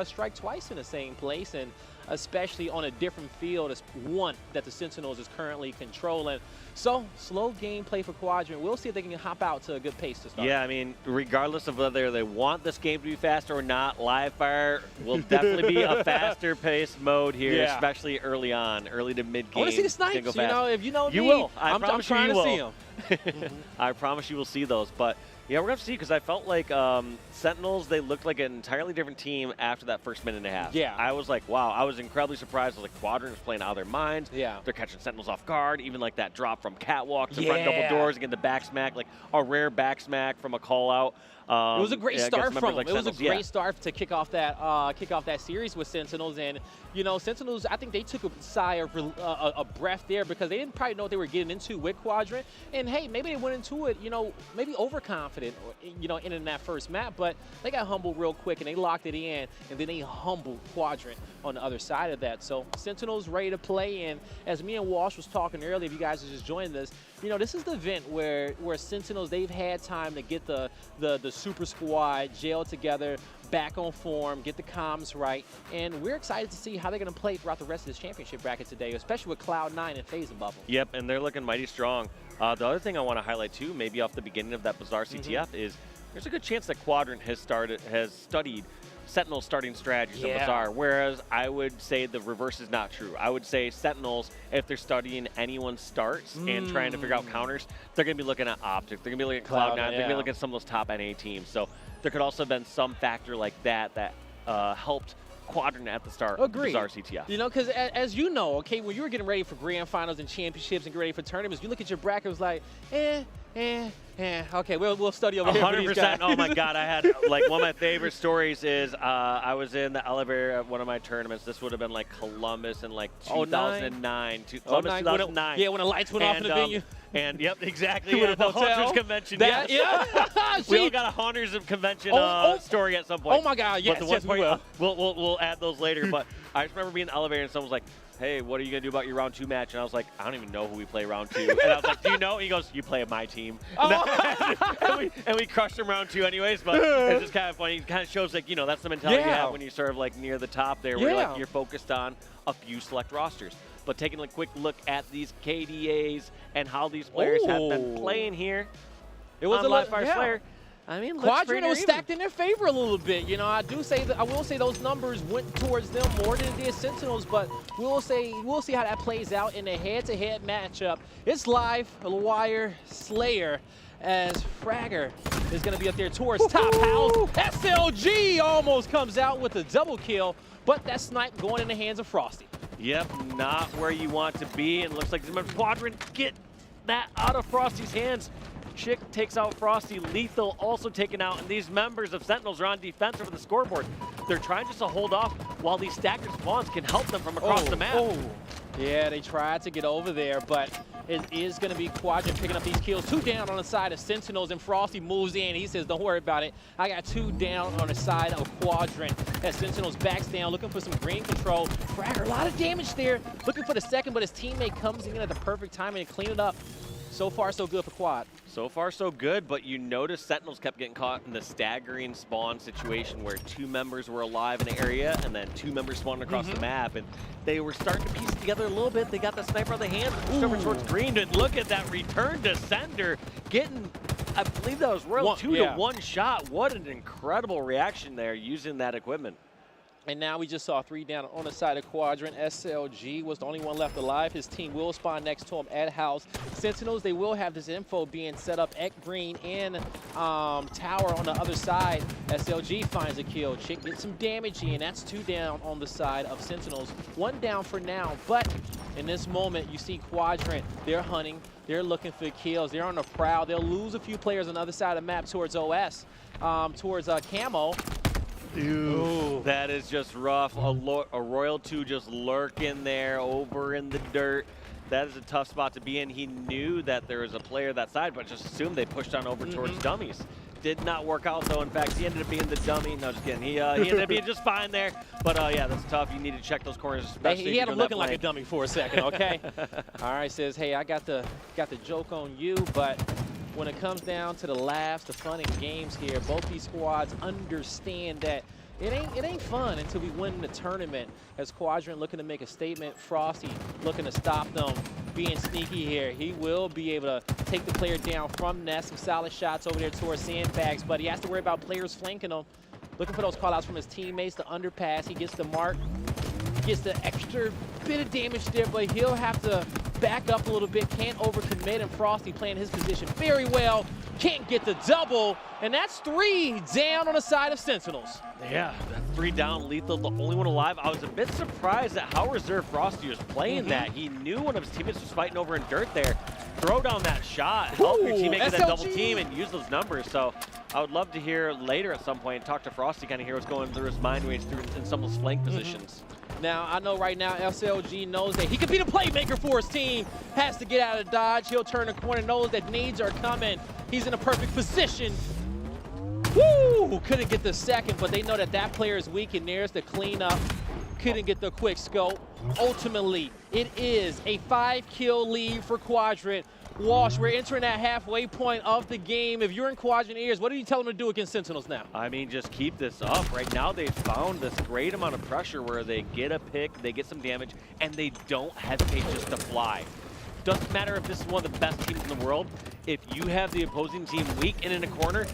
strike twice in the same place, and especially on a different field as one that the Sentinels is currently controlling. So, slow gameplay for Quadrant. We'll see if they can hop out to a good pace to start. Yeah, I mean, regardless of whether they want this game to be faster or not, Live Fire will definitely be a faster paced mode here, especially early on, early to mid game. I want to see the snipes, you know, if you know you me, will. I'm trying to see them. I promise you will see those, but yeah, we're going to have to see, because I felt like Sentinels, they looked like an entirely different team after that first minute and a half. Yeah. I was like, wow, I was incredibly surprised. I was like, Quadrant is playing out of their minds. Yeah. They're catching Sentinels off guard, even like that drop from Catwalk to front double doors, again, the back smack, like a rare back smack from a call out. It was a great start from them. Like it was a great start to kick off that series with Sentinels, and you know, Sentinels, I think they took a sigh of a breath there, because they didn't probably know what they were getting into with Quadrant. And hey, maybe they went into it, you know, maybe overconfident, you know, in that first map, but they got humbled real quick and they locked it in, and then they humbled Quadrant on the other side of that. So Sentinels ready to play, and as me and Walsh was talking earlier, if you guys are just joining us, you know, this is the event where Sentinels, they've had time to get the super squad gel together, back on form, get the comms right, and we're excited to see how they're going to play throughout the rest of this championship bracket today, especially with Cloud9 and FaZe above them. Yep, and they're looking mighty strong. The other thing I want to highlight too, maybe off the beginning of that Bazaar CTF, is there's a good chance that Quadrant has studied Sentinel's starting strategies of Bazaar, whereas I would say the reverse is not true. I would say Sentinels, if they're studying anyone's starts and trying to figure out counters, they're going to be looking at Optic, they're going to be looking at Cloud9, they're going to be looking at some of those top NA teams. So there could also have been some factor like that that helped Quadrant at the start of Bazaar CTF. You know, because as you know, okay, when you were getting ready for grand finals and championships and getting ready for tournaments, you look at your bracket, it was like, okay, we'll study over here. 100%. Oh my God, I had like one of my favorite stories is I was in the elevator at one of my tournaments. This would have been like Columbus in like 2009. Columbus 2009. Yeah, when the lights went off in the venue. And yep, exactly. Yeah, the Hunters Convention. We all got a Hunters Convention story at some point. Oh my God, yes, yes, we will. We'll add those later. But I just remember being in the elevator and someone was like, hey, what are you going to do about your round 2 match? And I was like, I don't even know who we play round 2. And I was like, do you know? He goes, you play my team. And we crushed him round 2 anyways, but it's just kind of funny. It kind of shows, like, you know, that's the mentality you have when you're sort of like near the top there, where like, you're focused on a few select rosters. But taking a quick look at these KDAs and how these players have been playing here, it was on Live Fire Slayer. I mean, Quadrant was stacked in their favor a little bit. You know, I will say those numbers went towards them more than it did Sentinels, but we'll see how that plays out in a head-to-head matchup. It's live, Wire Slayer, as Fragger is going to be up there towards top house. SLG almost comes out with a double kill, but that snipe going in the hands of Frosty. Yep, not where you want to be, and looks like the Quadrant get that out of Frosty's hands. Chick takes out Frosty, Lethal also taken out, and these members of Sentinels are on defense over the scoreboard. They're trying just to hold off while these staggered spawns can help them from across the map. Yeah, they tried to get over there, but it is going to be Quadrant picking up these kills. 2 down on the side of Sentinels, and Frosty moves in. He says, don't worry about it. I got 2 down on the side of Quadrant. As Sentinels backs down, looking for some green control. Fragger, a lot of damage there. Looking for the second, but his teammate comes in at the perfect time and clean it up. So far, so good for Quad. So far, so good, but you notice Sentinels kept getting caught in the staggering spawn situation where 2 members were alive in an area and then 2 members spawned across the map, and they were starting to piece it together a little bit. They got the sniper on the hand, pushed over towards green, and look at that return to sender, getting, I believe that was Royal 2 to 1 shot. What an incredible reaction there using that equipment. And now we just saw 3 down on the side of Quadrant. SLG was the only one left alive. His team will spawn next to him at house. Sentinels, they will have this info being set up at green and tower on the other side. SLG finds a kill. Chick gets some damage in. That's 2 down on the side of Sentinels. 1 down for now, but in this moment, you see Quadrant. They're hunting. They're looking for kills. They're on the prowl. They'll lose a few players on the other side of the map towards OS, towards Camo. Ooh, that is just rough. A Royal 2 just lurking there over in the dirt. That is a tough spot to be in. He knew that there was a player that side, but just assumed they pushed on over towards dummies. Did not work out, though. In fact, he ended up being the dummy. No, just kidding. He ended up being just fine there. But, yeah, that's tough. You need to check those corners, especially he had him looking like a dummy for a second, okay? All right, says, hey, I got the joke on you, but when it comes down to the laughs, the fun and games here, both these squads understand that it ain't fun until we win the tournament. As Quadrant looking to make a statement, Frosty looking to stop them being sneaky here. He will be able to take the player down from Nest. Some solid shots over there towards Sandbags, but he has to worry about players flanking him. Looking for those callouts from his teammates, the underpass. He gets the mark, gets the extra bit of damage there, but he'll have to back up a little bit. Can't overcommit, and Frosty playing his position very well. Can't get the double, and that's 3 down on the side of Sentinels. Yeah, that's 3 down. Lethal, the only one alive. I was a bit surprised at how reserved Frosty was playing that. He knew one of his teammates was fighting over in dirt there. Throw down that shot, help your teammate get that double team and use those numbers. So I would love to hear later at some point, talk to Frosty, kind of hear what's going through his mind when he's through in some of those flank positions. Now, I know right now SLG knows that he could be the playmaker for his team. Has to get out of dodge. He'll turn the corner, knows that needs are coming. He's in a perfect position. Woo! Couldn't get the second, but they know that that player is weak, and there's the cleanup. Couldn't get the quick scope. Ultimately, it is a 5-kill lead for Quadrant. Walsh, we're entering that halfway point of the game. If you're in Quadrant ears, what do you tell them to do against Sentinels now? I mean, just keep this up. Right now, they've found this great amount of pressure where they get a pick, they get some damage, and they don't hesitate just to fly. Doesn't matter if this is one of the best teams in the world. If you have the opposing team weak and in a corner,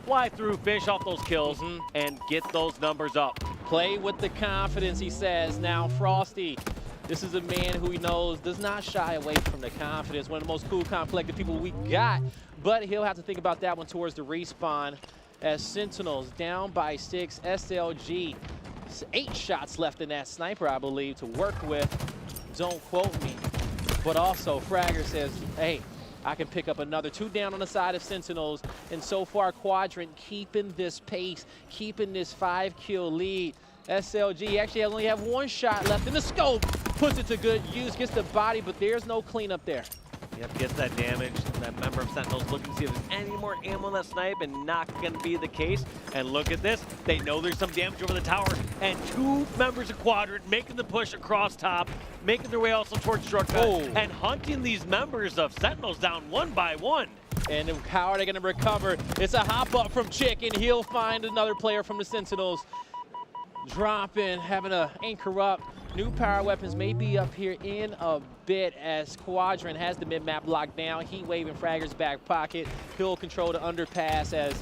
fly through, finish off those kills, and get those numbers up. Play with the confidence, he says. Now, Frosty, this is a man who he knows does not shy away from the confidence. One of the most cool, collected people we got. But he'll have to think about that one towards the respawn. As Sentinels down by 6, SLG. 8 shots left in that sniper, I believe, to work with. Don't quote me. But also, Fragger says, hey, I can pick up another 2 down on the side of Sentinels. And so far, Quadrant keeping this pace, keeping this 5-kill lead. SLG actually only have 1 shot left in the scope. Puts it to good use, gets the body, but there's no cleanup there. Yep, gets that damage. That member of Sentinels looking to see if there's any more ammo on that snipe, and not going to be the case. And look at this. They know there's some damage over the tower, and 2 members of Quadrant making the push across top, making their way also towards Strucka, and hunting these members of Sentinels down 1 by 1. And how are they going to recover? It's a hop up from Chick, and he'll find another player from the Sentinels. Dropping, having to anchor up. New power weapons may be up here in a bit as Quadrant has the mid-map locked down. Heat Wave in Fragger's back pocket. He'll control the underpass as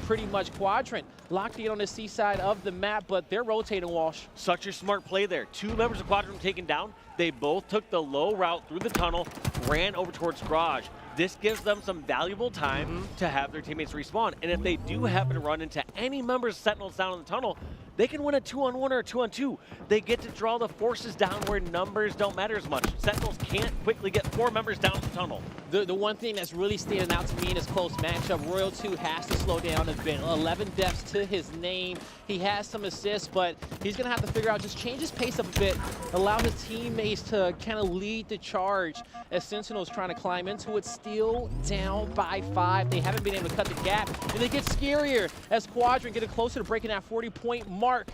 pretty much Quadrant locked in on the C side of the map, but they're rotating, Walsh. Such a smart play there. 2 members of Quadrant taken down. They both took the low route through the tunnel, ran over towards Garage. This gives them some valuable time to have their teammates respawn. And if they do happen to run into any members of Sentinels down in the tunnel, they can win a 2-on-1 or a 2-on-2. They get to draw the forces down where numbers don't matter as much. Sentinels can't quickly get 4 members down the tunnel. The one thing that's really standing out to me in this close matchup, Royal 2 has to slow down a bit. 11 deaths to his name. He has some assists, but he's going to have to figure out, just change his pace up a bit, allow his teammates to kind of lead the charge as Sentinels trying to climb into it, still down by 5. They haven't been able to cut the gap, and they get scarier as Quadrant getting closer to breaking that 40-point mark.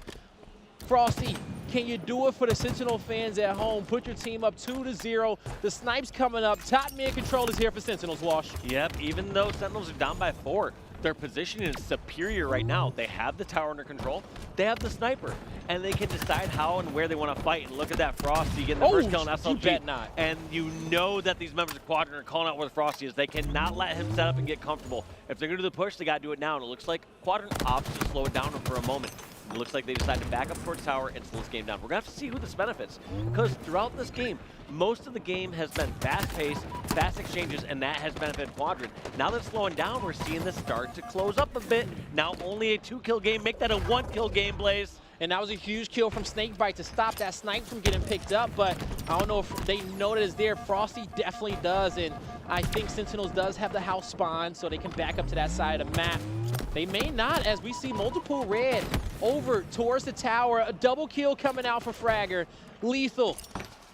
Frosty, can you do it for the Sentinel fans at home? Put your team up 2-0. The snipes coming up. Top mid control is here for Sentinels, Wash. Yep, even though Sentinels are down by 4, their position is superior right now. They have the tower under control. They have the sniper. And they can decide how and where they want to fight. And look at that Frosty getting the first kill on SLG. You bet not. And you know that these members of Quadrant are calling out where Frosty is. They cannot let him set up and get comfortable. If they're going to do the push, they got to do it now. And it looks like Quadrant opts to slow it down for a moment. It looks like they decided to back up towards tower and slow this game down. We're going to have to see who this benefits, because throughout this game, most of the game has been fast-paced, fast exchanges, and that has benefited Quadrant. Now that it's slowing down, we're seeing this start to close up a bit. Now only a 2-kill game. Make that a 1-kill game, Blaze. And that was a huge kill from Snakebite to stop that snipe from getting picked up, but I don't know if they know that it's there. Frosty definitely does, and I think Sentinels does have the house spawn, so they can back up to that side of the map. They may not, as we see multiple red over towards the tower. A double kill coming out for Fragger. Lethal,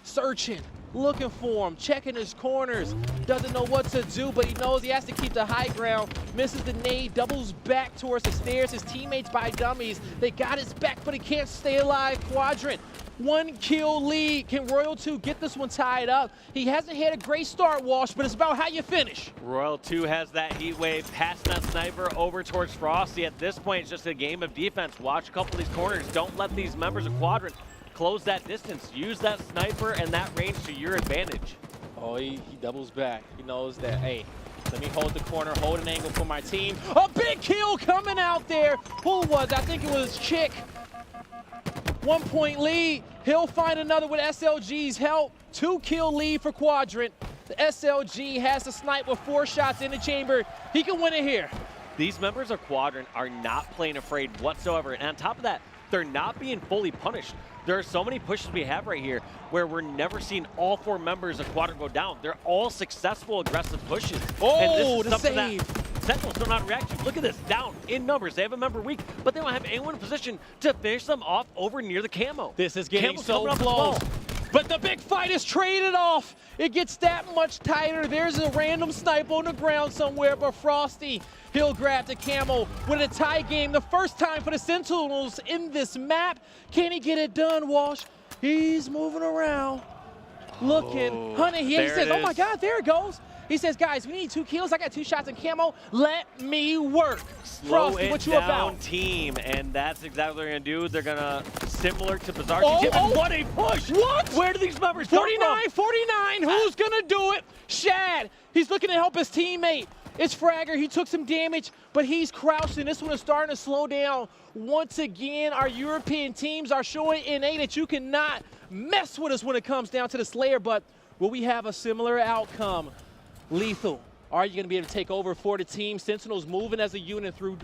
searching, looking for him, checking his corners. Doesn't know what to do, but he knows he has to keep the high ground. Misses the nade, doubles back towards the stairs. His teammates by dummies. They got his back, but he can't stay alive. Quadrant, 1-kill lead. Can Royal 2 get this one tied up? He hasn't had a great start, Walsh, but it's about how you finish. Royal 2 has that heat wave, passing that sniper over towards Frosty. At this point, it's just a game of defense. Watch a couple of these corners. Don't let these members of Quadrant close that distance. Use that sniper and that range to your advantage. Oh, he doubles back. He knows that, hey, let me hold the corner, hold an angle for my team. A big kill coming out there. Who was? I think it was Chick. 1-point lead. He'll find another with SLG's help. 2-kill lead for Quadrant. The SLG has to snipe with 4 shots in the chamber. He can win it here. These members of Quadrant are not playing afraid whatsoever. And on top of that, they're not being fully punished. There are so many pushes we have right here where we're never seeing all 4 members of Quadrant go down. They're all successful, aggressive pushes. Oh, the save. Sentinels don't know how to react to. Look at this, down in numbers. They have a member weak, but they don't have anyone in position to finish them off over near the camo. This is getting Camo's so close. But the big fight is traded off. It gets that much tighter. There's a random snipe on the ground somewhere, but Frosty, he'll grab the camo with a tie game. The first time for the Sentinels in this map. Can he get it done, Walsh? He's moving around, looking, hunting. He says, oh my God, there it goes. He says, guys, we need 2 kills. I got 2 shots in camo. Let me work. Frosty, what you about? Team, and that's exactly what they're going to do. They're going to, similar to Bizarre, what a push. What? Where do these members come from? 49. Who's going to do it? Shad. He's looking to help his teammate. It's Fragger. He took some damage, but he's crouched, and this one is starting to slow down. Once again, our European teams are showing NA that you cannot mess with us when it comes down to the Slayer, but will we have a similar outcome? Lethal, are you going to be able to take over for the team? Sentinels moving as a unit through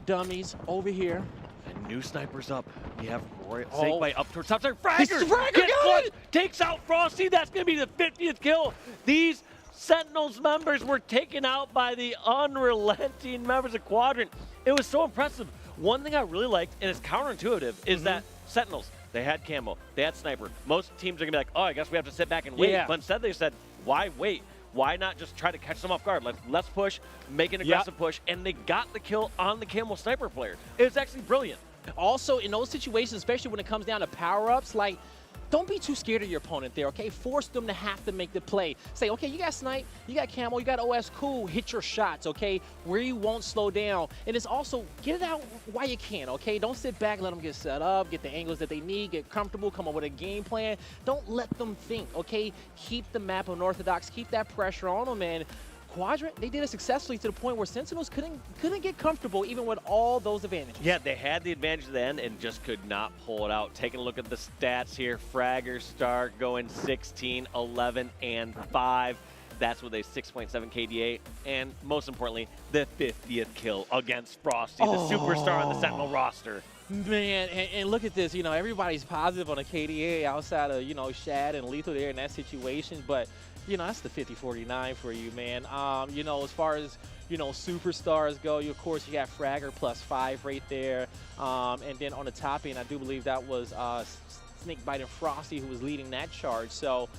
dummies over here. And new snipers up. We have Snakebite up towards top side. Fragger got it! Takes out Frosty. That's going to be the 50th kill. These Sentinels members were taken out by the unrelenting members of Quadrant. It was so impressive. One thing I really liked, and it's counterintuitive, is that Sentinels, they had camo, they had sniper. Most teams are going to be like, oh, I guess we have to sit back and wait. Yeah. But instead they said, why wait? Why not just try to catch them off guard? Let's push, make an aggressive push, and they got the kill on the camo sniper player. It was actually brilliant. Also, in those situations, especially when it comes down to power-ups, like, don't be too scared of your opponent there, okay? Force them to have to make the play. Say, okay, you got snipe, you got camo, you got OS, cool, hit your shots, okay? Where you won't slow down. And it's also, get it out while you can, okay? Don't sit back, let them get set up, get the angles that they need, get comfortable, come up with a game plan. Don't let them think, okay? Keep the map unorthodox, keep that pressure on them, and Quadrant, they did it successfully to the point where Sentinels couldn't get comfortable even with all those advantages. Yeah, they had the advantage at the end and just could not pull it out. Taking a look at the stats here, Fragger Stark going 16, 11, and 5. That's with a 6.7 KDA, and most importantly, the 50th kill against Frosty, the superstar on the Sentinel roster. Man, and look at this, you know, everybody's positive on a KDA outside of, you know, Shad and Lethal there in that situation, but, you know, that's the 50-49 for you, man. You know, as far as, you know, superstars go, of course, you got Fragger +5 right there, and then on the top end, I do believe that was Snakebite and Frosty who was leading that charge, so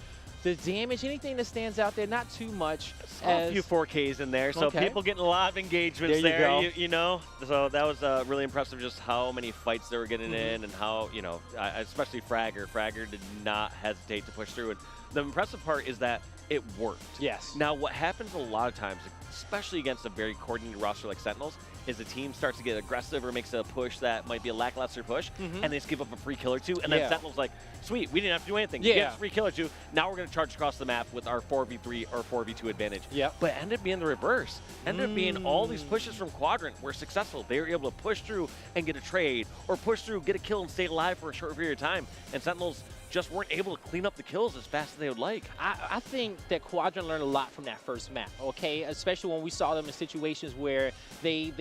the damage, anything that stands out there, not too much. A few 4Ks in there, so people getting a lot of engagements there, you know. So that was really impressive just how many fights they were getting in and how, you know, especially Fragger. Fragger did not hesitate to push through. And the impressive part is that it worked. Yes. Now, what happens a lot of times, especially against a very coordinated roster like Sentinels, is the team starts to get aggressive or makes a push that might be a lackluster push, and they just give up a free kill or two, and then Sentinel's like, sweet, we didn't have to do anything. You gave us a free kill or two, now we're going to charge across the map with our 4v3 or 4v2 advantage. But it ended up being the reverse. Ended up being all these pushes from Quadrant were successful. They were able to push through and get a trade, or push through, get a kill, and stay alive for a short period of time, and Sentinels just weren't able to clean up the kills as fast as they would like. I think that Quadrant learned a lot from that first map, okay? Especially when we saw them in situations where they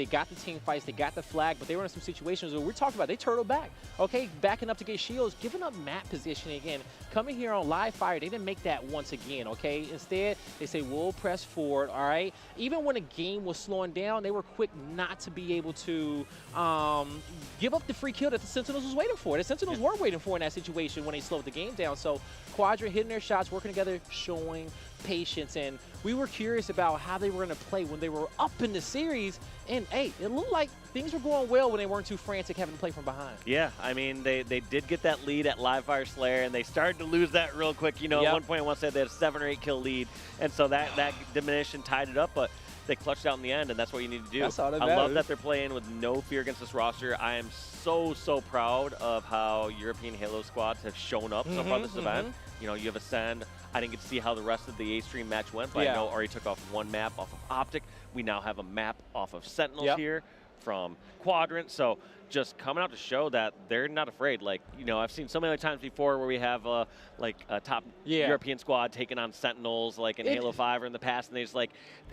got the team fights, they got the flag, but they were in some situations where we're talking about they turtled back, okay? Backing up to get shields, giving up map positioning again. Coming here on live fire, they didn't make that once again, okay? Instead, they say, we'll press forward, all right? Even when the game was slowing down, they were quick not to be able to give up the free kill that the Sentinels was waiting for. The Sentinels were waiting for in that situation when they slowed the game down. So Quadrant hitting their shots, working together, showing patience, and we were curious about how they were going to play when they were up in the series, and hey, it looked like things were going well when they weren't too frantic having to play from behind. Yeah, I mean, they did get that lead at Live Fire Slayer, and they started to lose that real quick. You know, at one point, once they had a 7 or 8 kill lead, and so that diminished and tied it up, but they clutched out in the end, and that's what you need to do. That's all that I love that they're playing with no fear against this roster. I am so proud of how European Halo squads have shown up so far this event. You know, you have Ascend. I didn't get to see how the rest of the A-Stream match went, but I know already took off one map off of Optic. We now have a map off of Sentinels here from Quadrant. So just coming out to show that they're not afraid. Like, you know, I've seen so many other times before where we have like a top European squad taking on Sentinels, like in Halo 5 or in the past, and they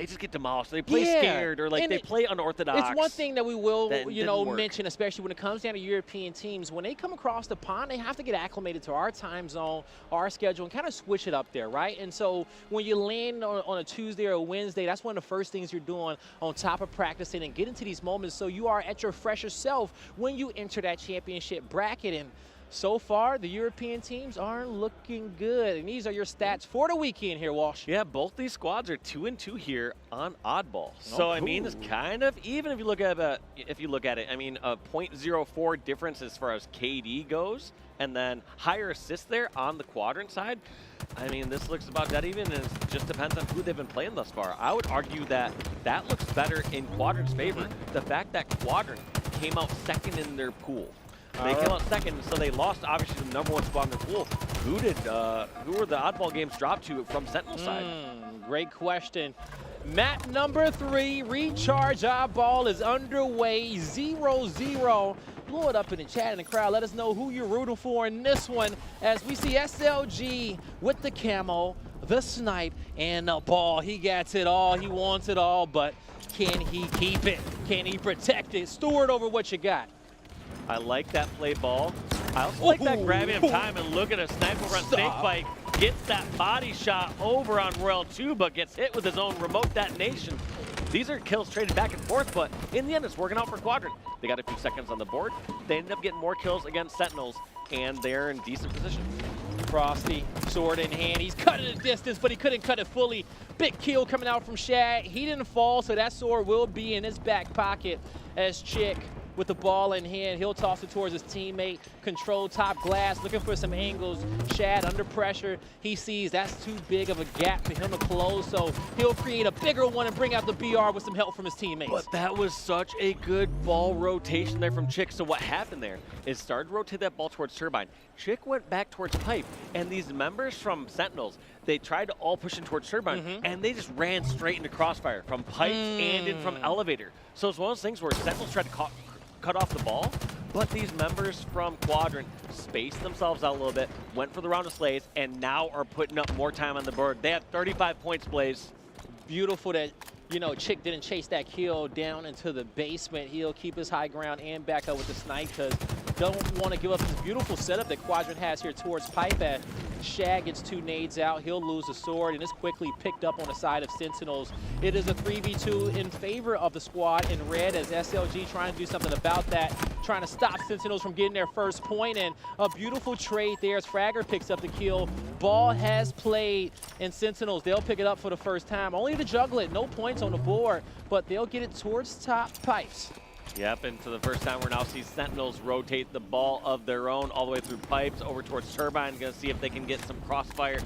just get demolished. They play scared, or like and they play unorthodox. It's one thing that we will, you know, mention, especially when it comes down to European teams. When they come across the pond, they have to get acclimated to our time zone, our schedule, and kind of switch it up there, right? And so when you land on a Tuesday or a Wednesday, that's one of the first things you're doing on top of practicing and get into these moments so you are at your fresher self when you enter that championship bracket. And so far, the European teams aren't looking good. And these are your stats for the weekend here, Walsh. Yeah, both these squads are 2-2 here on Oddball. So I mean, it's kind of even if you look at it. I mean, a 0.04 difference as far as KD goes, and then higher assists there on the Quadrant side. I mean, this looks about dead even, and it just depends on who they've been playing thus far. I would argue that looks better in Quadrant's favor. The fact that Quadrant came out second in their pool. They came out second, so they lost, obviously, the #1 spot in their pool. Who were the Oddball games dropped to from Sentinel side? Great question. Map number 3, Recharge Oddball is underway, 0-0. Blow it up in the chat in the crowd. Let us know who you're rooting for in this one, as we see SLG with the camo, the snipe, and the ball. He gets it all. He wants it all, but can he keep it? Can he protect it? Steward over what you got. I like that play ball. I also like that grabbing of time and look at a sniper run Snakebite. Gets that body shot over on Royal 2, but gets hit with his own remote detonation. These are kills traded back and forth, but in the end, it's working out for Quadrant. They got a few seconds on the board. They ended up getting more kills against Sentinels, and they're in decent position. Frosty, sword in hand. He's cutting the distance, but he couldn't cut it fully. Big kill coming out from Shad. He didn't fall, so that sword will be in his back pocket as Chick with the ball in hand. He'll toss it towards his teammate. Control top glass, looking for some angles. Shad under pressure. He sees that's too big of a gap for him to close, so he'll create a bigger one and bring out the BR with some help from his teammates. But that was such a good ball rotation there from Chick. So what happened there is started to rotate that ball towards Turbine. Chick went back towards Pipe, and these members from Sentinels, they tried to all push in towards Turbine, and they just ran straight into Crossfire from Pipes and in from Elevator. So it's one of those things where Sentinels tried to cut off the ball, but these members from Quadrant spaced themselves out a little bit, went for the round of Slays, and now are putting up more time on the board. They have 35 points, Blaze. Beautiful that, you know, Chick didn't chase that kill down into the basement. He'll keep his high ground and back up with the snipe because don't want to give up this beautiful setup that Quadrant has here towards Pipe. At Shad gets 2 nades out. He'll lose the sword, and it's quickly picked up on the side of Sentinels. It is a 3v2 in favor of the squad in red as SLG trying to do something about that, trying to stop Sentinels from getting their first point, and a beautiful trade there as Fragger picks up the kill. Ball has played, and Sentinels, they'll pick it up for the first time. Only to juggle it, no points on the board, but they'll get it towards top Pipes. Yep, and for the first time, we're now seeing Sentinels rotate the ball of their own all the way through Pipes over towards Turbine. Going to see if they can get some crossfire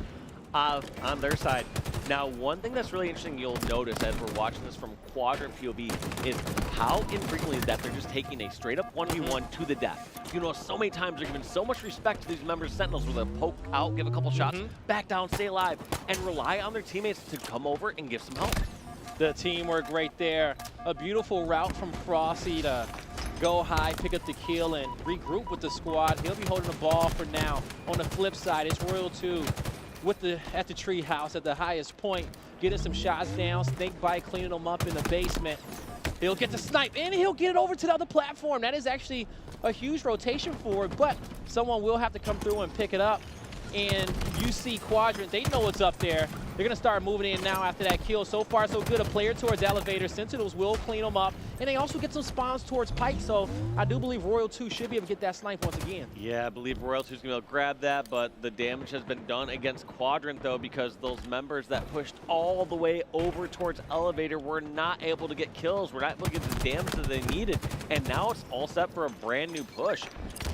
on their side. Now, one thing that's really interesting you'll notice as we're watching this from Quadrant POV is how infrequently is that they're just taking a straight-up 1v1 to the death. You know, so many times they're giving so much respect to these members of Sentinels where they'll poke out, give a couple shots, back down, stay alive, and rely on their teammates to come over and give some help. The teamwork right there. A beautiful route from Frosty to go high, pick up the kill, and regroup with the squad. He'll be holding the ball for now. On the flip side, it's Royal 2 at the tree house at the highest point, getting some shots down. Snakebite cleaning them up in the basement. He'll get the snipe, and he'll get it over to the other platform. That is actually a huge rotation forward, but someone will have to come through and pick it up. And you see Quadrant, they know what's up there. They're going to start moving in now after that kill. So far, so good. A player towards Elevator. Sentinels will clean them up. And they also get some spawns towards Pike. So I do believe Royal 2 should be able to get that snipe once again. Yeah, I believe Royal 2 is going to be able to grab that. But the damage has been done against Quadrant, though, because those members that pushed all the way over towards Elevator were not able to get kills. We're not able to get the damage that they needed. And now it's all set for a brand new push.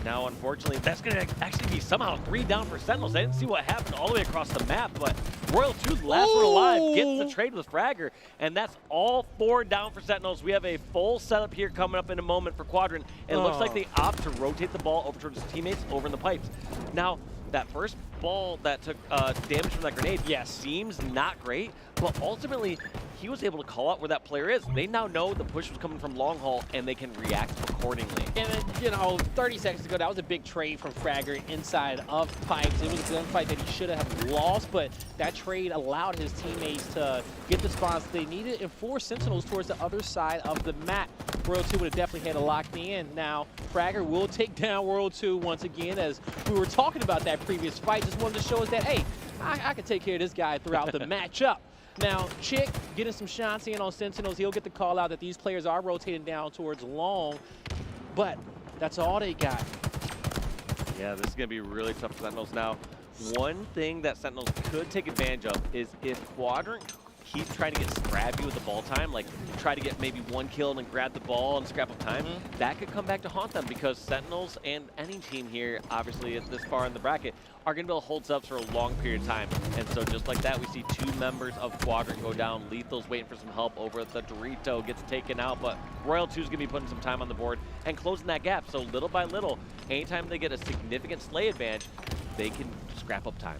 Now, unfortunately, that's going to actually be somehow 3 down for Sentinels. I didn't see what happened all the way across the map, but Royal 2, the last one alive, gets the trade with Fragger, and that's all 4 down for Sentinels. We have a full setup here coming up in a moment for Quadrant. It looks like they opt to rotate the ball over towards his teammates over in the pipes. Now, that first ball that took damage from that grenade seems not great, but ultimately he was able to call out where that player is. They now know the push was coming from long haul, and they can react accordingly. And then, you know, 30 seconds ago, that was a big trade from Fragger inside of Pipes. It was a gunfight that he should have lost, but that trade allowed his teammates to get the spawns they needed and force Sentinels towards the other side of the map. World 2 would have definitely had it locked in. Now, Fragger will take down World 2 once again, as we were talking about that previous fight. Just wanted to show us that, hey, I can take care of this guy throughout the matchup. Now, Chick getting some shots in on Sentinels. He'll get the call out that these players are rotating down towards long, but that's all they got. Yeah, this is going to be really tough for Sentinels. Now, one thing that Sentinels could take advantage of is if Quadrant keeps trying to get scrappy with the ball time, like try to get maybe 1 kill and then grab the ball and scrap up time, that could come back to haunt them because Sentinels and any team here, obviously at this far in the bracket, are going to be able to hold subs for a long period of time. And so just like that, we see 2 members of Quadrant go down. Lethal's waiting for some help over at the Dorito, gets taken out, but Royal 2 is going to be putting some time on the board and closing that gap. So little by little, anytime they get a significant slay advantage, they can scrap up time.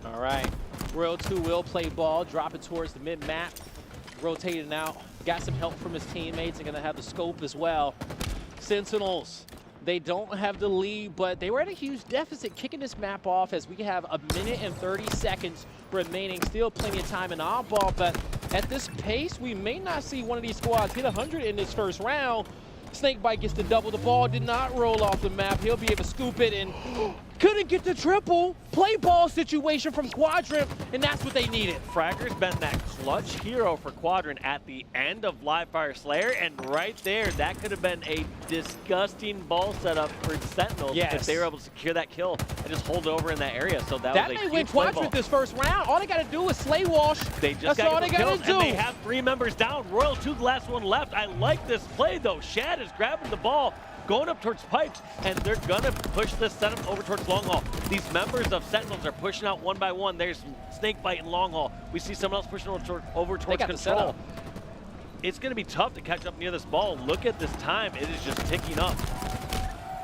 All right, Royal 2 will play ball, drop it towards the mid-map, rotating out. Got some help from his teammates and gonna have the scope as well. Sentinels, they don't have the lead, but they were at a huge deficit kicking this map off as we have 1 minute and 30 seconds remaining. Still plenty of time in oddball, but at this pace, we may not see one of these squads hit 100 in this first round. Snakebite gets the double. The ball did not roll off the map. He'll be able to scoop it, and couldn't get the triple. Play ball situation from Quadrant, and that's what they needed. Fragger's been that clutch hero for Quadrant at the end of Live Fire Slayer, and right there, that could have been a disgusting ball setup for Sentinels if they were able to secure that kill and just hold over in that area. So that was a may win huge play Quadrant ball. this first round. All they got to do is slay wash. They just That's all they got got to do. And they have 3 members down. Royal 2, the last one left. I like this play, though. Shad is grabbing the ball, going up towards pipes, and they're gonna push this setup over towards long haul. These members of Sentinels are pushing out one by one. There's Snakebite and long haul. We see someone else pushing over towards control. It's gonna be tough to catch up near this ball. Look at this time, it is just ticking up.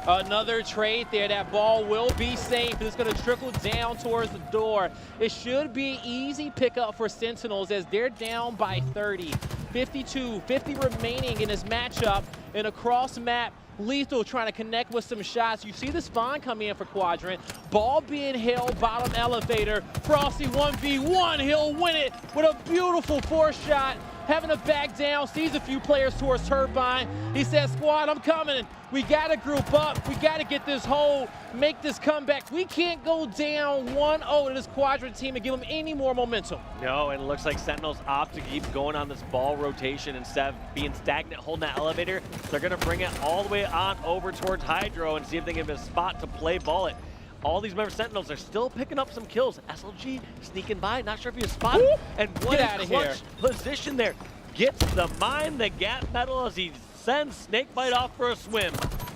Another trade there. That ball will be safe, and it's going to trickle down towards the door. It should be easy pickup for Sentinels as they're down by 30. 52, 50 remaining in this matchup. And across map, Lethal trying to connect with some shots. You see the spawn come in for Quadrant. Ball being held, bottom elevator. Frosty 1v1, he'll win it with a beautiful 4-shot. Having to back down, sees a few players towards Turbine. He says, squad, I'm coming. We gotta group up. We gotta get this hold, make this comeback. We can't go down 1-0 to this Quadrant team and give them any more momentum. No, and it looks like Sentinels opt to keep going on this ball rotation instead of being stagnant, holding that elevator. They're gonna bring it all the way on over towards Hydro and see if they can get a spot to play ball it. All these member Sentinels are still picking up some kills. SLG sneaking by, not sure if he was spotted. And what a clutch position there. Gets the mine, the gap medal as he sends Snakebite off for a swim.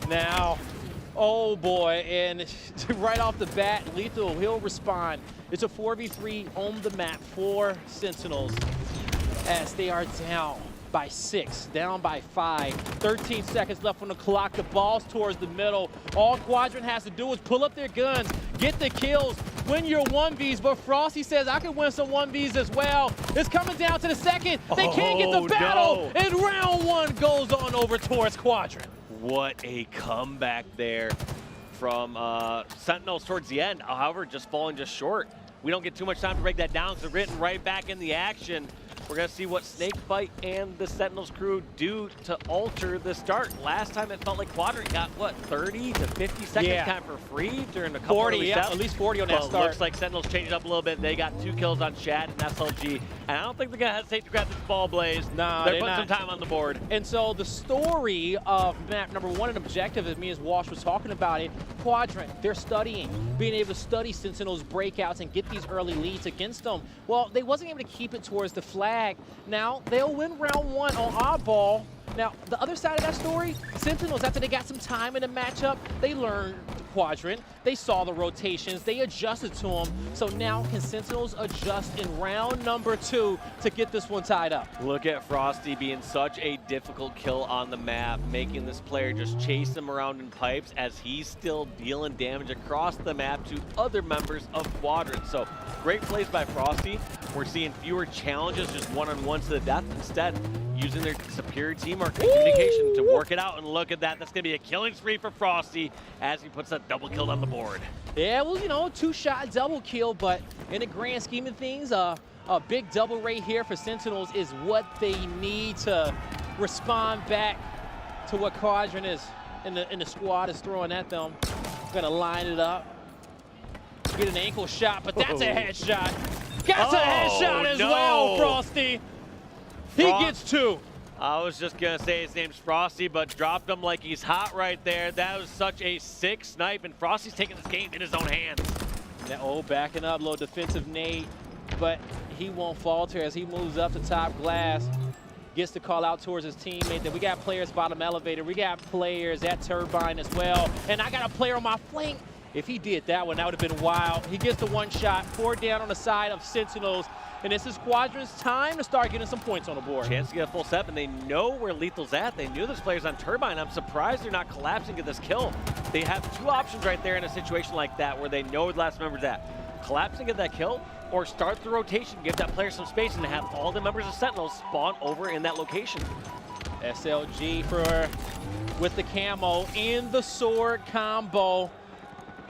Now, oh boy, and right off the bat, Lethal, he'll respond. It's a 4v3 on the map for Sentinels as they are down by 6, down by 5. 13 seconds left on the clock. The ball's towards the middle. All Quadrant has to do is pull up their guns, get the kills, win your 1vs. But Frosty says, I can win some 1vs as well. It's coming down to the second. They can't get the battle. And round 1 goes on over towards Quadrant. What a comeback there from Sentinels towards the end. However, just falling just short. We don't get too much time to break that down, so written right back in the action. We're going to see what Snakebite and the Sentinels crew do to alter the start. Last time it felt like Quadrant got, what, 30 to 50 seconds time for free during a couple 40, at least 40 on that start. Looks like Sentinels changed up a little bit. They got 2 kills on Shad and SLG. And I don't think they're going to hesitate to grab this ball, Blaze. No, they're putting some time on the board. And so the story of map number 1 and objective, as me as Walsh was talking about it, Quadrant, they're studying, being able to study Sentinels breakouts and get these early leads against them. Well, they wasn't able to keep it towards the flag. Now, they'll win round 1 on oddball. Now, the other side of that story, Sentinels, after they got some time in the matchup, they learned Quadrant. They saw the rotations. They adjusted to them. So now, can Sentinels adjust in round number 2 to get this one tied up? Look at Frosty being such a difficult kill on the map, making this player just chase him around in pipes as he's still dealing damage across the map to other members of Quadrant. So, great plays by Frosty. We're seeing fewer challenges, just one-on-ones to the death. Instead, using their superior teamwork and communication to work it out. And look at that. That's going to be a killing spree for Frosty as he puts that double kill on the board. Yeah, well, you know, 2-shot double kill, but in the grand scheme of things, a big double rate here for Sentinels is what they need to respond back to what Quadrant is and the squad is throwing at them. Gonna line it up, get an ankle shot, but that's a headshot. Got a headshot as well, Frosty. He gets 2. I was just going to say his name's Frosty, but dropped him like he's hot right there. That was such a sick snipe, and Frosty's taking this game in his own hands. Now, backing up, little defensive nade, but he won't falter as he moves up the top glass. Gets to call out towards his teammate. Then we got players bottom elevator. We got players at Turbine as well. And I got a player on my flank. If he did that one, that would have been wild. He gets the 1 shot, 4 down on the side of Sentinels. And this is Quadrant's time to start getting some points on the board. Chance to get a full set, and they know where Lethal's at. They knew this player's on Turbine. I'm surprised they're not collapsing at this kill. They have 2 options right there in a situation like that where they know where the last member's at. Collapsing at that kill, or start the rotation, give that player some space, and have all the members of Sentinels spawn over in that location. SLG with the camo in the sword combo.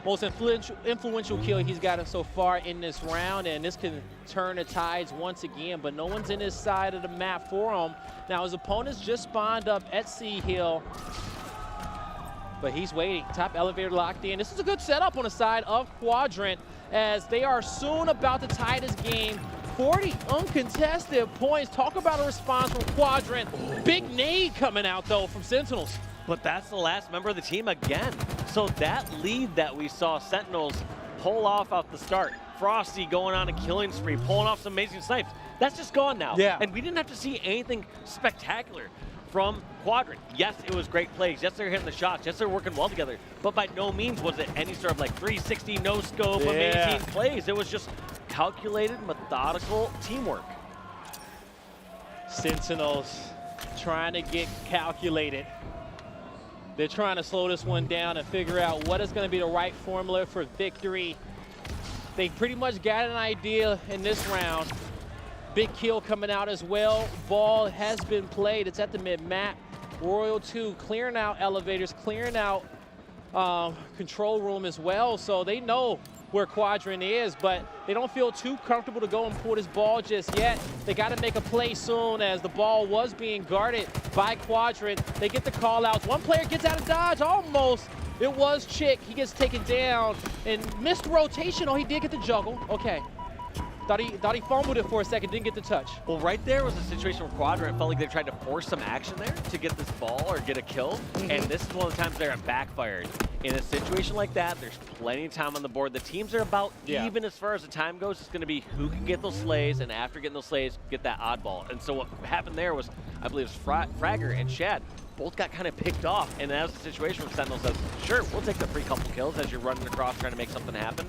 Most influential kill he's gotten so far in this round, and this can turn the tides once again, but no one's in his side of the map for him. Now his opponents just spawned up at C Hill. but he's waiting. Top elevator locked in. This is a good setup on the side of Quadrant as they are soon about to tie this game. 40 uncontested points. Talk about a response from Quadrant. Big nade coming out, though, from Sentinels. But that's the last member of the team again. So that lead that we saw Sentinels pull off at the start, Frosty going on a killing spree, pulling off some amazing snipes, that's just gone now. Yeah. And we didn't have to see anything spectacular from Quadrant. Yes, it was great plays. Yes, they're hitting the shots. Yes, they're working well together. But by no means was it any sort of like 360 no-scope amazing plays. It was just calculated, methodical teamwork. Sentinels trying to get calculated. They're trying to slow this one down and figure out what is going to be the right formula for victory. They pretty much got an idea in this round. Big kill coming out as well. Ball has been played. It's at the mid-map. Royal 2 clearing out elevators, clearing out control room as well. So they know where Quadrant is, but they don't feel too comfortable to go and pull this ball just yet. They got to make a play soon as the ball was being guarded by Quadrant. They get the call outs. One player gets out of dodge almost. It was Chick. He gets taken down and missed rotation. Oh, he did get the juggle. Okay. Thought he fumbled it for a second, didn't get the touch. Well, right there was a situation where Quadrant felt like they tried to force some action there to get this ball or get a kill. And this is one of the times there it backfired. In a situation like that, there's plenty of time on the board. The teams are about even as far as the time goes. It's going to be who can get those slays, and after getting those slays, get that oddball. And so what happened there was, I believe it was Fragger and Shad both got kind of picked off. And that was the situation where Sentinel says, sure, we'll take the free couple kills as you're running across trying to make something happen.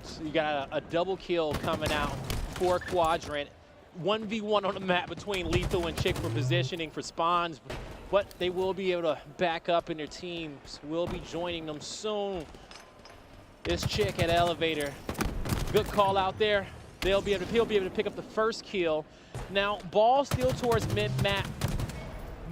So you got a double kill coming out for Quadrant. 1v1 on the map between Lethal and Chick for positioning for spawns, but they will be able to back up, and their teams will be joining them soon. This Chick at elevator. Good call out there. He'll be able to pick up the first kill. Now, ball still towards mid-map.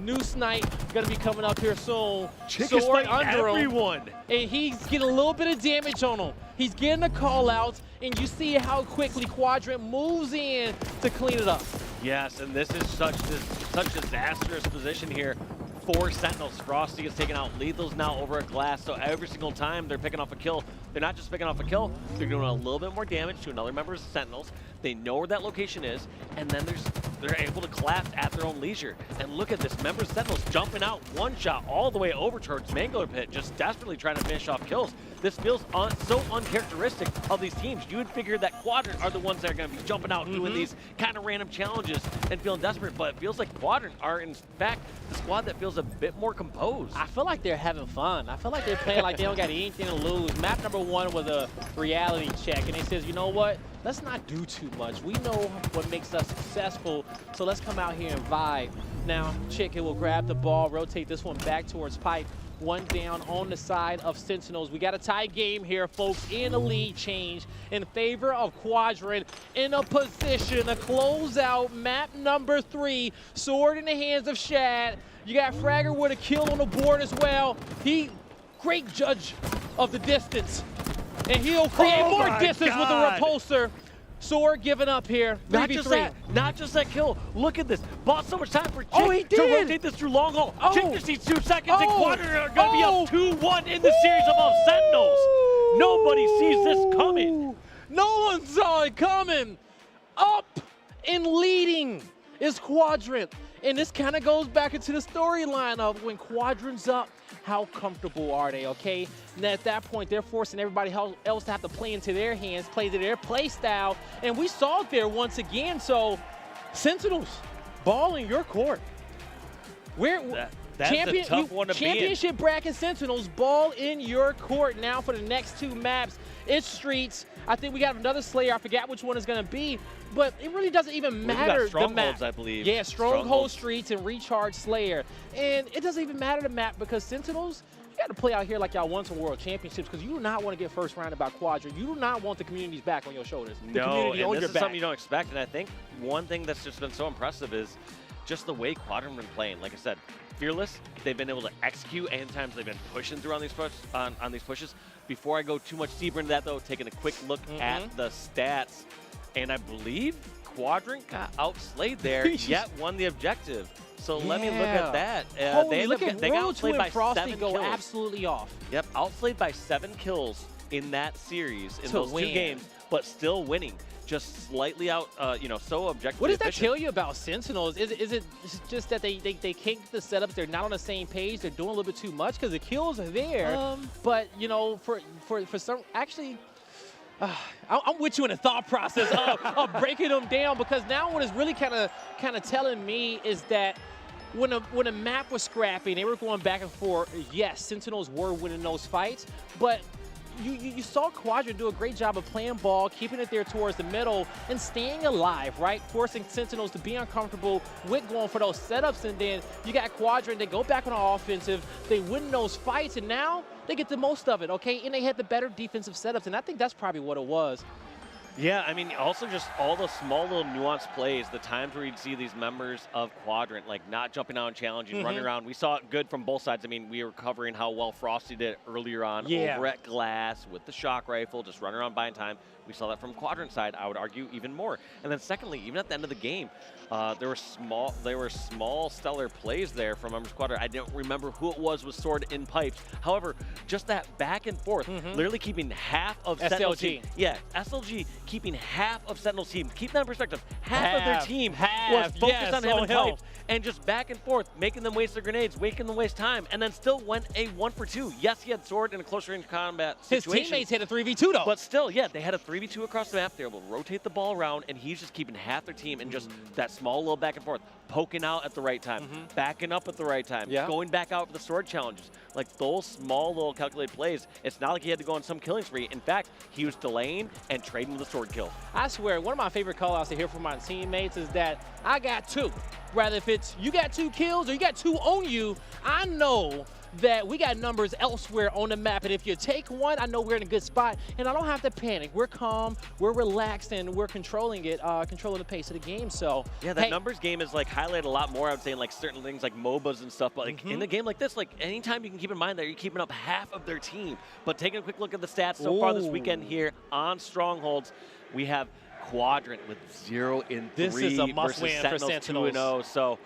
New snipe gonna be coming up here soon. Chick is fighting everyone. And he's getting a little bit of damage on him. He's getting the call outs, and you see how quickly Quadrant moves in to clean it up. Yes, and this is such disastrous position here for Sentinels. Frosty is taking out Lethal's now over a glass, so every single time they're picking off a kill, they're not just picking off a kill, they're doing a little bit more damage to another member of Sentinels. They know where that location is, and then they're able to collapse at their own leisure. And look at this, member of Sentinels jumping out one shot all the way over towards Mangler Pit, just desperately trying to finish off kills. This feels so uncharacteristic of these teams. You would figure that Quadrant are the ones that are going to be jumping out doing these kind of random challenges and feeling desperate, but it feels like Quadrant are, in fact, the squad that feels a bit more composed. I feel like they're having fun. I feel like they're playing like they don't got anything to lose. Map number 1 was a reality check, and it says, you know what? Let's not do too much. We know what makes us successful, so let's come out here and vibe. Now, Chick will grab the ball, rotate this one back towards Pipe. One down on the side of Sentinels. We got a tie game here, folks, in a lead change in favor of Quadrant in a position to close out map number 3. Sword in the hands of Shad. You got Fragger with a kill on the board as well. Great judge of the distance. And he'll create more distance with the repulsor. Sword giving up here. Not just that kill. Look at this. Bought so much time for Chick to rotate this through long haul. Chick just needs 2 seconds, and Quadrant are going to be up 2-1 in the series above Sentinels. Nobody sees this coming. No one saw it coming. Up and leading is Quadrant. And this kind of goes back into the storyline of when Quadrant's up, how comfortable are they, okay? And at that point, they're forcing everybody else to have to play into their hands, play to their play style. And we saw it there once again. So, Sentinels, ball in your court. That's a tough one to be in. Championship bracket Sentinels, ball in your court now for the next 2 maps. It's Streets. I think we got another Slayer. I forgot which one is going to be, but it really doesn't even matter the map. I believe. Yeah, Stronghold, Streets, and Recharge Slayer. And it doesn't even matter the map because Sentinels, you got to play out here like y'all won some world championships because you do not want to get first round about Quadrant. You do not want the community's back on your shoulders. The community on this your is back. something you don't expect. And I think one thing that's just been so impressive is just the way Quadrant been playing. Like I said, fearless. They've been able to execute, and times they've been pushing through on these pushes. Before I go too much deeper into that, though, taking a quick look at the stats, and I believe Quadrant got outslayed there, yet won the objective. So let me look at that. They got outplayed by Frosty 7 go kills. absolutely off. Yep, outplayed by 7 kills in that series, in those 2 games, but still winning. Just slightly out, so objectively What does that efficient. tell you about Sentinels? Is it just that they can't get the setups? They're not on the same page. They're doing a little bit too much because the kills are there. But for some, actually, I'm with you in the thought process of breaking them down, because now what is really kind of telling me is that when a map was scrappy, they were going back and forth. Yes, Sentinels were winning those fights, but you saw Quadrant do a great job of playing ball, keeping it there towards the middle, and staying alive, right? Forcing Sentinels to be uncomfortable with going for those setups, and then you got Quadrant, they go back on the offensive, they win those fights, and now they get the most of it, okay? And they had the better defensive setups, and I think that's probably what it was. Yeah, I mean, also just all the small little nuanced plays, the times where you'd see these members of Quadrant, like not jumping out and challenging, running around. We saw it good from both sides. I mean, we were covering how well Frosty did earlier on over at Glass with the shock rifle, just running around buying time. We saw that from Quadrant side, I would argue, even more. And then secondly, even at the end of the game, there were small stellar plays there from members of Quadrant. I don't remember who it was with sword in pipes. However, just that back and forth, literally keeping half of Sentinel's team. Yeah, SLG keeping half of Sentinel's team. Keep that in perspective. Half of their team was focused on him in pipes, and just back and forth, making them waste their grenades, making them waste time, and then still went a 1-for-2. Yes, he had sword in a close range combat situation. His teammates had a 3v2 though. But still, yeah, they had a 3v2 across the map. They were able to rotate the ball around, and he's just keeping half their team and just that small little back and forth, poking out at the right time, backing up at the right time, going back out for the sword challenges. Like those small little calculated plays, it's not like he had to go on some killing spree. In fact, he was delaying and trading with a sword kill. I swear, one of my favorite call-outs to hear from my teammates is that I got 2. Rather if it's you got 2 kills or you got 2 on you, I know that we got numbers elsewhere on the map, and if you take 1, I know we're in a good spot, and I don't have to panic. We're calm, we're relaxed, and we're controlling it, controlling the pace of the game. So yeah, that numbers game is like highlighted a lot more, I would say, in like certain things like MOBAs and stuff. But like in a game like this, like anytime you can keep in mind that you're keeping up half of their team. But taking a quick look at the stats so far this weekend here on Strongholds, we have Quadrant with 0-3. This is a must-win for Sentinels. 2-0. So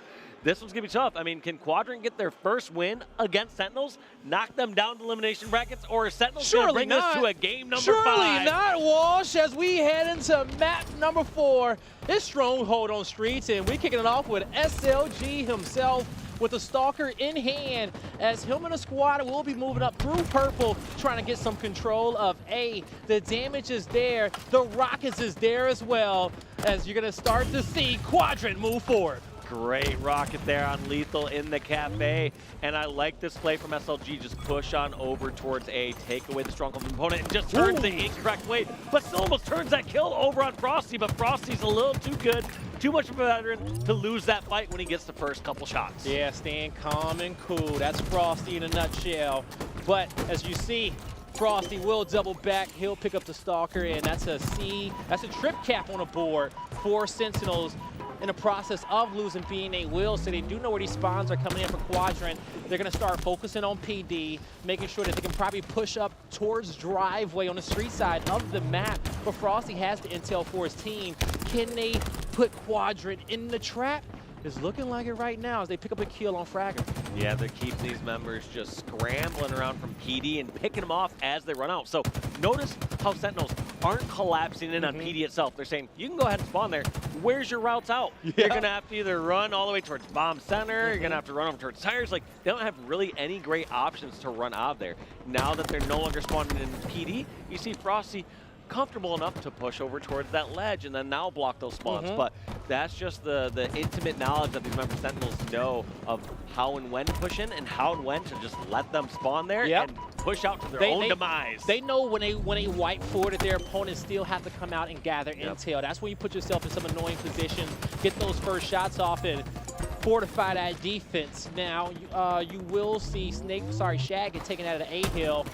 this one's going to be tough. I mean, can Quadrant get their first win against Sentinels, knock them down to elimination brackets, or is Sentinels going to bring us to a game number 5? Surely not, Walsh, as we head into map number 4. It's Stronghold on Streets, and we're kicking it off with SLG himself with the Stalker in hand, as him and the squad will be moving up through purple, trying to get some control of A. The damage is there. The rockets is there as well, as you're going to start to see Quadrant move forward. Great rocket there on Lethal in the cafe, and I like this play from SLG. Just push on over towards A, take away the Stronghold opponent, and just turns the incorrect way, but still almost turns that kill over on Frosty, but Frosty's a little too good, too much of a veteran to lose that fight when he gets the first couple shots. Yeah, staying calm and cool. That's Frosty in a nutshell. But as you see, Frosty will double back. He'll pick up the Stalker, and that's a trip cap on the board for Sentinels. In the process of losing being a will, so they do know where these spawns are coming in for Quadrant. They're going to start focusing on PD, making sure that they can probably push up towards driveway on the street side of the map. But Frosty has the intel for his team. Can they put Quadrant in the trap? It's looking like it right now as they pick up a kill on Fragger. Yeah, they're keeping these members just scrambling around from PD and picking them off as they run out. So notice how Sentinels aren't collapsing in on PD itself. They're saying, you can go ahead and spawn there. Where's your routes out? You're going to have to either run all the way towards Bomb Center, you're going to have to run over towards Tires. Like, they don't have really any great options to run out of there. Now that they're no longer spawning in PD, you see Frosty comfortable enough to push over towards that ledge and then now block those spawns. But that's just the intimate knowledge that these member Sentinels know of how and when to push in and how and when to just let them spawn there and push out to their own demise. They know when they wipe forward that their opponents still have to come out and gather intel. That's when you put yourself in some annoying positions, get those first shots off, and fortify that defense. Now you will see Shag get taken out of the A-hill.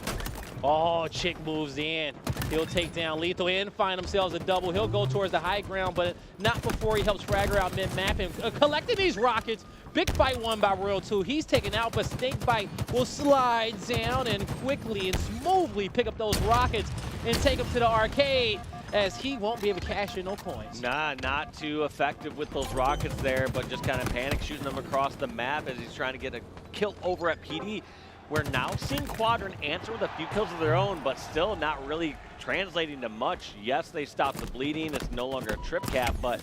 Oh, Chick moves in. He'll take down Lethal and find themselves a double. He'll go towards the high ground, but not before he helps Fragger out mid-map. And collecting these rockets, big fight won by Royal 2. He's taken out, but Snakebite will slide down and quickly and smoothly pick up those rockets and take them to the arcade. as he won't be able to cash in no points. Nah, not too effective with those rockets there, but just kind of panic shooting them across the map as he's trying to get a kill over at PD. We're now seeing Quadrant answer with a few kills of their own, but still not really translating to much. Yes, they stopped the bleeding. It's no longer a trip cap, but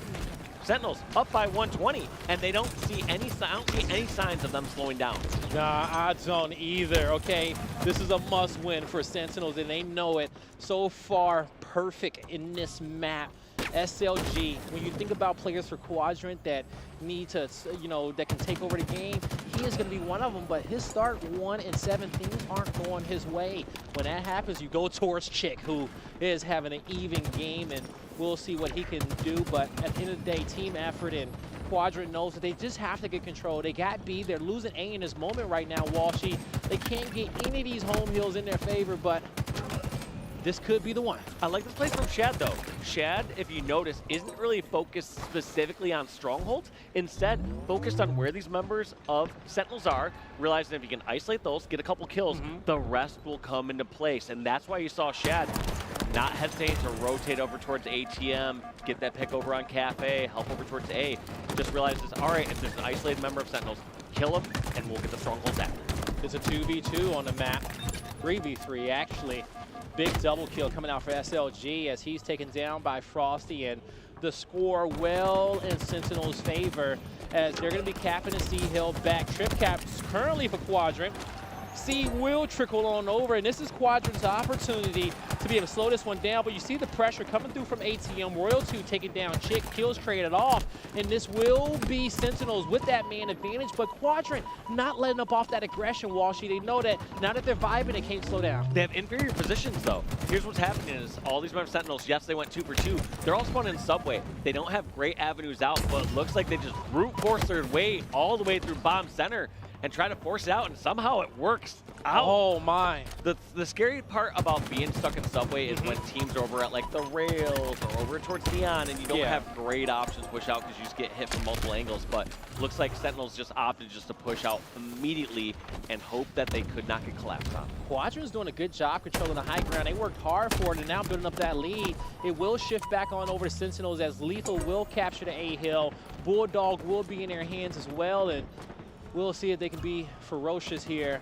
Sentinels up by 120, and they don't see any signs of them slowing down. Nah, I don't either, okay? This is a must-win for Sentinels, and they know it. So far, perfect in this map. SLG, when you think about players for Quadrant that need to, that can take over the game, he is going to be one of them, but his start 1-7, things aren't going his way. When that happens, you go towards Chick, who is having an even game, and we'll see what he can do, but at the end of the day, team effort, and Quadrant knows that they just have to get control. They got B, they're losing A in this moment right now, Walshy. They can't get any of these home hills in their favor, but this could be the one. I like this play from Shad, though. Shad, if you notice, isn't really focused specifically on strongholds. Instead, focused on where these members of Sentinels are, realizing if you can isolate those, get a couple kills, the rest will come into place. And that's why you saw Shad not hesitate to rotate over towards ATM, get that pick over on Cafe, help over towards A. Just realizes, all right, if there's an isolated member of Sentinels, kill him, and we'll get the strongholds after. It's a 2v2 on the map, 3v3 actually. Big double kill coming out for SLG as he's taken down by Frosty, and the score well in Sentinel's favor as they're going to be capping the C hill back. Trip caps currently for Quadrant. C will trickle on over, and this is Quadrant's opportunity to be able to slow this one down, but you see the pressure coming through from ATM. Royal 2 taking down Chick, kills traded off, and this will be Sentinels with that man advantage, but Quadrant not letting up off that aggression, Walshy. They know that now that they're vibing, they can't slow down. They have inferior positions, though. Here's what's happening is all these members of Sentinels, yes, they went 2 for 2. They're all spawning in Subway. They don't have great avenues out, but it looks like they just brute force their way all the way through Bomb Center and try to force it out, and somehow it works out. Oh my. The scary part about being stuck in Subway is when teams are over at like the rails or over towards Neon and you don't have great options to push out because you just get hit from multiple angles, but looks like Sentinels just opted just to push out immediately and hope that they could not get collapsed on. Quadrant's doing a good job controlling the high ground. They worked hard for it and now building up that lead. It will shift back on over to Sentinels as Lethal will capture the A hill. Bulldog will be in their hands as well, and we'll see if they can be ferocious here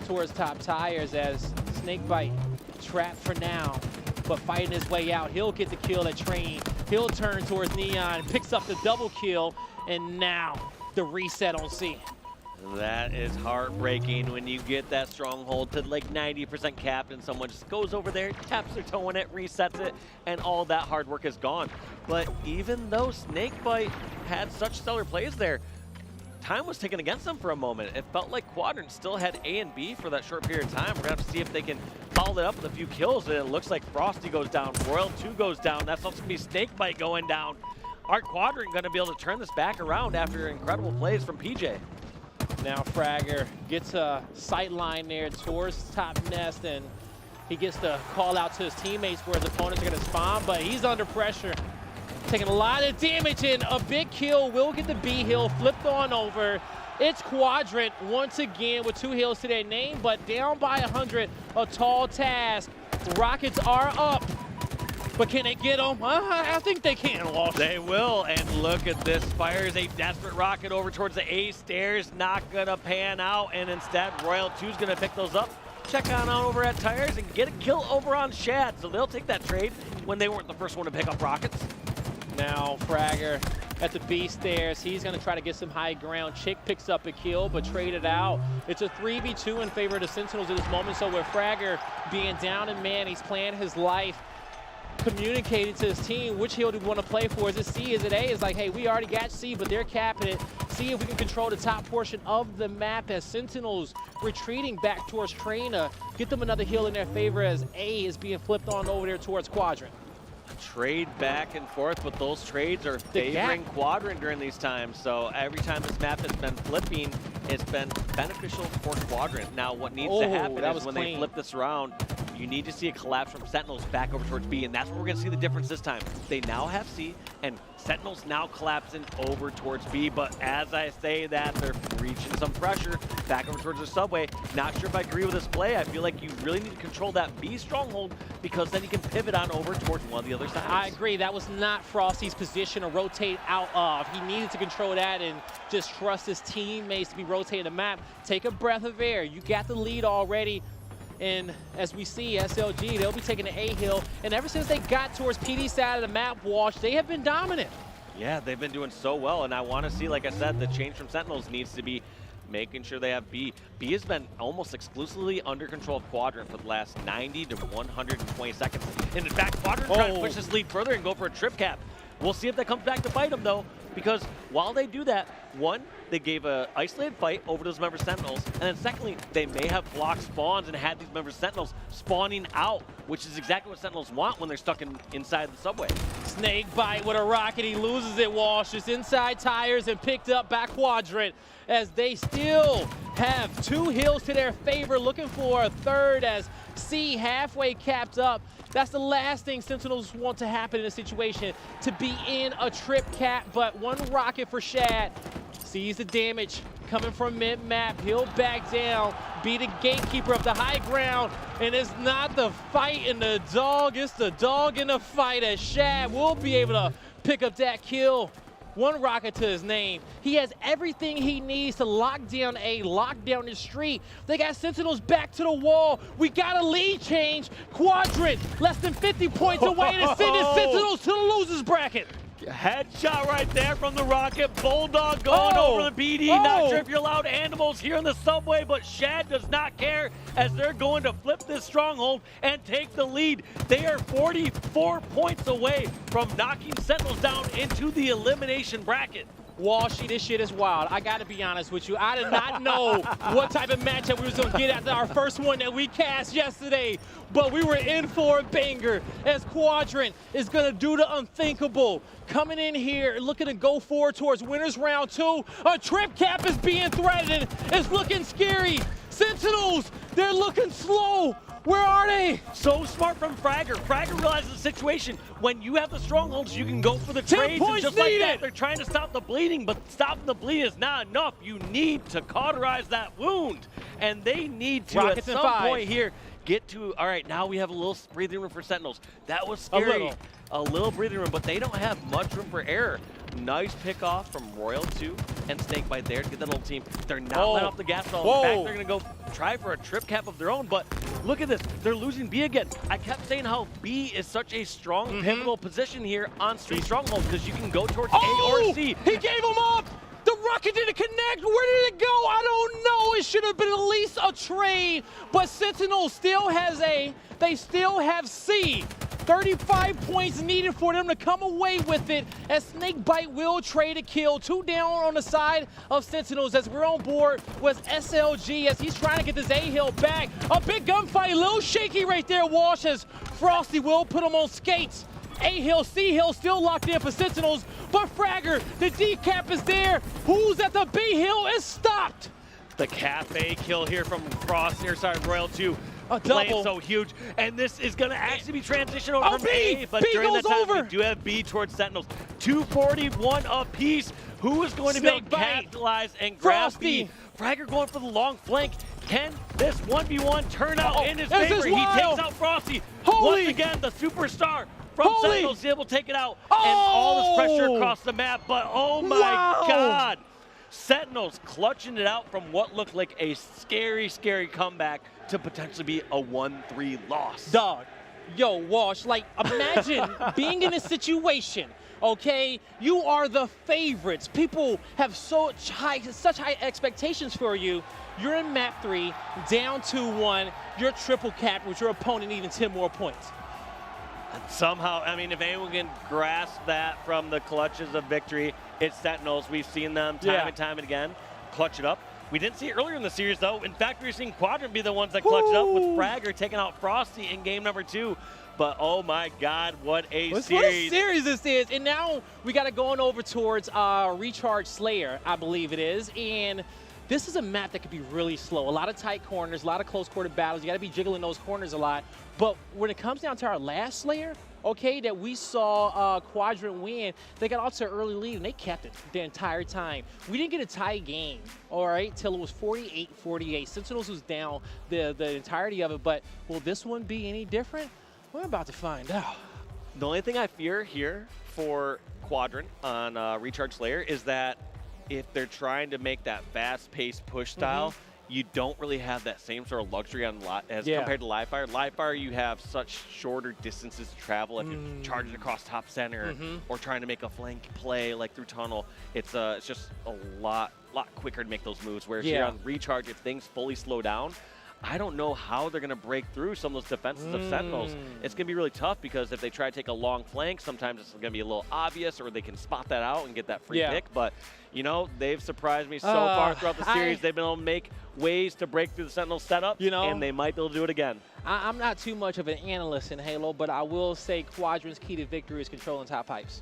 towards top tires as Snakebite trapped for now, but fighting his way out. He'll get the kill at Train. He'll turn towards Neon, picks up the double kill, and now the reset on C. That is heartbreaking when you get that stronghold to like 90% capped and someone just goes over there, taps their toe in it, resets it, and all that hard work is gone. But even though Snakebite had such stellar plays there, time was taken against them for a moment. It felt like Quadrant still had A and B for that short period of time. We're gonna have to see if they can follow it up with a few kills. And it looks like Frosty goes down, Royal 2 goes down. That's also gonna be Snakebite going down. Are Quadrant gonna be able to turn this back around after incredible plays from PJ? Now Fragger gets a sight line there towards top nest, and he gets the call out to his teammates where his opponents are gonna spawn, but he's under pressure. Taking a lot of damage, and a big kill will get the B hill flipped on over. It's Quadrant once again with 2 hills to their name, but down by 100, a tall task. Rockets are up, but can they get them? I think they can, Walsh. They will, and look at this. Fires a desperate rocket over towards the A stairs, not gonna pan out, and instead Royal 2's gonna pick those up. Check on out over at Tires and get a kill over on Shad, so they'll take that trade when they weren't the first one to pick up rockets. Now Fragger at the B stairs. He's going to try to get some high ground. Chick picks up a kill, but traded out. It's a 3v2 in favor of the Sentinels at this moment. So with Fragger being down in man, he's playing his life, communicating to his team which hill do we want to play for. Is it C? Is it A? It's like, hey, we already got C, but they're capping it. See if we can control the top portion of the map as Sentinels retreating back towards Traina. Get them another hill in their favor as A is being flipped on over there towards Quadrant. Trade back and forth, but those trades are favoring Quadrant during these times. So every time this map has been flipping, it's been beneficial for Quadrant. Now what needs to happen is when they flip this around, You need to see a collapse from Sentinels back over towards B, and that's where we're going to see the difference this time. They now have C, and Sentinels now collapsing over towards B, but as I say that, they're reaching some pressure back over towards the subway. Not sure if I agree with this play. I feel like you really need to control that B stronghold because then you can pivot on over towards one of the other sides. I agree. That was not Frosty's position to rotate out of. He needed to control that and just trust his teammates to be rotating the map. Take a breath of air. You got the lead already. And as we see, SLG, they'll be taking the A hill. And ever since they got towards PD side of the map, Walsh, they have been dominant. Yeah, they've been doing so well. And I want to see, like I said, the change from Sentinels needs to be making sure they have B. B has been almost exclusively under control of Quadrant for the last 90 to 120 seconds. And in fact, Quadrant trying to push this lead further and go for a trip cap. We'll see if that comes back to bite them, though, because while they do that, one, they gave an isolated fight over those member Sentinels, and then secondly, they may have blocked spawns and had these member Sentinels spawning out, which is exactly what Sentinels want when they're stuck inside the subway. Snake bite with a rocket. He loses it, Walsh. It's inside tires and picked up by Quadrant as they still have 2 hills to their favor, looking for a third as C halfway capped up. That's the last thing Sentinels want to happen in a situation, to be in a trip cap, but 1 rocket for Shad. Sees the damage coming from mid-map. He'll back down, be the gatekeeper of the high ground, and it's not the fight in the dog, it's the dog in the fight as Shad will be able to pick up that kill. 1 rocket to his name. He has everything he needs to lock down A, lock down the street. They got Sentinels back to the wall. We got a lead change. Quadrant, less than 50 points away to send his Sentinels to the losers bracket. Headshot right there from the rocket. Bulldog going over the PD. Not sure if you're allowed animals here in the subway, but Shad does not care as they're going to flip this stronghold and take the lead. They are 44 points away from knocking Sentinels down into the elimination bracket. Walshy, this shit is wild. I gotta be honest with you. I did not know what type of matchup we was gonna get after our first one that we cast yesterday, but we were in for a banger as Quadrant is gonna do the unthinkable. Coming in here, looking to go forward towards winners round 2. A trip cap is being threatened. It's looking scary. Sentinels, they're looking slow. Where are they? So smart from Fragger. Fragger realizes the situation. When you have the strongholds, you can go for the trades. And just like that, they're trying to stop the bleeding, but stopping the bleed is not enough. You need to cauterize that wound. And they need to, at some point here, get to, all right, now we have a little breathing room for Sentinels. That was scary. A little breathing room, but they don't have much room for error. Nice pick off from Royal 2 and Snakebite there to get that little team. They're not letting off the gas pedal. In fact, they're going to go try for a trip cap of their own, but look at this. They're losing B again. I kept saying how B is such a strong, pivotal position here on Street Stronghold because you can go towards A or C. He gave him up! The rocket didn't connect. Where did it go? I don't know. It should have been at least a trade, but Sentinel still has A. They still have C. 35 points needed for them to come away with it as Snakebite will trade a kill. 2 down on the side of Sentinels as we're on board with SLG as he's trying to get this A-hill back. A big gunfight, a little shaky right there, Walsh, as Frosty will put him on skates. A-hill, C-hill still locked in for Sentinels, but Fragger, the decap is there. Who's at the B-hill is stopped. The cafe kill here from Frost, Royal 2. A double. So huge, and this is going to actually be transitioned over from B, A, but B during goes that time, over. we do have B towards Sentinels. 241 apiece. Who is going to be able to capitalize and grab B? Fragger going for the long flank. Can this 1v1 turn out in his favor? He takes out Frosty. Once again, the superstar from Sentinels is able to take it out, and all this pressure across the map, but oh my God. Sentinels clutching it out from what looked like a scary, scary comeback to potentially be a 1-3 loss. Dog, yo, Walsh, like imagine being in a situation, okay? You are the favorites. People have such high expectations for you. You're in map 3, down 2-1. You're triple capped with your opponent needing 10 more points. And somehow, I mean, if anyone can grasp that from the clutches of victory, it's Sentinels. We've seen them time and time and again clutch it up. We didn't see it earlier in the series, though. In fact, we were seeing Quadrant be the ones that clutched it up with Fragger taking out Frosty in game number 2. But oh my God, what a series. What a series this is. And now we got to go on over towards Recharge Slayer, I believe it is. And this is a map that could be really slow. A lot of tight corners, a lot of close quarter battles. You got to be jiggling those corners a lot. But when it comes down to our last Slayer, okay, that we saw Quadrant win, they got off to an early lead, and they kept it the entire time. We didn't get a tie game, all right, till it was 48-48. Sentinels was down the entirety of it, but will this one be any different? We're about to find out. The only thing I fear here for Quadrant on Recharge Slayer is that if they're trying to make that fast-paced push style, you don't really have that same sort of luxury on as compared to Live Fire. Live Fire, you have such shorter distances to travel if you're charging across top center or trying to make a flank play like through tunnel. It's just a lot quicker to make those moves. Whereas here on Recharge, if things fully slow down, I don't know how they're going to break through some of those defenses of Sentinels. It's going to be really tough because if they try to take a long flank, sometimes it's going to be a little obvious, or they can spot that out and get that free pick. But, you know, they've surprised me so far throughout the series. They've been able to make ways to break through the Sentinel setup, and they might be able to do it again. I'm not too much of an analyst in Halo, but I will say Quadrant's key to victory is controlling top pipes.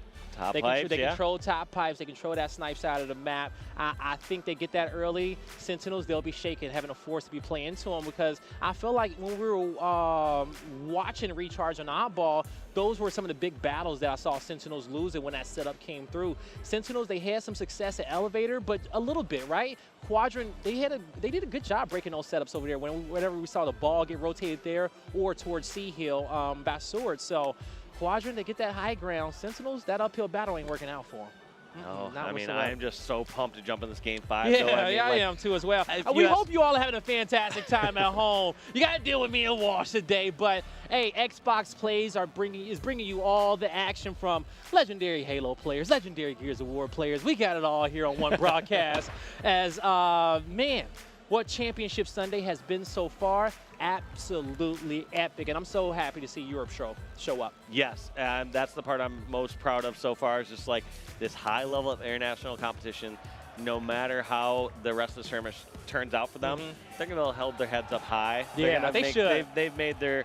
They control top pipes. They control that snipe side of the map. I think they get that early. Sentinels, they'll be shaking, having a force to be playing into them, because I feel like when we were watching Recharge on Oddball, those were some of the big battles that I saw Sentinels losing when that setup came through. Sentinels, they had some success at Elevator, but a little bit, right? Quadrant, they did a good job breaking those setups over there whenever we saw the ball get rotated there or towards Sea Hill by Sword. So Quadrant, they get that high ground. Sentinels, that uphill battle ain't working out for them. Oh, I mean, I am just so pumped to jump in this Game 5. Yeah, so, I mean, I am too as well. We hope you all are having a fantastic time at home. You got to deal with me and Wash today, but hey, Xbox Plays is bringing you all the action from legendary Halo players, legendary Gears of War players. We got it all here on one broadcast. As man, what Championship Sunday has been so far. Absolutely epic, and I'm so happy to see Europe show up. Yes, and that's the part I'm most proud of so far, is just like this high level of international competition. No matter how the rest of the tournament turns out for them, they're going to hold their heads up high. Yeah, they should. They've made their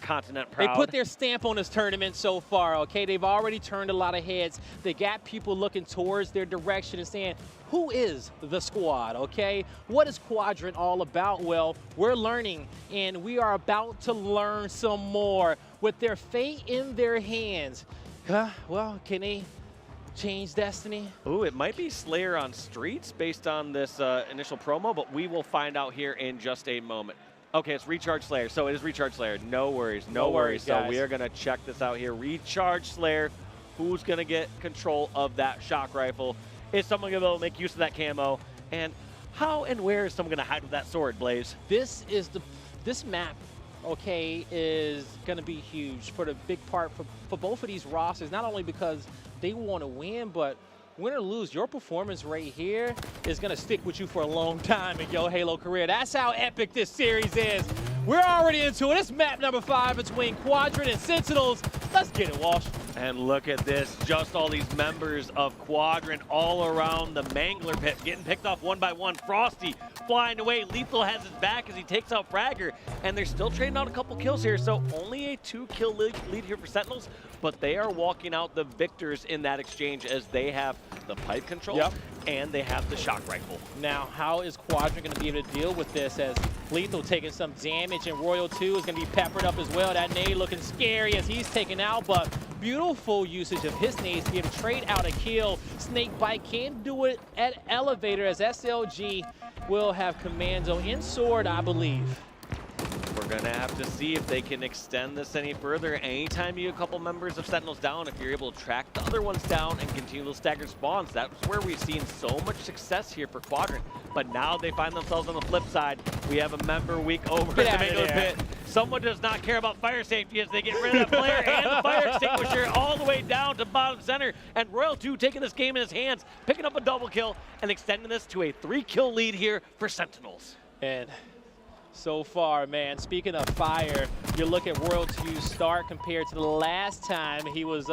continent proud. They put their stamp on this tournament so far, okay? They've already turned a lot of heads. They got people looking towards their direction and saying, who is the squad, okay? What is Quadrant all about? Well, we're learning, and we are about to learn some more. With their fate in their hands, well, can they change destiny? Ooh, it might be Slayer on Streets based on this initial promo, but we will find out here in just a moment. Okay, it's Recharge Slayer, so it is Recharge Slayer. No worries, no worries. So guys. we are going to check this out here. Recharge Slayer, who's going to get control of that shock rifle? Is someone going to be able to make use of that camo? And how and where is someone going to hide with that sword, Blaze? This map, okay, is going to be huge for the big part for both of these rosters, not only because they want to win, but win or lose, your performance right here is going to stick with you for a long time in your Halo career. That's how epic this series is. We're already into it. It's map number 5 between Quadrant and Sentinels. Let's get it, Walsh. And look at this, just all these members of Quadrant all around the Mangler pit, getting picked off one by one. Frosty flying away. Lethal has his back as he takes out Fragger, and they're still trading out a couple kills here, so only a 2-kill lead here for Sentinels, but they are walking out the victors in that exchange as they have the pipe control and they have the shock rifle. Now, how is Quadrant going to be able to deal with this, as Lethal taking some damage and Royal 2 is going to be peppered up as well. That nade looking scary as he's taken out, but beautiful usage of his nades to be able to trade out a kill. Snakebite can't do it at Elevator, as SLG will have Commando in Sword, I believe. We're going to have to see if they can extend this any further. Anytime you get a couple members of Sentinels down, if you're able to track the other ones down and continue those staggered spawns, that's where we've seen so much success here for Quadrant. But now they find themselves on the flip side. We have a member weak over at the Mangler pit. Someone does not care about fire safety as they get rid of that flare and the fire extinguisher all the way down to bottom center. And Royal 2 taking this game in his hands, picking up a double kill and extending this to a 3-kill lead here for Sentinels. And so far, man, speaking of fire, you look at Royal 2's start compared to the last time he was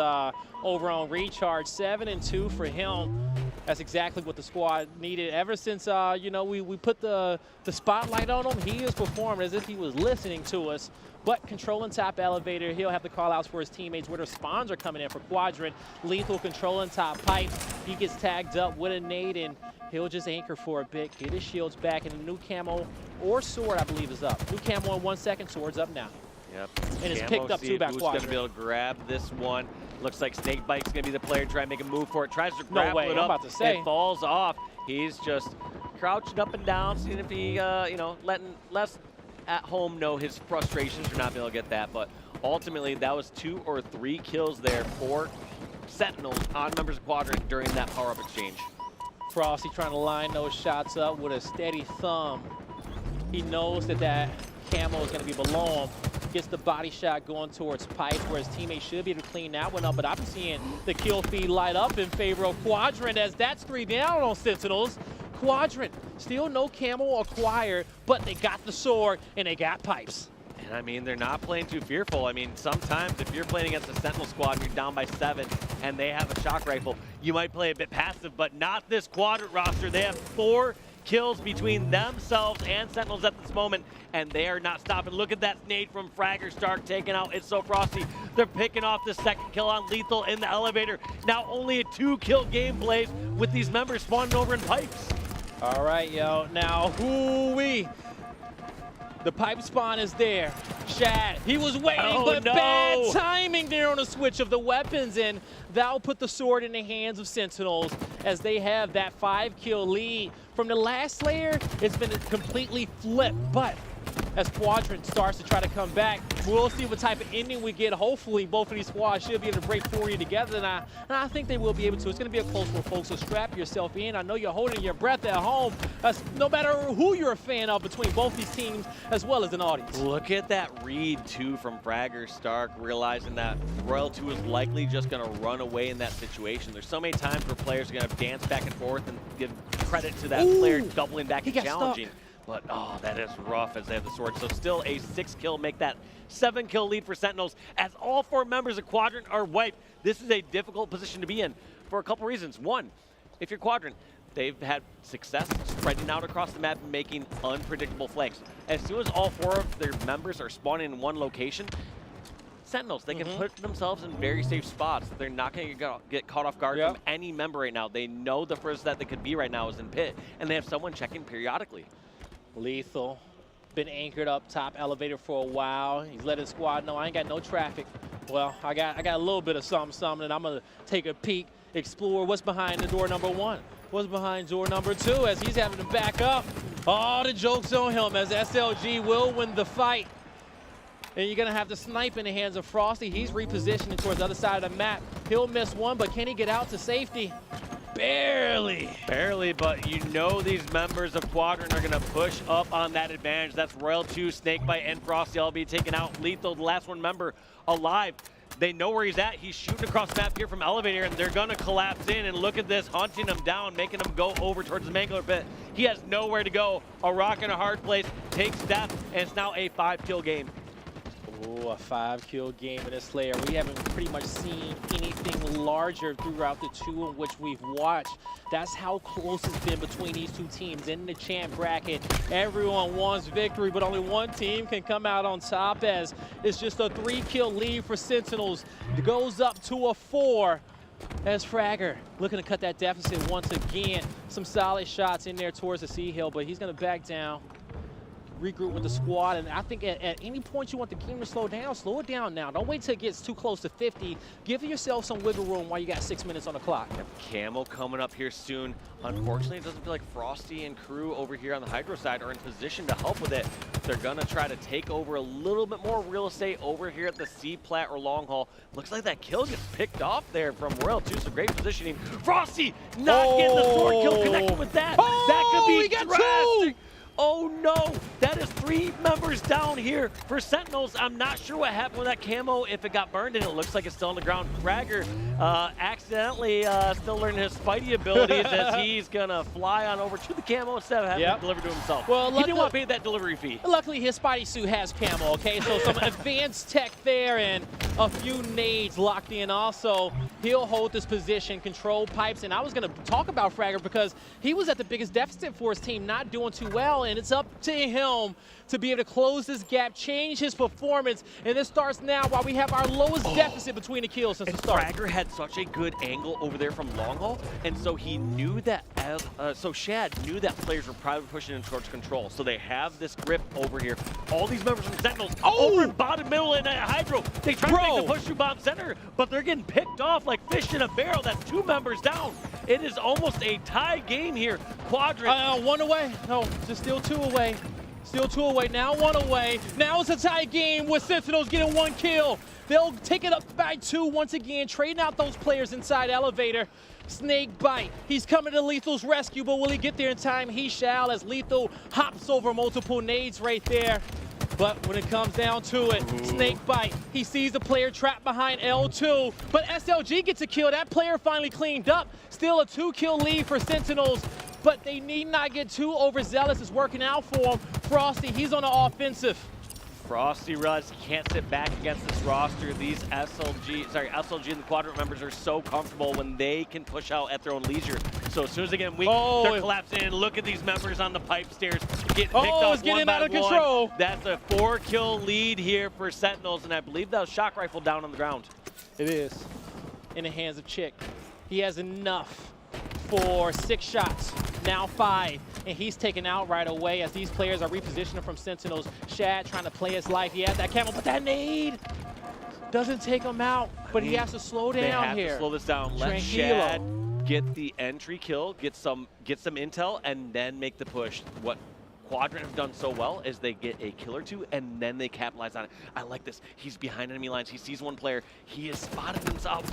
over on Recharge. 7-2 for him. That's exactly what the squad needed. Ever since, you know, we put the spotlight on him, he has performed as if he was listening to us. But controlling top Elevator, he'll have the call-outs for his teammates where their spawns are coming in for Quadrant. Lethal controlling top pipe. He gets tagged up with a nade, and He'll just anchor for a bit, get his shields back, and the new camo or sword, I believe, is up. New camo in 1 second, sword's up now. Yep. And it's picked up two back who's quadrant. going to be able to grab this one. Looks like Snakebite's going to be the player to try and make a move for it. Tries to grapple it up. I'm about to say. It falls off. He's just crouching up and down, seeing if he, you know, letting less at home know his frustrations for not being able to get that. But ultimately, that was 2 or 3 kills there for Sentinels on members of Quadrant during that power-up exchange. Frosty trying to line those shots up with a steady thumb. He knows that that camo is going to be below him. Gets the body shot going towards Pipe, where his teammate should be able to clean that one up. But I'm seeing the kill feed light up in favor of Quadrant, as that's 3 down on Sentinels. Quadrant, still no camo acquired, but they got the sword and they got Pipes. And I mean, they're not playing too fearful. I mean, sometimes if you're playing against a Sentinel squad and you're down by 7 and they have a shock rifle, you might play a bit passive, but not this Quadrant roster. They have 4 kills between themselves and Sentinels at this moment, and they are not stopping. Look at that nade from Fragger Stark taking out It's So Frosty. They're picking off the second kill on Lethal in the elevator. Now only a 2-kill game plays with these members spawning over in Pipes. All right, yo. Now, hoo-wee. The pipe spawn is there. Shad, he was waiting, but bad timing there on the switch of the weapons, and that'll put the sword in the hands of Sentinels as they have that 5-kill lead. From the last Slayer, it's been completely flipped, but as Quadrant starts to try to come back, we'll see what type of ending we get. Hopefully, both of these squads should be able to break 40 together, and I think they will be able to. It's going to be a close one, folks, so strap yourself in. I know you're holding your breath at home, no matter who you're a fan of between both these teams, as well as an audience. Look at that read, too, from Fragger Stark, realizing that Royal 2 is likely just going to run away in that situation. There's so many times where players are going to dance back and forth and give credit to that player doubling back and challenging. But, oh, that is rough as they have the sword. So still a 6-kill, make that 7-kill lead for Sentinels. As all 4 members of Quadrant are wiped, this is a difficult position to be in for a couple reasons. One, if you're Quadrant, they've had success spreading out across the map and making unpredictable flanks. As soon as all 4 of their members are spawning in one location, Sentinels, they can put themselves in very safe spots. They're not going to get caught off guard from any member right now. They know the furthest that they could be right now is in pit, and they have someone checking periodically. Lethal, been anchored up top elevator for a while. He's letting squad know I ain't got no traffic. Well, I got a little bit of something, and I'm gonna take a peek, explore what's behind the door number 1. What's behind door number 2 as he's having to back up. All the jokes on him as SLG will win the fight. And you're gonna have the snipe in the hands of Frosty. He's repositioning towards the other side of the map. He'll miss one, but can he get out to safety? Barely. Barely, but you know these members of Quadrant are going to push up on that advantage. That's Royal 2, Snakebite, and Frosty all be taken out. Lethal, the last one member, alive. They know where he's at. He's shooting across the map here from elevator, and they're going to collapse in. And look at this, hunting him down, making him go over towards the Mangler pit. He has nowhere to go. A rock in a hard place takes death, and it's now a 5-kill game. Oh, a 5-kill game in this Slayer. We haven't pretty much seen anything larger throughout the 2 in which we've watched. That's how close it's been between these 2 teams in the champ bracket. Everyone wants victory, but only one team can come out on top as it's just a 3-kill lead for Sentinels. It goes up to a 4 as Fragger looking to cut that deficit once again. Some solid shots in there towards the Sea Hill, but he's going to back down. Regroup with the squad, and I think at any point you want the game to slow it down now. Don't wait till it gets too close to 50. Give yourself some wiggle room while you got 6 minutes on the clock. Camo coming up here soon. Unfortunately, it doesn't feel like Frosty and crew over here on the Hydro side are in position to help with it. They're gonna try to take over a little bit more real estate over here at the C plat or long haul. Looks like that kill gets picked off there from Royal 2, so great positioning. Frosty not getting the sword kill connected with that. That could be drastic. Oh no, that is 3 members down here for Sentinels. I'm not sure what happened with that camo, if it got burned, and it looks like it's still on the ground. Fragger accidentally still learning his Spidey abilities as he's gonna fly on over to the camo instead of having it delivered to himself. Well, he didn't want to pay that delivery fee. Luckily, his Spidey suit has camo, okay? So some advanced tech there and a few nades locked in also. He'll hold this position, control pipes, and I was gonna talk about Fragger because he was at the biggest deficit for his team, not doing too well, and it's up to him to be able to close this gap, change his performance, and this starts now while we have our lowest deficit between the kills since the start. Fragger had such a good angle over there from long haul, and so he knew that, so Shad knew that players were probably pushing in towards control, so they have this grip over here. All these members from Sentinels over in bottom middle and Hydro, they try to make the push through bomb center, but they're getting picked off like fish in a barrel. That's 2 members down. It is almost a tie game here. Quadrant. 1 away. No, just still 2 away. Still 2 away. Now 1 away. Now it's a tie game with Sentinels getting 1 kill. They'll take it up by 2 once again, trading out those players inside elevator. Snake bite. He's coming to Lethal's rescue, but will he get there in time? He shall, as Lethal hops over multiple nades right there. But when it comes down to it, Snake bite. He sees the player trapped behind L2, but SLG gets a kill. That player finally cleaned up. Still a 2-kill lead for Sentinels, but they need not get too overzealous. It's working out for him. Frosty, he's on the offensive. Frosty Russ can't sit back against this roster. These SLG and the Quadrant members are so comfortable when they can push out at their own leisure. So as soon as they get weak, they're collapsing in. Look at these members on the pipe stairs getting picked off it's getting one by out of one. control. That's a 4-kill lead here for Sentinels, and I believe that was shock rifle down on the ground. It is in the hands of Chick. He has enough for 6 shots, now 5, and he's taken out right away as these players are repositioning from Sentinels. Shad trying to play his life. He has that camo, but that nade doesn't take him out, but he has to slow down here. They have to slow this down. Let Shad get the entry kill, get some intel, and then make the push. What Quadrant have done so well is they get a kill or 2 and then they capitalize on it. I like this. He's behind enemy lines. He sees one player. He has spotted himself.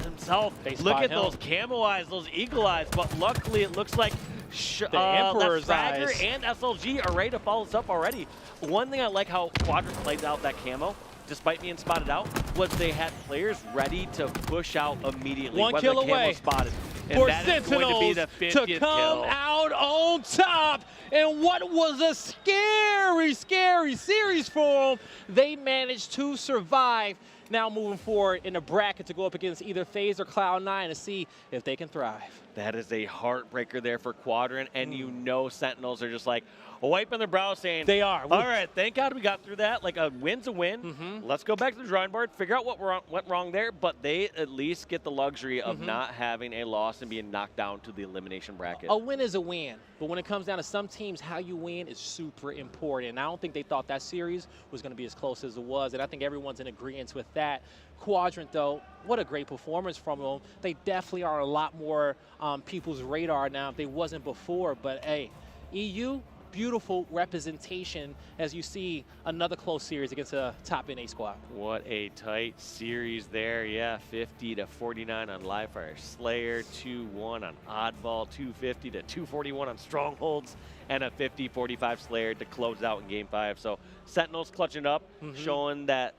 Look at those camo eyes, those eagle eyes. But luckily, it looks like the Emperor's Fragger eyes and SLG are ready to follow this up already. One thing I like how Quadrant played out that camo, despite being spotted out, was they had players ready to push out immediately. 1 kill away spotted. for Sentinels to come out on top. And what was a scary, scary series for them, they managed to survive. Now moving forward in the bracket to go up against either FaZe or Cloud9 to see if they can thrive. That is a heartbreaker there for Quadrant, and you know Sentinels are just like wiping their brow saying, they are. All right, thank God we got through that. Like, a win's a win. Let's go back to the drawing board, figure out what went wrong there, but they at least get the luxury of not having a loss and being knocked down to the elimination bracket. A win is a win, but when it comes down to some teams, how you win is super important. And I don't think they thought that series was going to be as close as it was, and I think everyone's in agreement with that. Quadrant, though, what a great performance from them. They definitely are a lot more people's radar now if they wasn't before, but hey, EU, beautiful representation as you see another close series against a top NA squad. What a tight series there. Yeah, 50-49 on Livefire Slayer, 2-1 on Oddball, 250-241 on Strongholds, and a 50-45 Slayer to close out in Game 5. So Sentinels clutching up, showing that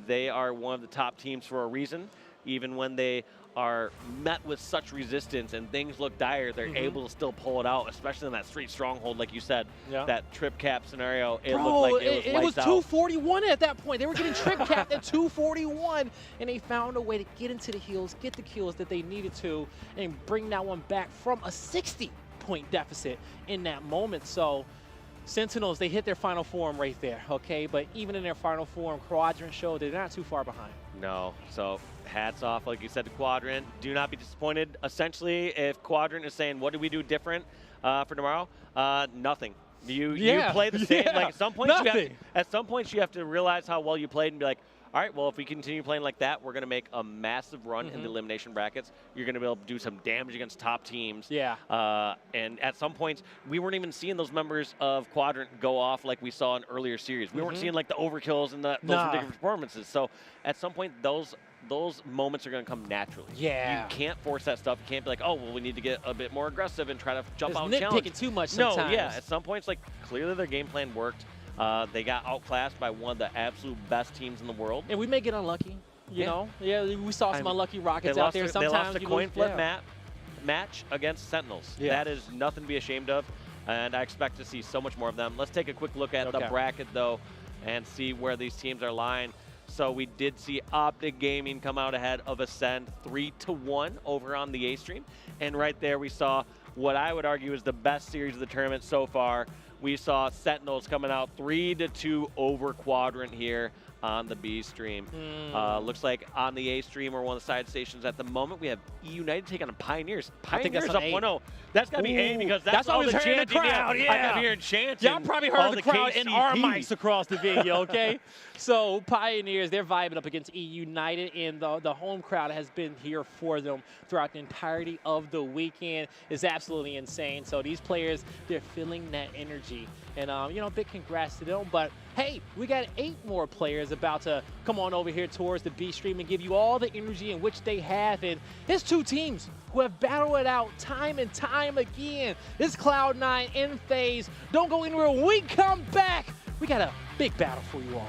they are one of the top teams for a reason. Even when they are met with such resistance and things look dire, they're able to still pull it out, especially in that straight stronghold, like you said. That trip cap scenario, it looked like it was 241 at that point. They were getting trip capped at 241, and they found a way to get into the heals, get the kills that they needed to, and bring that one back from a 60-point deficit in that moment. So Sentinels, they hit their final form right there, okay? But even in their final form, Quadrant showed they're not too far behind. No, so hats off, like you said, to Quadrant. Do not be disappointed. Essentially, if Quadrant is saying, what do we do different for tomorrow? Nothing. You play the same. Like at some points, you have to realize how well you played and be like, all right, well, if we continue playing like that, we're going to make a massive run in the elimination brackets. You're going to be able to do some damage against top teams. And at some points, we weren't even seeing those members of Quadrant go off like we saw in earlier series. We weren't seeing like the overkills and those ridiculous performances. So at some point, those moments are going to come naturally. You can't force that stuff. You can't be like, oh, well, we need to get a bit more aggressive and try to jump out and challenge. Nitpicking too much sometimes. No, at some points, like clearly their game plan worked. They got outclassed by one of the absolute best teams in the world. And we may get unlucky, you know? Yeah, we saw some unlucky Rockets out there. Sometimes they lost a coin flip match against Sentinels. That is nothing to be ashamed of, and I expect to see so much more of them. Let's take a quick look at the bracket, though, and see where these teams are lying. So we did see Optic Gaming come out ahead of Ascend 3-1 over on the A stream. And right there we saw what I would argue is the best series of the tournament so far, we saw Sentinels coming out 3-2 over Quadrant here on the B stream. Looks like on the A stream or one of the side stations at the moment, we have E United taking on Pioneers. Pioneers up 1-0. That's got to be A because that's all the chanting. The crowd. Yeah. I kept hearing chanting. Y'all probably heard the crowd in our mics across the video, okay? So Pioneers, they're vibing up against E United, and the home crowd has been here for them throughout the entirety of the weekend. It's absolutely insane. So these players, they're feeling that energy. And, you know, big congrats to them. But, hey, we got 8 more players about to come on over here towards the B stream and give you all the energy in which they have. And it's 2 teams who have battled it out time and time again. It's Cloud9 and FaZe. Don't go anywhere. When we come back, we got a big battle for you all.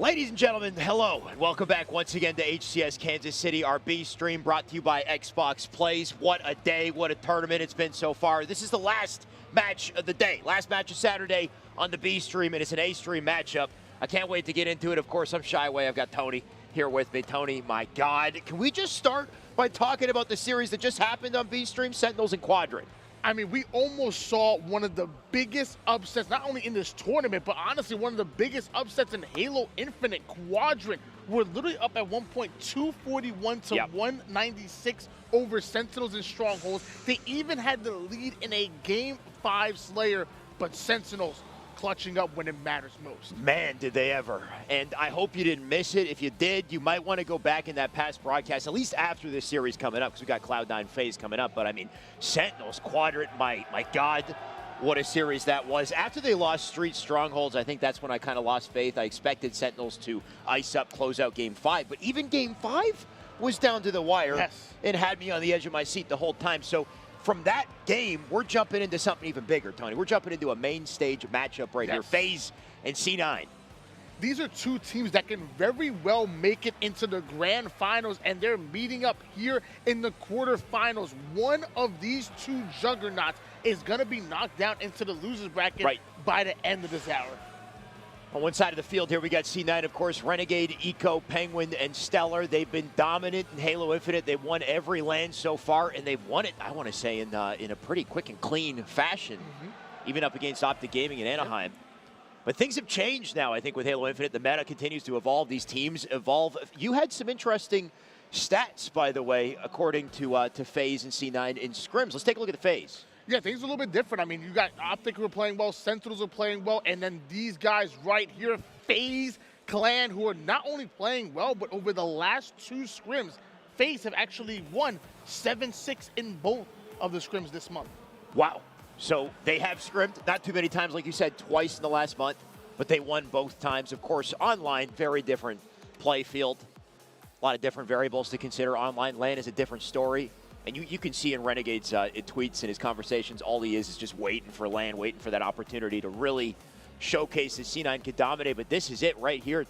Ladies and gentlemen, hello, and welcome back once again to HCS Kansas City, our B stream brought to you by Xbox Plays. What a day, what a tournament it's been so far. This is the last match of the day, last match of Saturday on the B stream, and it's an A stream matchup. I can't wait to get into it. Of course, I'm shy away. I've got Tony here with me. Tony, my God, can we just start by talking about the series that just happened on B stream, Sentinels and Quadrant? I mean, we almost saw one of the biggest upsets, not only in this tournament, but honestly, one of the biggest upsets in Halo Infinite. Quadrant were literally up at one point, 241 to 196 over Sentinels and Strongholds. They even had the lead in a Game 5 Slayer, but Sentinels clutching up when it matters most. Man, did they ever. And I hope you didn't miss it. If you did, you might want to go back in that past broadcast, at least after this series coming up, because we got Cloud9 FaZe coming up. But I mean, Sentinels, Quadrant, my God, what a series that was. After they lost Street Strongholds, I think that's when I kind of lost faith. I expected Sentinels to ice up, close out Game 5. But even Game 5 was down to the wire and had me on the edge of my seat the whole time. So from that game, we're jumping into something even bigger, Tony. We're jumping into a main stage matchup right here, FaZe and C9. These are two teams that can very well make it into the grand finals, and they're meeting up here in the quarterfinals. One of these two juggernauts is going to be knocked down into the losers bracket by the end of this hour. On one side of the field here, we got C9, of course, Renegade, Eco, Penguin, and Stellar. They've been dominant in Halo Infinite. They've won every LAN so far, and they've won it, I want to say, in a pretty quick and clean fashion, even up against Optic Gaming in Anaheim. But things have changed now, I think, with Halo Infinite. The meta continues to evolve. These teams evolve. You had some interesting stats, by the way, according to FaZe and C9 in scrims. Let's take a look at the FaZe. Yeah, things are a little bit different. I mean, you got Optic who are playing well, Sentinels are playing well, and then these guys right here, FaZe Clan, who are not only playing well, but over the last two scrims, FaZe have actually won 7-6 in both of the scrims this month. Wow. So they have scrimmed, not too many times, like you said, twice in the last month, but they won both times. Of course, online, very different play field. A lot of different variables to consider. Online LAN is a different story. And you can see in Renegade's tweets and his conversations, all he is just waiting for LAN, waiting for that opportunity to really showcase that C9 can dominate. But this is it right here.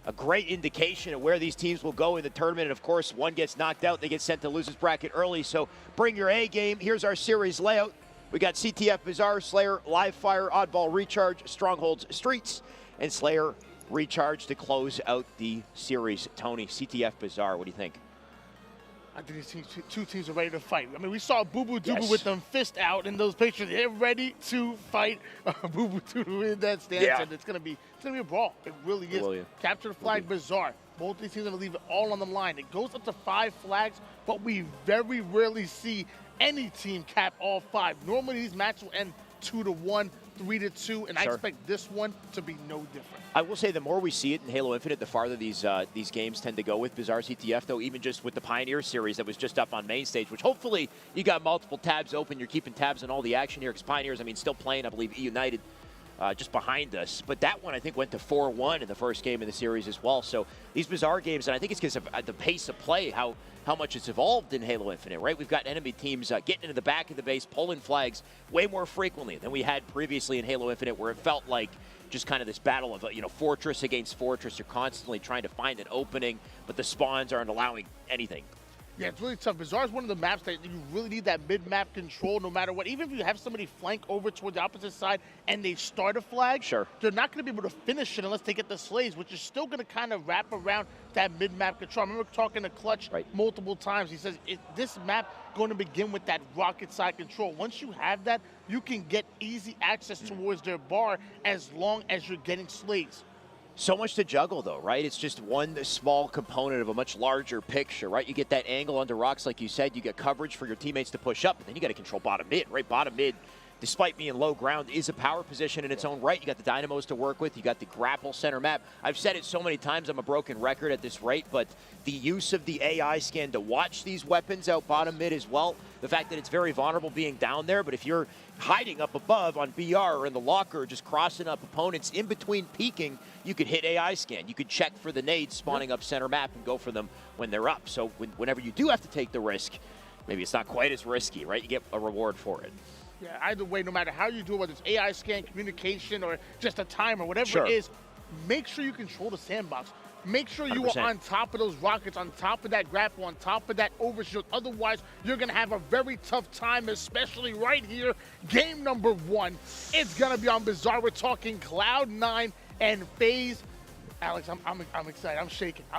A great indication of where these teams will go in the tournament. And, of course, one gets knocked out. They get sent to losers bracket early. So bring your A game. Here's our series layout. We got CTF, Bizarre, Slayer, Live Fire, Oddball, Recharge, Strongholds, Streets, and Slayer Recharge to close out the series. Tony, CTF, Bizarre, what do you think? I think these two teams are ready to fight. I mean, we saw Boo Boo Doo Boo with them fist out in those pictures. They're ready to fight Boo Boo Doo Boo in that stance, and it's gonna be a brawl. It really is. Capture the flag, Bizarre. Both these teams are gonna leave it all on the line. It goes up to 5 flags, but we very rarely see any team cap all 5. Normally, these matches will end 2-1, 3-2, and I expect this one to be no different. I will say the more we see it in Halo Infinite, the farther these games tend to go with Bizarre CTF, though, even just with the Pioneer series that was just up on main stage, which hopefully you got multiple tabs open. You're keeping tabs on all the action here, because Pioneers, I mean, still playing, I believe, United just behind us. But that one, I think, went to 4-1 in the first game of the series as well. So these Bizarre games, and I think it's because of the pace of play, how much it's evolved in Halo Infinite, right? We've got enemy teams getting into the back of the base, pulling flags way more frequently than we had previously in Halo Infinite, where it felt like just kind of this battle of, fortress against fortress. You're constantly trying to find an opening, but the spawns aren't allowing anything. Yeah, it's really tough. Bizarre is one of the maps that you really need that mid-map control no matter what. Even if you have somebody flank over toward the opposite side and they start a flag, they're not going to be able to finish it unless they get the slays, which is still going to kind of wrap around that mid-map control. I remember talking to Clutch multiple times. He says, this map going to begin with that rocket side control. Once you have that, you can get easy access towards their bar as long as you're getting slays. So much to juggle, though, right? It's just one small component of a much larger picture, right? You get that angle under rocks, like you said. You get coverage for your teammates to push up, but then you got to control bottom mid, right? Bottom mid, despite being low ground, is a power position in its own right. You got the dynamos to work with. You got the grapple center map. I've said it so many times, I'm a broken record at this rate, but the use of the AI scan to watch these weapons out bottom mid as well, the fact that it's very vulnerable being down there, but if you're hiding up above on BR or in the locker, just crossing up opponents in between peeking, you could hit AI scan. You could check for the nades spawning up center map and go for them when they're up. So whenever you do have to take the risk, maybe it's not quite as risky, right? You get a reward for it. Yeah, either way, no matter how you do it, whether it's AI scan, communication, or just a timer, whatever it is, make sure you control the sandbox. Make sure you 100%. are on top of those rockets, on top of that grapple, on top of that overshield. Otherwise, you're going to have a very tough time, especially right here. Game number 1, it's going to be on Bizarre. We're talking Cloud9 and FaZe. Alex, I'm excited. I'm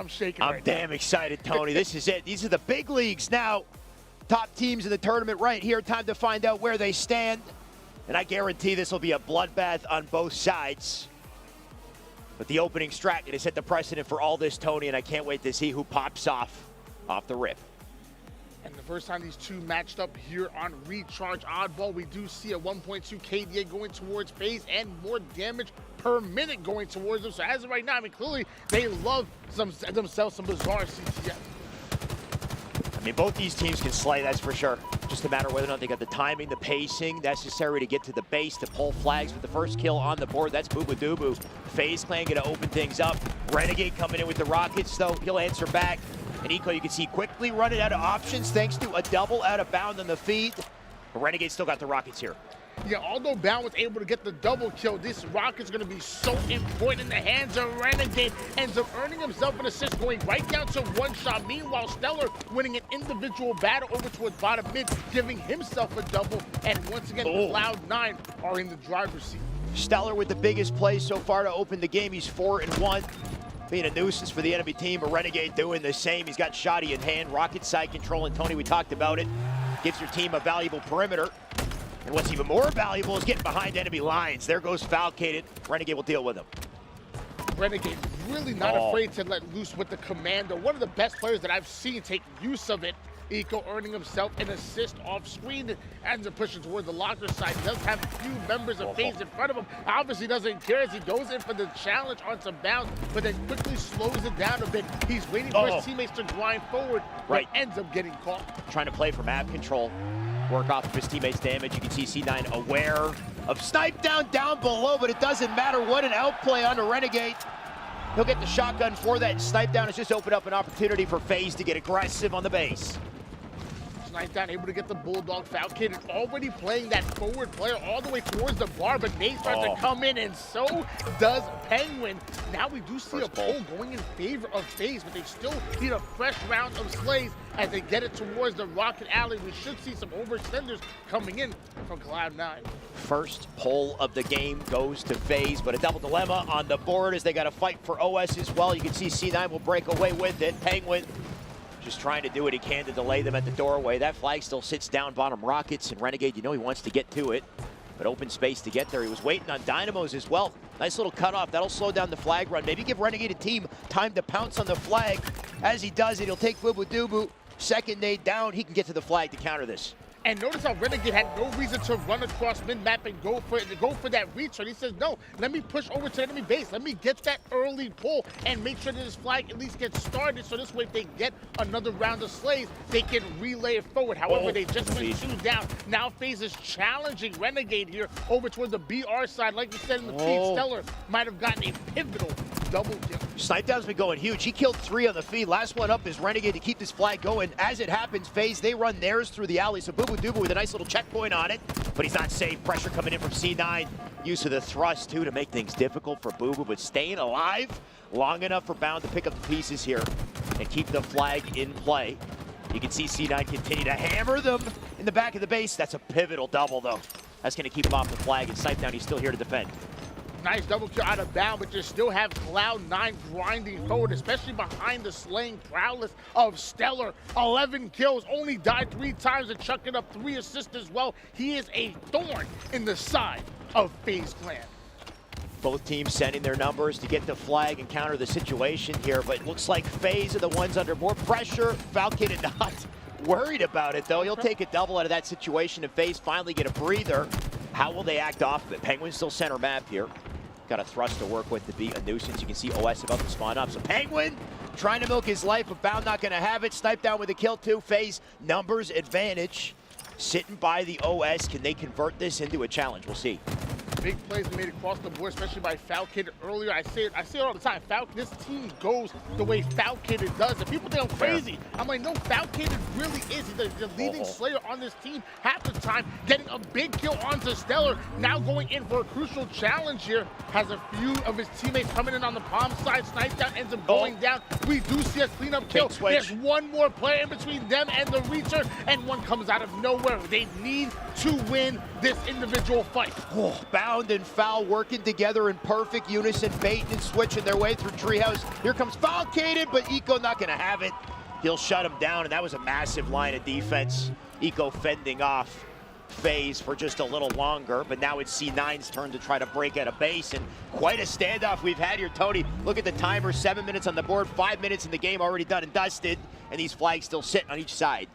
shaking. I'm damn excited, Tony. This is it. These are the big leagues now. Top teams in the tournament right here. Time to find out where they stand. And I guarantee this will be a bloodbath on both sides. But the opening strat has set the precedent for all this, Tony, and I can't wait to see who pops off the rip. And the first time these two matched up here on Recharge Oddball, we do see a 1.2 KDA going towards FaZe and more damage per minute going towards them. So as of right now, I mean, clearly they love themselves some Bizarre CTF. I mean, both these teams can slay, that's for sure. Just a matter of whether or not they got the timing, the pacing necessary to get to the base, to pull flags with the first kill on the board. That's Booba-Doobu. FaZe Clan gonna open things up. Renegade coming in with the rockets, though. He'll answer back. And Eco, you can see quickly running out of options thanks to a double out of bound on the feed. But Renegade still got the rockets here. Yeah, although Bound was able to get the double kill, this rocket's going to be so important in the hands of Renegade. Ends up earning himself an assist, going right down to one shot. Meanwhile, Stellar winning an individual battle over towards bottom mid, giving himself a double. And once again, Cloud9 are in the driver's seat. Stellar with the biggest play so far to open the game. He's 4-1. Being a nuisance for the enemy team, but Renegade doing the same. He's got Shoddy in hand, rocket side control, and Tony, we talked about it. Gives your team a valuable perimeter. And what's even more valuable is getting behind enemy lines. There goes Falcated. Renegade will deal with him. Renegade really not afraid to let loose with the Commando. One of the best players that I've seen take use of it. Eco earning himself an assist off screen and ends up pushing toward the locker side. Does have a few members of FaZe in front of him. Obviously doesn't care as he goes in for the challenge on some bounce, but then quickly slows it down a bit. He's waiting for his teammates to grind forward, but ends up getting caught. Trying to play for map control. Work off of his teammates' damage. You can see C9 aware of snipe down below, but it doesn't matter. What an outplay on the Renegade. He'll get the shotgun for that. Snipe down has just opened up an opportunity for FaZe to get aggressive on the base. Snipe down, able to get the Bulldog. Falcon already playing that forward player all the way towards the bar, but they start to come in, and so does Penguin. Now we do see a pull going in favor of FaZe, but they still need a fresh round of slays as they get it towards the Rocket Alley. We should see some overextenders coming in from Cloud9. First pull of the game goes to FaZe, but a double dilemma on the board as they got to fight for OS as well. You can see C9 will break away with it. Penguin just trying to do what he can to delay them at the doorway. That flag still sits down bottom rockets, and Renegade, you know he wants to get to it, but open space to get there. He was waiting on Dynamos as well. Nice little cutoff. That'll slow down the flag run. Maybe give Renegade a team time to pounce on the flag. As he does it, he'll take Booba-Doobu. Second nade down, he can get to the flag to counter this. And notice how Renegade had no reason to run across mid-map and go for that return. He says, no, let me push over to the enemy base. Let me get that early pull and make sure that this flag at least gets started. So this way, if they get another round of slays, they can relay it forward. However, they just went 2 down. Now FaZe is challenging Renegade here over towards the BR side. Like you said in the feed, Stellar might have gotten a pivotal double kill. Snipe down's been going huge. He killed 3 on the feed. Last one up is Renegade to keep this flag going. As it happens, FaZe, they run theirs through the alley. So Booba-Doobu with a nice little checkpoint on it, but he's not safe. Pressure coming in from C9. Use of the thrust, too, to make things difficult for Booba, but staying alive long enough for Bound to pick up the pieces here and keep the flag in play. You can see C9 continue to hammer them in the back of the base. That's a pivotal double, though. That's going to keep him off the flag, and Snipe down, he's still here to defend. Nice double kill out of Bound, but you still have Cloud9 grinding forward, especially behind the slaying prowess of Stellar. 11 kills, only died 3 times and chucking up 3 assists as well. He is a thorn in the side of FaZe Clan. Both teams sending their numbers to get the flag and counter the situation here, but it looks like FaZe are the ones under more pressure. Falcon not worried about it, though. He'll take a double out of that situation, and FaZe finally get a breather. How will they act off of it? Penguin's still center map here. Got a thrust to work with to be a nuisance. You can see OS about to spawn up. So Penguin trying to milk his life, but Bound not going to have it. Snipe down with a kill, too. FaZe numbers advantage. Sitting by the OS. Can they convert this into a challenge? We'll see. big plays made across the board, especially by Falcon earlier. I say it all the time. This team goes the way Falcon does. And people think I'm crazy. I'm like, no, Falcon really is. He's the leading slayer on this team half the time, getting a big kill onto Stellar. Now going in for a crucial challenge here. Has a few of his teammates coming in on the palm side. Snipe down, ends up going down. We do see a cleanup kill. There's one more player in between them and the Reacher, and one comes out of nowhere. They need to win this individual fight. Oh, Bound and Foul working together in perfect unison, baiting and switching their way through Treehouse. Here comes Falcated, but Eco not going to have it. He'll shut him down, and that was a massive line of defense. Eco fending off FaZe for just a little longer, but now it's C9's turn to try to break out of base, and quite a standoff we've had here, Tony. Look at the timer, 7 minutes on the board, 5 minutes in the game already done and dusted, and these flags still sitting on each side.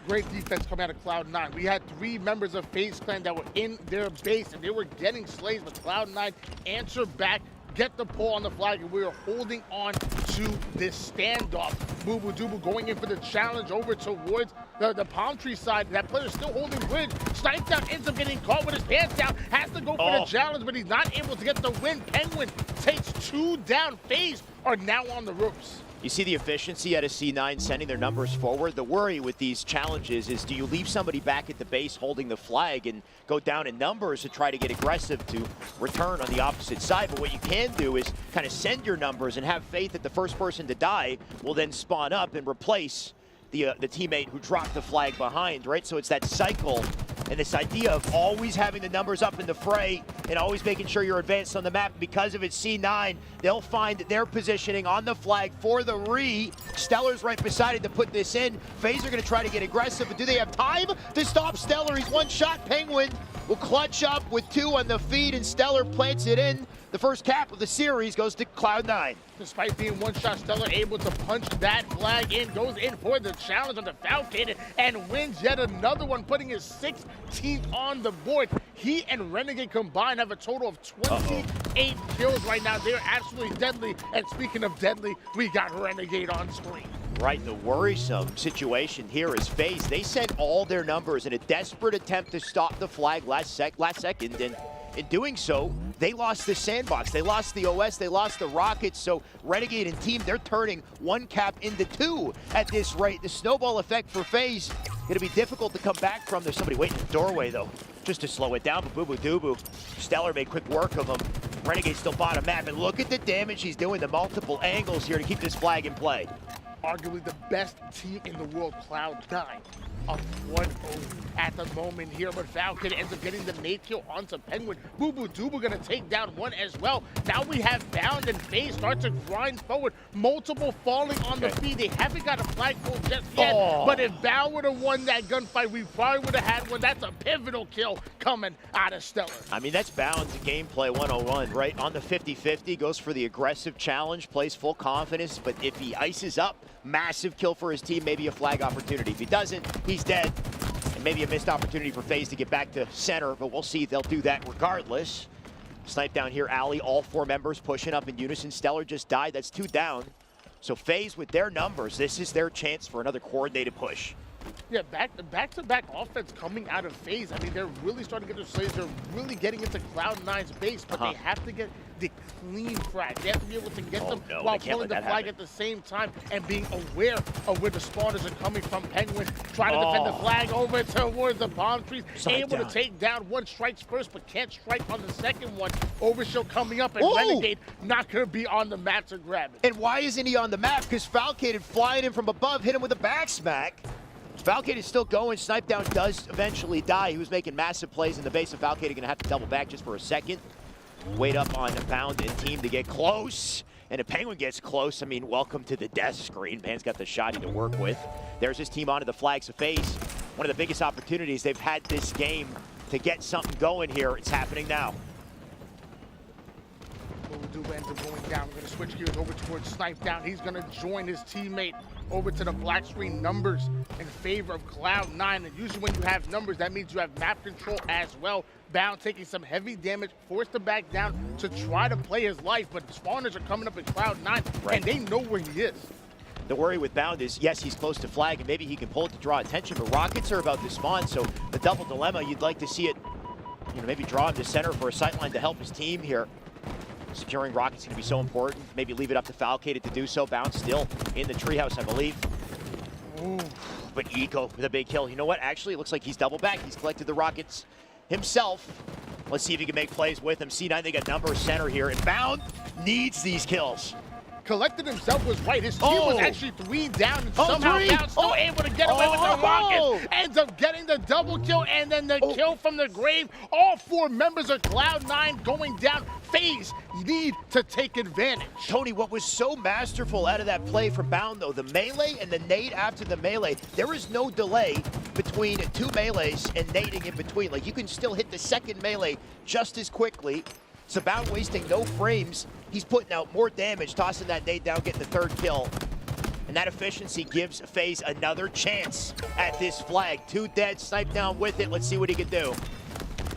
Great defense coming out of Cloud9. We had 3 members of FaZe Clan that were in their base, and they were getting slays, but Cloud9 answered back, get the pull on the flag, and we are holding on to this standoff. Boo Doo going in for the challenge over towards the palm tree side. That player still holding bridge. Sniped down, ends up getting caught with his pants down. Has to go for the challenge, but he's not able to get the win. Penguin takes 2 down. FaZe are now on the ropes. You see the efficiency out of C9 sending their numbers forward. The worry with these challenges is, do you leave somebody back at the base holding the flag and go down in numbers to try to get aggressive to return on the opposite side? But what you can do is kind of send your numbers and have faith that the first person to die will then spawn up and replace the teammate who dropped the flag behind, right? So it's that cycle and this idea of always having the numbers up in the fray and always making sure you're advanced on the map. Because of it's C9, they'll find their positioning on the flag for the re. Stellar's right beside it to put this in. FaZe are going to try to get aggressive, but do they have time to stop Stellar? He's one shot. Penguin will clutch up with 2 on the feed, and Stellar plants it in. The first cap of the series goes to Cloud9. Despite being one shot, Stellar able to punch that flag in, goes in for the challenge on the Falcon and wins yet another one, putting his 16th on the board. He and Renegade combined have a total of 28 kills right now. They're absolutely deadly. And speaking of deadly, we got Renegade on screen. Right, the worrisome situation here is FaZe. They sent all their numbers in a desperate attempt to stop the flag last second, and in doing so, they lost the sandbox, they lost the OS, they lost the rockets. So Renegade and team, they're turning 1 cap into 2 at this rate. The snowball effect for FaZe gonna be difficult to come back from. There's somebody waiting in the doorway though, just to slow it down. But Boo Doo, Stellar made quick work of him. Renegade still bottom map, and look at the damage he's doing, the multiple angles here to keep this flag in play. Arguably the best team in the world, Cloud9, up 1-0 at the moment here, but Falcon ends up getting the nade kill onto Penguin. Boo Doo gonna take down 1 as well. Now we have Bound and FaZe start to grind forward. Multiple falling on the feed. They haven't got a flag pull just yet, but if Bound would have won that gunfight, we probably would have had one. That's a pivotal kill coming out of Stellar. I mean, that's Bound's gameplay 101, right? On the 50-50, goes for the aggressive challenge, plays full confidence, but if he ices up, massive kill for his team, maybe a flag opportunity. If he doesn't, he's dead. And maybe a missed opportunity for FaZe to get back to center, but we'll see. They'll do that regardless. Snipe down here, Alley, all 4 members pushing up in unison. Stellar just died, that's 2 down. So FaZe with their numbers, this is their chance for another coordinated push. Yeah, back-to-back offense coming out of FaZe. I mean, they're really starting to get their slays. They're really getting into Cloud9's base, but they have to get the clean frag. They have to be able to get them while pulling the flag at the same time and being aware of where the spawners are coming from. Penguin trying to defend the flag over towards the palm trees. Able to take down 1, strikes first, but can't strike on the second one. Overshield coming up, and Renegade not going to be on the map to grab it. And why isn't he on the map? Because Falcated flying in from above, hit him with a back smack. Falcated is still going. Snipe down does eventually die. He was making massive plays in the base, and Falcated going to have to double back just for a second. Wait up on Bound and team to get close. And if Penguin gets close, I mean, welcome to the death screen. Man's got the shotty to work with. There's his team onto the flags of FaZe. One of the biggest opportunities they've had this game to get something going here. It's happening now. Boo ends up going down. We're going to switch gears over towards Snipe down. He's going to join his teammate over to the black screen numbers in favor of Cloud9. And usually when you have numbers, that means you have map control as well. Bound taking some heavy damage, forced to back down to try to play his life, but spawners are coming up in Cloud9, and they know where he is. The worry with Bound is, yes, he's close to flag, and maybe he can pull it to draw attention, but rockets are about to spawn, so the double dilemma, you'd like to see it maybe draw him to center for a sightline to help his team here. Securing Rocket's going to be so important. Maybe leave it up to Falcated to do so. Bounce still in the treehouse, I believe. Ooh, but Eco with a big kill. You know what? Actually, it looks like he's double back. He's collected the Rockets himself. Let's see if he can make plays with them. C9, they got number center here. And Bound needs these kills. Collected himself was right. His team was actually 3 down and somehow Bound still able to get away with the Rockets. Ends up getting the double kill and then the kill from the grave. All 4 members of Cloud9 going down. FaZe need to take advantage. Tony, what was so masterful out of that play from Bound, though, the melee and the nade after the melee, there is no delay between 2 melees and nading in between. Like, you can still hit the second melee just as quickly. So Bound wasting no frames. He's putting out more damage, tossing that nade down, getting the 3rd kill. And that efficiency gives FaZe another chance at this flag. 2 dead, sniped down with it. Let's see what he can do.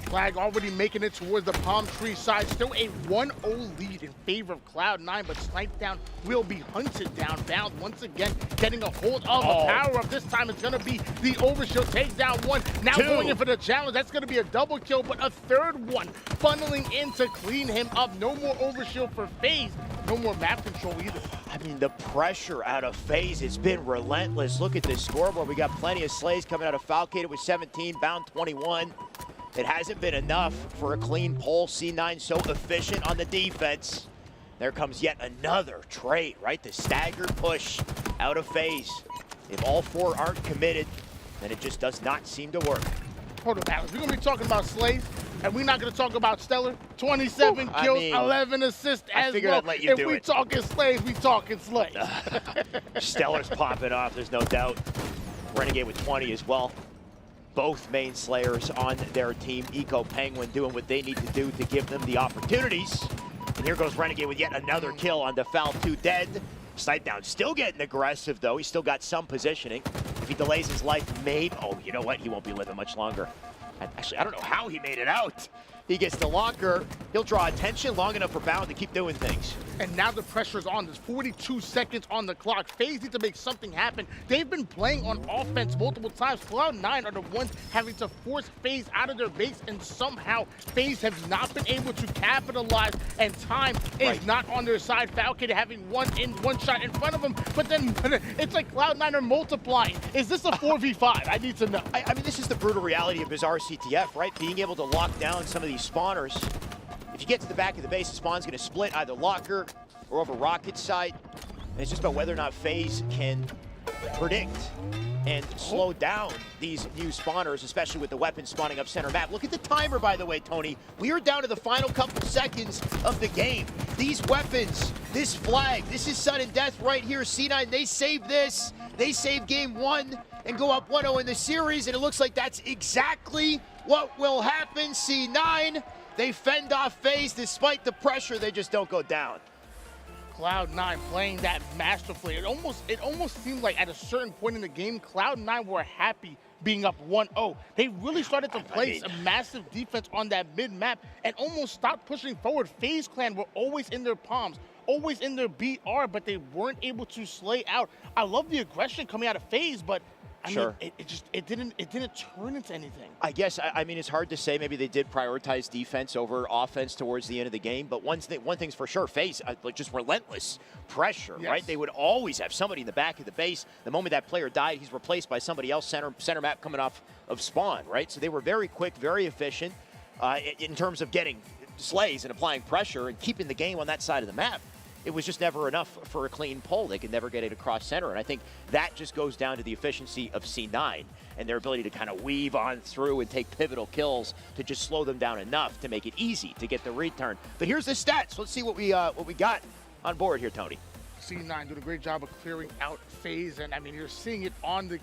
Flag already making it towards the palm tree side. Still a 1-0 lead in favor of Cloud9, but sniped down will be hunted down. Bound once again getting a hold of a power-up. This time it's going to be the overshield. Takes down 1. Now 2. Going in for the challenge. That's going to be a double kill, but a 3rd one funneling in to clean him up. No more overshield for FaZe. No more map control either. I mean, the pressure out of FaZe has been relentless. Look at this scoreboard. We got plenty of slays coming out of Falcated with 17, Bound 21. It hasn't been enough for a clean pull. C9 so efficient on the defense. There comes yet another trade, right? The staggered push out of FaZe. If all 4 aren't committed, then it just does not seem to work. Hold on, Alex. We're going to be talking about slays, and we're not going to talk about Stellar. 27 kills, 11 assists as well. I'd let you do it. If we talking slays, we talking slays. Stellar's popping off, there's no doubt. Renegade with 20 as well. Both main slayers on their team. Eco, Penguin doing what they need to do to give them the opportunities. And here goes Renegade with yet another kill on the Foul. 2 dead. Snipe down, still getting aggressive though. He's still got some positioning. If he delays his life, maybe, oh, you know what? He won't be living much longer. Actually, I don't know how he made it out. He gets the locker. He'll draw attention long enough for Bound to keep doing things. And now the pressure's on. There's 42 seconds on the clock. FaZe need to make something happen. They've been playing on offense multiple times. Cloud9 are the ones having to force FaZe out of their base, and somehow FaZe have not been able to capitalize, and time is not on their side. Falcon having one shot in front of him, but then it's like Cloud9 are multiplying. Is this a 4v5? I need to know. I mean, this is the brutal reality of Bizarre Ctf, right? Being able to lock down some of these spawners. If you get to the back of the base, the spawn's going to split either locker or over Rocket side. And it's just about whether or not FaZe can predict and slow down these new spawners, especially with the weapons spawning up center map. Look at the timer, by the way, Tony. We are down to the final couple seconds of the game. These weapons, this flag, this is sudden death right here. C9, they save this. They save game 1 and go up 1-0 in the series, and it looks like that's exactly what will happen. C9, they fend off FaZe despite the pressure. They just don't go down. Cloud9 playing that masterfully. It almost seemed like at a certain point in the game, Cloud9 were happy being up 1-0. They really started to place a massive defense on that mid-map and almost stopped pushing forward. FaZe Clan were always in their palms, always in their BR, but they weren't able to slay out. I love the aggression coming out of FaZe, but I mean, it didn't turn into anything. I guess, I mean, it's hard to say. Maybe they did prioritize defense over offense towards the end of the game. But one thing's for sure, FaZe, like just relentless pressure, right? They would always have somebody in the back of the base. The moment that player died, he's replaced by somebody else, center map coming off of spawn, right? So they were very quick, very efficient in terms of getting slays and applying pressure and keeping the game on that side of the map. It was just never enough for a clean pull. They could never get it across center. And I think that just goes down to the efficiency of C9 and their ability to kind of weave on through and take pivotal kills to just slow them down enough to make it easy to get the return. But here's the stats. Let's see what we got on board here, Tony. C9 doing a great job of clearing out FaZe, and I mean, you're seeing it on the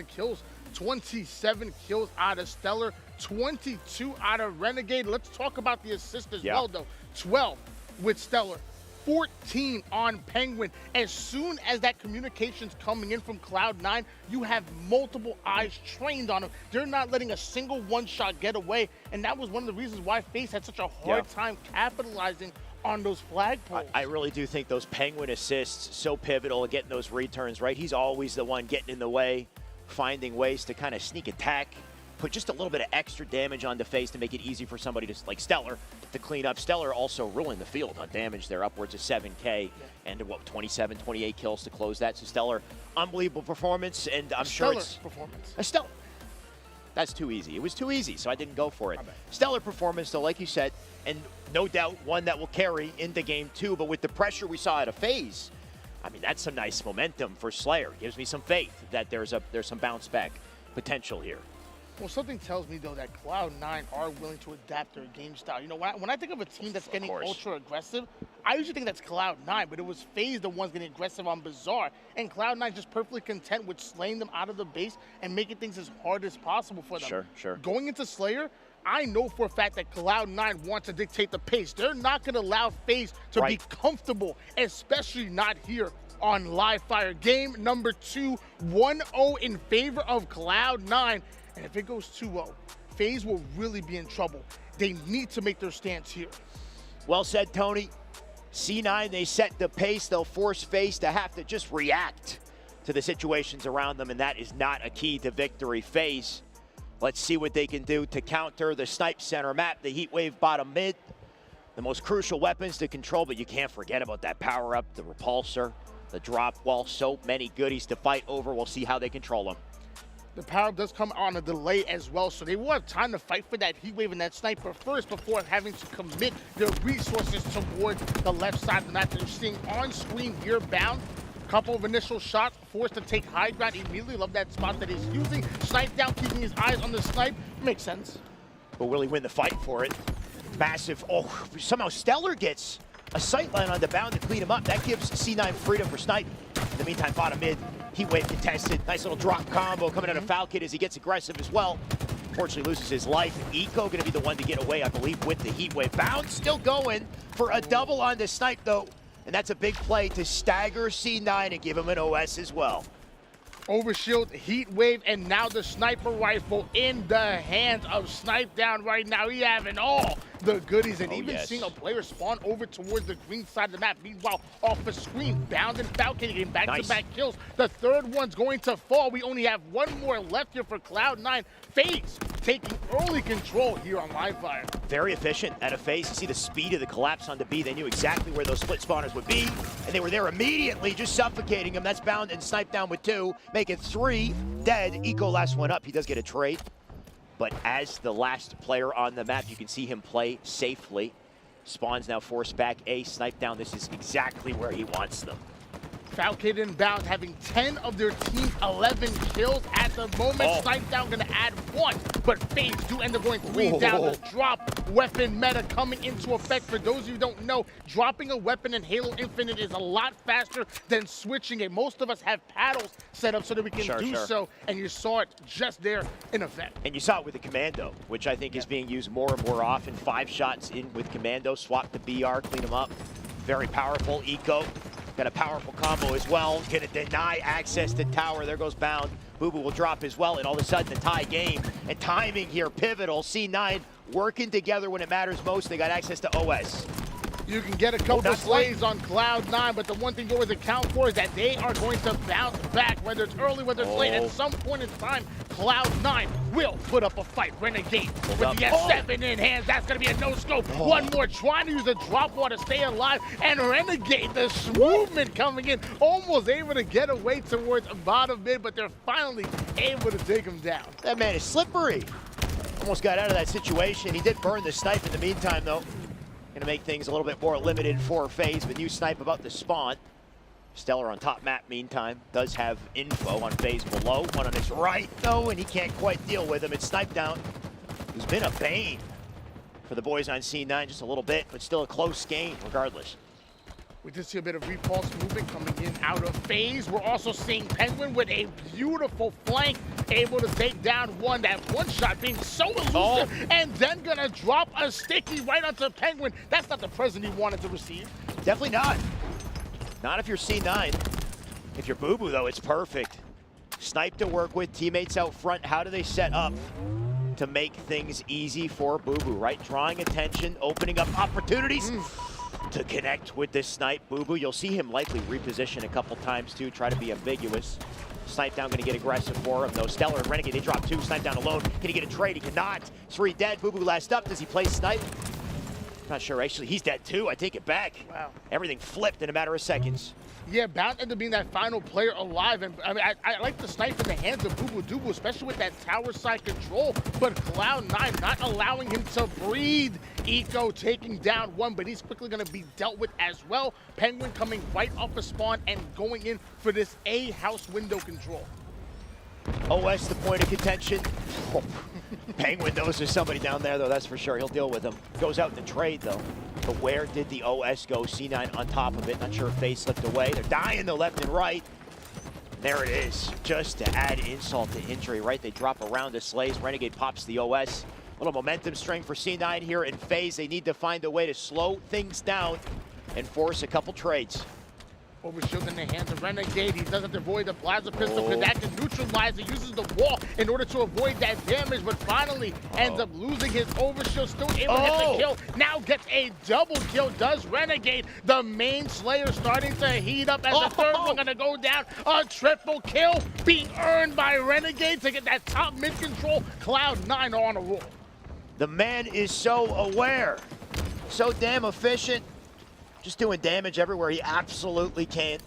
kills. 27 kills out of Stellar, 22 out of Renegade. Let's talk about the assist as well, though. 12 with Stellar, 14 on Penguin. As soon as that communication's coming in from Cloud9, you have multiple eyes trained on them. They're not letting a single one-shot get away, and that was one of the reasons why FaZe had such a hard time capitalizing on those flagpoles. I really do think those Penguin assists so pivotal in getting those returns, right? He's always the one getting in the way, finding ways to kind of sneak attack put just a little bit of extra damage on the face to make it easy for somebody to, like Stellar, to clean up. Stellar also ruling the field on damage there, upwards of 7K, and what, 27, 28 kills to close that. So Stellar, unbelievable performance, and I'm sure it's a Stellar. That's too easy. It was too easy, so I didn't go for it. Stellar performance, though, like you said, and no doubt one that will carry into game 2. But with the pressure we saw at a phase, I mean, that's some nice momentum for Slayer. Gives me some faith that there's some bounce back potential here. Well, something tells me, though, that Cloud9 are willing to adapt their game style. You know, when I think of a team that's getting ultra aggressive, I usually think that's Cloud9, but it was FaZe the ones getting aggressive on Bazaar, and Cloud9 just perfectly content with slaying them out of the base and making things as hard as possible for them. Sure. Going into Slayer, I know for a fact that Cloud9 wants to dictate the pace. They're not going to allow FaZe to be comfortable, especially not here on live fire. Game number 2, 1-0 in favor of Cloud9. And if it goes 2-0, FaZe will really be in trouble. They need to make their stance here. Well said, Tony. C9, they set the pace. They'll force FaZe to have to just react to the situations around them, and that is not a key to victory. FaZe, let's see what they can do to counter the snipe center map, the heat wave bottom mid. The most crucial weapons to control, but you can't forget about that power-up, the repulsor, the drop wall. So many goodies to fight over. We'll see how they control them. The power does come on a delay as well, so they will have time to fight for that heat wave and that sniper first before having to commit their resources towards the left side of the map. They're seeing on screen here bound. Couple of initial shots, forced to take high ground immediately. Love that spot that he's using. Snipe down, keeping his eyes on the snipe. Makes sense. But will he win the fight for it? Massive. Oh, somehow Stellar gets a sightline on the bound to clean him up. That gives C9 freedom for snipe. In the meantime, bottom mid. Heat wave contested. Nice little drop combo coming out of Falcon as he gets aggressive as well. Unfortunately loses his life. Eco going to be the one to get away, I believe, with the heat wave. Bound still going for a double on the snipe, though. And that's a big play to stagger C9 and give him an OS as well. Overshield, heat wave, and now the sniper rifle in the hands of Snipe Down right now. He having all the goodies, and even seeing a player spawn over towards the green side of the map. Meanwhile, off the screen, Bound and Falcon getting back-to-back kills. The third one's going to fall. We only have one more left here for Cloud9. FaZe taking early control here on live fire. Very efficient at a phase. You see the speed of the collapse on the B. They knew exactly where those split spawners would be, and they were there immediately, just suffocating him. That's Bound and Snipe Down with 2, make it 3 dead. Eco last one up. He does get a trade, but as the last player on the map, you can see him play safely. Spawns now forced back A. Snipe Down. This is exactly where he wants them. Falcon and Bound having 10 of their team's 11 kills at the moment. Snipe Down going to add 1, but FaZe do end up going 3 down. The drop weapon meta coming into effect. For those of you who don't know, dropping a weapon in Halo Infinite is a lot faster than switching it. Most of us have paddles set up so that we can do so, and you saw it just there in effect. And you saw it with the Commando, which I think is being used more and more often. 5 shots in with Commando, swap to BR, clean them up. Very powerful. Eco got a powerful combo as well. Gonna deny access to tower. There goes Bound. Boo Boo will drop as well, and all of a sudden the tie game. And timing here pivotal. C9 working together when it matters most. They got access to OS. You can get a couple of slays on Cloud9, but the one thing you always account for is that they are going to bounce back, whether it's early, whether it's late. At some point in time, Cloud9 will put up a fight. Renegade with the S7 in hands. That's going to be a no-scope. One more, trying to use the drop wall to stay alive. And Renegade, the movement coming in, almost able to get away towards bottom mid, but they're finally able to take him down. That man is slippery. Almost got out of that situation. He did burn the snipe in the meantime, though. Gonna make things a little bit more limited for FaZe, but new snipe about to spawn. Stellar on top map, meantime, does have info on FaZe below. One on his right, though, and he can't quite deal with him. It's Snipe Down, who's been a bane for the boys on C9 just a little bit, but still a close game regardless. We did see a bit of repulse movement coming in out of FaZe. We're also seeing Penguin with a beautiful flank, able to take down one. That one shot being so elusive, and then gonna drop a sticky right onto Penguin. That's not the present he wanted to receive. Definitely not. Not if you're C9. If you're Boo Boo, though, it's perfect. Snipe to work with, teammates out front. How do they set up to make things easy for Boo Boo, right? Drawing attention, opening up opportunities to connect with this snipe. Boo Boo, you'll see him likely reposition a couple times too, try to be ambiguous. Snipe Down going to get aggressive for him, though. Stellar and Renegade, they drop 2. Snipe Down alone. Can he get a trade? He cannot. 3 dead. Boo Boo last up. Does he play Snipe? Not sure. Actually, he's dead too. I take it back. Wow. Everything flipped in a matter of seconds. Yeah, bound ended up being that final player alive. And I mean, I like the snipe in the hands of Boo Boo Doo Boo, especially with that tower side control. But Cloud9 not allowing him to breathe. Eco taking down 1, but he's quickly going to be dealt with as well. Penguin coming right off a spawn and going in for this A house window control. OS the point of contention. Oh, Penguin knows there's somebody down there, though, that's for sure. He'll deal with him. Goes out in the trade, though. But where did the OS go? C9 on top of it. Not sure if FaZe slipped away. They're dying, though, left and right. There it is. Just to add insult to injury, right? They drop around the Slays. Renegade pops the OS. Little momentum string for C9 here in FaZe. They need to find a way to slow things down and force a couple trades. Overshield in the hands of Renegade. He doesn't avoid the plasma pistol because that can neutralize it. Uses the wall in order to avoid that damage, but finally ends up losing his overshield. Still able to get the kill. Now gets a double kill. Does Renegade. The main Slayer starting to heat up as the third one going to go down. A triple kill being earned by Renegade to get that top mid control. Cloud9 on a roll. The man is so aware. So damn efficient. Just doing damage everywhere he absolutely can.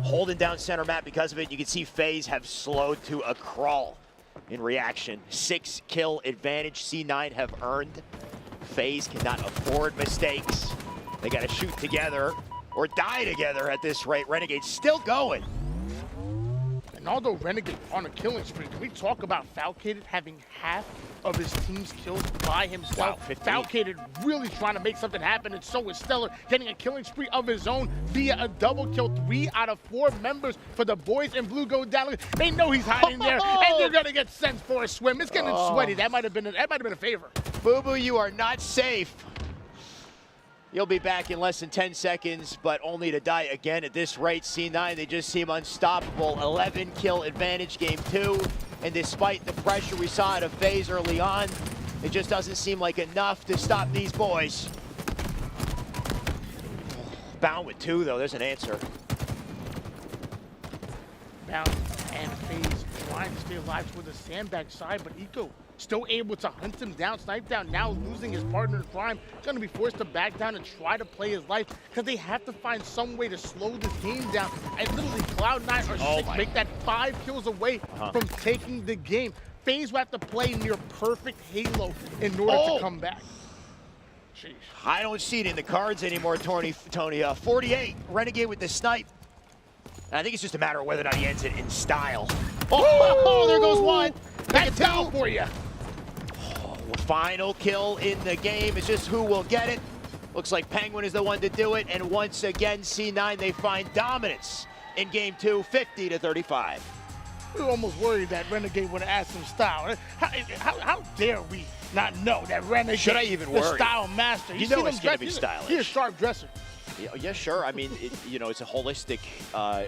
Holding down center map because of it. You can see FaZe have slowed to a crawl in reaction. 6 kill advantage C9 have earned. FaZe cannot afford mistakes. They got to shoot together or die together at this rate. Renegade's still going. And although Renegade on a killing spree, can we talk about Falcated having half of his team's kills by himself? Wow, Falcated really trying to make something happen, and so is Stellar, getting a killing spree of his own via a double kill. 3 out of 4 members for the boys in blue go down. They know he's hiding there, and they're gonna get sent for a swim. It's getting sweaty. That might have been a favor. Boo Boo, you are not safe. You'll be back in less than 10 seconds, but only to die again at this rate. C9, they just seem unstoppable. 11 kill advantage game 2. And despite the pressure we saw out of FaZe early on, it just doesn't seem like enough to stop these boys. Bound with 2, though. There's an answer. Bound and FaZe trying to stay alive toward the sandbag side, but Eco still able to hunt him down. Snipe Down now losing his partner in crime. Going to be forced to back down and try to play his life because they have to find some way to slow this game down. And literally Cloud9 or 6 make that 5 kills away from taking the game. FaZe will have to play near perfect Halo in order to come back. Jeez. I don't see it in the cards anymore, Tony. 48, Renegade with the snipe. And I think it's just a matter of whether or not he ends it in style. Oh, there goes 1. That's down for you. Final kill in the game. It's just who will get it. Looks like Penguin is the one to do it. And once again, C9, they find dominance in game 2, 50-35. We were almost worried that Renegade would have asked some style. How dare we not know that Renegade, should I even worry? The style master. You know it's going to be stylish. He's a sharp dresser. Yeah, sure. I mean, it's a holistic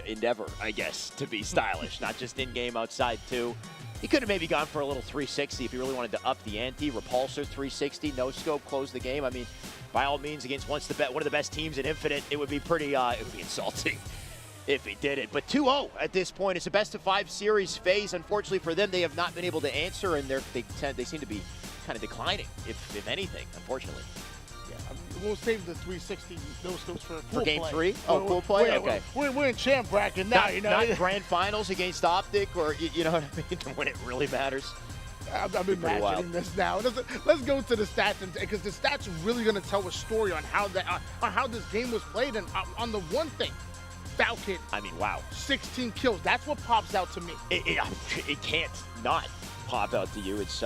endeavor, I guess, to be stylish, not just in-game, outside, too. He could have maybe gone for a little 360 if he really wanted to up the ante. Repulsor 360, no scope, close the game. I mean, by all means, against one of the best teams in Infinite, it would be pretty, it would be insulting if he did it. But 2-0 at this point. It's a best-of-5 series. FaZe, unfortunately for them, they have not been able to answer, and they seem to be kind of declining, if anything, unfortunately. We'll save the 360 no scopes for game play. 3? Oh, full play? Okay. We're in champ bracket now, Not grand finals against Optic, or, you know what I mean, when it really matters. I'm imagining this now. Let's go to the stats, because the stats are really going to tell a story on how this game was played. And on the one thing, Falcon. I mean, wow. 16 kills. That's what pops out to me. It can't not pop out to you. It's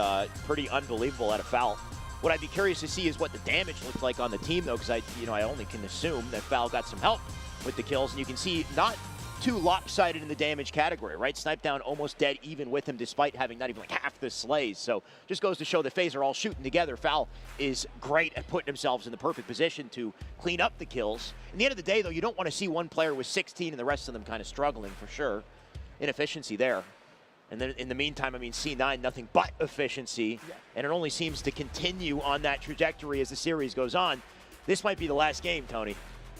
pretty unbelievable at a Foul. What I'd be curious to see is what the damage looks like on the team, though, because I only can assume that Foul got some help with the kills, and you can see not too lopsided in the damage category, right? Snipe Down almost dead even with him, despite having not even like half the slays. So just goes to show that FaZe are all shooting together. Foul is great at putting themselves in the perfect position to clean up the kills. In the end of the day, though, you don't want to see one player with 16 and the rest of them kind of struggling, for sure. Inefficiency there. And then in the meantime, I mean, C9, nothing but efficiency. Yeah. And it only seems to continue on that trajectory as the series goes on. This might be the last game, Tony.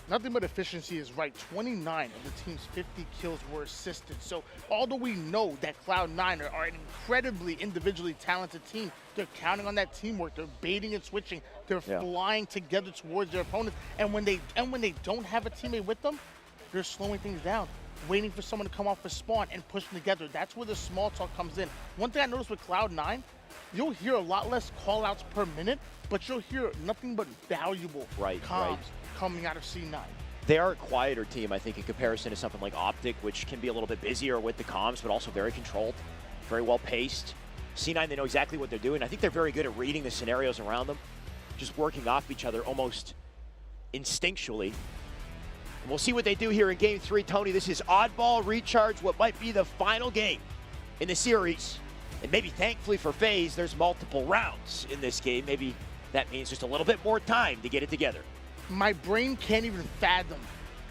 Nothing but efficiency is right. 29 of the team's 50 kills were assisted. So although we know that Cloud9 are an incredibly individually talented team, they're counting on that teamwork. They're baiting and switching. They're flying together towards their opponents. And when they don't have a teammate with them, they're slowing things down, waiting for someone to come off a spawn and pushing together. That's where the small talk comes in. One thing I noticed with Cloud9, you'll hear a lot less call-outs per minute, but you'll hear nothing but valuable comms coming out of C9. They are a quieter team, I think, in comparison to something like Optic, which can be a little bit busier with the comms, but also very controlled, very well paced. C9, they know exactly what they're doing. I think they're very good at reading the scenarios around them, just working off each other almost instinctually. And we'll see what they do here in Game 3. Tony, this is oddball recharge, what might be the final game in the series. And maybe thankfully for FaZe, there's multiple rounds in this game. Maybe that means just a little bit more time to get it together. My brain can't even fathom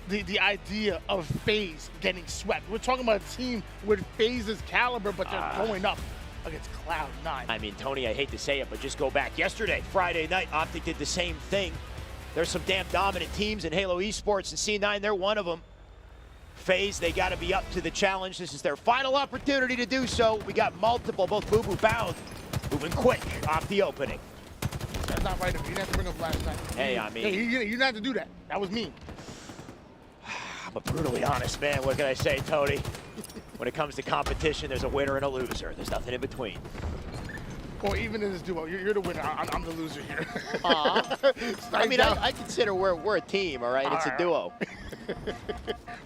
the idea of FaZe getting swept. We're talking about a team with FaZe's caliber, but they're going up against Cloud9. I mean, Tony, I hate to say it, but just go back yesterday, Friday night, Optic did the same thing. There's some damn dominant teams in Halo Esports, and C9, they're one of them. FaZe, they got to be up to the challenge. This is their final opportunity to do so. We got multiple, both Boo bound, moving quick off the opening. That's not right of you. You didn't have to bring up last night. Hey, I mean... Hey, you didn't have to do that. That was mean. I'm a brutally honest man. What can I say, Tony? When it comes to competition, there's a winner and a loser. There's nothing in between. Well, even in this duo, you're the winner. I'm the loser here. I mean, I consider we're a team, all right? It's a duo.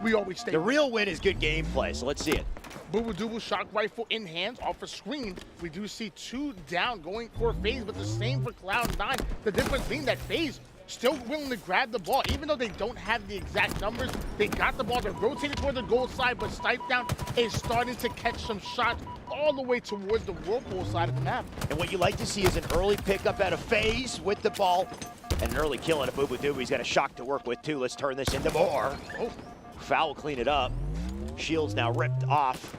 We always stay. The real win is good gameplay, so let's see it. Boo Dooble shock rifle in hands off a screen. We do see 2 down going for FaZe, but the same for Cloud9. The difference being that FaZe still willing to grab the ball, even though they don't have the exact numbers. They got the ball, they're rotating toward the goal side, but Stipe Down is starting to catch some shots all the way towards the Whirlpool side of the map. And what you like to see is an early pickup out of FaZe with the ball, and an early kill out of Boo Dooble. He's got a shock to work with too. Let's turn this into more. Oh, Foul clean it up. Shields now ripped off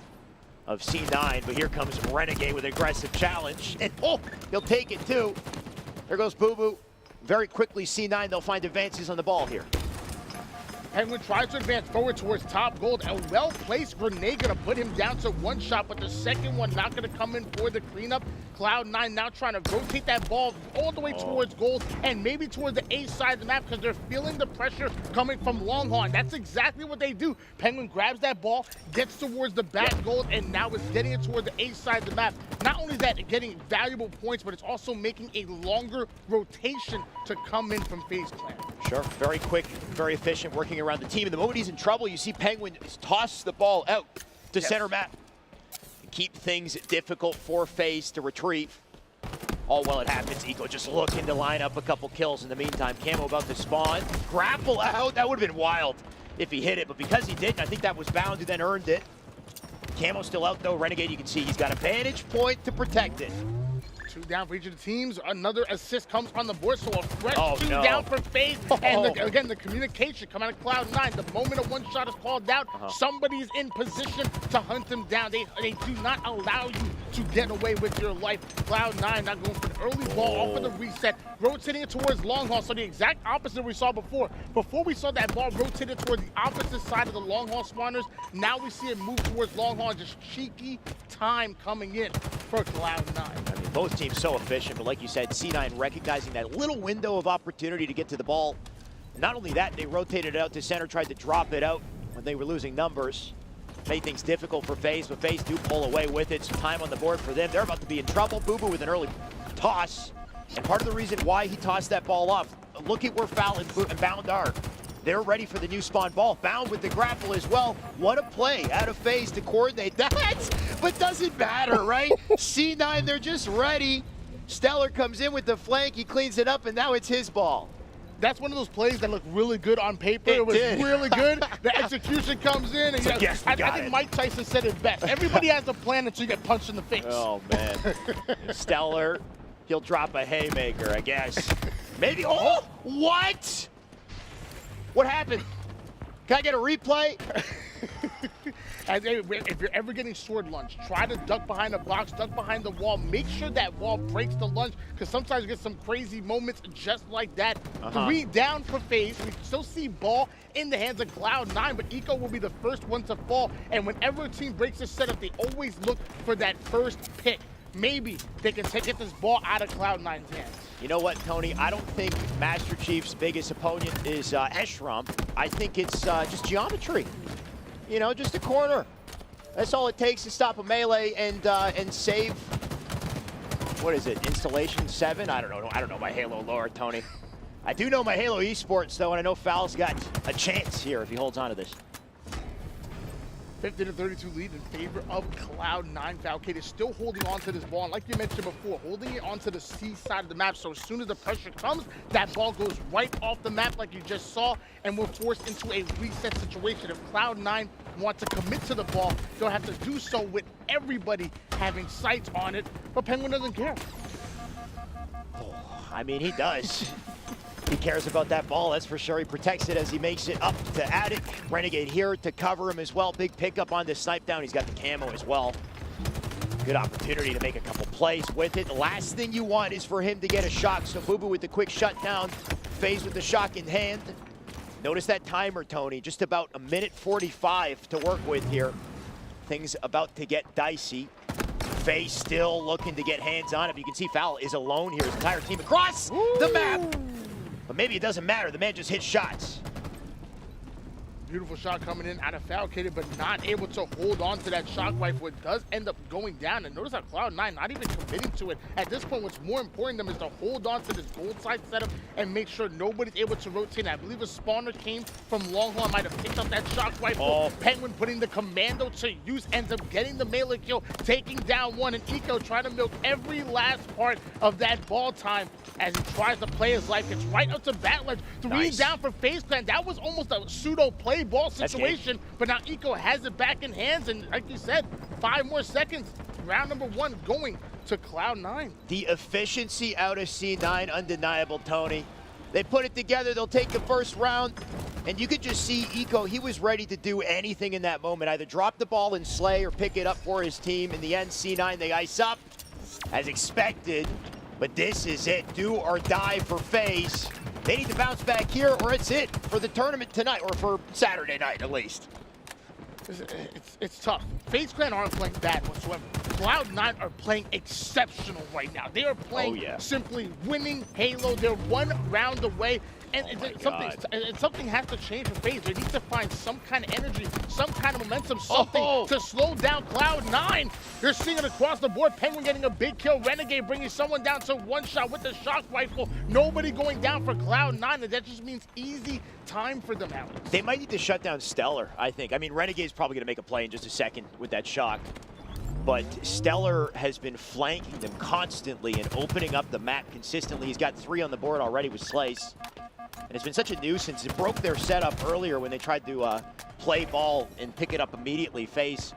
of C9, but here comes Renegade with an aggressive challenge. And he'll take it too. There goes Boo. Very quickly, C9, they'll find advances on the ball here. Penguin tries to advance forward towards top gold. A well-placed grenade gonna put him down to 1 shot, but the second one not gonna come in for the cleanup. Cloud9 now trying to rotate that ball all the way towards gold and maybe towards the A side of the map because they're feeling the pressure coming from Longhorn. That's exactly what they do. Penguin grabs that ball, gets towards the back gold, and now is getting it toward the A side of the map. Not only that, getting valuable points, but it's also making a longer rotation to come in from FaZe Clan. Sure, very quick, very efficient, working around the team. And the moment he's in trouble, you see Penguin toss the ball out to center map. Keep things difficult for FaZe to retrieve. All while it happens, Eco just looking to line up a couple kills in the meantime. Camo about to spawn. Grapple out, that would have been wild if he hit it, but because he didn't, I think that was Bound who then earned it. Camo still out though. Renegade, you can see he's got a vantage point to protect it. 2 down for each of the teams. Another assist comes on the board, so a fresh 2 down for FaZe. And again, the communication coming out of Cloud9. The moment a 1 shot is called out, somebody's in position to hunt them down. They do not allow you to get away with your life. Cloud9 not going for the early ball off of the reset, rotating it towards Longhorn. So the exact opposite we saw before. Before we saw that ball rotated towards the opposite side of the Longhorn spawners. Now we see it move towards Longhorn. Just cheeky time coming in for Cloud9. I mean, both teams so efficient, but like you said, C9 recognizing that little window of opportunity to get to the ball. Not only that, they rotated it out to center, tried to drop it out when they were losing numbers. Made things difficult for FaZe, but FaZe do pull away with it. Some time on the board for them. They're about to be in trouble. Boo with an early toss. And part of the reason why he tossed that ball off, look at where Foul and Bound are. They're ready for the new spawn ball. Bound with the grapple as well. What a play out of FaZe to coordinate that. But doesn't matter, right? C9, they're just ready. Stellar comes in with the flank. He cleans it up, and now it's his ball. That's one of those plays that look really good on paper. It was really good. The execution comes in. And I think Mike Tyson said it best. Everybody has a plan until you get punched in the face. Oh, man. Stellar, he'll drop a haymaker, I guess. Maybe. Oh, what? What happened? Can I get a replay? If you're ever getting sword lunge, try to duck behind a box, duck behind the wall. Make sure that wall breaks the lunge, because sometimes you get some crazy moments just like that. 3 down for FaZe. We still see ball in the hands of Cloud9, but Eco will be the first one to fall. And whenever a team breaks the setup, they always look for that first pick. Maybe they can get this ball out of Cloud9's hands. You know what, Tony? I don't think Master Chief's biggest opponent is Eshram. I think it's just geometry. You know, just a corner. That's all it takes to stop a melee and save. What is it? Installation 7? I don't know my Halo lore, Tony. I do know my Halo Esports though, and I know Foul's got a chance here if he holds on to this. 50-32 lead in favor of Cloud9. Falcade is still holding on to this ball, and like you mentioned before, holding it onto the C side of the map. So as soon as the pressure comes, that ball goes right off the map like you just saw, and we're forced into a reset situation. If Cloud9 want to commit to the ball, they'll have to do so with everybody having sights on it, but Penguin doesn't care. Oh, I mean, he does. He cares about that ball, that's for sure. He protects it as he makes it up to Attic. Renegade here to cover him as well. Big pickup on this snipe down. He's got the camo as well. Good opportunity to make a couple plays with it. The last thing you want is for him to get a shock. So Boo Boo with the quick shutdown. FaZe with the shock in hand. Notice that timer, Tony. Just about a minute 45 to work with here. Things about to get dicey. FaZe still looking to get hands on it. You can see Foul is alone here. His entire team across the map. But maybe it doesn't matter. The man just hits shots. Beautiful shot coming in out of Falcade, but not able to hold on to that shock rifle. It does end up going down, and notice how Cloud9 not even committing to it. At this point, what's more important to them is to hold on to this gold side setup and make sure nobody's able to rotate. I believe a spawner came from long haul. Might have picked up that shock rifle. Oh. Penguin putting the commando to use, ends up getting the melee kill, taking down one, and Eco trying to milk every last part of that ball time as he tries to play his life. It's right up to Batledge. 3 down for FaZe Clan. That was almost a pseudo play ball situation, but now Eco has it back in hands, and like you said, 5 more seconds. Round number 1 going to Cloud9. The efficiency out of C9, undeniable, Tony. They put it together, they'll take the first round, and you could just see Eco, he was ready to do anything in that moment, either drop the ball and slay or pick it up for his team. In the end, C9, they ice up, as expected, but this is it, do or die for FaZe. They need to bounce back here, or it's it for the tournament tonight, or for Saturday night at least. It's tough. FaZe Clan aren't playing bad whatsoever. Cloud9 are playing exceptional right now. They are playing simply winning Halo. They're 1 round away. And something has to change for FaZe. They need to find some kind of energy, some kind of momentum, something to slow down Cloud9. You're seeing it across the board. Penguin getting a big kill. Renegade bringing someone down to 1 shot with the shock rifle. Nobody going down for Cloud9, and that just means easy time for them, Alex. They might need to shut down Stellar, I think. I mean, Renegade's probably going to make a play in just a second with that shock. But Stellar has been flanking them constantly and opening up the map consistently. He's got 3 on the board already with Slice. And it's been such a nuisance. It broke their setup earlier when they tried to play ball and pick it up immediately. FaZe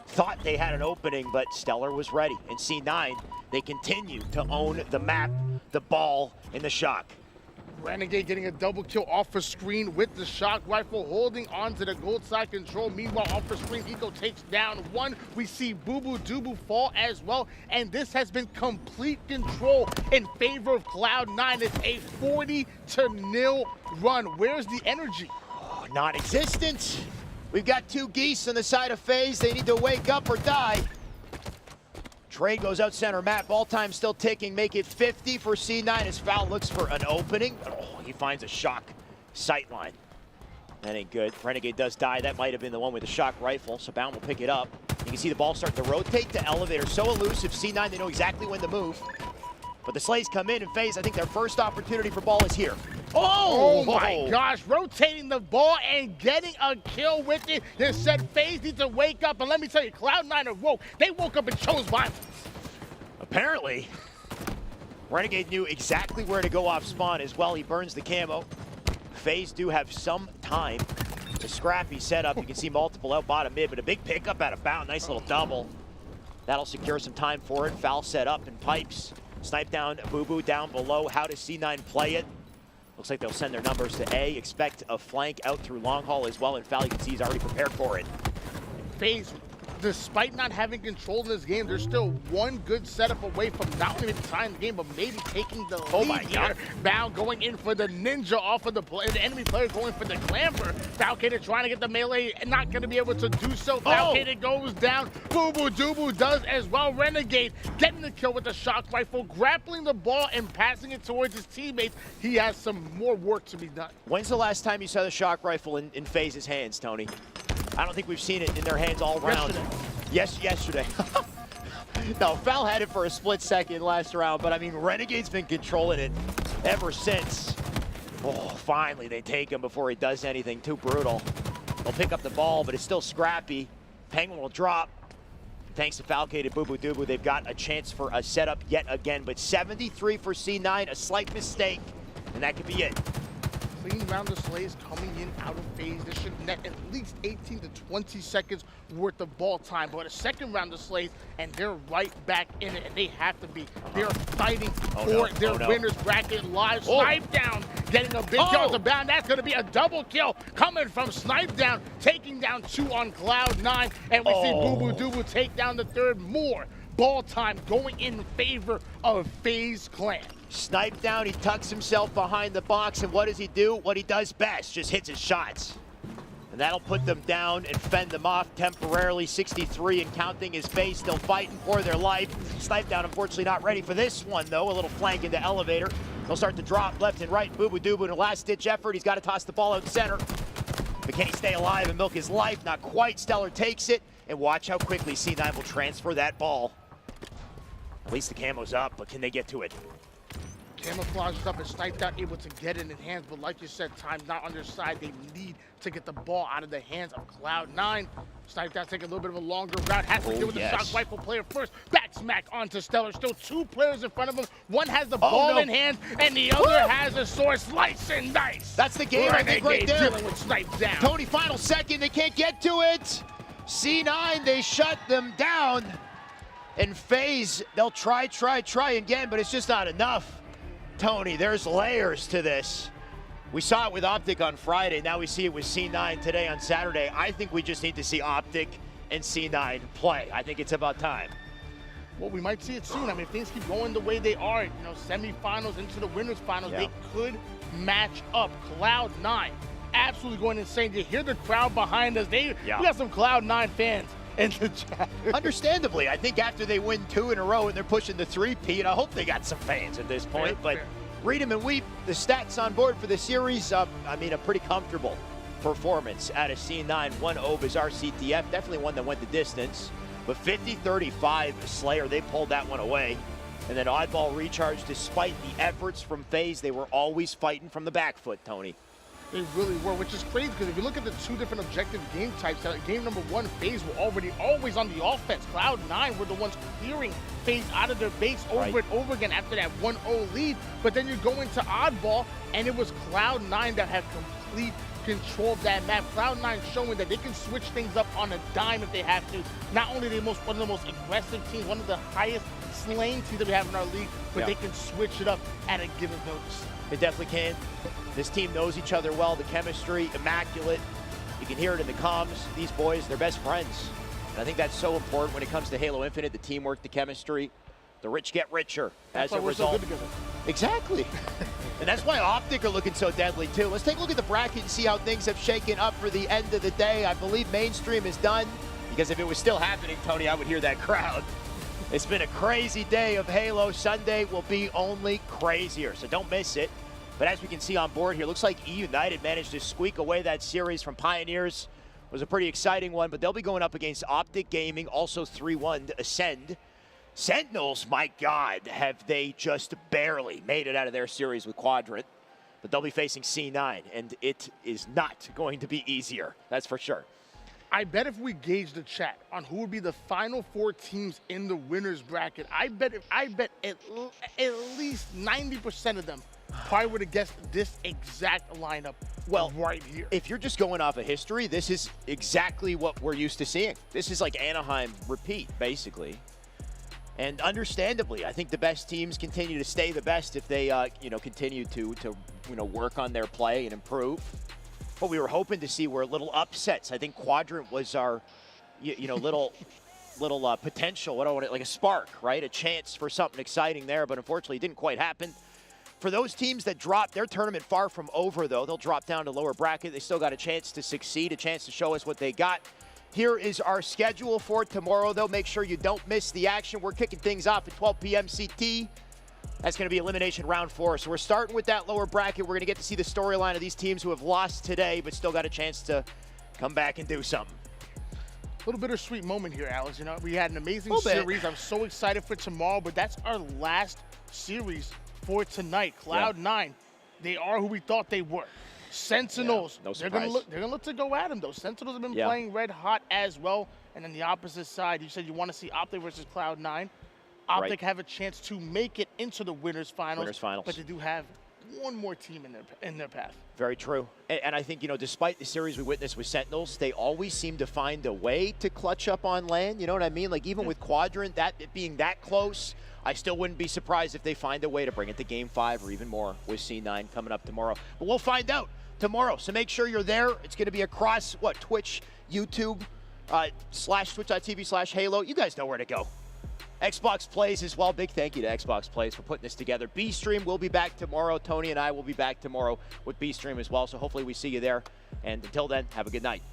thought they had an opening, but Stellar was ready. And C9, they continue to own the map, the ball, and the shock. Renegade getting a double kill off the screen with the shock rifle, holding on to the gold side control. Meanwhile, off the screen, Eco takes down 1. We see Boo Boo Doo fall as well, and this has been complete control in favor of Cloud9. It's a 40-0 run. Where's the energy? Oh, non-existent. We've got 2 geese on the side of FaZe. They need to wake up or die. Trade goes out center map. Ball time still ticking. Make it 50 for C9 as Foul looks for an opening. Oh, he finds a shock sight line. That ain't good. Renegade does die. That might have been the one with the shock rifle, so Bound will pick it up. You can see the ball starting to rotate to Elevator. So elusive. C9, they know exactly when to move. But the Slays come in and FaZe, I think their first opportunity for ball is here. Oh my gosh, rotating the ball and getting a kill with it. They said FaZe needs to wake up, and let me tell you, Cloud9 are woke. They woke up and chose violence. Apparently, Renegade knew exactly where to go off spawn as well. He burns the camo. FaZe do have some time. It's a scrappy setup. You can see multiple out bottom mid, but a big pickup out of Bound. Nice little double. That'll secure some time for it. Foul set up and pipes. Snipe down, Boo Boo down below. How does C9 play it? Looks like they'll send their numbers to A. Expect a flank out through long haul as well. And Foul, you can see he's already prepared for it. FaZe, despite not having control in this game, they're still one good setup away from not only tying the game, but maybe taking the lead here. Bao going in for the ninja off of the enemy player, going for the clamber. Falcated trying to get the melee, and not going to be able to do so. Falcated goes down. Boo-Boo Doo-Boo does as well. Renegade getting the kill with the shock rifle, grappling the ball and passing it towards his teammates. He has some more work to be done. When's the last time you saw the shock rifle in FaZe's hands, Tony? I don't think we've seen it in their hands all round. Yesterday. No, Fal had it for a split second last round, but I mean, Renegade's been controlling it ever since. Oh, finally they take him before he does anything too brutal. They'll pick up the ball, but it's still scrappy. Penguin will drop. Thanks to Falcated Boo-Boo Doo-Boo, they've got a chance for a setup yet again, but 73 for C9, a slight mistake, and that could be it. Clean round of slays coming in out of FaZe. This should net at least 18 to 20 seconds worth of ball time. But a second round of slays, and they're right back in it, and they have to be. They're fighting for their winners bracket live. Snipe down, getting a big kill to bound. That's going to be a double kill coming from Snipe down, taking down 2 on Cloud9, and we see Boo-Boo Doo-Boo take down the third. More ball time going in favor of FaZe Clan. Snipe down, he tucks himself behind the box, and what does he do? What he does best, just hits his shots. And that'll put them down and fend them off temporarily. 63 and counting his face, still fighting for their life. Snipe down, unfortunately not ready for this one though. A little flank into elevator. They'll start to drop left and right. Boo-Boo Doo-Boo in a last-ditch effort. He's got to toss the ball out center. But can he stay alive and milk his life? Not quite. Stellar takes it, and watch how quickly C9 will transfer that ball. At least the camo's up, but can they get to it? Camouflage is up and Snipe down, able to get it in hands, but like you said, time not on their side. They need to get the ball out of the hands of Cloud9. Snipe down taking a little bit of a longer route. Has to deal with the shock rifle player first. Back smack onto Stellar. Still 2 players in front of him. One has the ball in hand, and the other has a sword. Slice and dice. That's the game, I think, right there. Dealing with Snipe down. Tony, final second. They can't get to it. C9, they shut them down. And FaZe, they'll try again, but it's just not enough. Tony, there's layers to this. We saw it with Optic on Friday. Now we see it with C9 today on Saturday. I think we just need to see Optic and C9 play. I think it's about time. Well, we might see it soon. I mean, if things keep going the way they are, you know, semifinals into the winners finals, they could match up. Cloud9 absolutely going insane. You hear the crowd behind us. We got some Cloud9 fans in the chat. Understandably, I think after they win 2 in a row and they're pushing the 3-peat, I hope they got some fans at this point. But read them and weep. The stats on board for the series, I mean, a pretty comfortable performance out of C9. 1 Obizar Ctf, definitely one that went the distance. But 50-35 Slayer, they pulled that one away. And then Oddball Recharge, despite the efforts from FaZe, they were always fighting from the back foot, Tony. They really were, which is crazy because if you look at the 2 different objective game types, game number 1, FaZe were always on the offense. Cloud9 were the ones clearing FaZe out of their base over and over again after that 1-0 lead. But then you go into Oddball, and it was Cloud9 that had complete control of that map. Cloud9 showing that they can switch things up on a dime if they have to. Not only are they one of the most aggressive teams, one of the highest slaying teams that we have in our league, but they can switch it up at a given notice. They definitely can. This team knows each other well. The chemistry, immaculate. You can hear it in the comms. These boys, they're best friends. And I think that's so important when it comes to Halo Infinite, the teamwork, the chemistry. The rich get richer as a result. So good together. Exactly. And that's why Optic are looking so deadly, too. Let's take a look at the bracket and see how things have shaken up for the end of the day. I believe mainstream is done, because if it was still happening, Tony, I would hear that crowd. It's been a crazy day of Halo. Sunday will be only crazier, so don't miss it. But as we can see on board here, looks like E United managed to squeak away that series from Pioneers. It was a pretty exciting one, but they'll be going up against Optic Gaming, also 3-1 to Ascend. Sentinels, my God, have they just barely made it out of their series with Quadrant. But they'll be facing C9, and it is not going to be easier. That's for sure. I bet if we gauge the chat on who would be the final 4 teams in the winners bracket, I bet at least 90% of them probably would have guessed this exact lineup right here. If you're just going off of history, this is exactly what we're used to seeing. This is like Anaheim repeat, basically. And understandably, I think the best teams continue to stay the best if they, continue to work on their play and improve. What we were hoping to see were little upsets. I think Quadrant was our little potential, like a spark, right? A chance for something exciting there, but unfortunately it didn't quite happen. For those teams that dropped, their tournament far from over, though. They'll drop down to lower bracket. They still got a chance to succeed, a chance to show us what they got. Here is our schedule for tomorrow, though. Make sure you don't miss the action. We're kicking things off at 12 p.m. CT. That's going to be elimination round 4. So we're starting with that lower bracket. We're going to get to see the storyline of these teams who have lost today, but still got a chance to come back and do something. A little bittersweet moment here, Alex. We had an amazing series. I'm so excited for tomorrow, but that's our last series for tonight. Cloud9, they are who we thought they were. Sentinels, no they're surprise. gonna look to go at them though. Sentinels have been playing red hot as well. And then the opposite side, you said you want to see Optic versus Cloud9. Optic have a chance to make it into the winners finals. But they do have one more team in their path. Very true. And I think, despite the series we witnessed with Sentinels, they always seem to find a way to clutch up on land. You know what I mean? Like even with Quadrant, it being that close, I still wouldn't be surprised if they find a way to bring it to Game 5 or even more with C9 coming up tomorrow. But we'll find out tomorrow. So make sure you're there. It's going to be across, Twitch, YouTube, /twitch.tv/Halo. You guys know where to go. Xbox Plays as well. Big thank you to Xbox Plays for putting this together. B-Stream will be back tomorrow. Tony and I will be back tomorrow with B-Stream as well. So hopefully we see you there. And until then, have a good night.